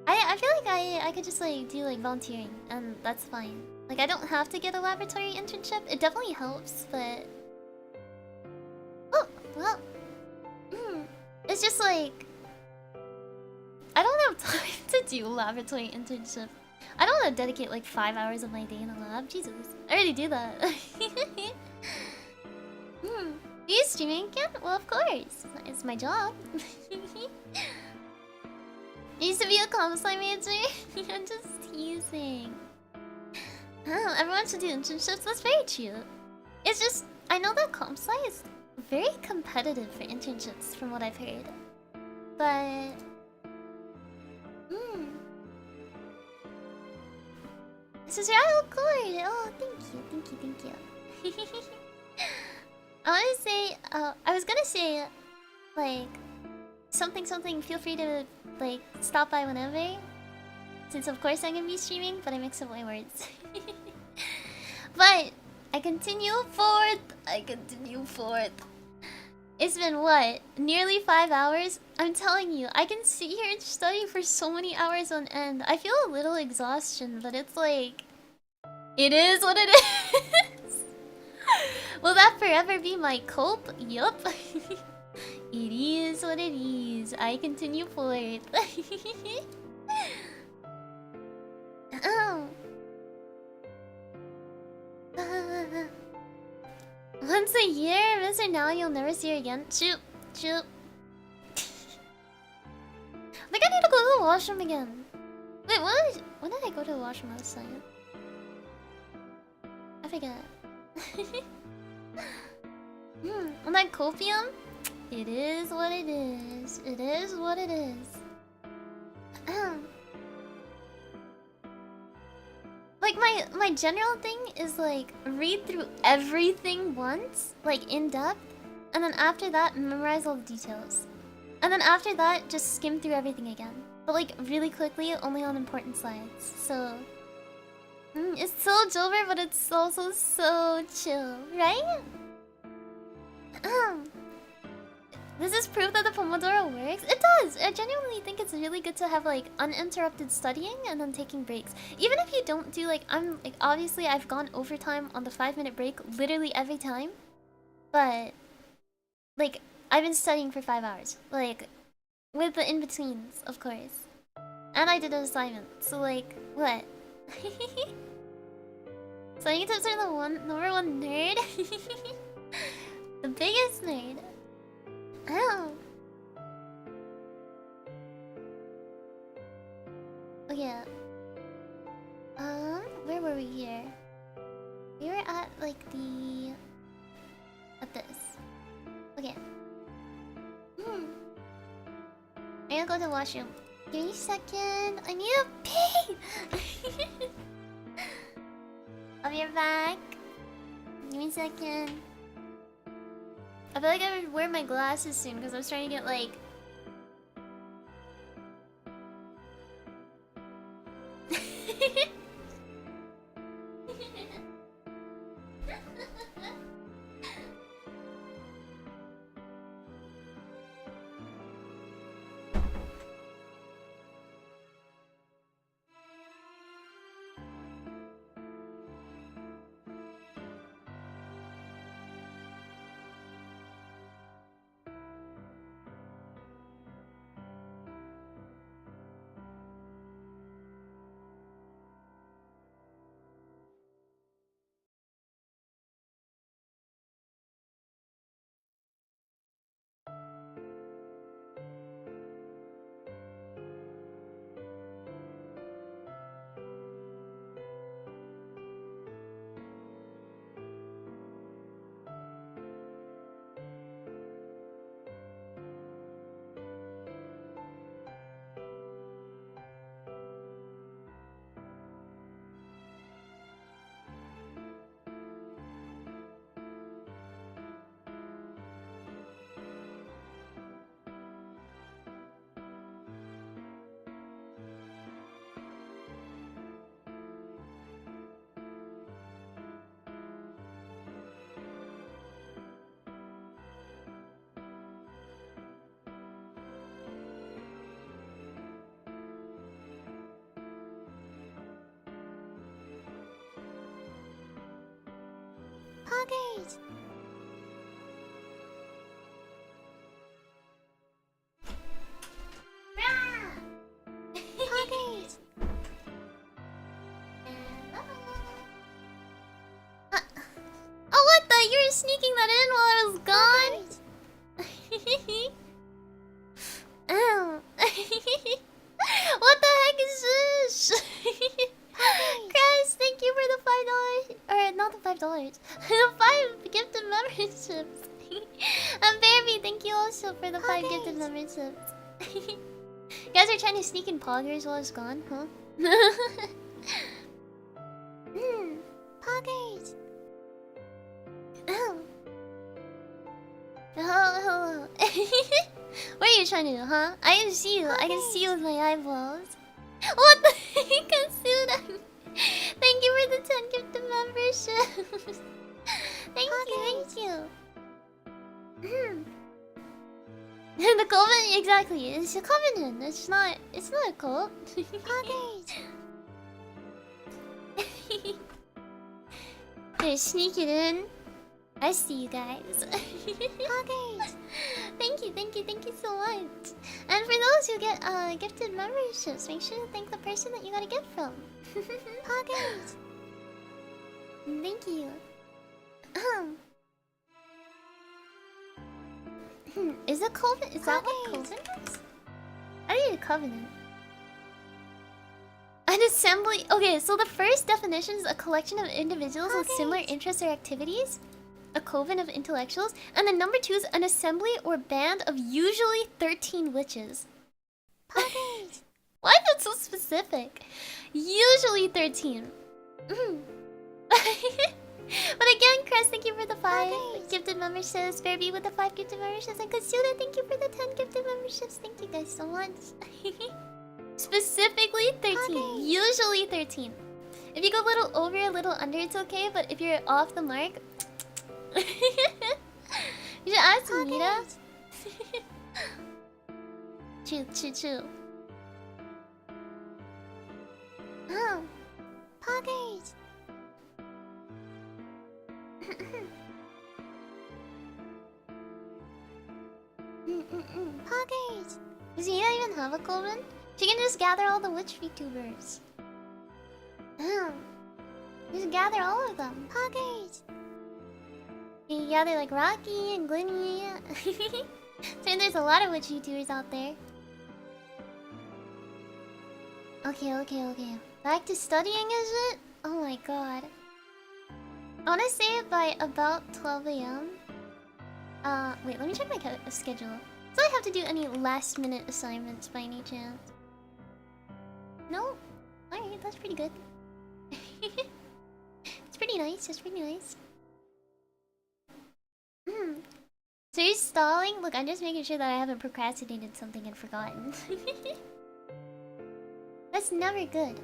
I feel like I could just like do like volunteering, and that's fine. Like I don't have to get a laboratory internship. It definitely helps, but oh well, it's just like I don't have time to do a laboratory internship. I don't want to dedicate like 5 hours of my day in a lab. Jesus, I already do that. Are you streaming again? Well, of course. It's my job. I used to be a comp sci major. I'm just teasing. Oh, everyone should do internships. That's very true. It's just, I know that comp sci is very competitive for internships from what I've heard. But Cesarado Cord! Oh, thank you, thank you, thank you. I wanna say, I was gonna say, like, something, feel free to, like, stop by whenever. Since of course I'm gonna be streaming, but I mix up my words. But, I continue forth. It's been what? Nearly 5 hours? I'm telling you, I can sit here and study for so many hours on end. I feel a little exhaustion, but it's like... It is what it is! Will that forever be my cope? Yup. It is what it is. I continue forth. Oh. Once a year, miss her now, you'll never see her again. Shoot. I think I need to go to the washroom again. Wait, when did I go to the washroom last time? I forget. On that copium? It is what it is. It is what it is. Like my general thing is like read through everything once, like in depth, and then after that memorize all the details. And then after that just skim through everything again. But like really quickly, only on important slides. So it's so Jilbert, but it's also so chill, right? This is proof that the Pomodoro works. It does! I genuinely think it's really good to have like uninterrupted studying and then taking breaks. Even if you don't do like, obviously I've gone overtime on the 5-minute break literally every time. But like I've been studying for 5 hours. Like with the in-betweens, of course. And I did an assignment. So like, what? Studying tips are the number one nerd. The biggest nerd. Oh. Okay. Where were we here? We were at like at this. Okay. I'm gonna go to the washroom. Give me a second. I need to pee. I'll be right back. Give me a second. I feel like I would wear my glasses soon because I was trying to get like... Poggers! Poggers! Oh, what the? You were sneaking that in while I was gone? Oh. What the heck is this? Chris, thank you for the $5. Or not the $5. The 5 gifted memberships. And Baby, thank you also for the 5 gifted memberships. You guys are trying to sneak in poggers while I was gone, huh? Poggers. Hello. What are you trying to do, huh? I can see you. I can see you with my eyeballs. What the heck, Kasuda? Thank you for the 10 gifted memberships. Thank you. The covenant, exactly. It's a covenant. It's not a cult. Here, sneak it in. I see you guys. Thank you so much. And for those who get gifted memberships, make sure to thank the person that you got a gift from. Thank you. Is a covenant? Is that what covenant is? I need a covenant. An assembly. Okay, so the first definition is a collection of individuals with similar interests or activities. A coven of intellectuals. And then number 2 is an assembly or band of usually 13 witches. Why is that so specific? Usually 13. But again, Chris, thank you for the 5 gifted memberships. Bearby with the 5 gifted memberships. And Kasuda, thank you for the 10 gifted memberships. Thank you guys so much. Specifically 13. Usually 13. If you go a little over, a little under, it's okay. But if you're off the mark... you should ask Mira. True. Oh. Poggers. Poggers. Does Mira even have a coven? She can just gather all the witch vtubers. Just gather all of them. Poggers. You can gather like Rocky and Glinny. So there's a lot of witch YouTubers out there. Okay. Back to studying, is it? Oh my god. I wanna say it by about 12 AM. Wait, let me check my schedule. Do I have to do any last minute assignments by any chance? No? Alright, that's pretty good. It's pretty nice, So you're stalling? Look, I'm just making sure that I haven't procrastinated something and forgotten. That's never good.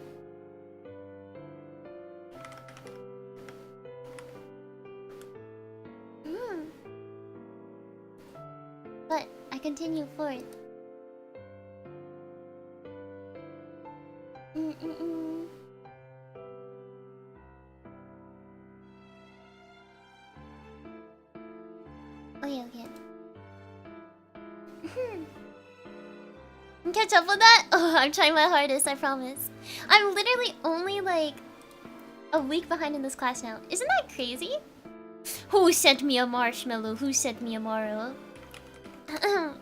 But I continue forth. Okay. Catch up with that? Oh, I'm trying my hardest, I promise. I'm literally only like a week behind in this class now. Isn't that crazy? Who sent me a marshmallow? Who sent me a Maro? Who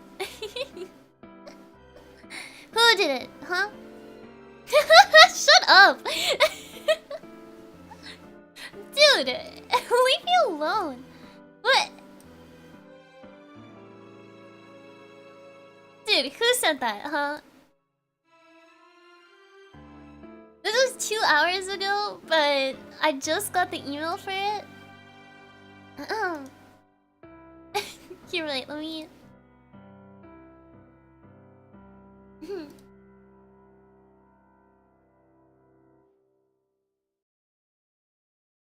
did it? Huh? Shut up! Dude, leave me alone. What? Dude, who sent that, huh? This was 2 hours ago, but I just got the email for it. You're right, let me...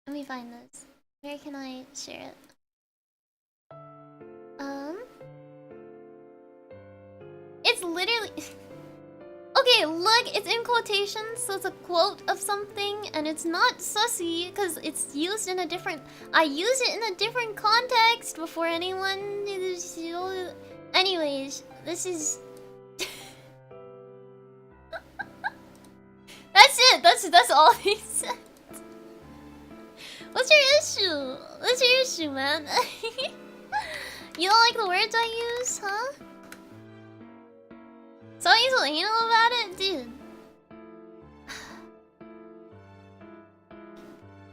Let me find this. Where can I share it? It's literally... Okay, look, it's in quotations, so it's a quote of something, and it's not sussy, because it's used in a different... I use it in a different context before anyone... Anyways, this is... That's all he said. What's your issue, man? You don't like the words I use, huh? So you anal about it? Dude.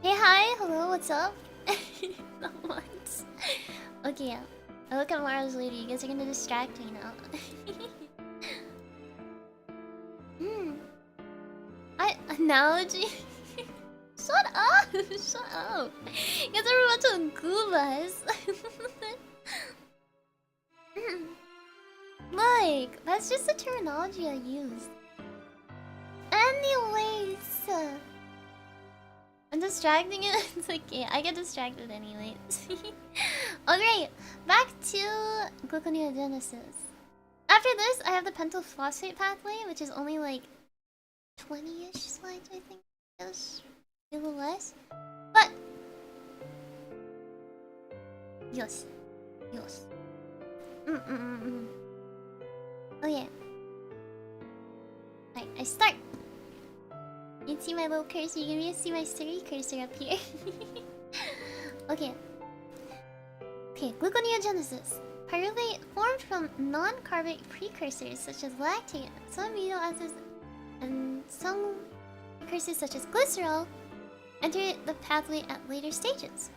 Hey, hi, hello, what's up? Not once. Okay, yeah. I look at Mara's later, you guys are gonna distract me now. Analogy? Shut up! Shut up! You guys are about to goof us. Like, that's just the terminology I use. Anyways, I'm distracting it. It's okay. I get distracted anyways. Alright, back to gluconeogenesis. After this, I have the pentyl phosphate pathway, which is only like 20-ish slides, I think. Yes, a little less. But yes. Okay. Alright, I start. You can see my little cursor. You can even see my Suri cursor up here. Okay. Okay, gluconeogenesis. Pyruvate formed from non-carbonic precursors such as lactate, some amino acids, and some precursors such as glycerol enter the pathway at later stages.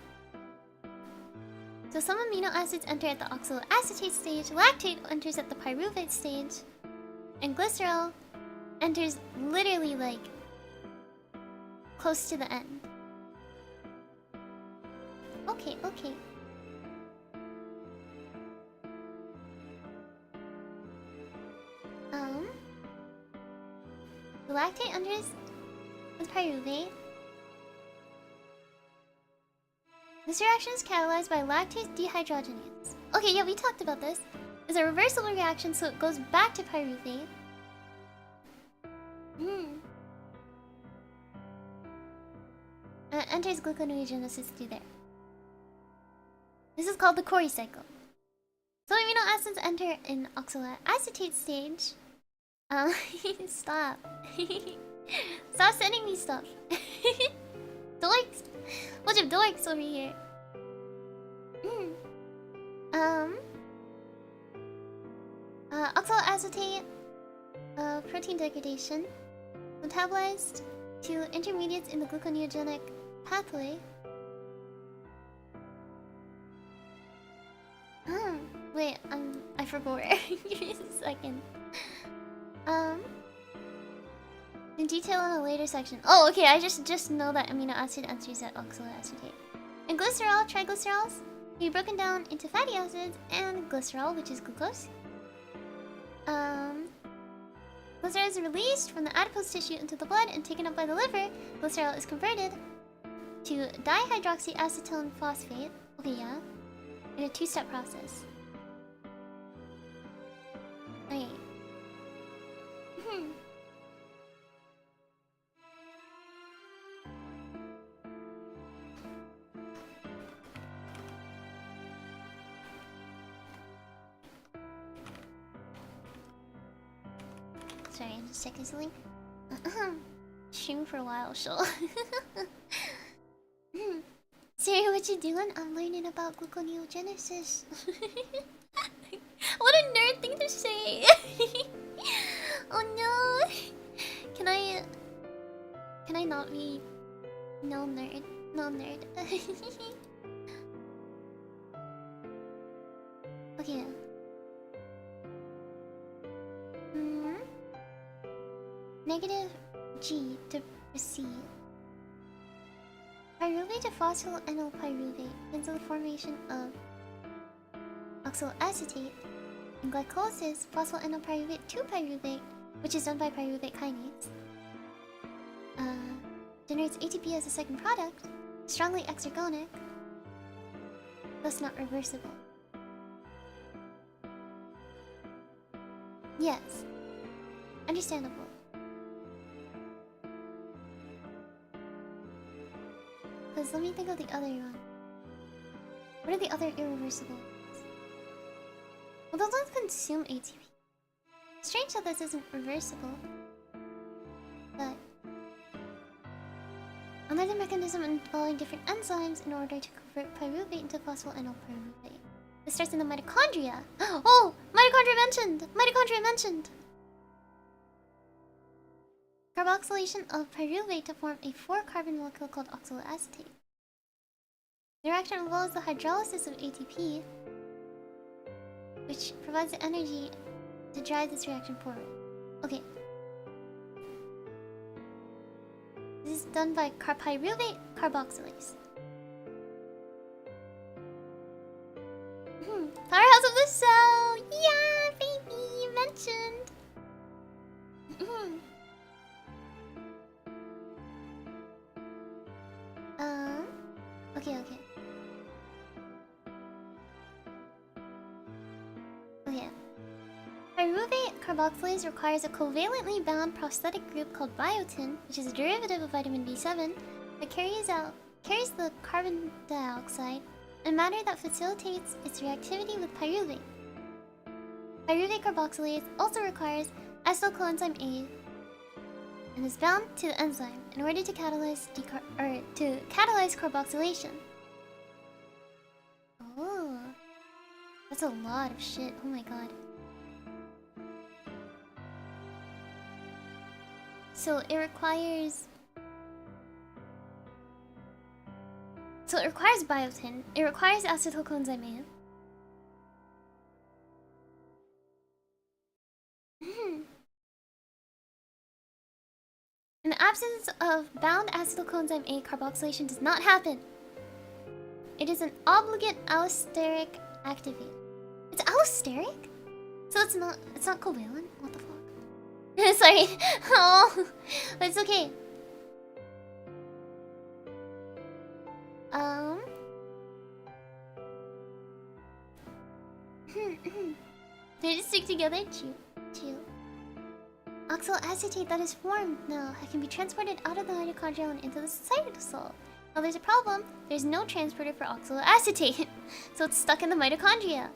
So some amino acids enter at the oxaloacetate stage, lactate enters at the pyruvate stage, and glycerol enters literally like close to the end. Okay. The lactate enters with pyruvate. This reaction is catalyzed by lactase dehydrogenase. Okay, yeah, we talked about this. It's a reversible reaction, so it goes back to pyruvate. And it enters gluconeogenesis through there. This is called the Cori cycle. Some amino acids enter in oxaloacetate stage. Stop. Stop sending me stuff. Dorks. Bunch of dorks over here. Oxaloacetate protein degradation metabolized to intermediates in the gluconeogenic pathway. Wait, I forgot. Give me a second. In detail in a later section. Oh, okay. I just know that amino acid enters at oxaloacetate. And glycerol, triglycerols, can be broken down into fatty acids and glycerol, which is glucose. Glycerol is released from the adipose tissue into the blood and taken up by the liver. Glycerol is converted to dihydroxyacetylene phosphate. Okay, yeah. In a two-step process. Okay. Sorry, I'm just checking something. Stream for a while, sure. Siri, what you doing? I'm learning about gluconeogenesis. What a nerd thing to say! Oh no! Can I not be... No nerd. No nerd. Okay. Negative G to proceed. Pyruvate to phosphoenol pyruvate leads to the formation of oxaloacetate and glycolysis phosphoenol pyruvate to pyruvate, which is done by pyruvate kinase. Generates ATP as a second product, strongly exergonic, thus not reversible. Yes, understandable. Because let me think of the other one. What are the other irreversible ones? Well, those ones consume ATP. Strange that this isn't reversible. But another mechanism involving different enzymes in order to convert pyruvate into phosphoenol pyruvate. This starts in the mitochondria. Oh! Mitochondria mentioned! Mitochondria mentioned! Carboxylation of pyruvate to form a 4-carbon molecule called oxaloacetate. The reaction involves the hydrolysis of ATP, which provides the energy to drive this reaction forward. Okay. This is done by pyruvate carboxylase. Powerhouse of the cell! Yeah, baby! You mentioned! Okay. Pyruvate carboxylase requires a covalently bound prosthetic group called biotin, which is a derivative of vitamin B7, that carries the carbon dioxide, a matter that facilitates its reactivity with pyruvate. Pyruvate carboxylase also requires acyl coenzyme A and is bound to the enzyme in order to catalyze carboxylation. Oh, that's a lot of shit. Oh my god. So it requires biotin. It requires acetyl coenzyme A. In the absence of bound acetyl coenzyme A, carboxylation does not happen. It is an obligate allosteric activator. It's allosteric? So it's not covalent? What the fuck? Sorry. Oh, but it's okay. They just stick together? Chill. Oxaloacetate that is formed now can be transported out of the mitochondria and into the cytosol. Now there's a problem. There's no transporter for oxaloacetate. So it's stuck in the mitochondria.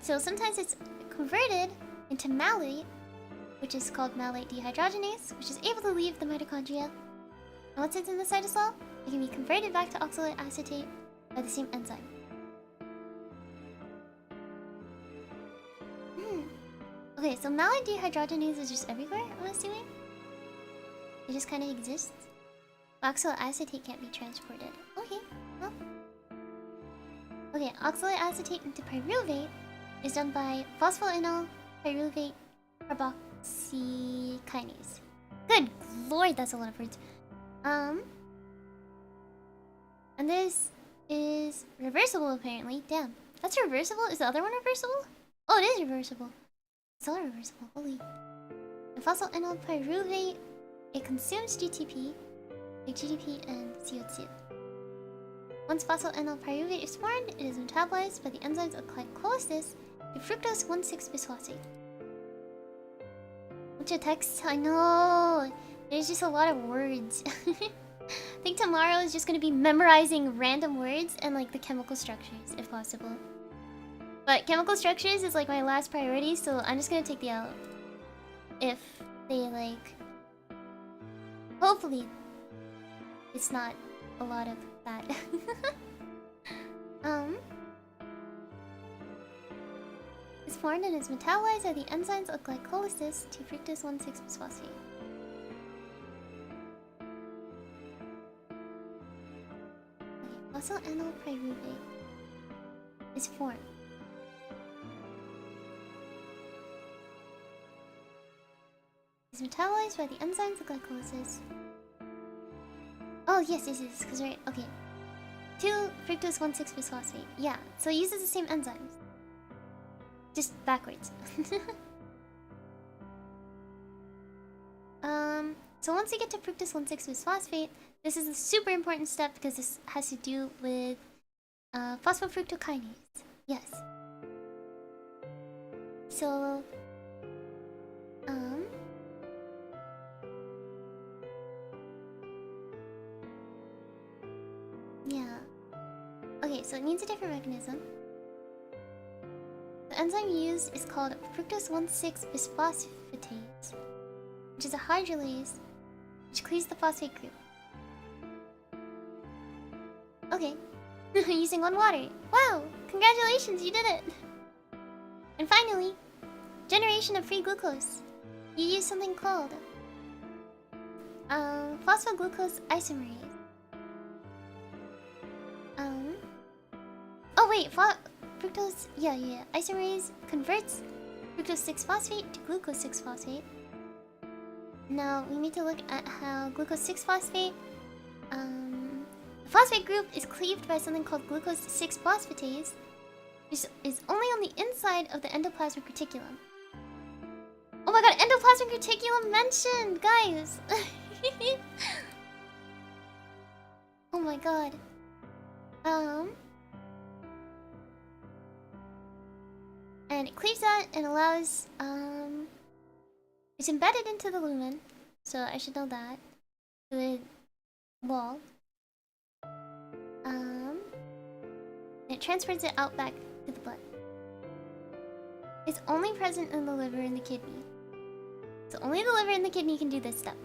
So sometimes it's converted into malate, which is called malate dehydrogenase, which is able to leave the mitochondria. And once it's in the cytosol, it can be converted back to oxaloacetate by the same enzyme. Okay, so malate dehydrogenase is just everywhere, I'm assuming? It just kind of exists? Oxaloacetate can't be transported. Okay, well. Okay, oxaloacetate into pyruvate is done by phosphoenol pyruvate carboxykinase. Good lord, that's a lot of words. And this is reversible apparently. Damn, that's reversible? Is the other one reversible? Oh, it is reversible. It's all reversible, holy. And phosphoenol pyruvate, it consumes GTP, like GDP and CO2. Once phosphoenol pyruvate is formed, it is metabolized by the enzymes of glycolysis to fructose 1,6-bisphosphate. Bunch of text, I know! There's just a lot of words. I think tomorrow is just gonna be memorizing random words and like the chemical structures, if possible. But chemical structures is like my last priority, so I'm just gonna take the L. If they like... Hopefully, it's not a lot of that. It's formed and is metabolized by the enzymes of glycolysis to fructose 1,6-bisphosphate. Okay, phosphoenol pyruvate is formed. It's metabolized by the enzymes of glycolysis. Oh, yes, because right, okay. 2-fructose 1,6-bisphosphate. Yeah, so it uses the same enzymes. Just backwards. So once you get to fructose 1,6-bisphosphate, this is a super important step because this has to do with phosphofructokinase. Yes. So, yeah. Okay, so it needs a different mechanism. The enzyme used is called fructose 1,6-bisphosphatase, which is a hydrolase which cleaves the phosphate group. Okay. Using one water. Wow! Congratulations, you did it! And finally, generation of free glucose. You use something called phosphoglucose isomerase. Oh wait, fructose, yeah. Isomerase converts fructose 6-phosphate to glucose 6-phosphate. Now we need to look at how glucose 6-phosphate. The phosphate group is cleaved by something called glucose 6-phosphatase, which is only on the inside of the endoplasmic reticulum. Oh my god, endoplasmic reticulum mentioned, guys! Oh my god. And it cleaves that and allows, it's embedded into the lumen, so I should know that. The wall. It transfers it out back to the blood. It's only present in the liver and the kidney. So only the liver and the kidney can do this step.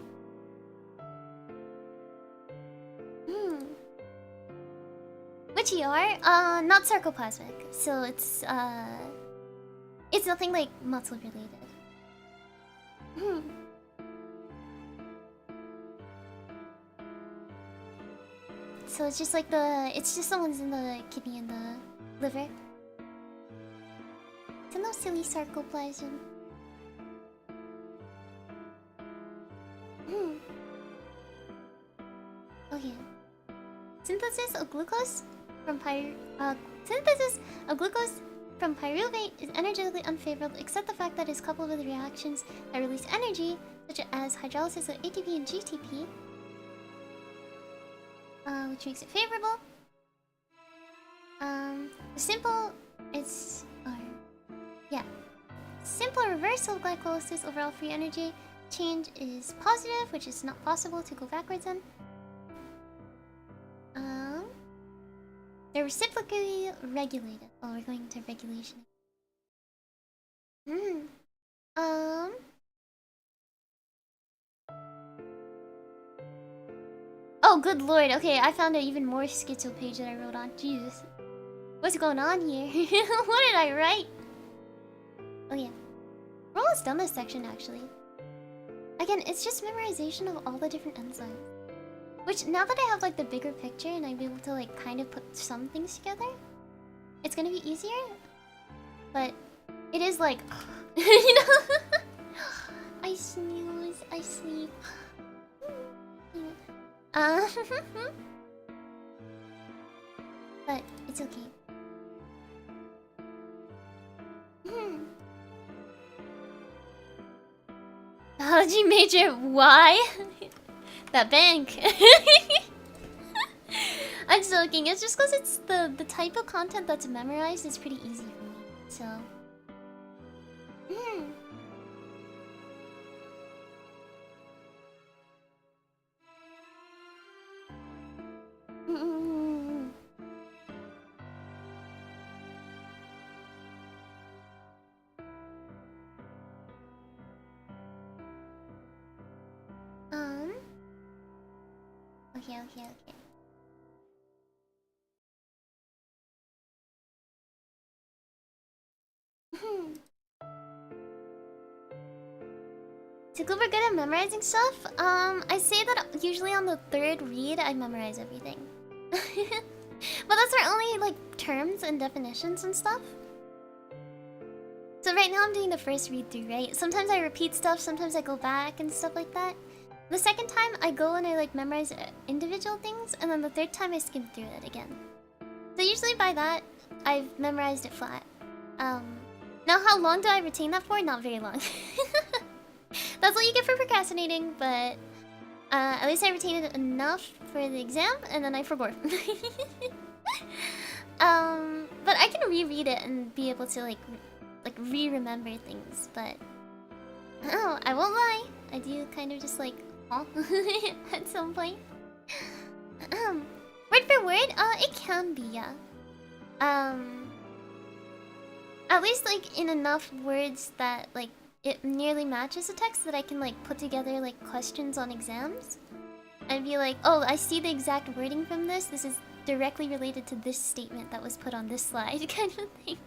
Which ER? Not sarcoplasmic. So it's nothing like muscle related. So it's just like it's just the ones in the kidney and the liver. So no silly sarcoplasm. Okay. Synthesis of glucose from pyruvate is energetically unfavorable, except the fact that it's coupled with reactions that release energy, such as hydrolysis of ATP and GTP, which makes it favorable. Simple reversal of glycolysis, overall free energy change is positive, which is not possible to go backwards in. They're reciprocally regulated. Oh, we're going to regulation. Oh, good lord. Okay, I found an even more schizo page that I wrote on. Jesus. What's going on here? What did I write? Oh, yeah. We're almost done this section, actually. Again, it's just memorization of all the different enzymes. Which, now that I have, like, the bigger picture and I'm able to, like, kind of put some things together, it's gonna be easier. But it is, like, you know? I snooze, I sleep. But it's okay. Biology major, why? That bank. I'm joking. It's just because it's the type of content that's memorized is pretty easy for me. So. Okay. So Cooper good at memorizing stuff? I say that usually on the third read I memorize everything. But that's our only like terms and definitions and stuff. So right now I'm doing the first read through, right? Sometimes I repeat stuff, sometimes I go back and stuff like that. The second time I go and I like memorize individual things, and then the third time I skim through it again. So usually by that, I've memorized it flat. Now how long do I retain that for? Not very long. That's what you get for procrastinating, but at least I retained it enough for the exam, and then I forgot. But I can reread it and be able to like re-remember things, but oh, I won't lie, I do kind of just like at some point. Word for word, it can be, yeah. At least like in enough words that like it nearly matches the text that I can like put together like questions on exams and be like, oh, I see the exact wording from this. This is directly related to this statement that was put on this slide, kind of thing.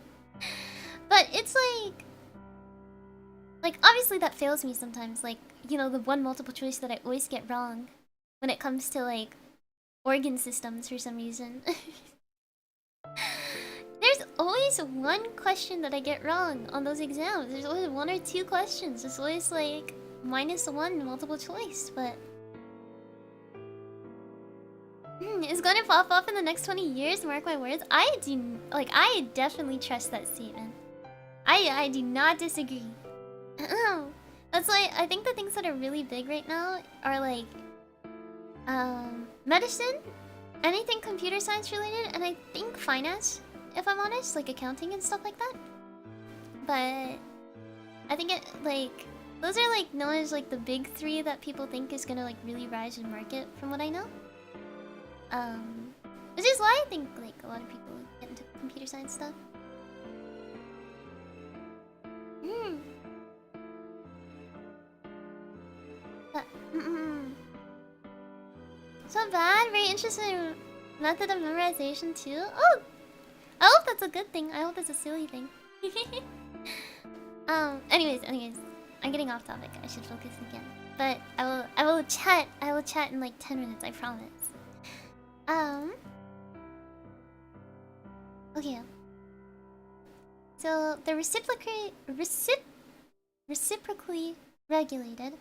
But it's like obviously that fails me sometimes. Like, you know, the one multiple choice that I always get wrong when it comes to like organ systems for some reason. There's always one question that I get wrong on those exams. There's always one or two questions. It's always like -1 multiple choice, but it's gonna pop up in the next 20 years. Mark my words. I definitely trust that statement. I do not disagree. That's why I think the things that are really big right now are like medicine, anything computer science related, and I think finance, if I'm honest, like accounting and stuff like that. But I think it like those are like known as like the big three that people think is gonna like really rise in market from what I know. Which is why I think like a lot of people get into computer science stuff. But, it's not bad. Very interesting method of memorization too. Oh, I hope that's a good thing. I hope that's a silly thing. Anyways, I'm getting off topic. I should focus again. But I will chat in like 10 minutes. I promise. Okay. So they're reciprocally regulated.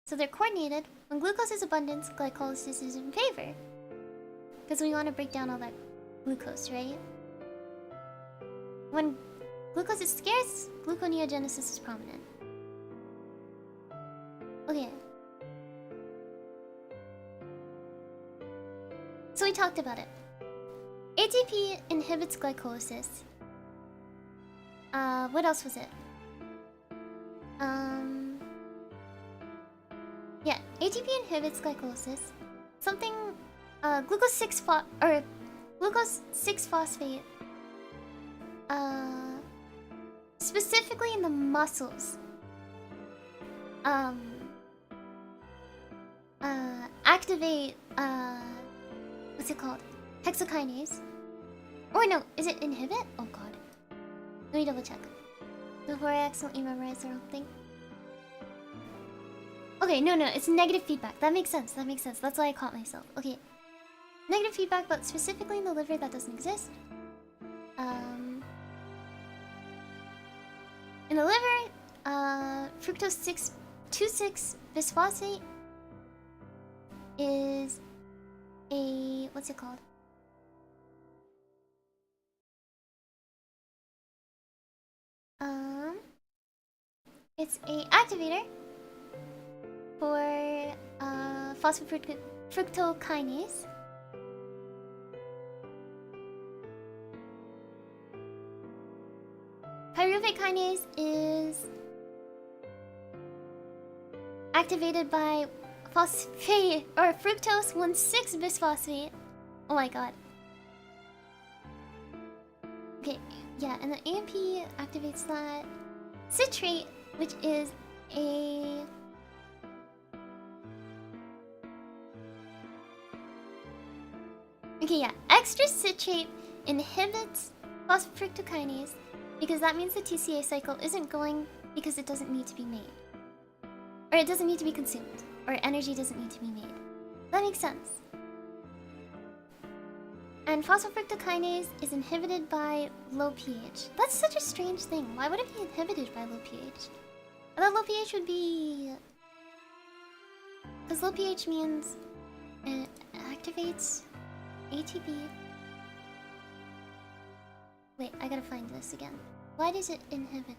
So they're coordinated. When glucose is abundant, glycolysis is in favor. Because we want to break down all that glucose, right? When glucose is scarce, gluconeogenesis is prominent. Okay. So we talked about it. ATP inhibits glycolysis. What else was it? Yeah, ATP inhibits glycolysis. Something, glucose 6-phosphate. Specifically in the muscles. Activate, what's it called? Hexokinase. Or no, is it inhibit? Oh god. Let me double check. Before I accidentally memorize the wrong thing. Okay, no, it's negative feedback. That makes sense. That's why I caught myself. Okay. Negative feedback, but specifically in the liver that doesn't exist. In the liver, fructose 2,6-bisphosphate is a... what's it called? It's a activator for phosphofructokinase. Pyruvate kinase is activated by phosphate or fructose 1,6-bisphosphate. Oh my god. Okay, yeah, and the AMP activates that citrate, which is a okay, yeah, extra citrate inhibits phosphofructokinase because that means the TCA cycle isn't going because it doesn't need to be made. Or it doesn't need to be consumed. Or energy doesn't need to be made. That makes sense. And phosphofructokinase is inhibited by low pH. That's such a strange thing. Why would it be inhibited by low pH? I thought low pH would be... because low pH means it activates ATP. Wait, I gotta find this again. Why does it inhibit it?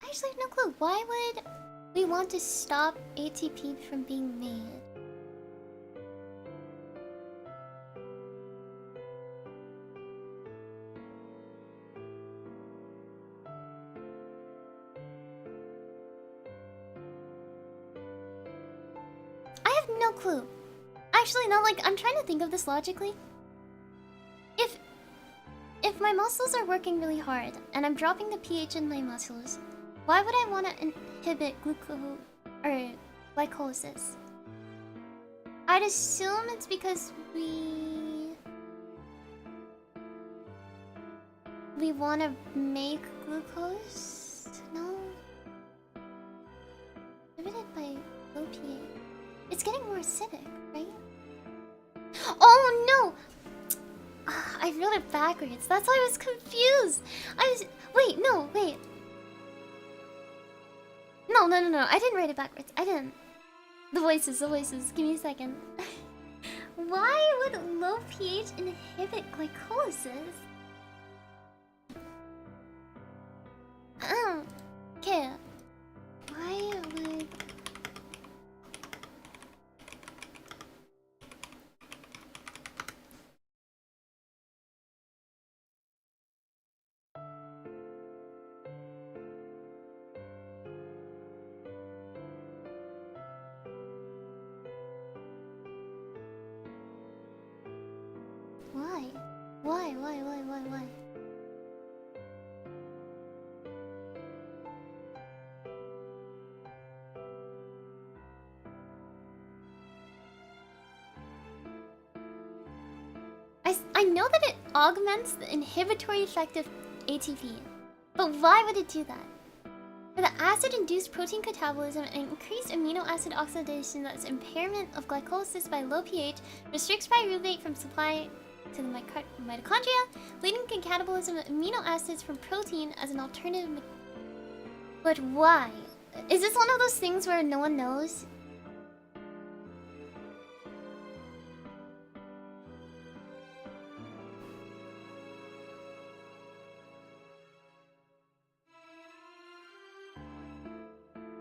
I actually have no clue. Why would we want to stop ATP from being made? I have no clue. Actually, no, like, I'm trying to think of this logically. If my muscles are working really hard and I'm dropping the pH in my muscles, why would I want to inhibit glycolysis? I'd assume it's because we want to make glucose? No? Inhibited by low pH. It's getting more acidic, right? I wrote it backwards. That's why I was confused. Wait, no, wait. No. I didn't write it backwards. I didn't. The voices. Give me a second. Why would low pH inhibit glycolysis? Okay. Why would... Why? I know that it augments the inhibitory effect of ATP, but why would it do that? For the acid-induced protein catabolism and increased amino acid oxidation, that's impairment of glycolysis by low pH, restricts pyruvate from supply to the mitochondria, leading to catabolism of amino acids from protein as an alternative. But why? Is this one of those things where no one knows?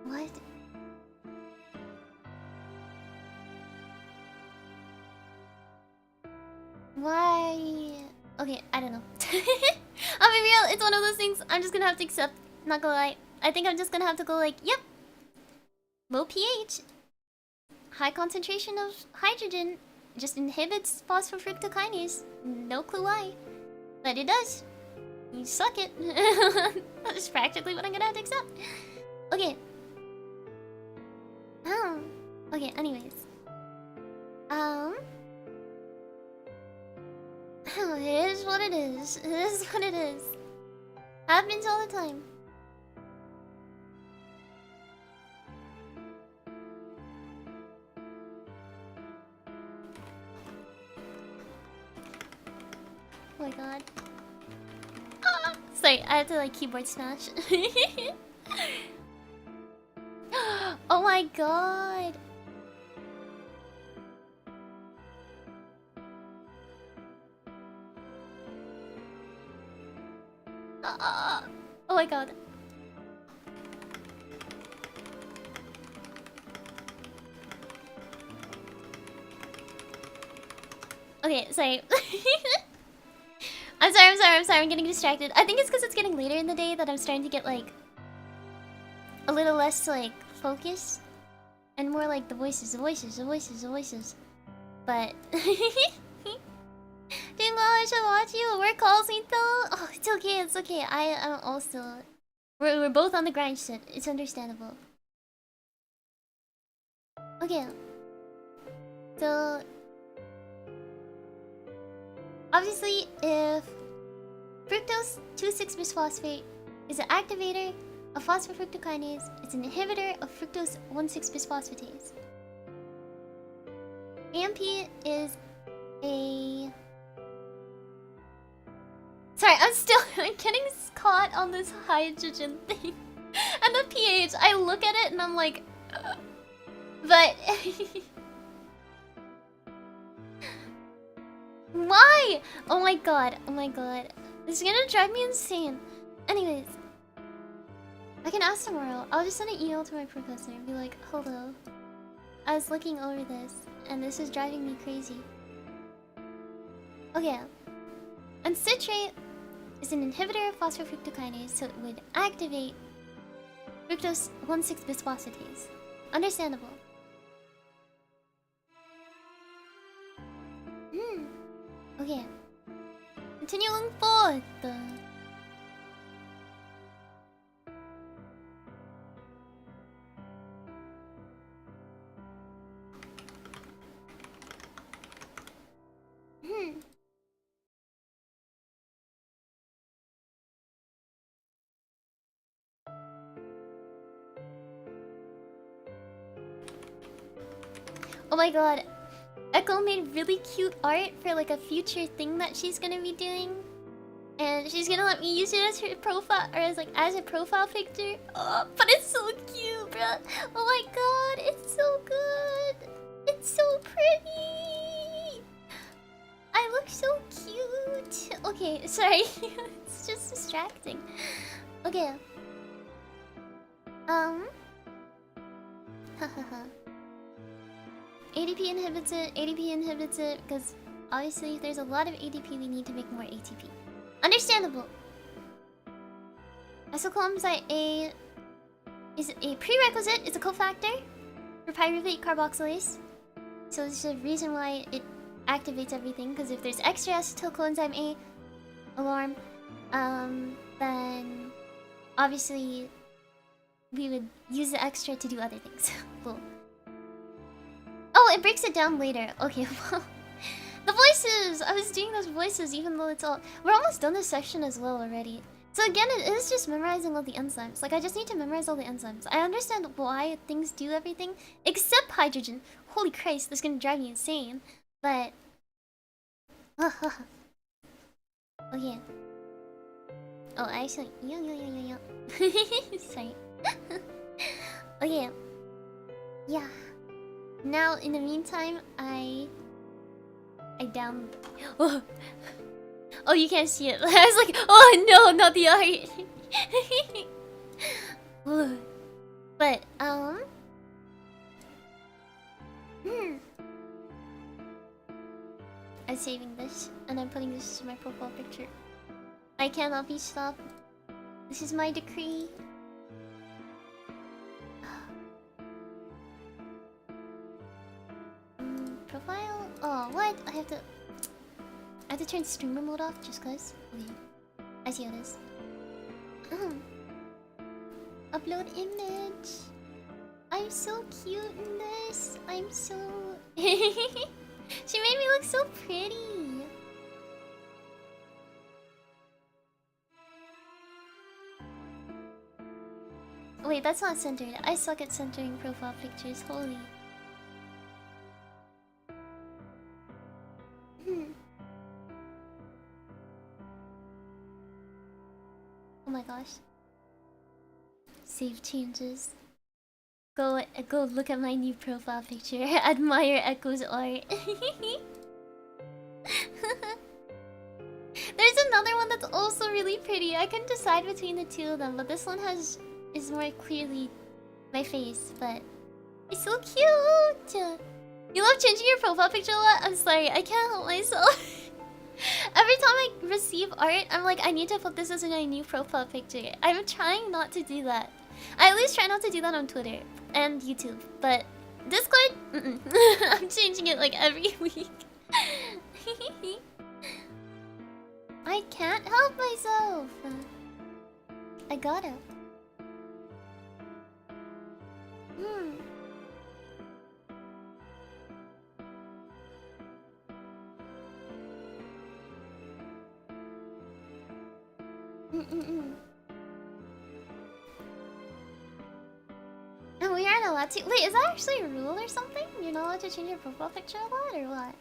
What? Why? Okay, I don't know. I'll be real, it's one of those things I'm just gonna have to accept. Not gonna lie. I think I'm just gonna have to go like, yep. Low pH. High concentration of hydrogen just inhibits phosphofructokinase. No clue why. But it does. You suck it. That's practically what I'm gonna have to accept. Okay. Okay, anyways. It is what it is. It is what it is. Happens all the time. Oh my god. Ah! Sorry, I had to like keyboard smash. Oh my god. Oh my god. Okay, sorry. I'm sorry, I'm getting distracted. I think it's because it's getting later in the day that I'm starting to get like a little less like focused and more like the voices. But Dingo, I should watch you. Work calls me though. Oh, it's okay. I'm also we're both on the grind shit. It's understandable. Okay. So obviously if fructose 2,6-bisphosphate is an activator of phosphofructokinase, it's an inhibitor of fructose 1,6-bisphosphatase. AMP is a... Sorry, I'm getting caught on this hydrogen thing. And the pH, I look at it and I'm like... But... Why? Oh my god. This is gonna drive me insane. Anyways. I can ask tomorrow. I'll just send an email to my professor and be like, hello. I was looking over this, and this is driving me crazy. Okay. And citrate is an inhibitor of phosphofructokinase, so it would activate fructose 1,6-bisphosphatase. Understandable. Okay. Continuing forth. Oh my god. Echo made really cute art for like a future thing that she's gonna be doing. And she's gonna let me use it as her profile, or as a profile picture. Oh, but it's so cute, bro. Oh my god, it's so good. It's so pretty. I look so cute. Okay, sorry. It's just distracting. Okay. ADP inhibits it. ADP inhibits it because obviously if there's a lot of ADP, we need to make more ATP. Understandable. Acetylcholine A is a prerequisite. It's a cofactor for pyruvate carboxylase. So this is the reason why it activates everything. Because if there's extra acetylcoenzyme A, alarm, then obviously we would use the extra to do other things. Cool. Oh, it breaks it down later. Okay, well. The voices! I was doing those voices even though it's all... We're almost done this section as well already. So again, it is just memorizing all the enzymes. Like, I just need to memorize all the enzymes. I understand why things do everything, except hydrogen. Holy Christ, this is gonna drive me insane. But... Okay. Oh, actually... Sorry. Okay. Yeah. Now, in the meantime, I down... Oh, you can't see it. I was like, oh no, not the art. But, I'm saving this, and I'm putting this as my profile picture. I cannot be stopped. This is my decree. Profile? Oh, what? I have to turn streamer mode off just cause? Okay. I see how it is. Upload image. I'm so cute in this. I'm so... She made me look so pretty. Wait, that's not centered. I suck at centering profile pictures. Holy. Oh my gosh. Save changes. Go look at my new profile picture. Admire Echo's art. There's another one that's also really pretty. I couldn't decide between the two of them, but this one is more clearly my face, but it's so cute. You love changing your profile picture a lot? I'm sorry, I can't help myself. Every time I receive art, I'm like, I need to put this as my new profile picture. I'm trying not to do that. I at least try not to do that on Twitter and YouTube, but Discord, I'm changing it like every week. I can't help myself. I gotta. And we aren't allowed to. Wait, is that actually a rule or something? You're not allowed to change your profile picture a lot, or what?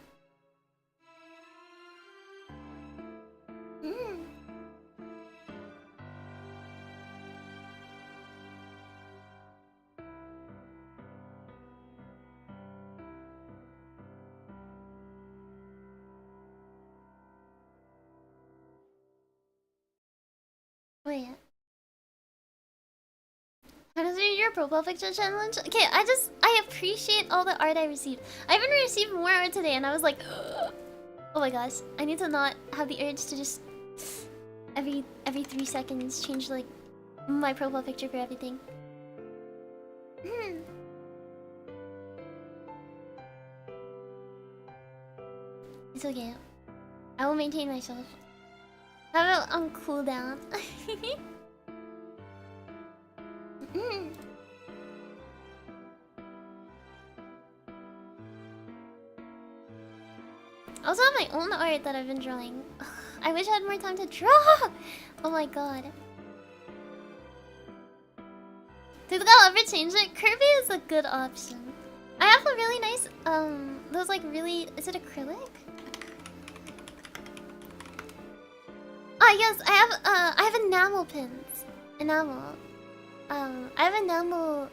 Wait. How does your profile picture challenge? Okay, I appreciate all the art I received. I even received more art today, and I was like, oh my gosh, I need to not have the urge to just every 3 seconds change like my profile picture for everything. It's okay. I will maintain myself. How about on cooldown? I also have my own art that I've been drawing. Ugh, I wish I had more time to draw! Oh my god. Did I'll ever change it? Kirby is a good option. I have a really nice recognize those like really, is it acrylic? Ah yes, I have enamel pins. Enamel. I have enamel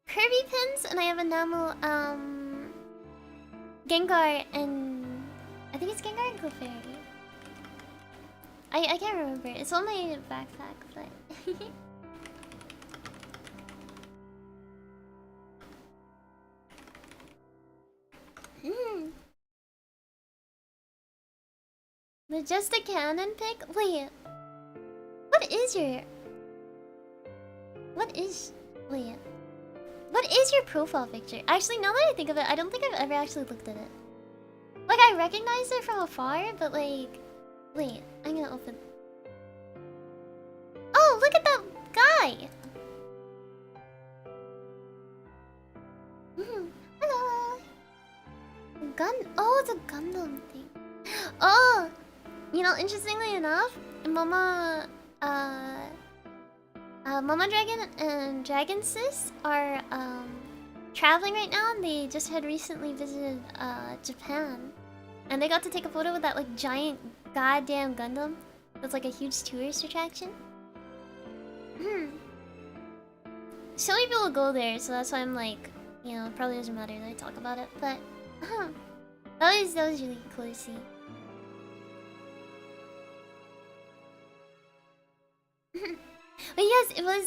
Kirby pins, and I have enamel Gengar and I think it's Gengar and Clefairy. I can't remember. It's on my backpack, but But just a canon pick? Wait. What is your wait. What is your profile picture? Actually, now that I think of it, I don't think I've ever actually looked at it. Like, I recognize it from afar, but like... Wait, I'm gonna open... Oh, look at that guy! Hello! Oh, it's a Gundam thing. Oh! You know, interestingly enough, Mama Dragon and Dragon Sis are traveling right now, and they just had recently visited Japan, and they got to take a photo with that like giant goddamn Gundam. That's like a huge tourist attraction. So many people go there, so that's why I'm like, you know, it probably doesn't matter that I talk about it, but that was really cool to see. But yes, it was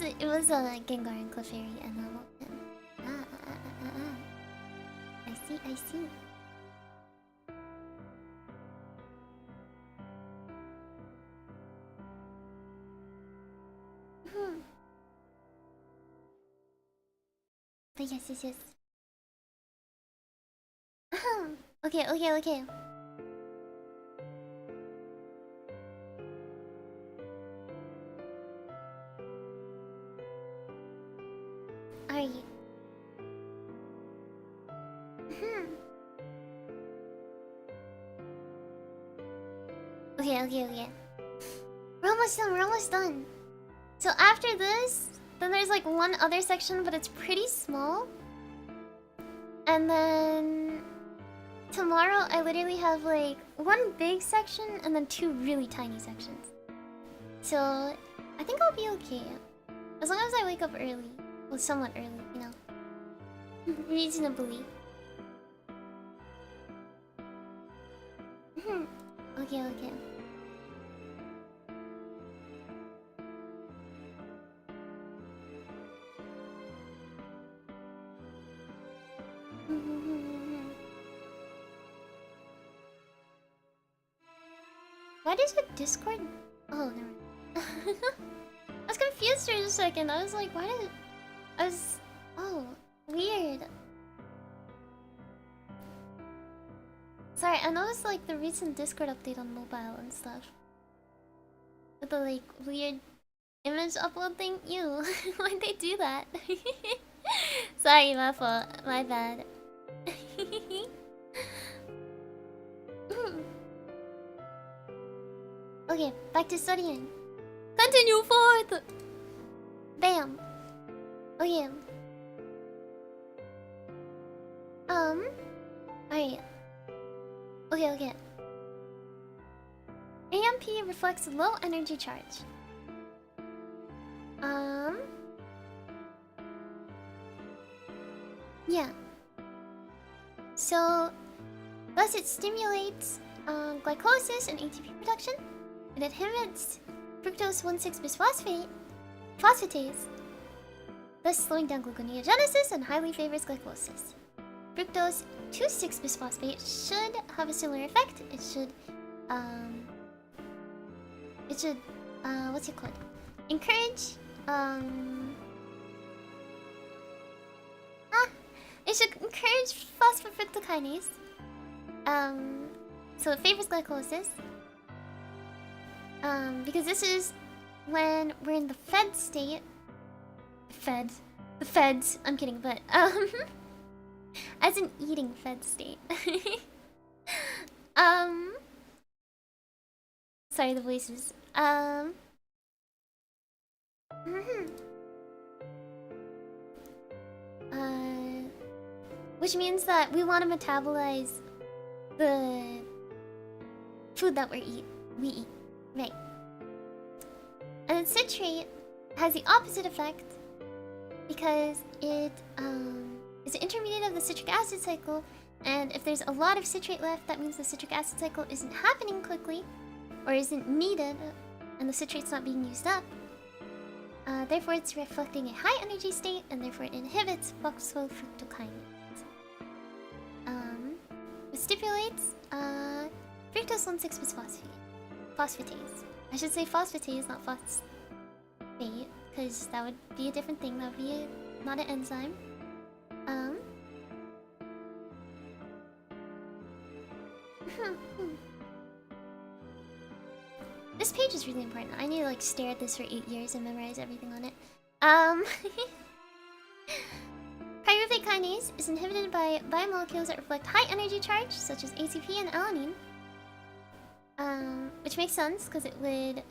Gengar and Clefairy and Hamilton. I see. But yes. Okay. Are you? Okay. We're almost done. So after this, then there's like one other section, but it's pretty small. And then tomorrow I literally have like one big section and then two really tiny sections. So I think I'll be okay. As long as I wake up early. Well, somewhat early, you know. Reasonably. Okay. Why does your Discord... Oh, never mind. I was confused for a second. I was like, why did... Oh, weird. Sorry, I noticed like the recent Discord update on mobile and stuff. With the like weird image upload thing. Ew, why'd they do that? Sorry, my fault. My bad. Okay, back to studying. Continue forth! Bam! Okay. Alright. Okay. AMP reflects low energy charge. Yeah. So, thus it stimulates glycolysis and ATP production. It inhibits fructose 1,6-bisphosphatase, thus slowing down gluconeogenesis and highly favors glycolysis. Fructose 2,6-bisphosphate should have a similar effect. It should what's it called? Encourage it should encourage phosphofructokinase. So it favors glycolysis. Because this is when we're in the fed state. The feds. I'm kidding, but as an eating fed state. Sorry, the voices. which means that we want to metabolize the food that we eat, right? And then citrate has the opposite effect because it is an intermediate of the citric acid cycle, and if there's a lot of citrate left, that means the citric acid cycle isn't happening quickly or isn't needed, and the citrate's not being used up. Therefore, it's reflecting a high energy state, and therefore it inhibits phosphofructokinase. It stipulates fructose 1,6-bisphosphatase. I should say phosphatase, not phosphate, because that would be a different thing. That would be not an enzyme. This page is really important. I need to like stare at this for 8 years and memorize everything on it. Pyruvate kinase is inhibited by biomolecules that reflect high energy charge, such as ATP and alanine. Which makes sense because it would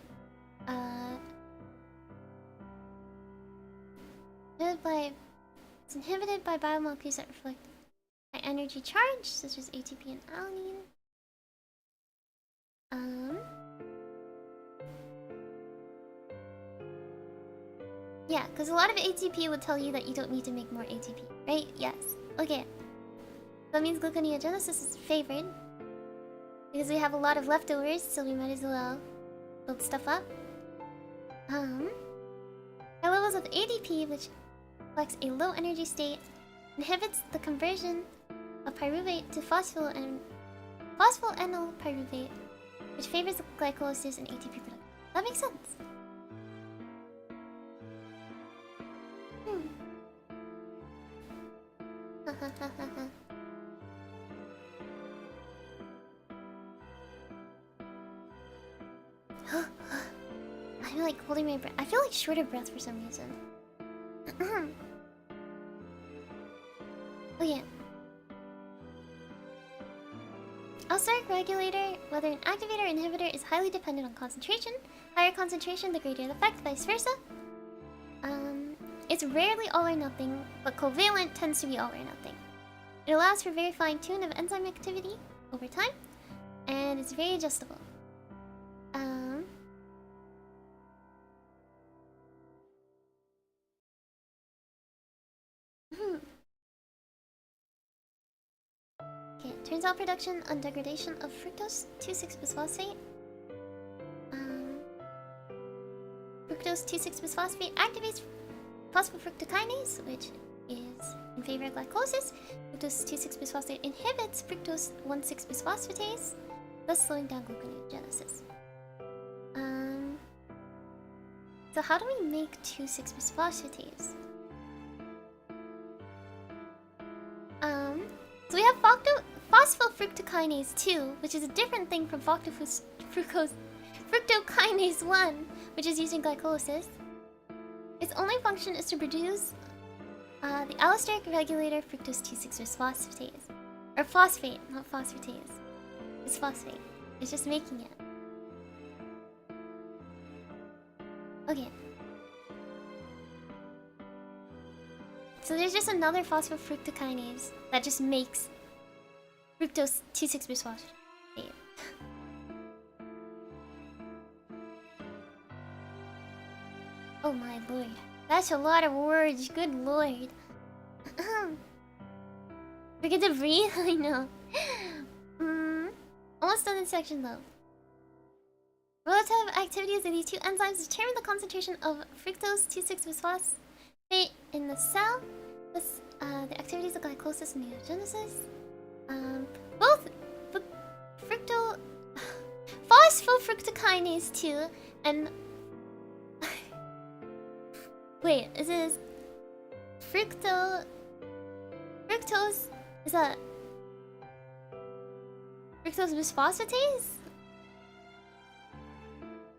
it's inhibited by biomolecules that reflect high energy charge, such as ATP and alanine. Yeah, because a lot of ATP would tell you that you don't need to make more ATP, right? Yes. Okay. That means gluconeogenesis is favored because we have a lot of leftovers, so we might as well build stuff up. High levels of ADP, which reflects a low energy state, inhibits the conversion of pyruvate to phosphoenol pyruvate, which favors glycolysis and ATP production. That makes sense. I'm like holding my breath. I feel like short of breath for some reason. Oh yeah. Allstark regulator, whether an activator or inhibitor, is highly dependent on concentration. Higher concentration, the greater the effect, vice versa. It's rarely all or nothing, but covalent tends to be all or nothing. It allows for very fine tune of enzyme activity over time, and it's very adjustable. Okay, turns out production on degradation of fructose 2,6-bisphosphate. Fructose 2,6-bisphosphate activates phosphofructokinase, which is in favor of glycolysis. Fructose 2,6-bisphosphate inhibits fructose 1,6-bisphosphatase, thus slowing down gluconeogenesis. So how do we make 2,6-bisphosphatase? So we have phosphofructokinase 2, which is a different thing from fructokinase 1, which is using glycolysis. Its only function is to produce the allosteric regulator fructose 2,6-bisphosphatase. Or phosphate, not phosphatase. It's phosphate. It's just making it. Okay. So there's just another phosphofructokinase that just makes fructose 2,6-bisphosphate. Oh my lord. That's a lot of words, good lord. Forget to breathe? I know. Almost done this section though. Relative activities of these two enzymes determine the concentration of fructose 2,6-bisphosphate in the cell. This, the activities of glycolysis and neogenesis. Both phosphofructokinase 2 and wait, is this fructose? Is that fructose bisphosphatase?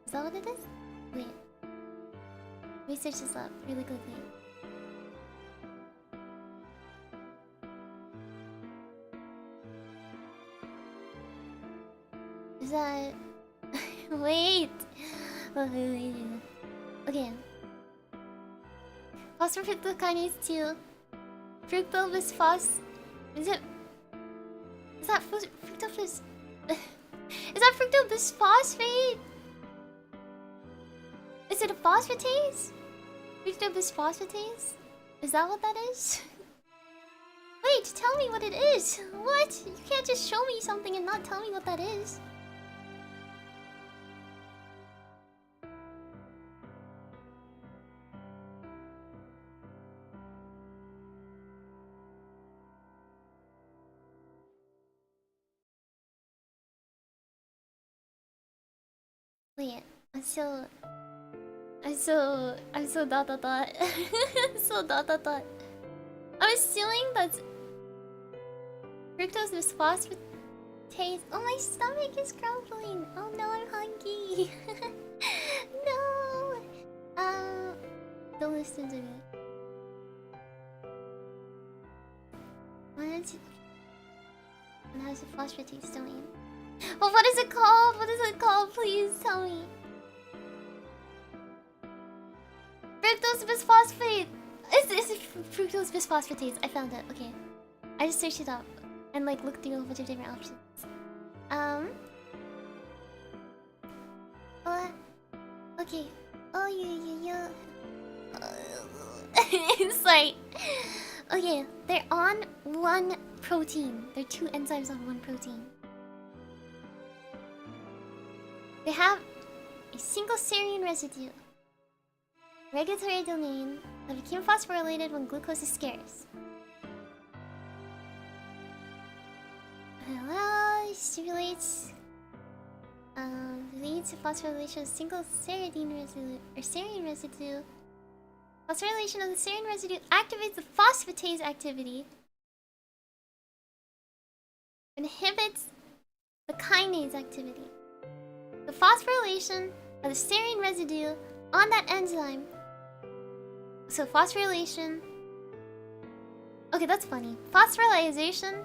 Is that what it is? Wait. Let me search this up really quickly. Is that... Wait! Okay. Phosphofructokinase 2. Fructose Is it? Is that fructose? Is that fructose phosphate? Is it a phosphatase? Fructose phosphatase? Is that what that is? Wait, tell me what it is. What? You can't just show me something and not tell me what that is. Wait, I'm so dot dot dot. I'm so dot dot dot. I'm assuming that's fructose phosphatase. Oh, my stomach is crumbling. Oh no, I'm hungry. No. Don't listen to me. What is it? And how's the phosphatase doing? Well, what is it called? What is it called? Please tell me. Fructose bisphosphate. Is it fructose bisphosphatase? I found it. Okay, I just searched it up and like looked through a bunch of different options. Okay. Oh yeah. It's like, okay, they're on one protein. They're two enzymes on one protein. They have a single serine residue. Regulatory domain that became phosphorylated when glucose is scarce. Well, it stimulates leads to phosphorylation of single serine residue or serine residue. Phosphorylation of the serine residue activates the phosphatase activity. Inhibits the kinase activity. The phosphorylation of the serine residue on that enzyme. So phosphorylation. Okay, that's funny. Phosphorylation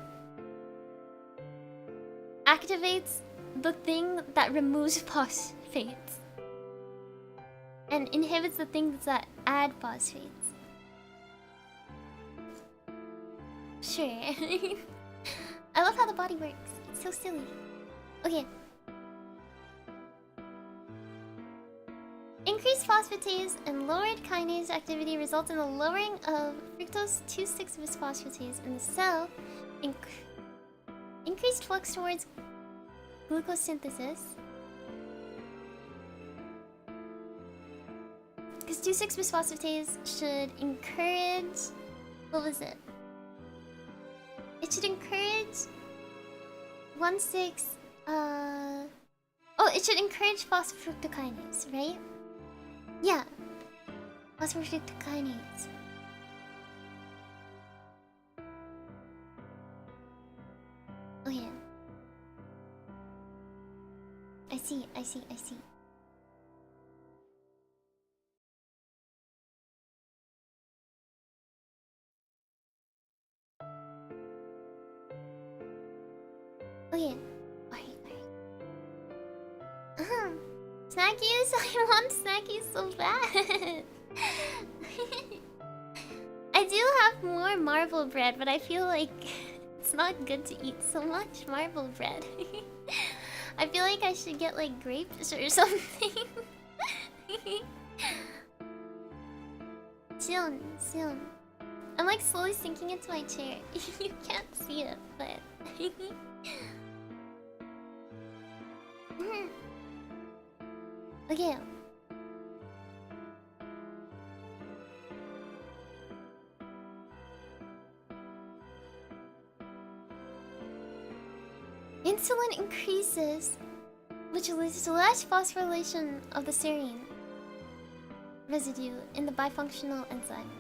activates the thing that removes phosphates and inhibits the things that add phosphates. Sure. I love how the body works. It's so silly. Okay. Increased phosphatase and lowered kinase activity results in the lowering of fructose 2,6-bisphosphatase in the cell. Increased flux towards glucose synthesis. Because 2,6-bisphosphatase should encourage... What was it? It should encourage 1,6... Oh, it should encourage phosphofructokinase, right? Yeah. Phosphofructokinase. Oh yeah. I see. Oh yeah. Alright. Snackies? I want snackies so bad. I do have more marble bread, but I feel like it's not good to eat so much marble bread. I feel like I should get like grapes or something. Soon. I'm like slowly sinking into my chair. You can't see it, but... Okay. Insulin increases, which leads to less phosphorylation of the serine residue in the bifunctional enzyme.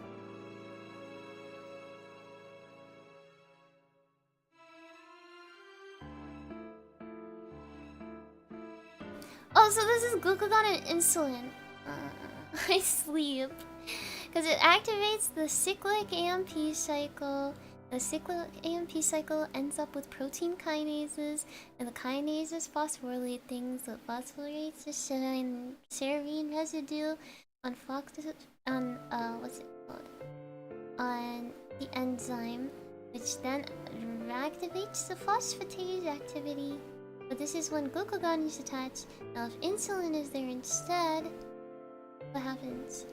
Oh, so this is glucagon and insulin. I sleep. Because it activates the cyclic AMP cycle. The cyclic AMP cycle ends up with protein kinases, and the kinases phosphorylate things that phosphorylates the serine residue on what's it called? On the enzyme. which then activates the phosphatase activity. But this is when glucagon is attached. Now if insulin is there instead, what happens?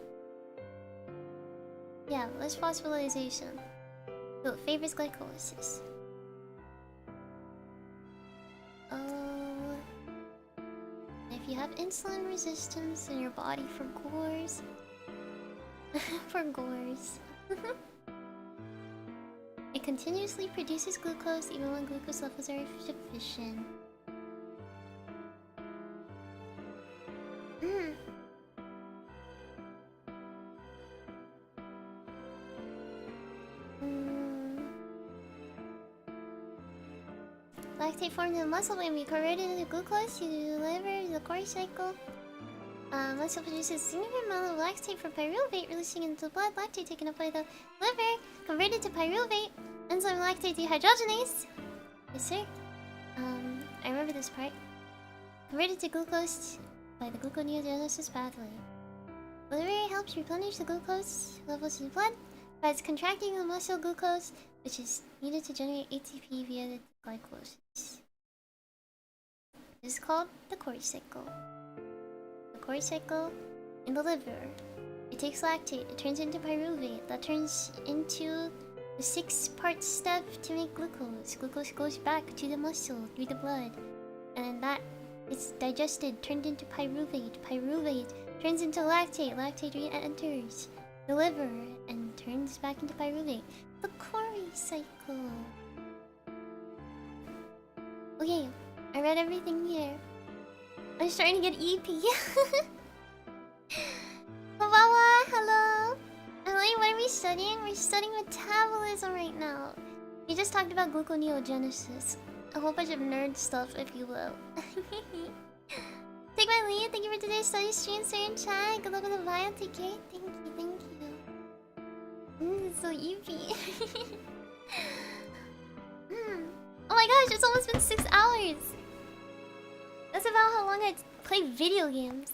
Yeah, less phosphorylation. So it favors glycolysis. Oh. If you have insulin resistance in your body for gores. For gores. It continuously produces glucose even when glucose levels are sufficient. Lactate formed in the muscle when we convert it into glucose to deliver the core cycle. Muscle produces a significant amount of lactate from pyruvate, releasing into the blood. Lactate taken up by the liver, converted to pyruvate, enzyme lactate dehydrogenase. Yes, sir. I remember this part. Converted to glucose by the gluconeogenesis pathway. The liver helps replenish the glucose levels in the blood by its contracting the muscle glucose, which is needed to generate ATP via the glycolysis. This is called the core cycle. The core cycle in the liver. It takes lactate, it turns into pyruvate, that turns into the 6-part step to make glucose. Glucose goes back to the muscle through the blood, and that it's digested, turned into pyruvate. Pyruvate turns into lactate. Lactate re-enters the liver and turns back into pyruvate. The Cori cycle. Okay, I read everything here. I'm starting to get EP. Wawa, hello. Emily, what are we studying? We're studying metabolism right now. We just talked about gluconeogenesis. A whole bunch of nerd stuff, if you will. Take my lead. Thank you for today's study stream, sir, in chat. Good luck with the bio. Take care. Thank you, thank you. It's so eepy. Oh my gosh, it's almost been 6 hours. That's about how long I play video games.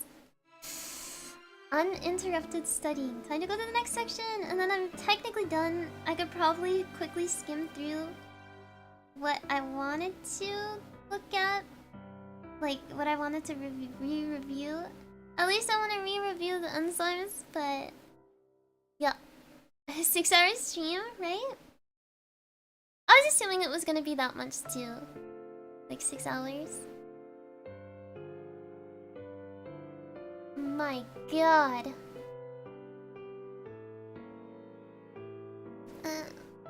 Uninterrupted studying. Time to go to the next section, and then I'm technically done. I could probably quickly skim through what I wanted to look at. Like, what I wanted to re-review. At least I want to re-review the enzymes, but... yeah. 6 hour stream, right? I was assuming it was gonna be that much too. Like 6 hours. My god.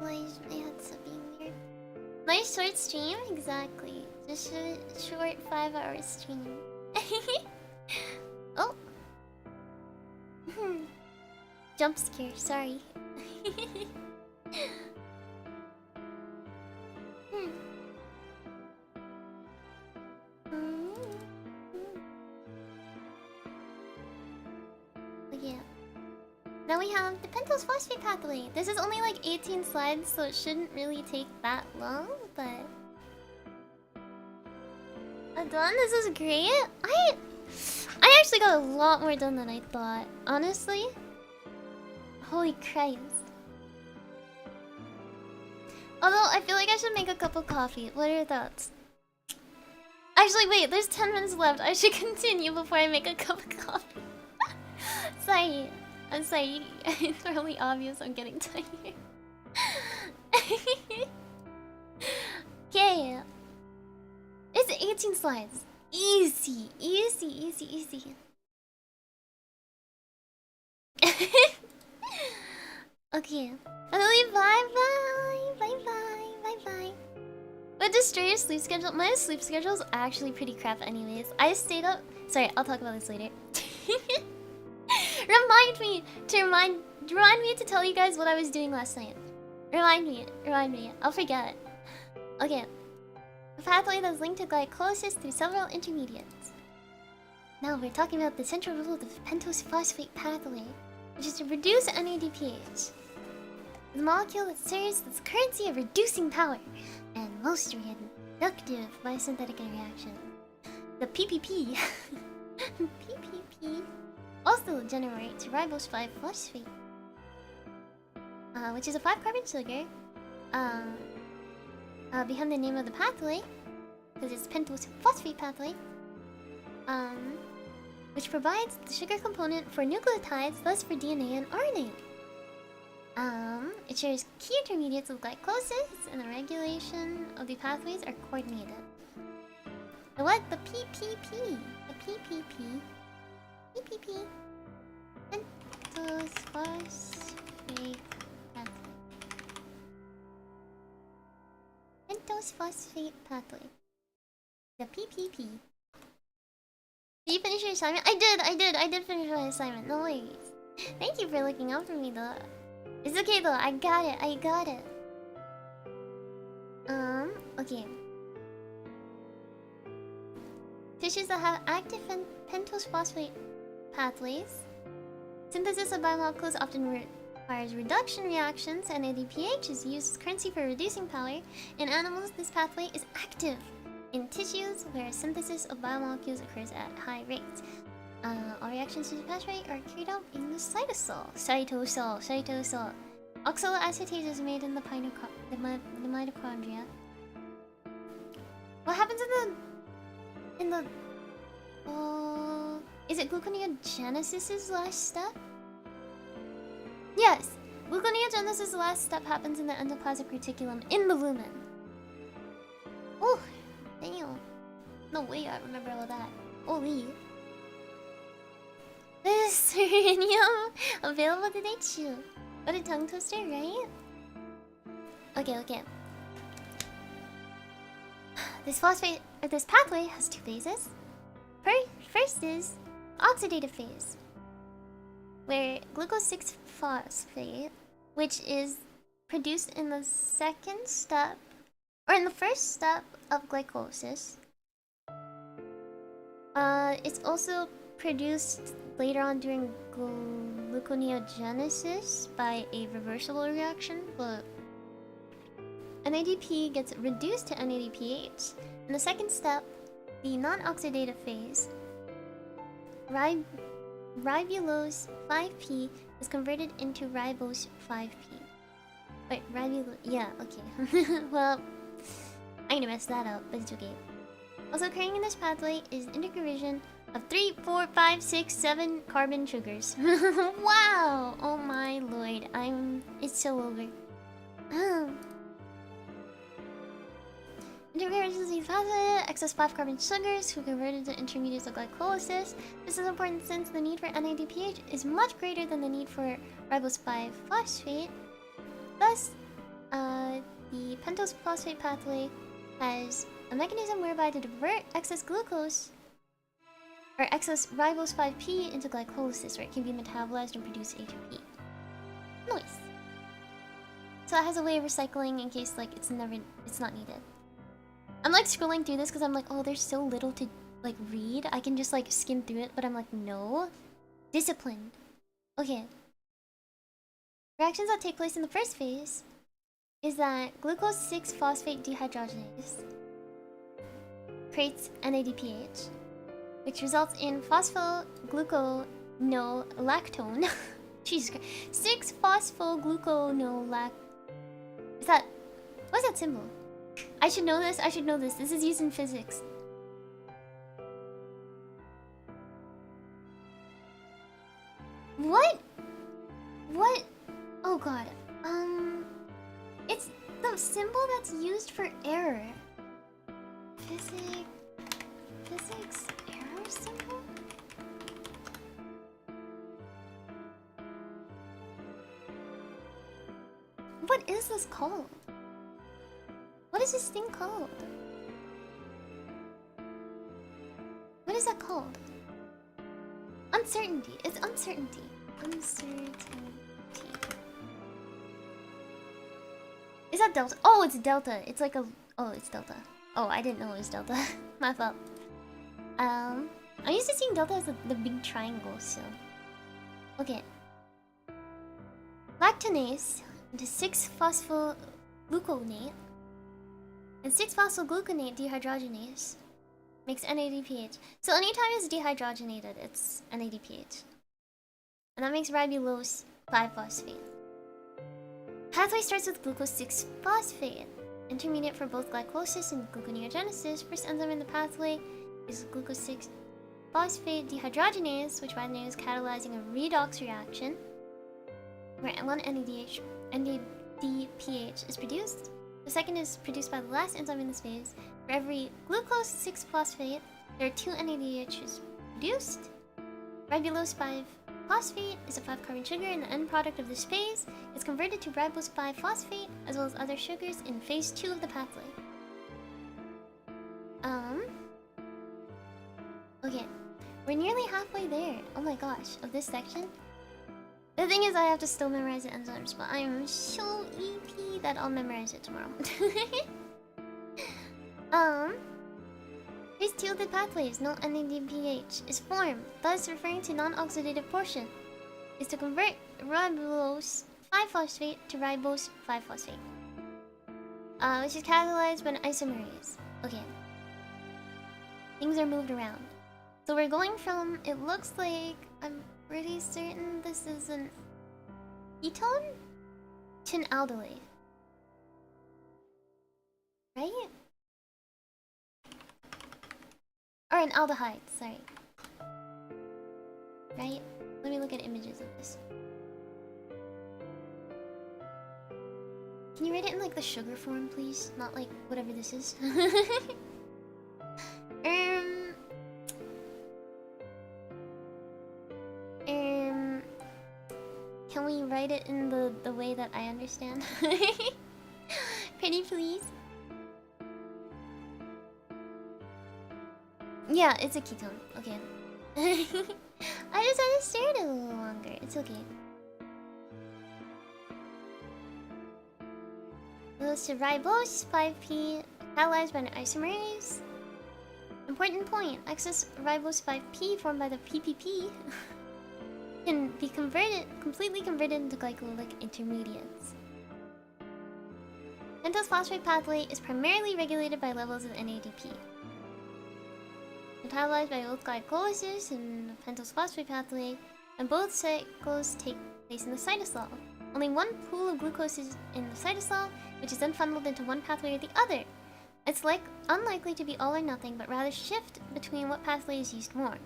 Why is my headset being weird? My short stream? Exactly. Just a short 5 hour stream. Oh. Jump scare, sorry. Okay. Now we have the pentose phosphate pathway. This is only like 18 slides, so it shouldn't really take that long, but... I'm done? This is great. I actually got a lot more done than I thought. Honestly. Holy Christ. Although, I feel like I should make a cup of coffee. What are your thoughts? Actually, wait, there's 10 minutes left. I should continue before I make a cup of coffee. Sorry. I'm sorry. It's really obvious I'm getting tired. Okay. It's 18 slides. Easy. Easy, easy, easy. Okay. Bye bye. Bye bye. Bye bye. But destroy your sleep schedule. My sleep schedule is actually pretty crap anyways. I stayed up. Sorry, I'll talk about this later. Remind me to tell you guys what I was doing last night. Remind me. I'll forget. Okay. A pathway that's linked to glycolysis through several intermediates. Now we're talking about the central role of the pentose phosphate pathway, which is to reduce NADPH. The molecule that serves as currency of reducing power and most reductive biosynthetic reaction. The PPP PPP also generates ribose 5-phosphate, which is a 5-carbon sugar behind the name of the pathway, because it's pentose phosphate pathway, which provides the sugar component for nucleotides, thus for DNA and RNA. It shares key intermediates of glycolysis, and the regulation of the pathways are coordinated. The what? The PPP. The PPP. PPP. Pentose phosphate pathway. Pentose phosphate pathway. The PPP. Did you finish your assignment? I did finish my assignment. No worries. Thank you for looking out for me, though. It's okay, though. I got it. Okay. Tissues that have active pentose phosphate pathways. Synthesis of biomolecules often requires reduction reactions, and NADPH is used as currency for reducing power. In animals, this pathway is active. In tissues where synthesis of biomolecules occurs at high rates. All reactions to the pathway are carried out in the cytosol. Cytosol. Oxaloacetate is made in the mitochondria. What happens in the is it gluconeogenesis' last step? Yes! Gluconeogenesis' last step happens in the endoplasmic reticulum in the lumen. Oh, damn. No way I remember all that. Holy. This serenium available today too. What a tongue twister, right? Okay. This pathway has two phases. First is oxidative phase, where glucose 6-phosphate, which is produced in the second step, or in the first step of glycolysis. It's also produced later on during gluconeogenesis by a reversible reaction, but NADP gets reduced to NADPH. In the second step, the non-oxidative phase, ribulose 5P is converted into ribose 5P. Wait, yeah, okay. Well, I'm gonna mess that up, but it's okay. Also occurring in this pathway is integration of 3, 4, 5, 6, 7 carbon sugars. Wow! Oh my lord, it's so over. Integration of these pathway, excess 5 carbon sugars who converted to intermediates of glycolysis. This is important since the need for NADPH is much greater than the need for ribose 5-phosphate. Thus, the pentose phosphate pathway has a mechanism whereby to divert excess glucose or excess ribose 5P into glycolysis, where it can be metabolized and produce ATP. Nice. So it has a way of recycling in case like it's not needed. I'm like scrolling through this because I'm like, oh, there's so little to like read. I can just like skim through it, but I'm like, no. Discipline. Okay. Reactions that take place in the first phase is that glucose 6-phosphate dehydrogenase creates NADPH, which results in phosphogluconolactone. Jesus Christ. 6-phosphogluconolactone. What's that symbol? I should know this. This is used in physics. What? Oh god. It's the symbol that's used for error. Physics error symbol? What is this called? What is this thing called? What is that called? Uncertainty. It's uncertainty. Is that delta? Oh, it's delta. It's like a... Oh, it's delta. Oh, I didn't know it was delta. My fault. I'm used to seeing delta as the big triangle, so... Okay. Lactonase into 6-phosphogluconate and 6-phosphogluconate dehydrogenase makes NADPH. So anytime it's dehydrogenated, it's NADPH. And that makes ribulose 5-phosphate. Pathway starts with glucose 6-phosphate, intermediate for both glycolysis and gluconeogenesis. First enzyme in the pathway is glucose 6-phosphate dehydrogenase, which by the name is catalyzing a redox reaction where one NADPH is produced. The second is produced by the last enzyme in this phase. For every glucose 6-phosphate, there are 2 NADHs produced. Ribulose 5-phosphate is a 5-carbon sugar, and the end product of this phase is converted to ribose 5-phosphate, as well as other sugars in phase 2 of the pathway. Okay, we're nearly halfway there. Oh my gosh, of this section. The thing is, I have to still memorize the enzymes, but I am so EP that I'll memorize it tomorrow. Phase 2 of the pathways, no NADPH, is formed, thus referring to non-oxidative portion, is to convert ribulose 5-phosphate to ribose 5-phosphate, which is catalyzed by an isomerase. Okay. Things are moved around. So we're going from, it looks like, I'm pretty certain this is an ketone to an aldolate. Right? Or an aldehyde, sorry. Right? Let me look at images of this. Can you write it in like the sugar form, please? Not like whatever this is. Can we write it in the way that I understand? Pretty please. Yeah, it's a ketone. Okay. I just had to stare at it a little longer. It's okay. Goes to ribose 5P, catalyzed by an isomerase. Important point: excess ribose 5P formed by the PPP can be completely converted into glycolic intermediates. Pentose phosphate pathway is primarily regulated by levels of NADP. Metabolized by both glycolysis and the pentose phosphate pathway, and both cycles take place in the cytosol. Only one pool of glucose is in the cytosol, which is then funneled into one pathway or the other. It's unlikely to be all or nothing, but rather shift between what pathway is used more.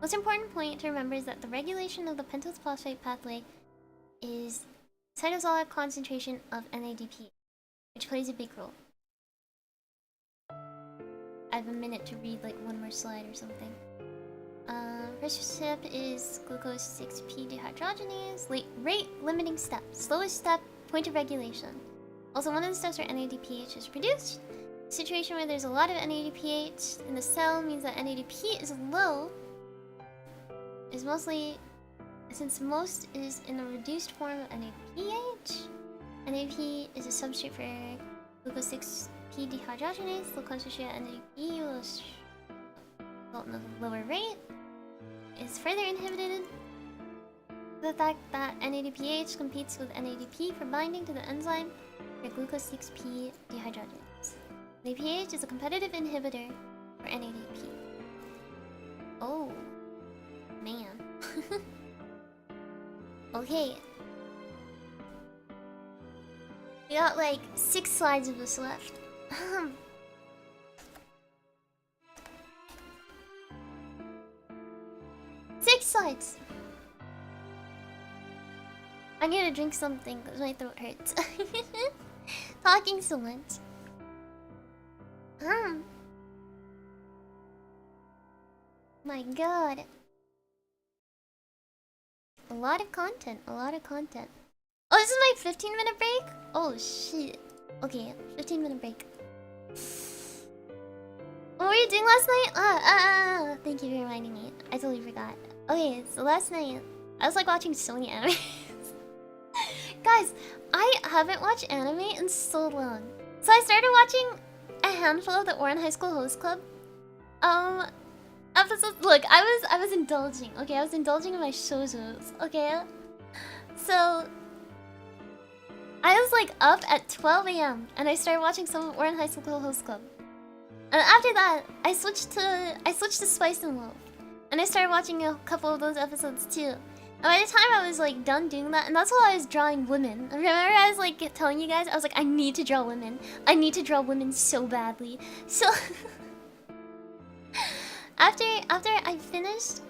Most important point to remember is that the regulation of the pentose phosphate pathway is cytosolic concentration of NADP, which plays a big role. I have a minute to read like one more slide or something. First step is glucose 6P dehydrogenase. Rate limiting step. Slowest step, point of regulation. Also, one of the steps where NADPH is produced. A situation where there's a lot of NADPH in the cell means that NADP is low. Is mostly, since most is in a reduced form of NADPH. NADP is a substrate for glucose 6P dehydrogenase. Low concentration of NADP will result in a lower rate. Is further inhibited the fact that NADPH competes with NADP for binding to the enzyme for glucose 6P dehydrogenase. NADPH is a competitive inhibitor for NADP. Oh. Man. Okay. We got like 6 slides of this left. 6 slides! I'm gonna drink something because my throat hurts. Talking so much. My god. A lot of content, a lot of content. Oh, this is my 15-minute break? Oh shit. Okay, 15-minute break. What were you doing last night? Thank you for reminding me. I totally forgot. Okay, so last night, I was like watching so many animes. Guys, I haven't watched anime in so long. So I started watching a handful of the Ouran High School Host Club. Episodes. Look, I was indulging. Okay, I was indulging in my shoujos. Okay, so I was like up at 12 a.m. and I started watching some of Ouran High School Host Club. And after that, I switched to Spice and Wolf, and I started watching a couple of those episodes too. by the time I was like done doing that, and that's why I was drawing women. Remember I was like telling you guys, I was like, I need to draw women. I need to draw women so badly. So after I finished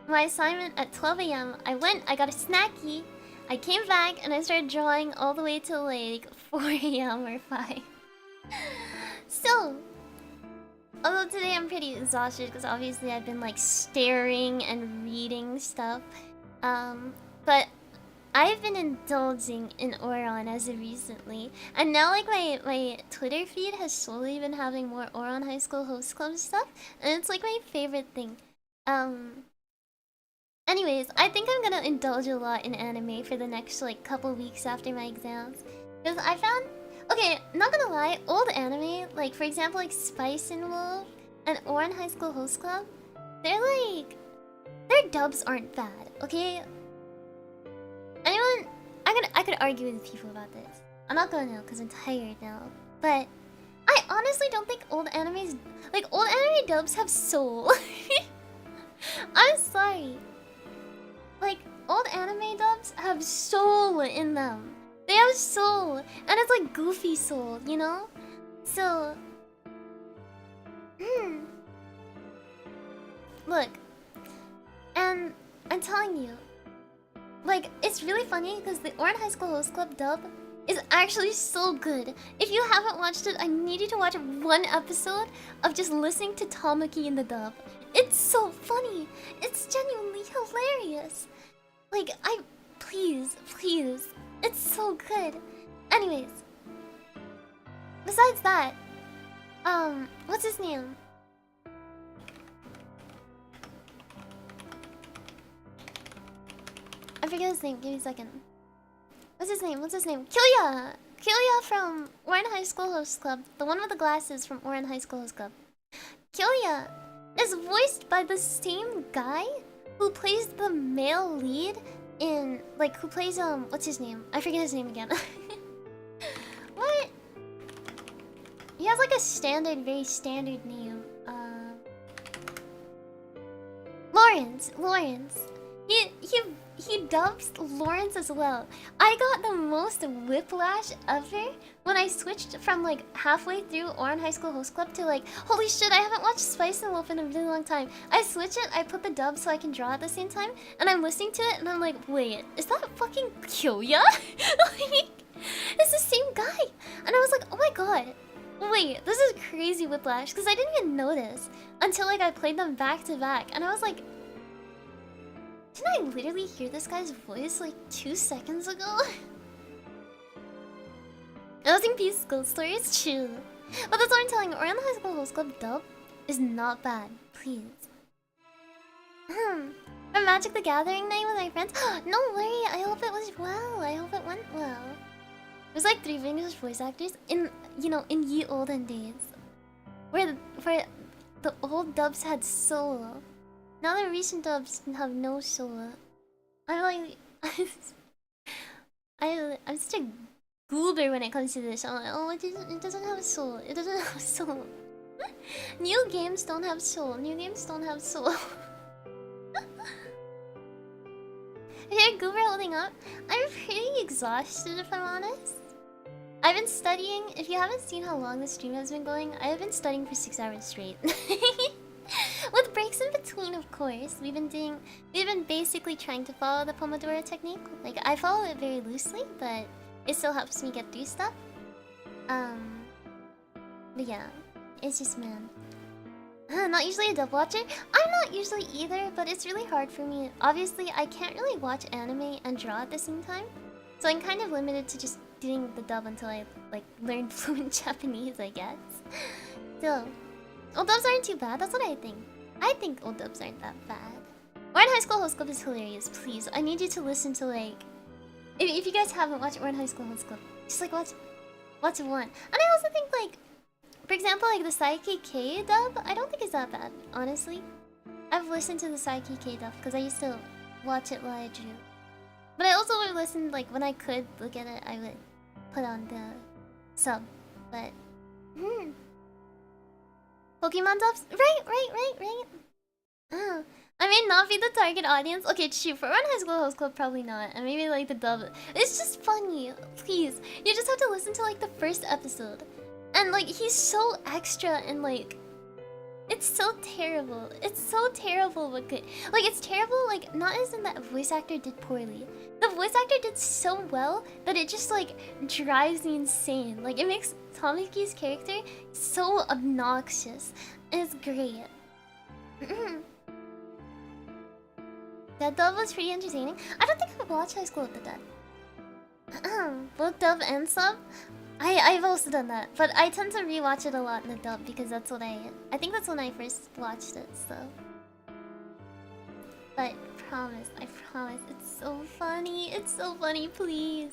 my assignment at 12 a.m., I got a snacky, I came back, and I started drawing all the way till like 4 a.m. or 5. So, although today I'm pretty exhausted because obviously I've been like staring and reading stuff. But I've been indulging in Oron as of recently. And now like my Twitter feed has slowly been having more Oron High School Host Club stuff. And it's like my favorite thing. Anyways, I think I'm gonna indulge a lot in anime for the next like couple weeks after my exams. Because I found... Okay, not gonna lie, old anime, like for example like Spice and Wolf and Oran High School Host Club, they're like... Their dubs aren't bad, okay? Anyone... I could argue with people about this. I'm not going to because I'm tired now. But I honestly don't think old animes... Like, old anime dubs have soul. I'm sorry. Like, old anime dubs have soul in them. They have soul. And it's like goofy soul, you know? So... Look. And I'm telling you. Like, it's really funny because the Oran High School Host Club dub is actually so good. If you haven't watched it, I need you to watch one episode of just listening to Tamaki in the dub. It's so funny. It's genuinely hilarious. Like, please. It's so good. Anyways. Besides that, what's his name? I forget his name. Give me a second. What's his name? Kyoya! Kyoya from Oran High School Host Club. The one with the glasses from Oran High School Host Club. Kyoya is voiced by the same guy who plays the male lead in... Like, who plays, what's his name? I forget his name again. What? He has like a very standard name. Lawrence. He dubs Lawrence as well. I got the most whiplash ever when I switched from like halfway through Oran High School Host Club to like, holy shit, I haven't watched Spice and Wolf in a really long time. I switch it, I put the dub so I can draw at the same time, and I'm listening to it and I'm like, wait, is that fucking Kyoya? Like, it's the same guy. And I was like, oh my god. Wait, this is crazy whiplash, because I didn't even notice until like I played them back to back, and I was like, didn't I literally hear this guy's voice like 2 seconds ago? Nothing Peace Ghost Story is true. But that's what I'm telling you, Oriental High School Host Club dub is not bad, please. From Magic the Gathering night with my friends? No worry, I hope it was well. I hope it went well. There's like 3 English voice actors in, you know, in ye olden days. Where the old dubs had soul. Now the recent dubs have no soul. I'm like... I'm such a goober when it comes to this. I'm like, oh, it doesn't have soul. It doesn't have soul. New games don't have soul. New games don't have soul. Hey, goober holding up. I'm pretty exhausted if I'm honest. I've been studying. If you haven't seen how long the stream has been going, I have been studying for 6 hours straight. With breaks in between, of course. We've been basically trying to follow the Pomodoro technique. Like, I follow it very loosely, but it still helps me get through stuff. But yeah, it's just, man. Not usually a dub watcher. I'm not usually either, but it's really hard for me. Obviously, I can't really watch anime and draw at the same time. So I'm kind of limited to just doing the dub until I, like, learn fluent Japanese, I guess. So, old dubs aren't too bad, that's what I think. I think old dubs aren't that bad. Oran High School Host Club is hilarious, please. I need you to listen to, like... If you guys haven't watched Oran High School Host Club, just, like, watch one. And I also think, like... For example, like, the Psyche K dub, I don't think it's that bad, honestly. I've listened to the Psyche K dub, because I used to watch it while I drew. But I also would listen, like, when I could look at it, I would put on the sub. But... Pokemon dubs? Right. Oh. I may not be the target audience. Okay, shoot, for Run High School Host Club, probably not. And maybe like the dub. It's just funny. Please, you just have to listen to like the first episode, and like he's so extra and like. It's so terrible. It's so terrible but good. Like, it's terrible, like, not as in that voice actor did poorly. The voice actor did so well that it just, like, drives me insane. Like, it makes Tamiki's character so obnoxious. And it's great. That dub was pretty entertaining. I don't think I've watched High School with the dub. Both dub and sub? I've also done that, but I tend to rewatch it a lot in the dub because that's what I think that's when I first watched it, so. But I promise, it's so funny, please.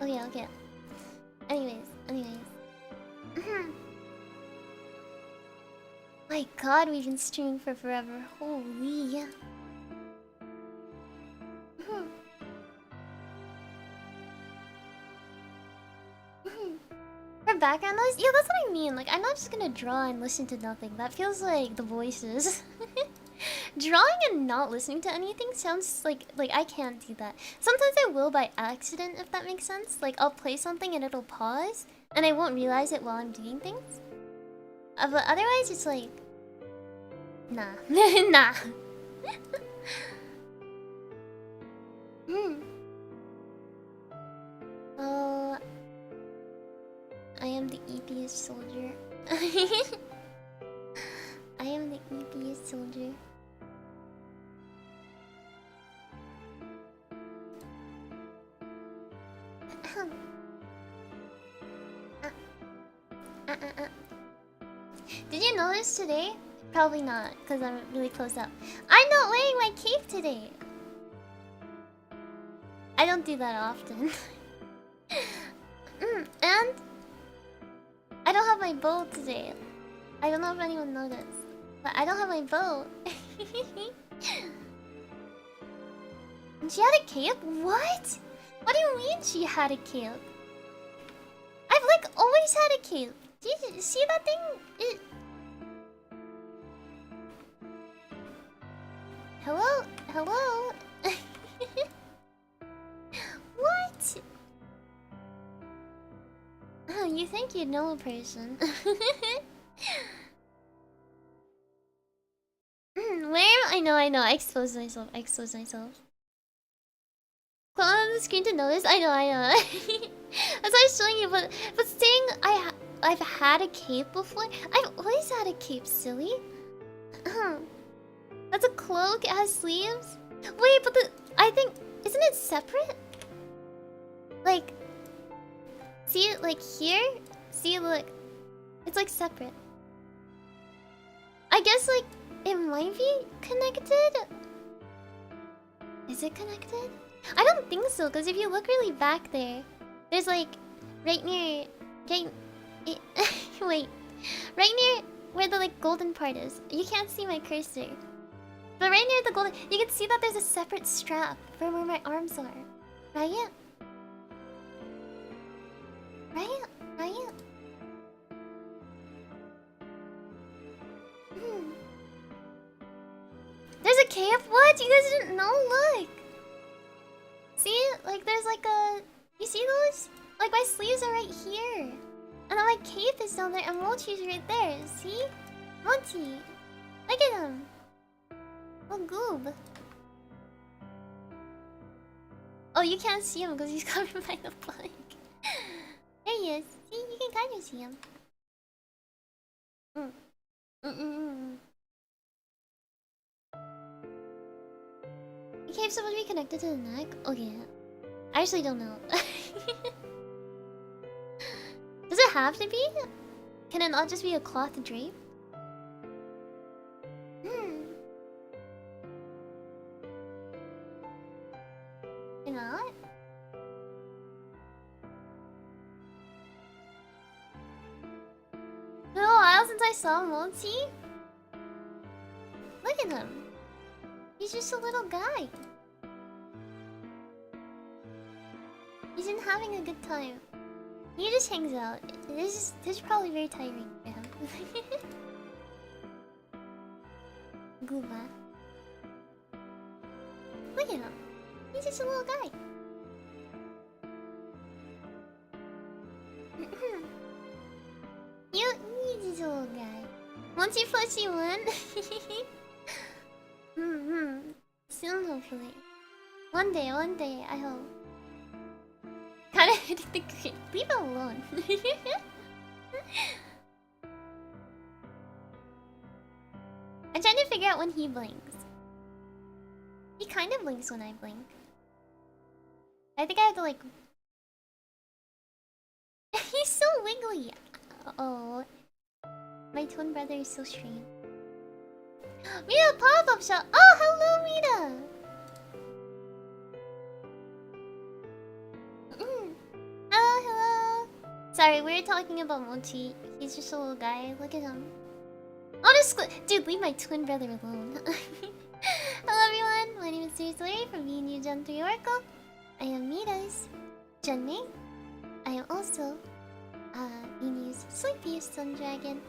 Okay. Anyways. My god, we've been streaming for forever. Holy. For background noise? Yeah, that's what I mean. Like, I'm not just gonna draw and listen to nothing. That feels like the voices. Drawing and not listening to anything sounds like I can't do that. Sometimes I will by accident, if that makes sense. Like, I'll play something and it'll pause, and I won't realize it while I'm doing things. But otherwise, it's like... Nah. Nah. Oh... I am the EPS soldier. I am the EPS soldier. Did you notice today? Probably not, because I'm really close up. I'm not wearing my cape today. I don't do that often. And I don't have my bow today. I don't know if anyone noticed, but I don't have my bow. She had a cape? What? What do you mean she had a cape? I've like always had a cape. Do you see that thing? Hello? Hello? What? Oh, you think you know a person. Where? I know. I exposed myself. Close on the screen to notice? I know. That's why I was showing you, but saying I've had a cape before? I've always had a cape, silly. That's a cloak, it has sleeves? Wait, but I think... Isn't it separate? Like... See it like here? See, look. It's like separate. I guess like it might be connected? Is it connected? I don't think so, because if you look really back there, there's like right near... Wait. Right near where the like golden part is. You can't see my cursor. But right near the golden... You can see that there's a separate strap for where my arms are. Right? Right? There's a cape? What? You guys didn't know? Look! See? Like there's like a... You see those? Like my sleeves are right here. And then my cape is down there and Mochi's right there. See? Mochi! Look at him! Oh, goob. Oh, you can't see him because he's covered by the blank. There he is. See, you can kind of see him. The cape's supposed to be connected to the neck? Okay. I actually don't know. Does it have to be? Can it not just be a cloth drape? You're not? No, a while since I saw Mochi. Look at him. He's just a little guy. He's been having a good time. He just hangs out. This is probably very tiring for him. Gooba. Look at him. He's just a little guy. He's just a little guy. Once you push you one. Soon, hopefully. One day, I hope. Kinda hitting the grid. Leave it alone. I'm trying to figure out when he blinks. He kind of blinks when I blink. I think I have to like... He's so wiggly! Oh. My twin brother is so strange. Mita, pop-up shop! Oh, hello, Mita! Hello. Sorry, we were talking about Mochi. He's just a little guy. Look at him. Honestly, dude, leave my twin brother alone. Hello, everyone. My name is Solari from YeoNwa Gen 3 Oracle. I am Mita's Genmei. I am also YeoNwa's sleepiest sun dragon.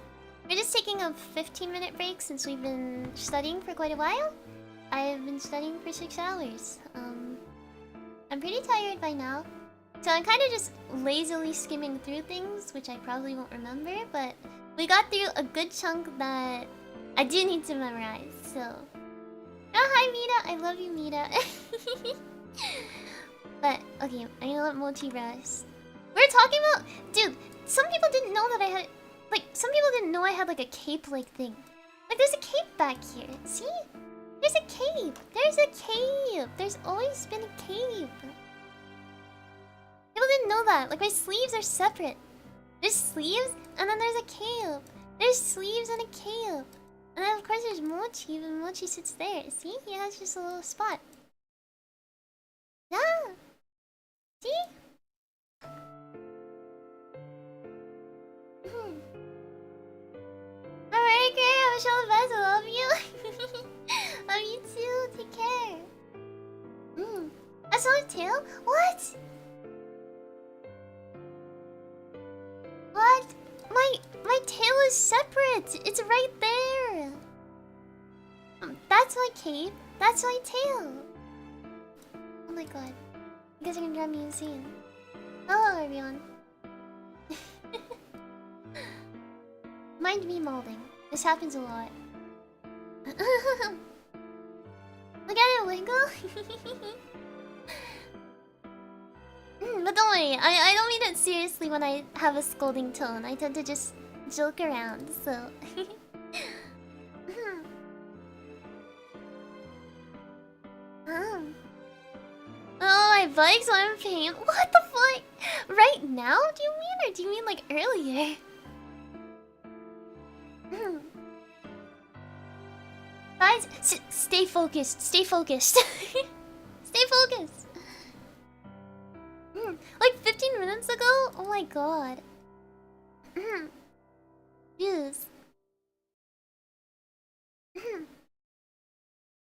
We're just taking a 15-minute break since we've been studying for quite a while. I've been studying for 6 hours. I'm pretty tired by now. So I'm kind of just lazily skimming through things, which I probably won't remember, but we got through a good chunk that I do need to memorize, so... Oh, hi, Mita! I love you, Mita. But, okay, I'm gonna let Mochi rest. We're talking about... Dude, some people didn't know that I had... Like, some people didn't know I had, like, a cape-like thing. Like, there's a cape back here. See? There's a cape! There's a cape! There's always been a cape. People didn't know that. Like, my sleeves are separate. There's sleeves, and then there's a cape. There's sleeves and a cape. And then, of course, there's Mochi, and Mochi sits there. See? He has just a little spot. Yeah! See? Alright, great. I'm Michelle Vez. I love you. Love you too. Take care. That's not a tail? What? What? My tail is separate. It's right there. That's my cape. That's my tail. Oh my god. You guys are gonna drive me insane. Hello, everyone. Mind me molding. This happens a lot. Look at it wiggle. But don't worry, I don't mean it seriously when I have a scolding tone. I tend to just joke around, so... Oh, my bike's on pain. What the fuck? Right now, do you mean? Or do you mean like earlier? Guys, stay focused. Stay focused. Stay focused. Like 15 minutes ago? Oh my god. Yes.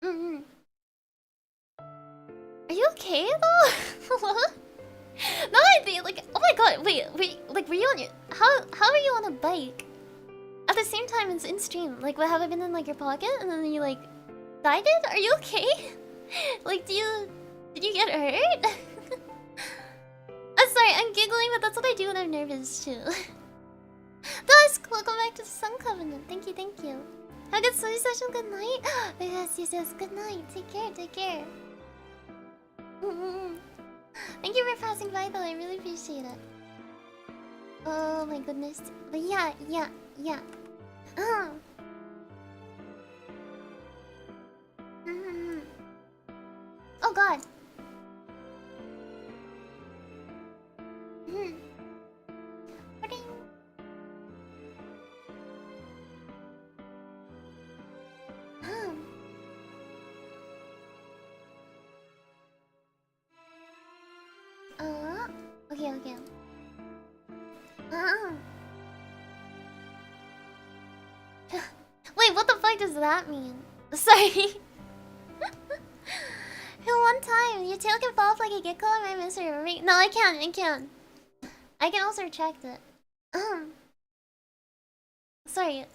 Are you okay though? What? No, I think like, oh my god, wait, like were you on your how are you on a bike? At the same time it's in stream. Like what, have I been in like your pocket and then you like died it? Are you okay? Like did you get hurt? I'm sorry, I'm giggling, but that's what I do when I'm nervous too. Dusk, welcome back to the Sun Covenant. Thank you, thank you. Have a good study session, good night. Yes, good night. Take care. Thank you for passing by though, I really appreciate it. Oh my goodness. But yeah. Oh god. Okay. Wait, what the fuck does that mean? Sorry. One time, your tail can fall off like a gecko. Am I misremembering? No, I can't. I can also retract it. Sorry.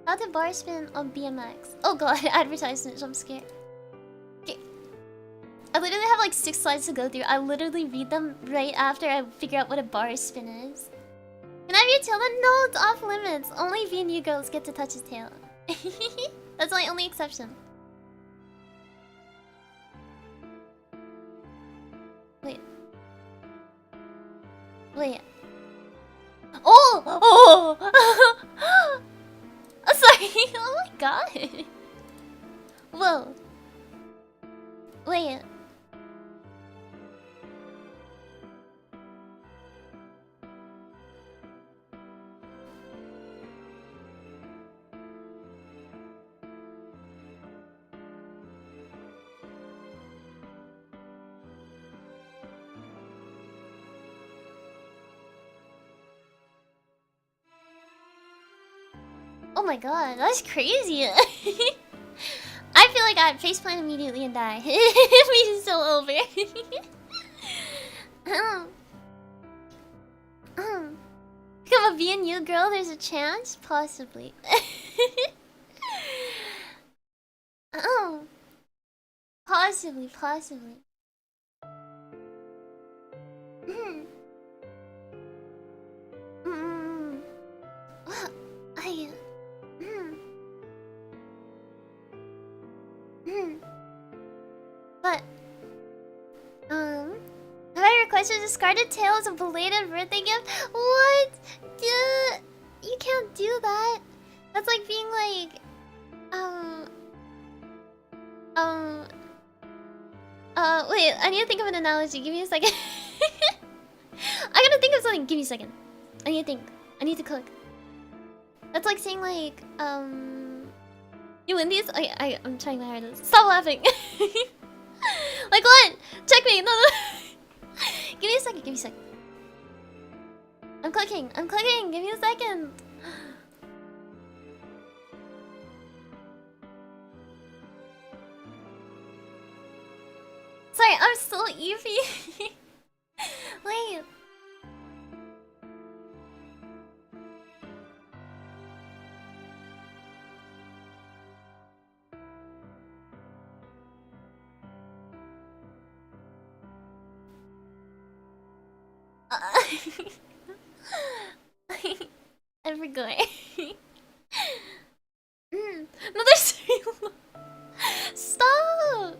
How to bar spin on BMX. Oh god, advertisement, jump scare. Okay. I literally have like 6 slides to go through. I literally read them right after I figure out what a bar spin is. Can I have your tail then? No, it's off limits. Only VNU girls get to touch his tail. That's my only exception. Wait. Wait. Oh! Oh! Oh, sorry. Oh my god. Whoa. Wait. Oh my god, that's crazy. I feel like I'd faceplant immediately and die. We're still over. Become a VNU girl, there's a chance? Possibly. Possibly, possibly. I... But... Have I requested a discarded tail as a belated birthday gift? What? Dude, you can't do that. That's like being like... Wait, I need to think of an analogy. Give me a second. I gotta think of something. Give me a second. I need to think. I need to cook. That's like saying like, you win these? I'm trying my hardest. Stop laughing. Like what? Check me. No, no. Give me a second. Give me a second. I'm clicking. I'm clicking. Give me a second. Sorry, I'm so Eevee. Wait. I forgot. No, there's stop.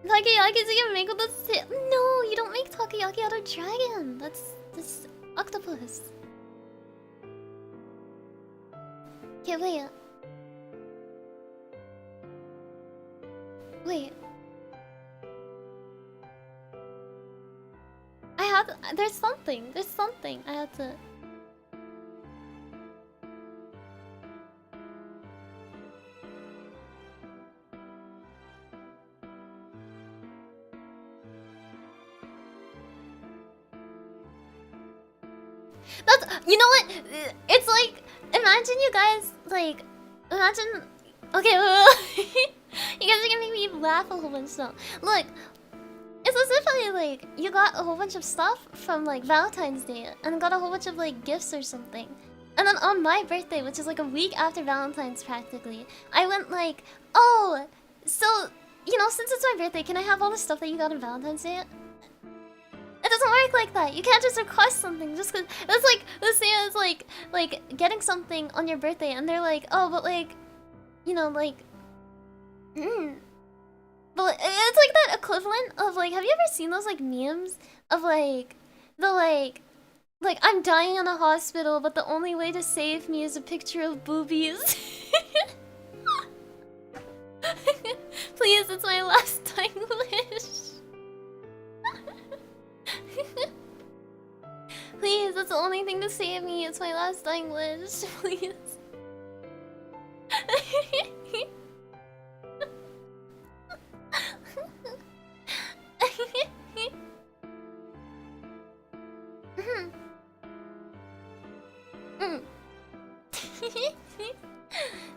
Takoyaki you make with the no, you don't make takoyaki out of dragon. That's octopus. Okay, wait. Wait. I have to, there's something I have to. That's, you know what? It's like, imagine you guys, like, imagine, okay, you guys are gonna make me laugh a whole bunch now. Look, it's as if like, you got a whole bunch of stuff from, like, Valentine's Day, and got a whole bunch of, like, gifts or something. And then on my birthday, which is, like, a week after Valentine's, practically, I went, like, oh, so, you know, since it's my birthday, can I have all the stuff that you got on Valentine's Day? It doesn't work like that. You can't just request something just because that's like the same as like getting something on your birthday and they're like, oh, but like, you know, like, but it's like that equivalent of like, have you ever seen those like memes of like the like I'm dying in a hospital, but the only way to save me is a picture of boobies. Please, it's my last dying wish. Please, that's the only thing to save me. It's my last dying wish. Please.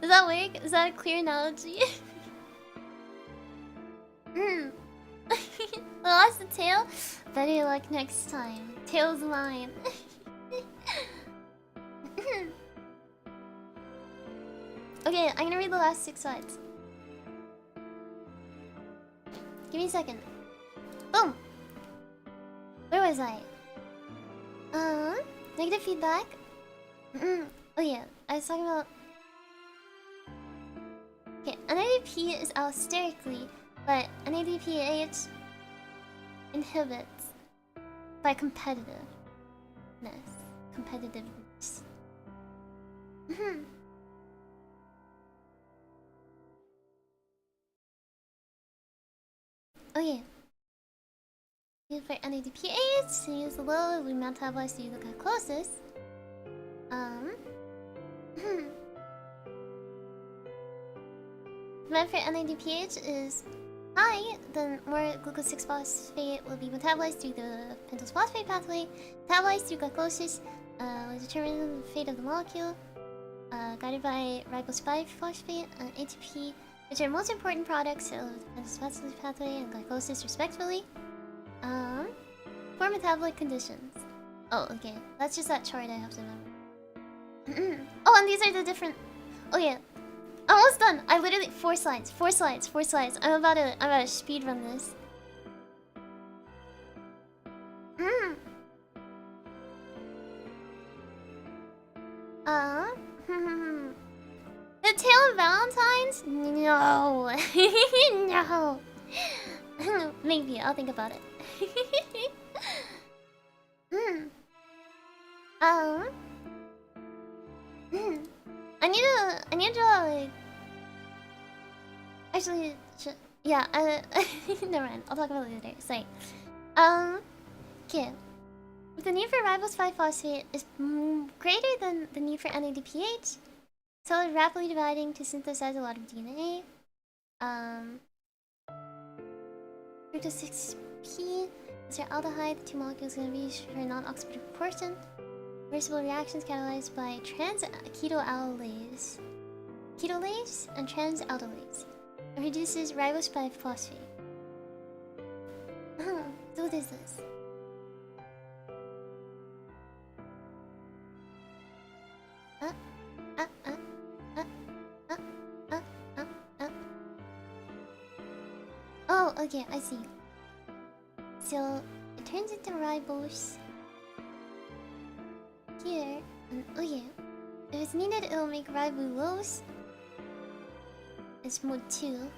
Does that work? Is that a clear analogy? Hmm. Lost the tail? Better luck next time. Tail's mine. Okay, I'm gonna read the last 6 sides. Give me a second. Boom! Where was I? Negative feedback? Oh yeah, I was talking about... Okay, NADP is allosterically, but NADPH inhibits by competitiveness. Competitiveness. Oh yeah. For NADPH, to use the low, we metabolize to the glycolysis. If for NADPH is high, then more glucose 6-phosphate will be metabolized through the pentose phosphate pathway. Metabolized through glycolysis will determine the fate of the molecule. Guided by ribose 5-phosphate and ATP, which are most important products of the pentose phosphate pathway and glycolysis, respectively. For metabolic conditions. Oh, okay. That's just that chart I have to remember. Oh, and these are the different... Oh, yeah. Almost done! I literally... 4 slides. 4 slides. 4 slides. I'm about to speedrun this. The Tale of Valentine's? No. No. Maybe. I'll think about it. I need to like... Actually, yeah, never mind. I'll talk about it later. Sorry. Okay. If the need for ribose 5-phosphate is greater than the need for NADPH, cell is rapidly dividing to synthesize a lot of DNA. Fructose 6P is your aldehyde. The two molecules are going to be for a non-oxidative proportion. Reversible reactions catalyzed by trans-ketoaldolase. Ketolase and trans-aldolase. It reduces ribose 5-phosphate. So what is this? Oh, okay, I see. So it turns into ribose here, and oh yeah, if it's needed, it'll make ribulose. It's mode 2.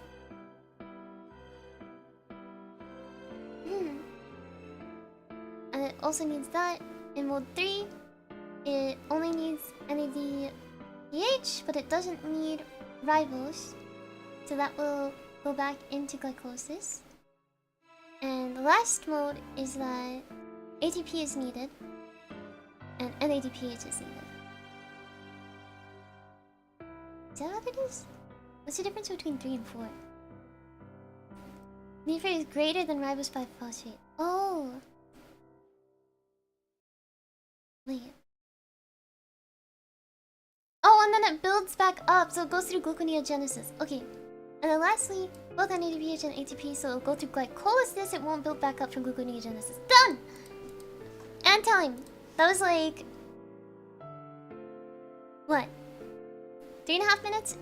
And it also needs that. In mode 3, it only needs NADPH, but it doesn't need ribose. So that will go back into glycolysis. And the last mode is that ATP is needed and NADPH is needed. Is that what it is? What's the difference between 3 and 4? Need for is greater than ribose 5-phosphate. Oh! Wait. Oh, and then it builds back up, so it goes through gluconeogenesis. Okay. And then lastly, both NADPH and ATP, so it'll go through glycolysis, it won't build back up from gluconeogenesis. Done! And time! That was like... What? 3.5 minutes?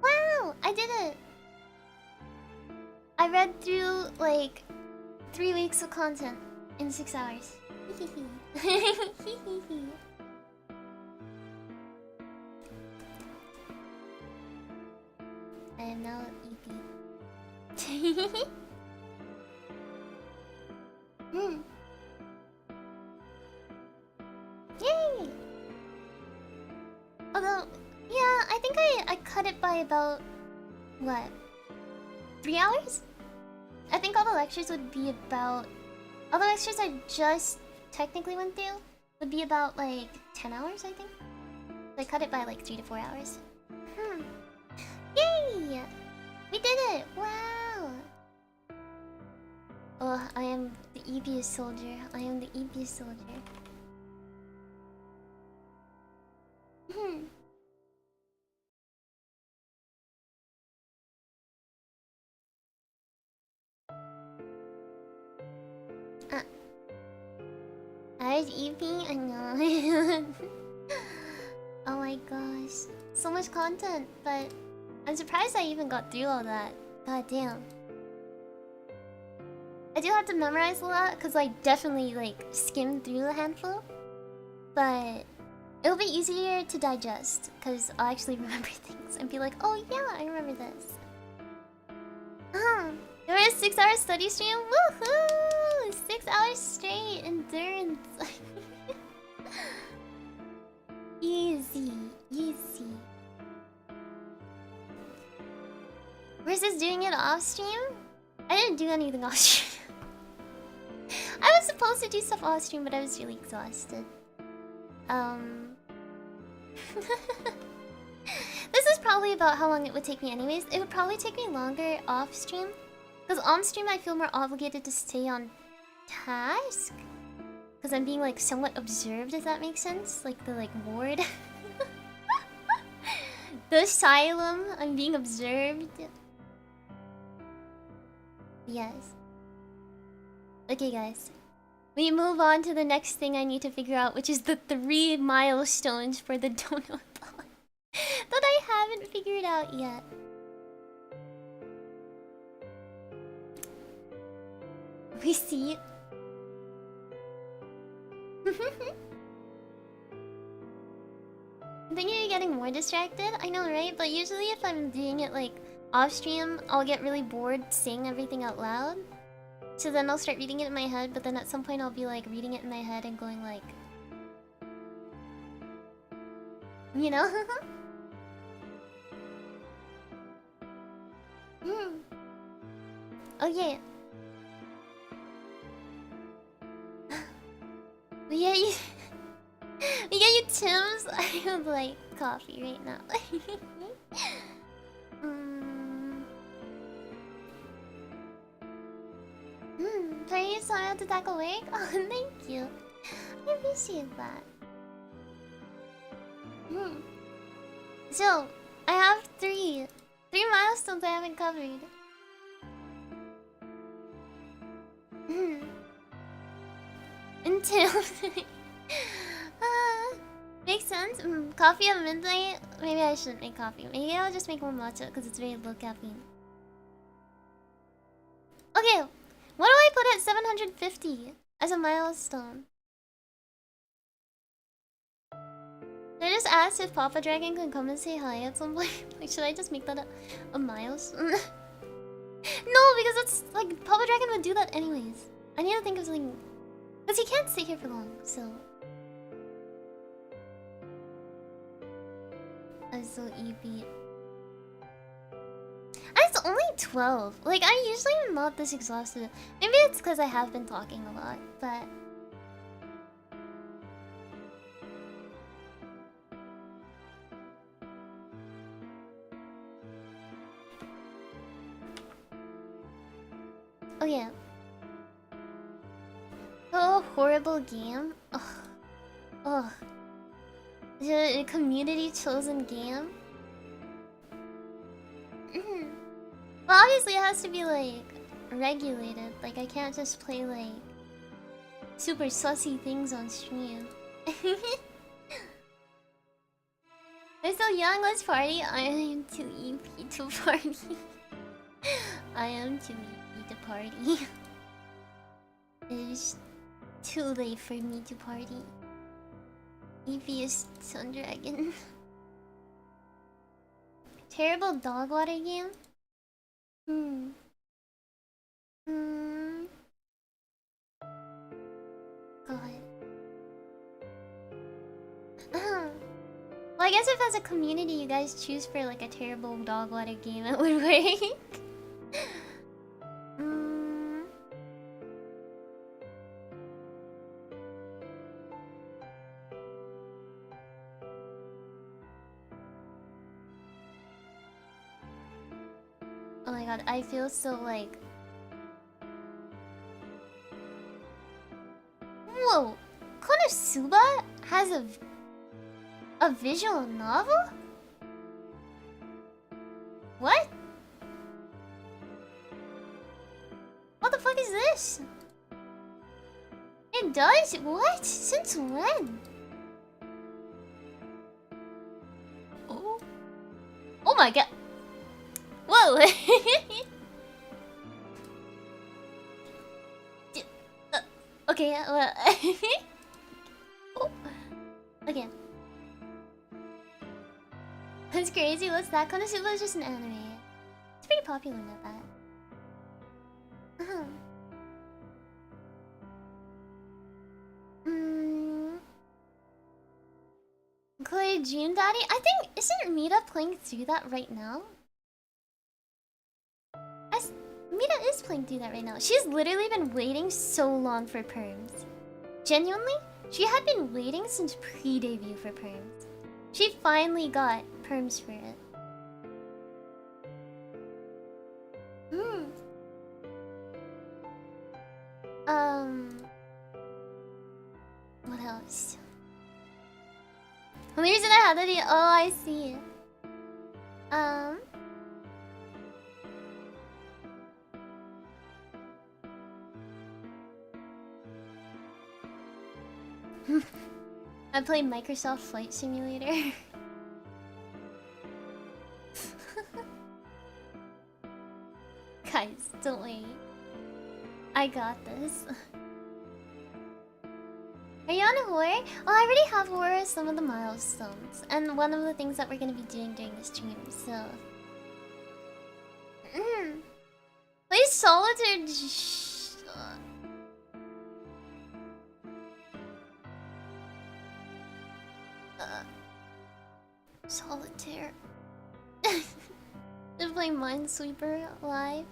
Wow! I did it! I read through, like, 3 weeks of content in 6 hours. I am now EP. Yay! Although, yeah, I think I cut it by about, what? 3 hours? I think all the lectures would be about... All the lectures I just technically went through would be about, like, 10 hours, I think. So I cut it by, like, 3 to 4 hours. Yay! We did it! Wow! Oh, I am the eebiest soldier. I am the eebiest soldier. tired, EP? I know. Oh my gosh. So much content, but I'm surprised I even got through all that. God damn. I do have to memorize a lot, because I definitely, like, skimmed through a handful. But it'll be easier to digest, because I'll actually remember things and be like, oh yeah, I remember this. There was a 6-hour study stream? Woohoo! 6 hours straight, endurance. Easy, easy. Versus doing it off stream? I didn't do anything off stream. I was supposed to do stuff off stream, but I was really exhausted. This is probably about how long it would take me anyways. It would probably take me longer off stream. Because on stream I feel more obligated to stay on task. Because I'm being like somewhat observed, if that makes sense. Like the ward. The asylum, I'm being observed. Yes. Okay guys. We move on to the next thing I need to figure out, which is the 3 milestones for the donut ball that I haven't figured out yet. We see. I'm thinking you're getting more distracted. I know, right? But usually if I'm doing it like off stream, I'll get really bored saying everything out loud. So then I'll start reading it in my head, but then at some point I'll be like reading it in my head and going like... You know? Okay. We get you... We get you Tim's. I would like coffee right now. Please tell me how to tackle wig? Oh, thank you. I appreciate that. So, I have three milestones I haven't covered. Until... makes sense. Coffee at midnight? Maybe I shouldn't make coffee. Maybe I'll just make more matcha because it's very low caffeine. Okay, what do I put at 750 as a milestone? Should I just ask if Papa Dragon can come and say hi at some point? Like, should I just make that a milestone? No, because it's like Papa Dragon would do that anyways. I need to think of something, because he can't stay here for long, so. I'm so EP. And it's only 12. Like, I usually am not this exhausted. Maybe it's because I have been talking a lot, but... Oh yeah. Oh, horrible game. Ugh. Ugh. A community chosen game? Well, obviously it has to be like regulated. Like I can't just play like super sussy things on stream. We're so young, let's party. I am too EP to party. I am too EP to party. It is too late for me to party. EP is Sun Dragon. Terrible dog water game? God. Well, I guess if as a community you guys choose for like a terrible dog water game, it would work. Oh my god, I feel so like... Whoa! Konosuba has a visual novel? What? What the fuck is this? Hey, It does? What? Since when? Oh. Oh my god. Whoa. Okay, well. Oh. Okay. That's crazy. What's that? Konosuba is just an anime. It's pretty popular, not that. Clay Dream Daddy? I think, isn't Mita playing through that right now? Mita is playing through that right now. She's literally been waiting so long for perms. Genuinely, she had been waiting since pre-debut for perms. She finally got perms for it. What else? The reason I had that, oh, I see. I played Microsoft Flight Simulator. Guys, don't worry. I got this. Are you on horror? Well, I already have horror as some of the milestones, and one of the things that we're gonna be doing during the stream, so... Play Solitaire... Solitaire... Just play Minesweeper live.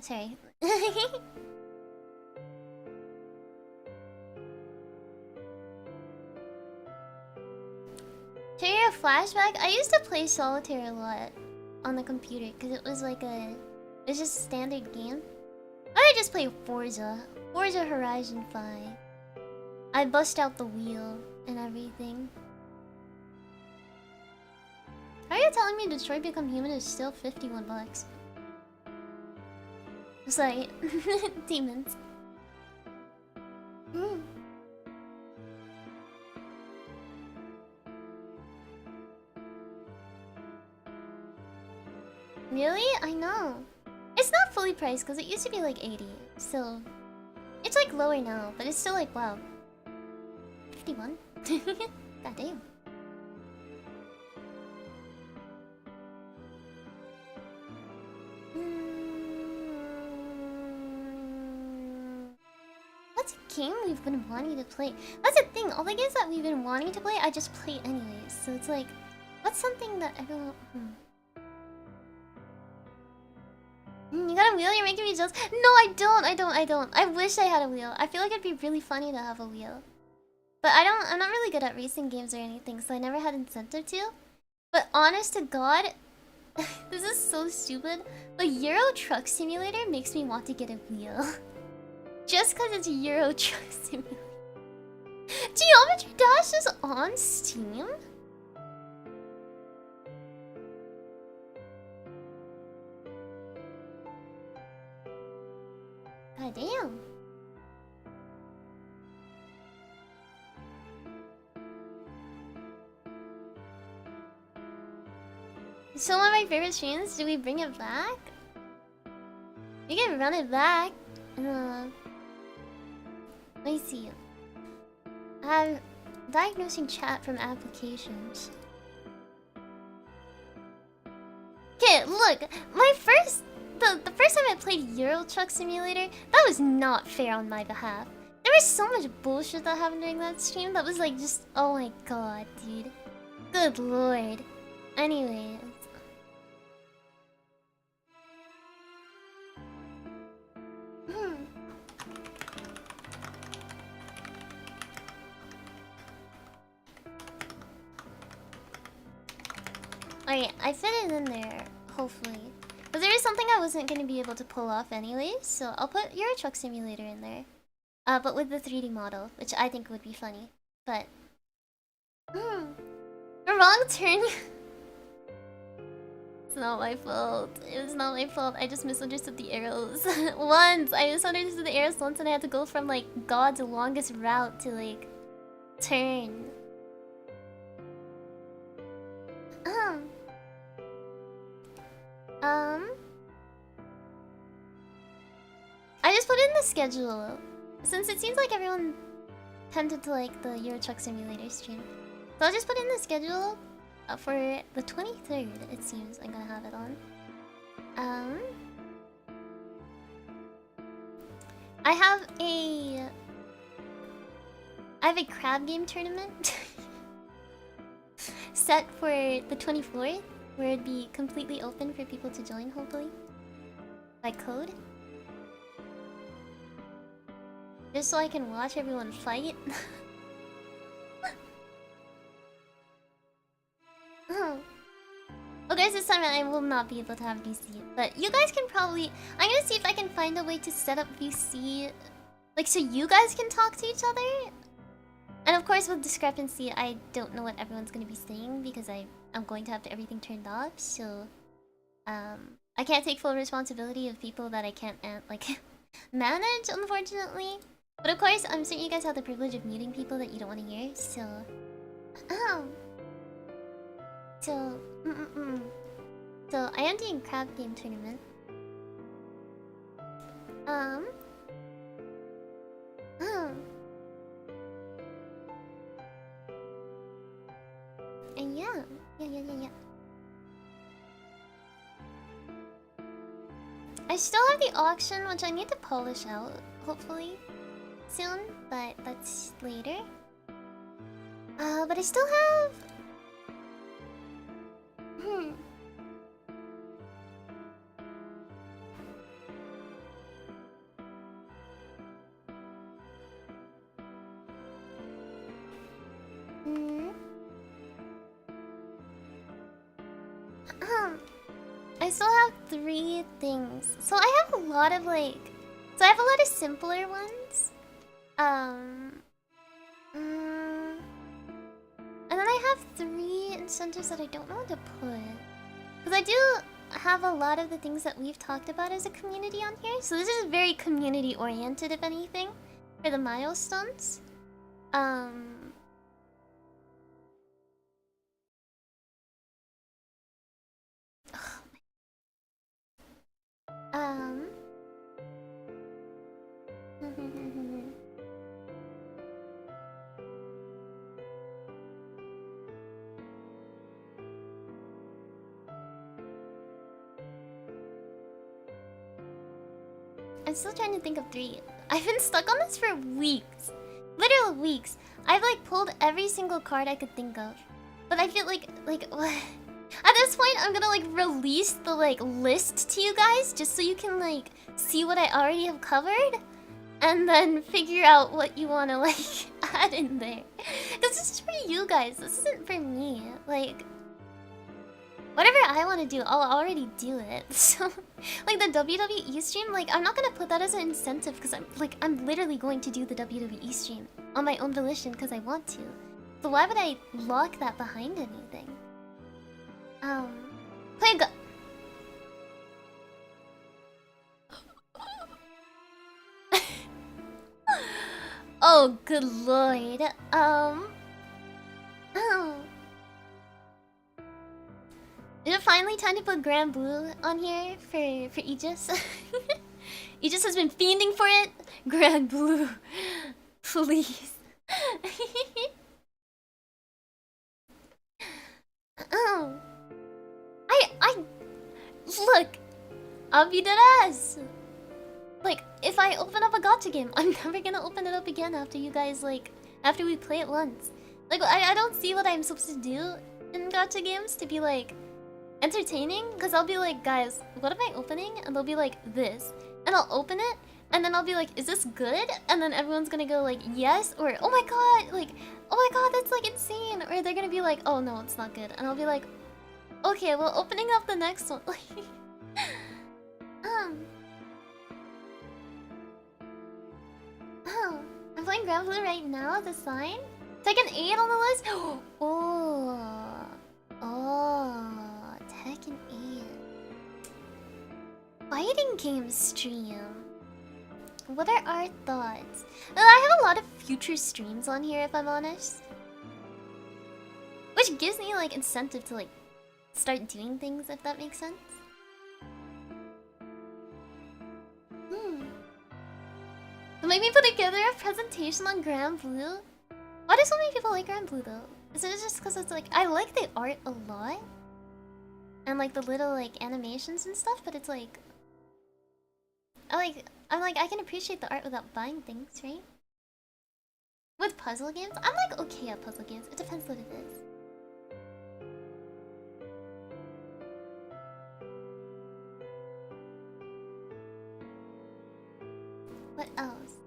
Sorry. Share a flashback? I used to play Solitaire a lot on the computer because it was like it's just a standard game. I just play Forza Horizon 5. I bust out the wheel and everything. How are you telling me Detroit Become Human is still $51? Sorry, demons. Really? I know. It's not fully priced because it used to be like 80. Still, it's like lower now, but it's still like, wow. 51? God damn. What's a game we've been wanting to play? That's the thing, all the games that we've been wanting to play, I just play anyways. So it's like, what's something that everyone... You got a wheel? You're making me jealous. No, I don't. I wish I had a wheel. I feel like it'd be really funny to have a wheel. But I'm not really good at racing games or anything, so I never had incentive to. But honest to God, this is so stupid. But Euro Truck Simulator makes me want to get a wheel. Just because it's Euro Truck Simulator. Geometry Dash is on Steam? God damn. So one of my favorite streams, do we bring it back? We can run it back. Let me see. I'm diagnosing chat from applications. Okay, look, the first time I played Euro Truck Simulator, that was not fair on my behalf. There was so much bullshit that happened during that stream that was like just, oh my god, dude. Good lord. Anyways. Alright, I fit it in there, hopefully. But there is something I wasn't going to be able to pull off anyways, so I'll put Euro Truck Simulator in there. But with the 3D model, which I think would be funny. But... A wrong turn... It's not my fault. It was not my fault. I just misunderstood the arrows. Once! I misunderstood the arrows once and I had to go from like God's longest route to like turn. I just put in the schedule. Since it seems like everyone tended to like the Euro Truck Simulator stream. So I'll just put in the schedule for the 23rd, it seems I'm gonna have it on. I have a crab game tournament set for the 24th, where it'd be completely open for people to join, hopefully. By code. Just so I can watch everyone fight. Okay, this time I will not be able to have VC, but you guys can probably... I'm gonna see if I can find a way to set up VC, like, so you guys can talk to each other. And of course, with discrepancy, I don't know what everyone's gonna be saying because I'm going to have everything turned off, so... I can't take full responsibility of people that I can't, like, manage, unfortunately. But of course, I'm certain you guys have the privilege of muting people that you don't want to hear, so... So I am doing crab game tournament. And yeah. I still have the auction, which I need to polish out, hopefully, soon, but that's later. But I still have... I still have 3 things. So I have a lot of like... So I have a lot of simpler ones. And then I have 3 incentives that I don't know what to put. Because I do have a lot of the things that we've talked about as a community on here. So this is very community oriented, if anything, for the milestones. I'm still trying to think of 3. I've been stuck on this for weeks. Literal weeks. I've like pulled every single card I could think of. But I feel like what? At this point, I'm gonna like release the like list to you guys just so you can like see what I already have covered, and then figure out what you want to like add in there. Because this is for you guys. This isn't for me. Like, whatever I want to do, I'll already do it. So, like the WWE stream, like I'm not gonna put that as an incentive because I'm literally going to do the WWE stream on my own volition because I want to. So why would I lock that behind anything? Play go. Oh, good lord. Is it finally time to put Grand Blue on here for Aegis? Aegis has been fiending for it. Grand Blue, please. Look, I'll be dead ass. Like, if I open up a gacha game, I'm never gonna open it up again after you guys, like, after we play it once. Like, I don't see what I'm supposed to do in gacha games to be, like, entertaining. Because I'll be like, guys, what am I opening? And they'll be like, this. And I'll open it, and then I'll be like, is this good? And then everyone's gonna go like, yes, or, oh my god, like, oh my god, that's, like, insane. Or they're gonna be like, oh no, it's not good. And I'll be like, okay, well, opening up the next one. I'm playing Grand Blue right now, the sign. Tekken 8 on the list? Oh, Tekken 8. Fighting game stream. What are our thoughts? Well, I have a lot of future streams on here, if I'm honest. Which gives me, like, incentive to, like, start doing things, if that makes sense. So maybe put together a presentation on Grand Blue? Why do so many people like Grand Blue, though? Is it just because it's, like, I like the art a lot? And, like, the little, like, animations and stuff, but it's, like... I'm like, I can appreciate the art without buying things, right? With puzzle games? I'm, like, okay at puzzle games. It depends what it is. What else?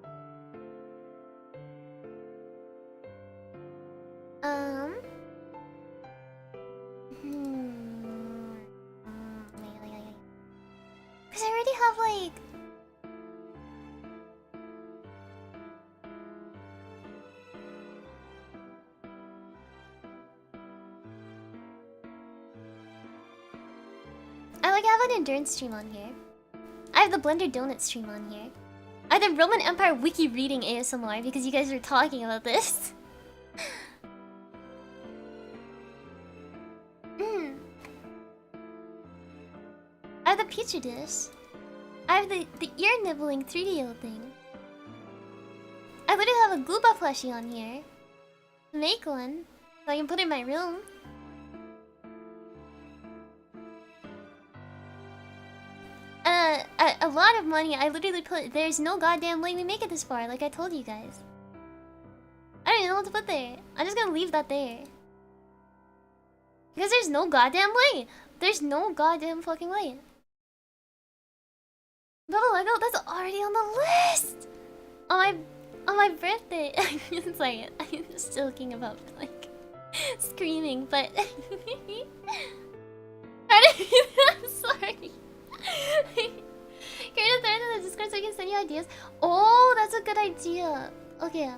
Because I already have, like... I have an endurance stream on here. I have the Blender Donut stream on here. I have the Roman Empire wiki reading ASMR because you guys were talking about this. I have the Petri dish. I have the ear nibbling 3DO thing. I literally have a Gooba plushie on here. Make one so I can put it in my room. A lot of money. I literally put. There's no goddamn way we make it this far. Like I told you guys. I don't even know what to put there. I'm just gonna leave that there. Because there's no goddamn way. There's no goddamn fucking way. Double Lego, that's already on the list. On my birthday. I'm sorry. I'm just joking about like screaming, but I'm sorry. Create a thread in the Discord so I can send you ideas. Oh, that's a good idea. Okay.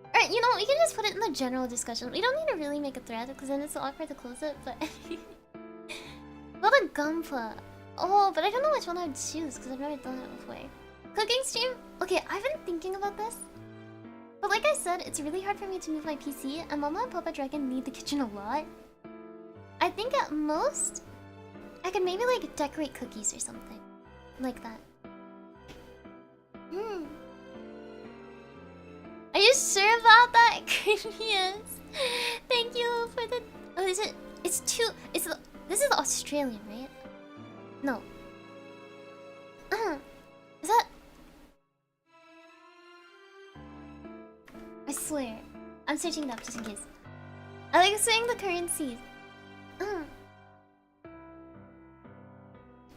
Alright, you know, we can just put it in the general discussion. We don't need to really make a thread because then it's so awkward to close it, but... Well, the Gunpla. Oh, but I don't know which one I would choose because I've never done it before. Cooking stream? Okay, I've been thinking about this. But like I said, it's really hard for me to move my PC, and Mama and Papa Dragon need the kitchen a lot. I think at most, I could maybe like decorate cookies or something. Like that. Are you sure about that? Yes. Thank you for the... Oh, is it... It's two... It's the... This is the Australian, right? No. Is that... I swear. I'm searching it up just in case. I like saying the currencies.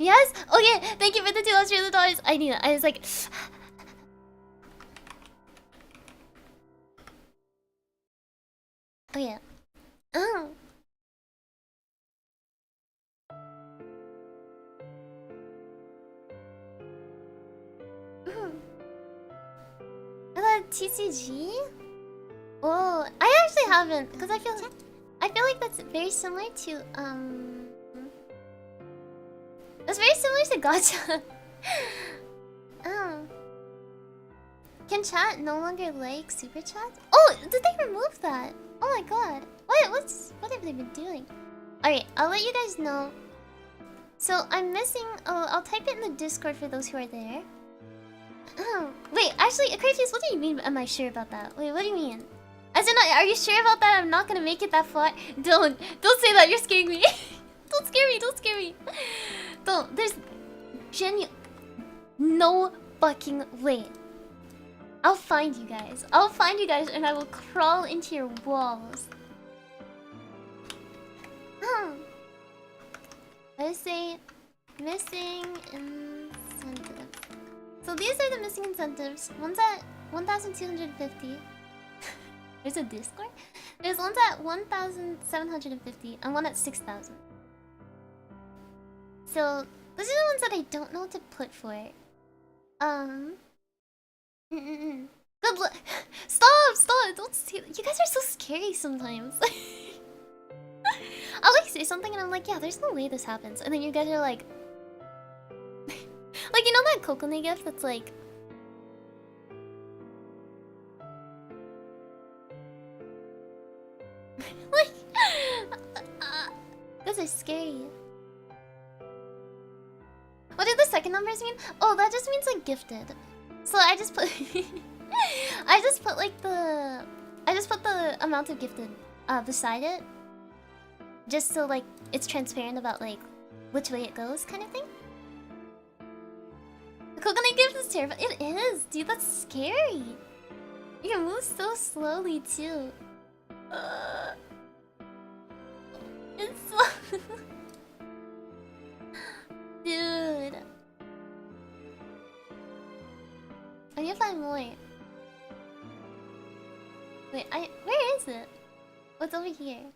Yes? Okay, thank you for the $2 I need it. I was like... Oh yeah. TCG? Oh, I actually haven't because I feel like that's very similar to That's very similar to gacha. Can chat no longer like super chat? Oh, did they remove that? Oh my god. What have they been doing? Alright, I'll let you guys know. So I'm missing... Oh, I'll type it in the Discord for those who are there. Wait, actually, Aquarius, what do you mean am I sure about that? Wait, what do you mean? As in, are you sure about that? I'm not gonna make it that far. Don't say that, you're scaring me. Don't scare me. Don't, there's no fucking way. I'll find you guys and I will crawl into your walls. Let's say missing incentives. So these are the missing incentives. One's at 1,250. There's a Discord? There's one's at 1,750 and one at 6,000. So those are the ones that I don't know what to put for. Good luck. Stop! Don't say that. You guys are so scary sometimes. I'll like say something and I'm like, yeah, there's no way this happens. And then you guys are like, Like, you know that coconut gift that's like... like... those are scary. What do the second numbers mean? Oh, that just means like gifted. So I just put... I just put like the... I just put the amount of gifted beside it. Just so like it's transparent about like which way it goes kind of thing. The coconut gift is terrifying. It is, dude, that's scary. You can move so slowly too. It's so... dude. I need to find more. Wait, where is it? What's over here?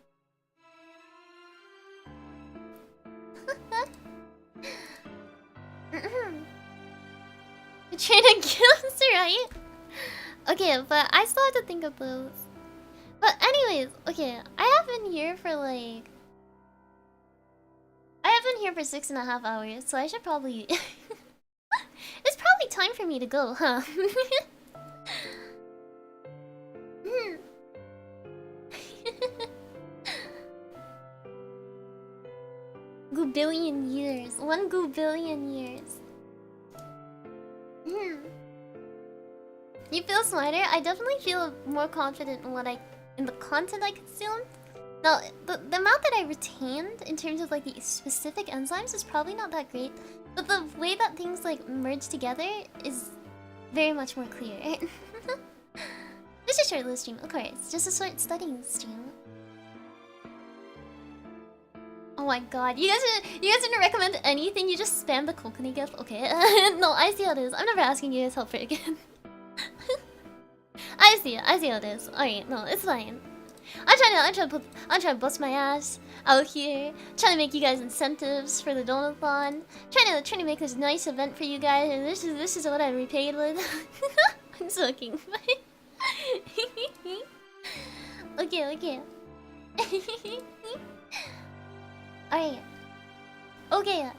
You're trying to gifts, right? Okay, but I still have to think of those. But anyways, okay, I have been here for like... I have been here for 6.5 hours, so I should probably... It's probably time for me to go, huh? Goobillion years. 1 goobillion years. You feel smarter? I definitely feel more confident in the content I consume. Now, the amount that I retained in terms of like the specific enzymes is probably not that great, but the way that things like merge together is very much more clear. Just a short little stream, of course. Just a short studying stream. Oh my god, you guys didn't recommend anything, you just spam the coconut gift? Okay. No, I see how it is. I'm never asking you guys help for it again. I see how it is. Alright, no, it's fine. I'm trying to bust my ass out here, trying to make you guys incentives for the donathon, trying to make this nice event for you guys, and this is what I'm repaid with. I'm joking. Okay. Alright. Okay.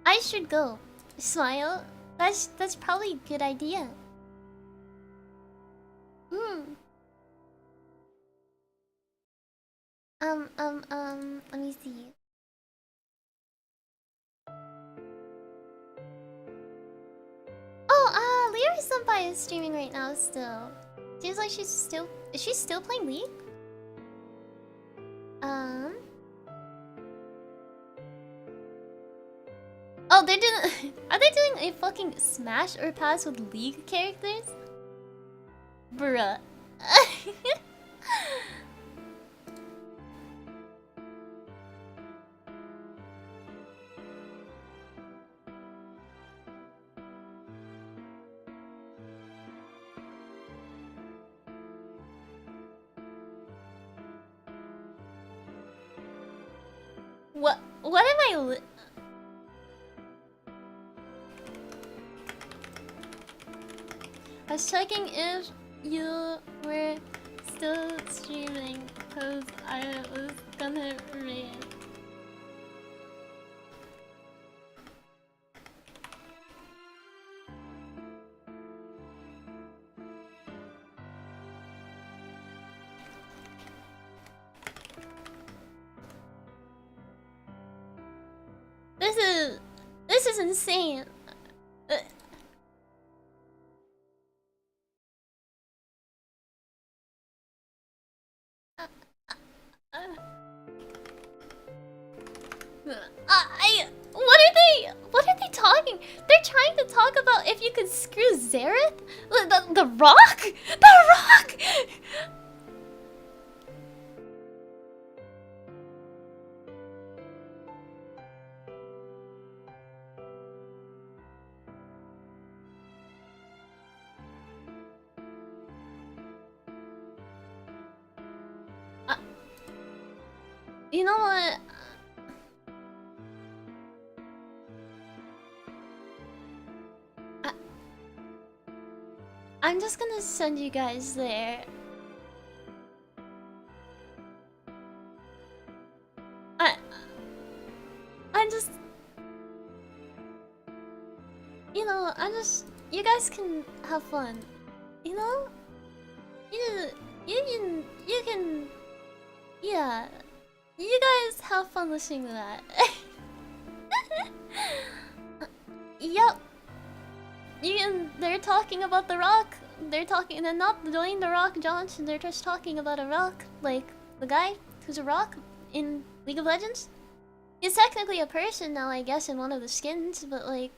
I should go. Smile? That's probably a good idea. Let me see. Oh, LAIR Senpai is streaming right now still. Seems like she's still... Is she still playing League? Oh, they're doing... Are they doing a fucking Smash or Pass with League characters? Bruh. What am I I was checking if you were still streaming, cause I was gonna raid. This is insane. What are they talking? They're trying to talk about if you could screw Xerath? The Rock? The Rock! You know what? I'm just gonna send you guys there. I'm just... you know, you guys can have fun. You know? You can, yeah. You guys have fun listening to that. Yep. They're talking about The Rock. They're not Dwayne The Rock Johnson. They're just talking about a rock, like the guy who's a rock in League of Legends. He's technically a person now, I guess, in one of the skins, but like.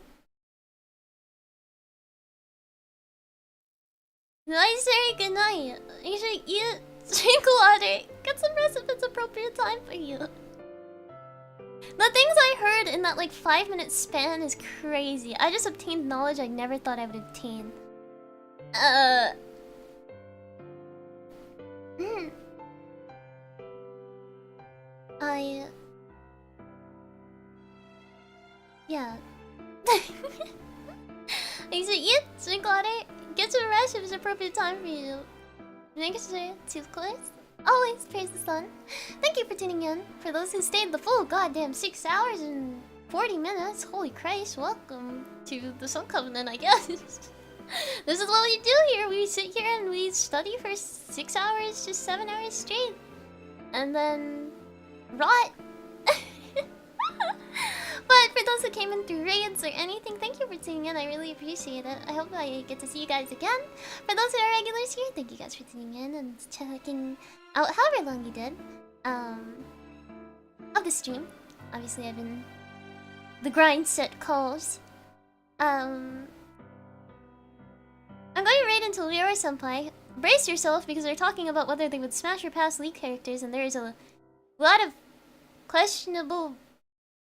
Nice, very good night. You should eat, drink water, get some rest if it's appropriate time for you. The things I heard in that like 5-minute span is crazy. I just obtained knowledge I never thought I would obtain. Yeah. You should eat, drink water, get some rest if it's appropriate time for you. Make sure to close. Always praise the sun. Thank you for tuning in. For those who stayed the full goddamn 6 hours and 40 minutes, holy Christ, welcome to the Sun Covenant, I guess. This is what we do here. We sit here and we study for 6 hours, just 7 hours straight. And then rot. But for those who came in through raids or anything, thank you for tuning in. I really appreciate it. I hope I get to see you guys again. For those who are regulars here, thank you guys for tuning in and checking out however long you did of the stream. Obviously, I've been the grind set calls. I'm going right into LAIR Senpai. Brace yourself because they're talking about whether they would smash or pass lead characters, and there is a lot of questionable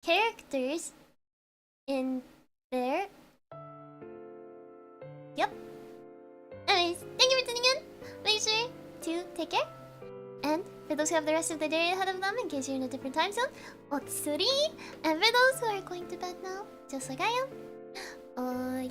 characters in there. Yep. Anyways, thank you for tuning in. Make sure to take care. And for those who have the rest of the day ahead of them, in case you're in a different time zone, Suri. And for those who are going to bed now, just like I am,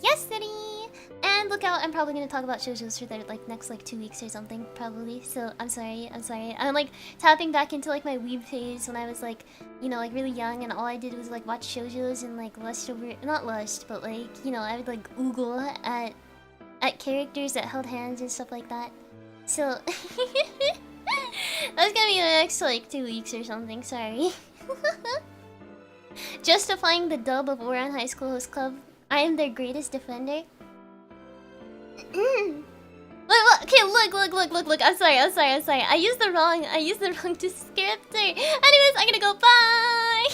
yes, Suri. And look out, I'm probably gonna talk about shoujos for the next 2 weeks or something, probably. So I'm sorry. I'm like tapping back into like my weeb phase when I was really young, and all I did was watch shoujos and lust over, not lust, but I would oogle at characters that held hands and stuff like that. So that's gonna be the next 2 weeks or something, sorry. Justifying the dub of Ouran High School Host Club. I am their greatest defender. Look, okay, look. I'm sorry. I used the wrong descriptor. Anyways, I'm gonna go, bye!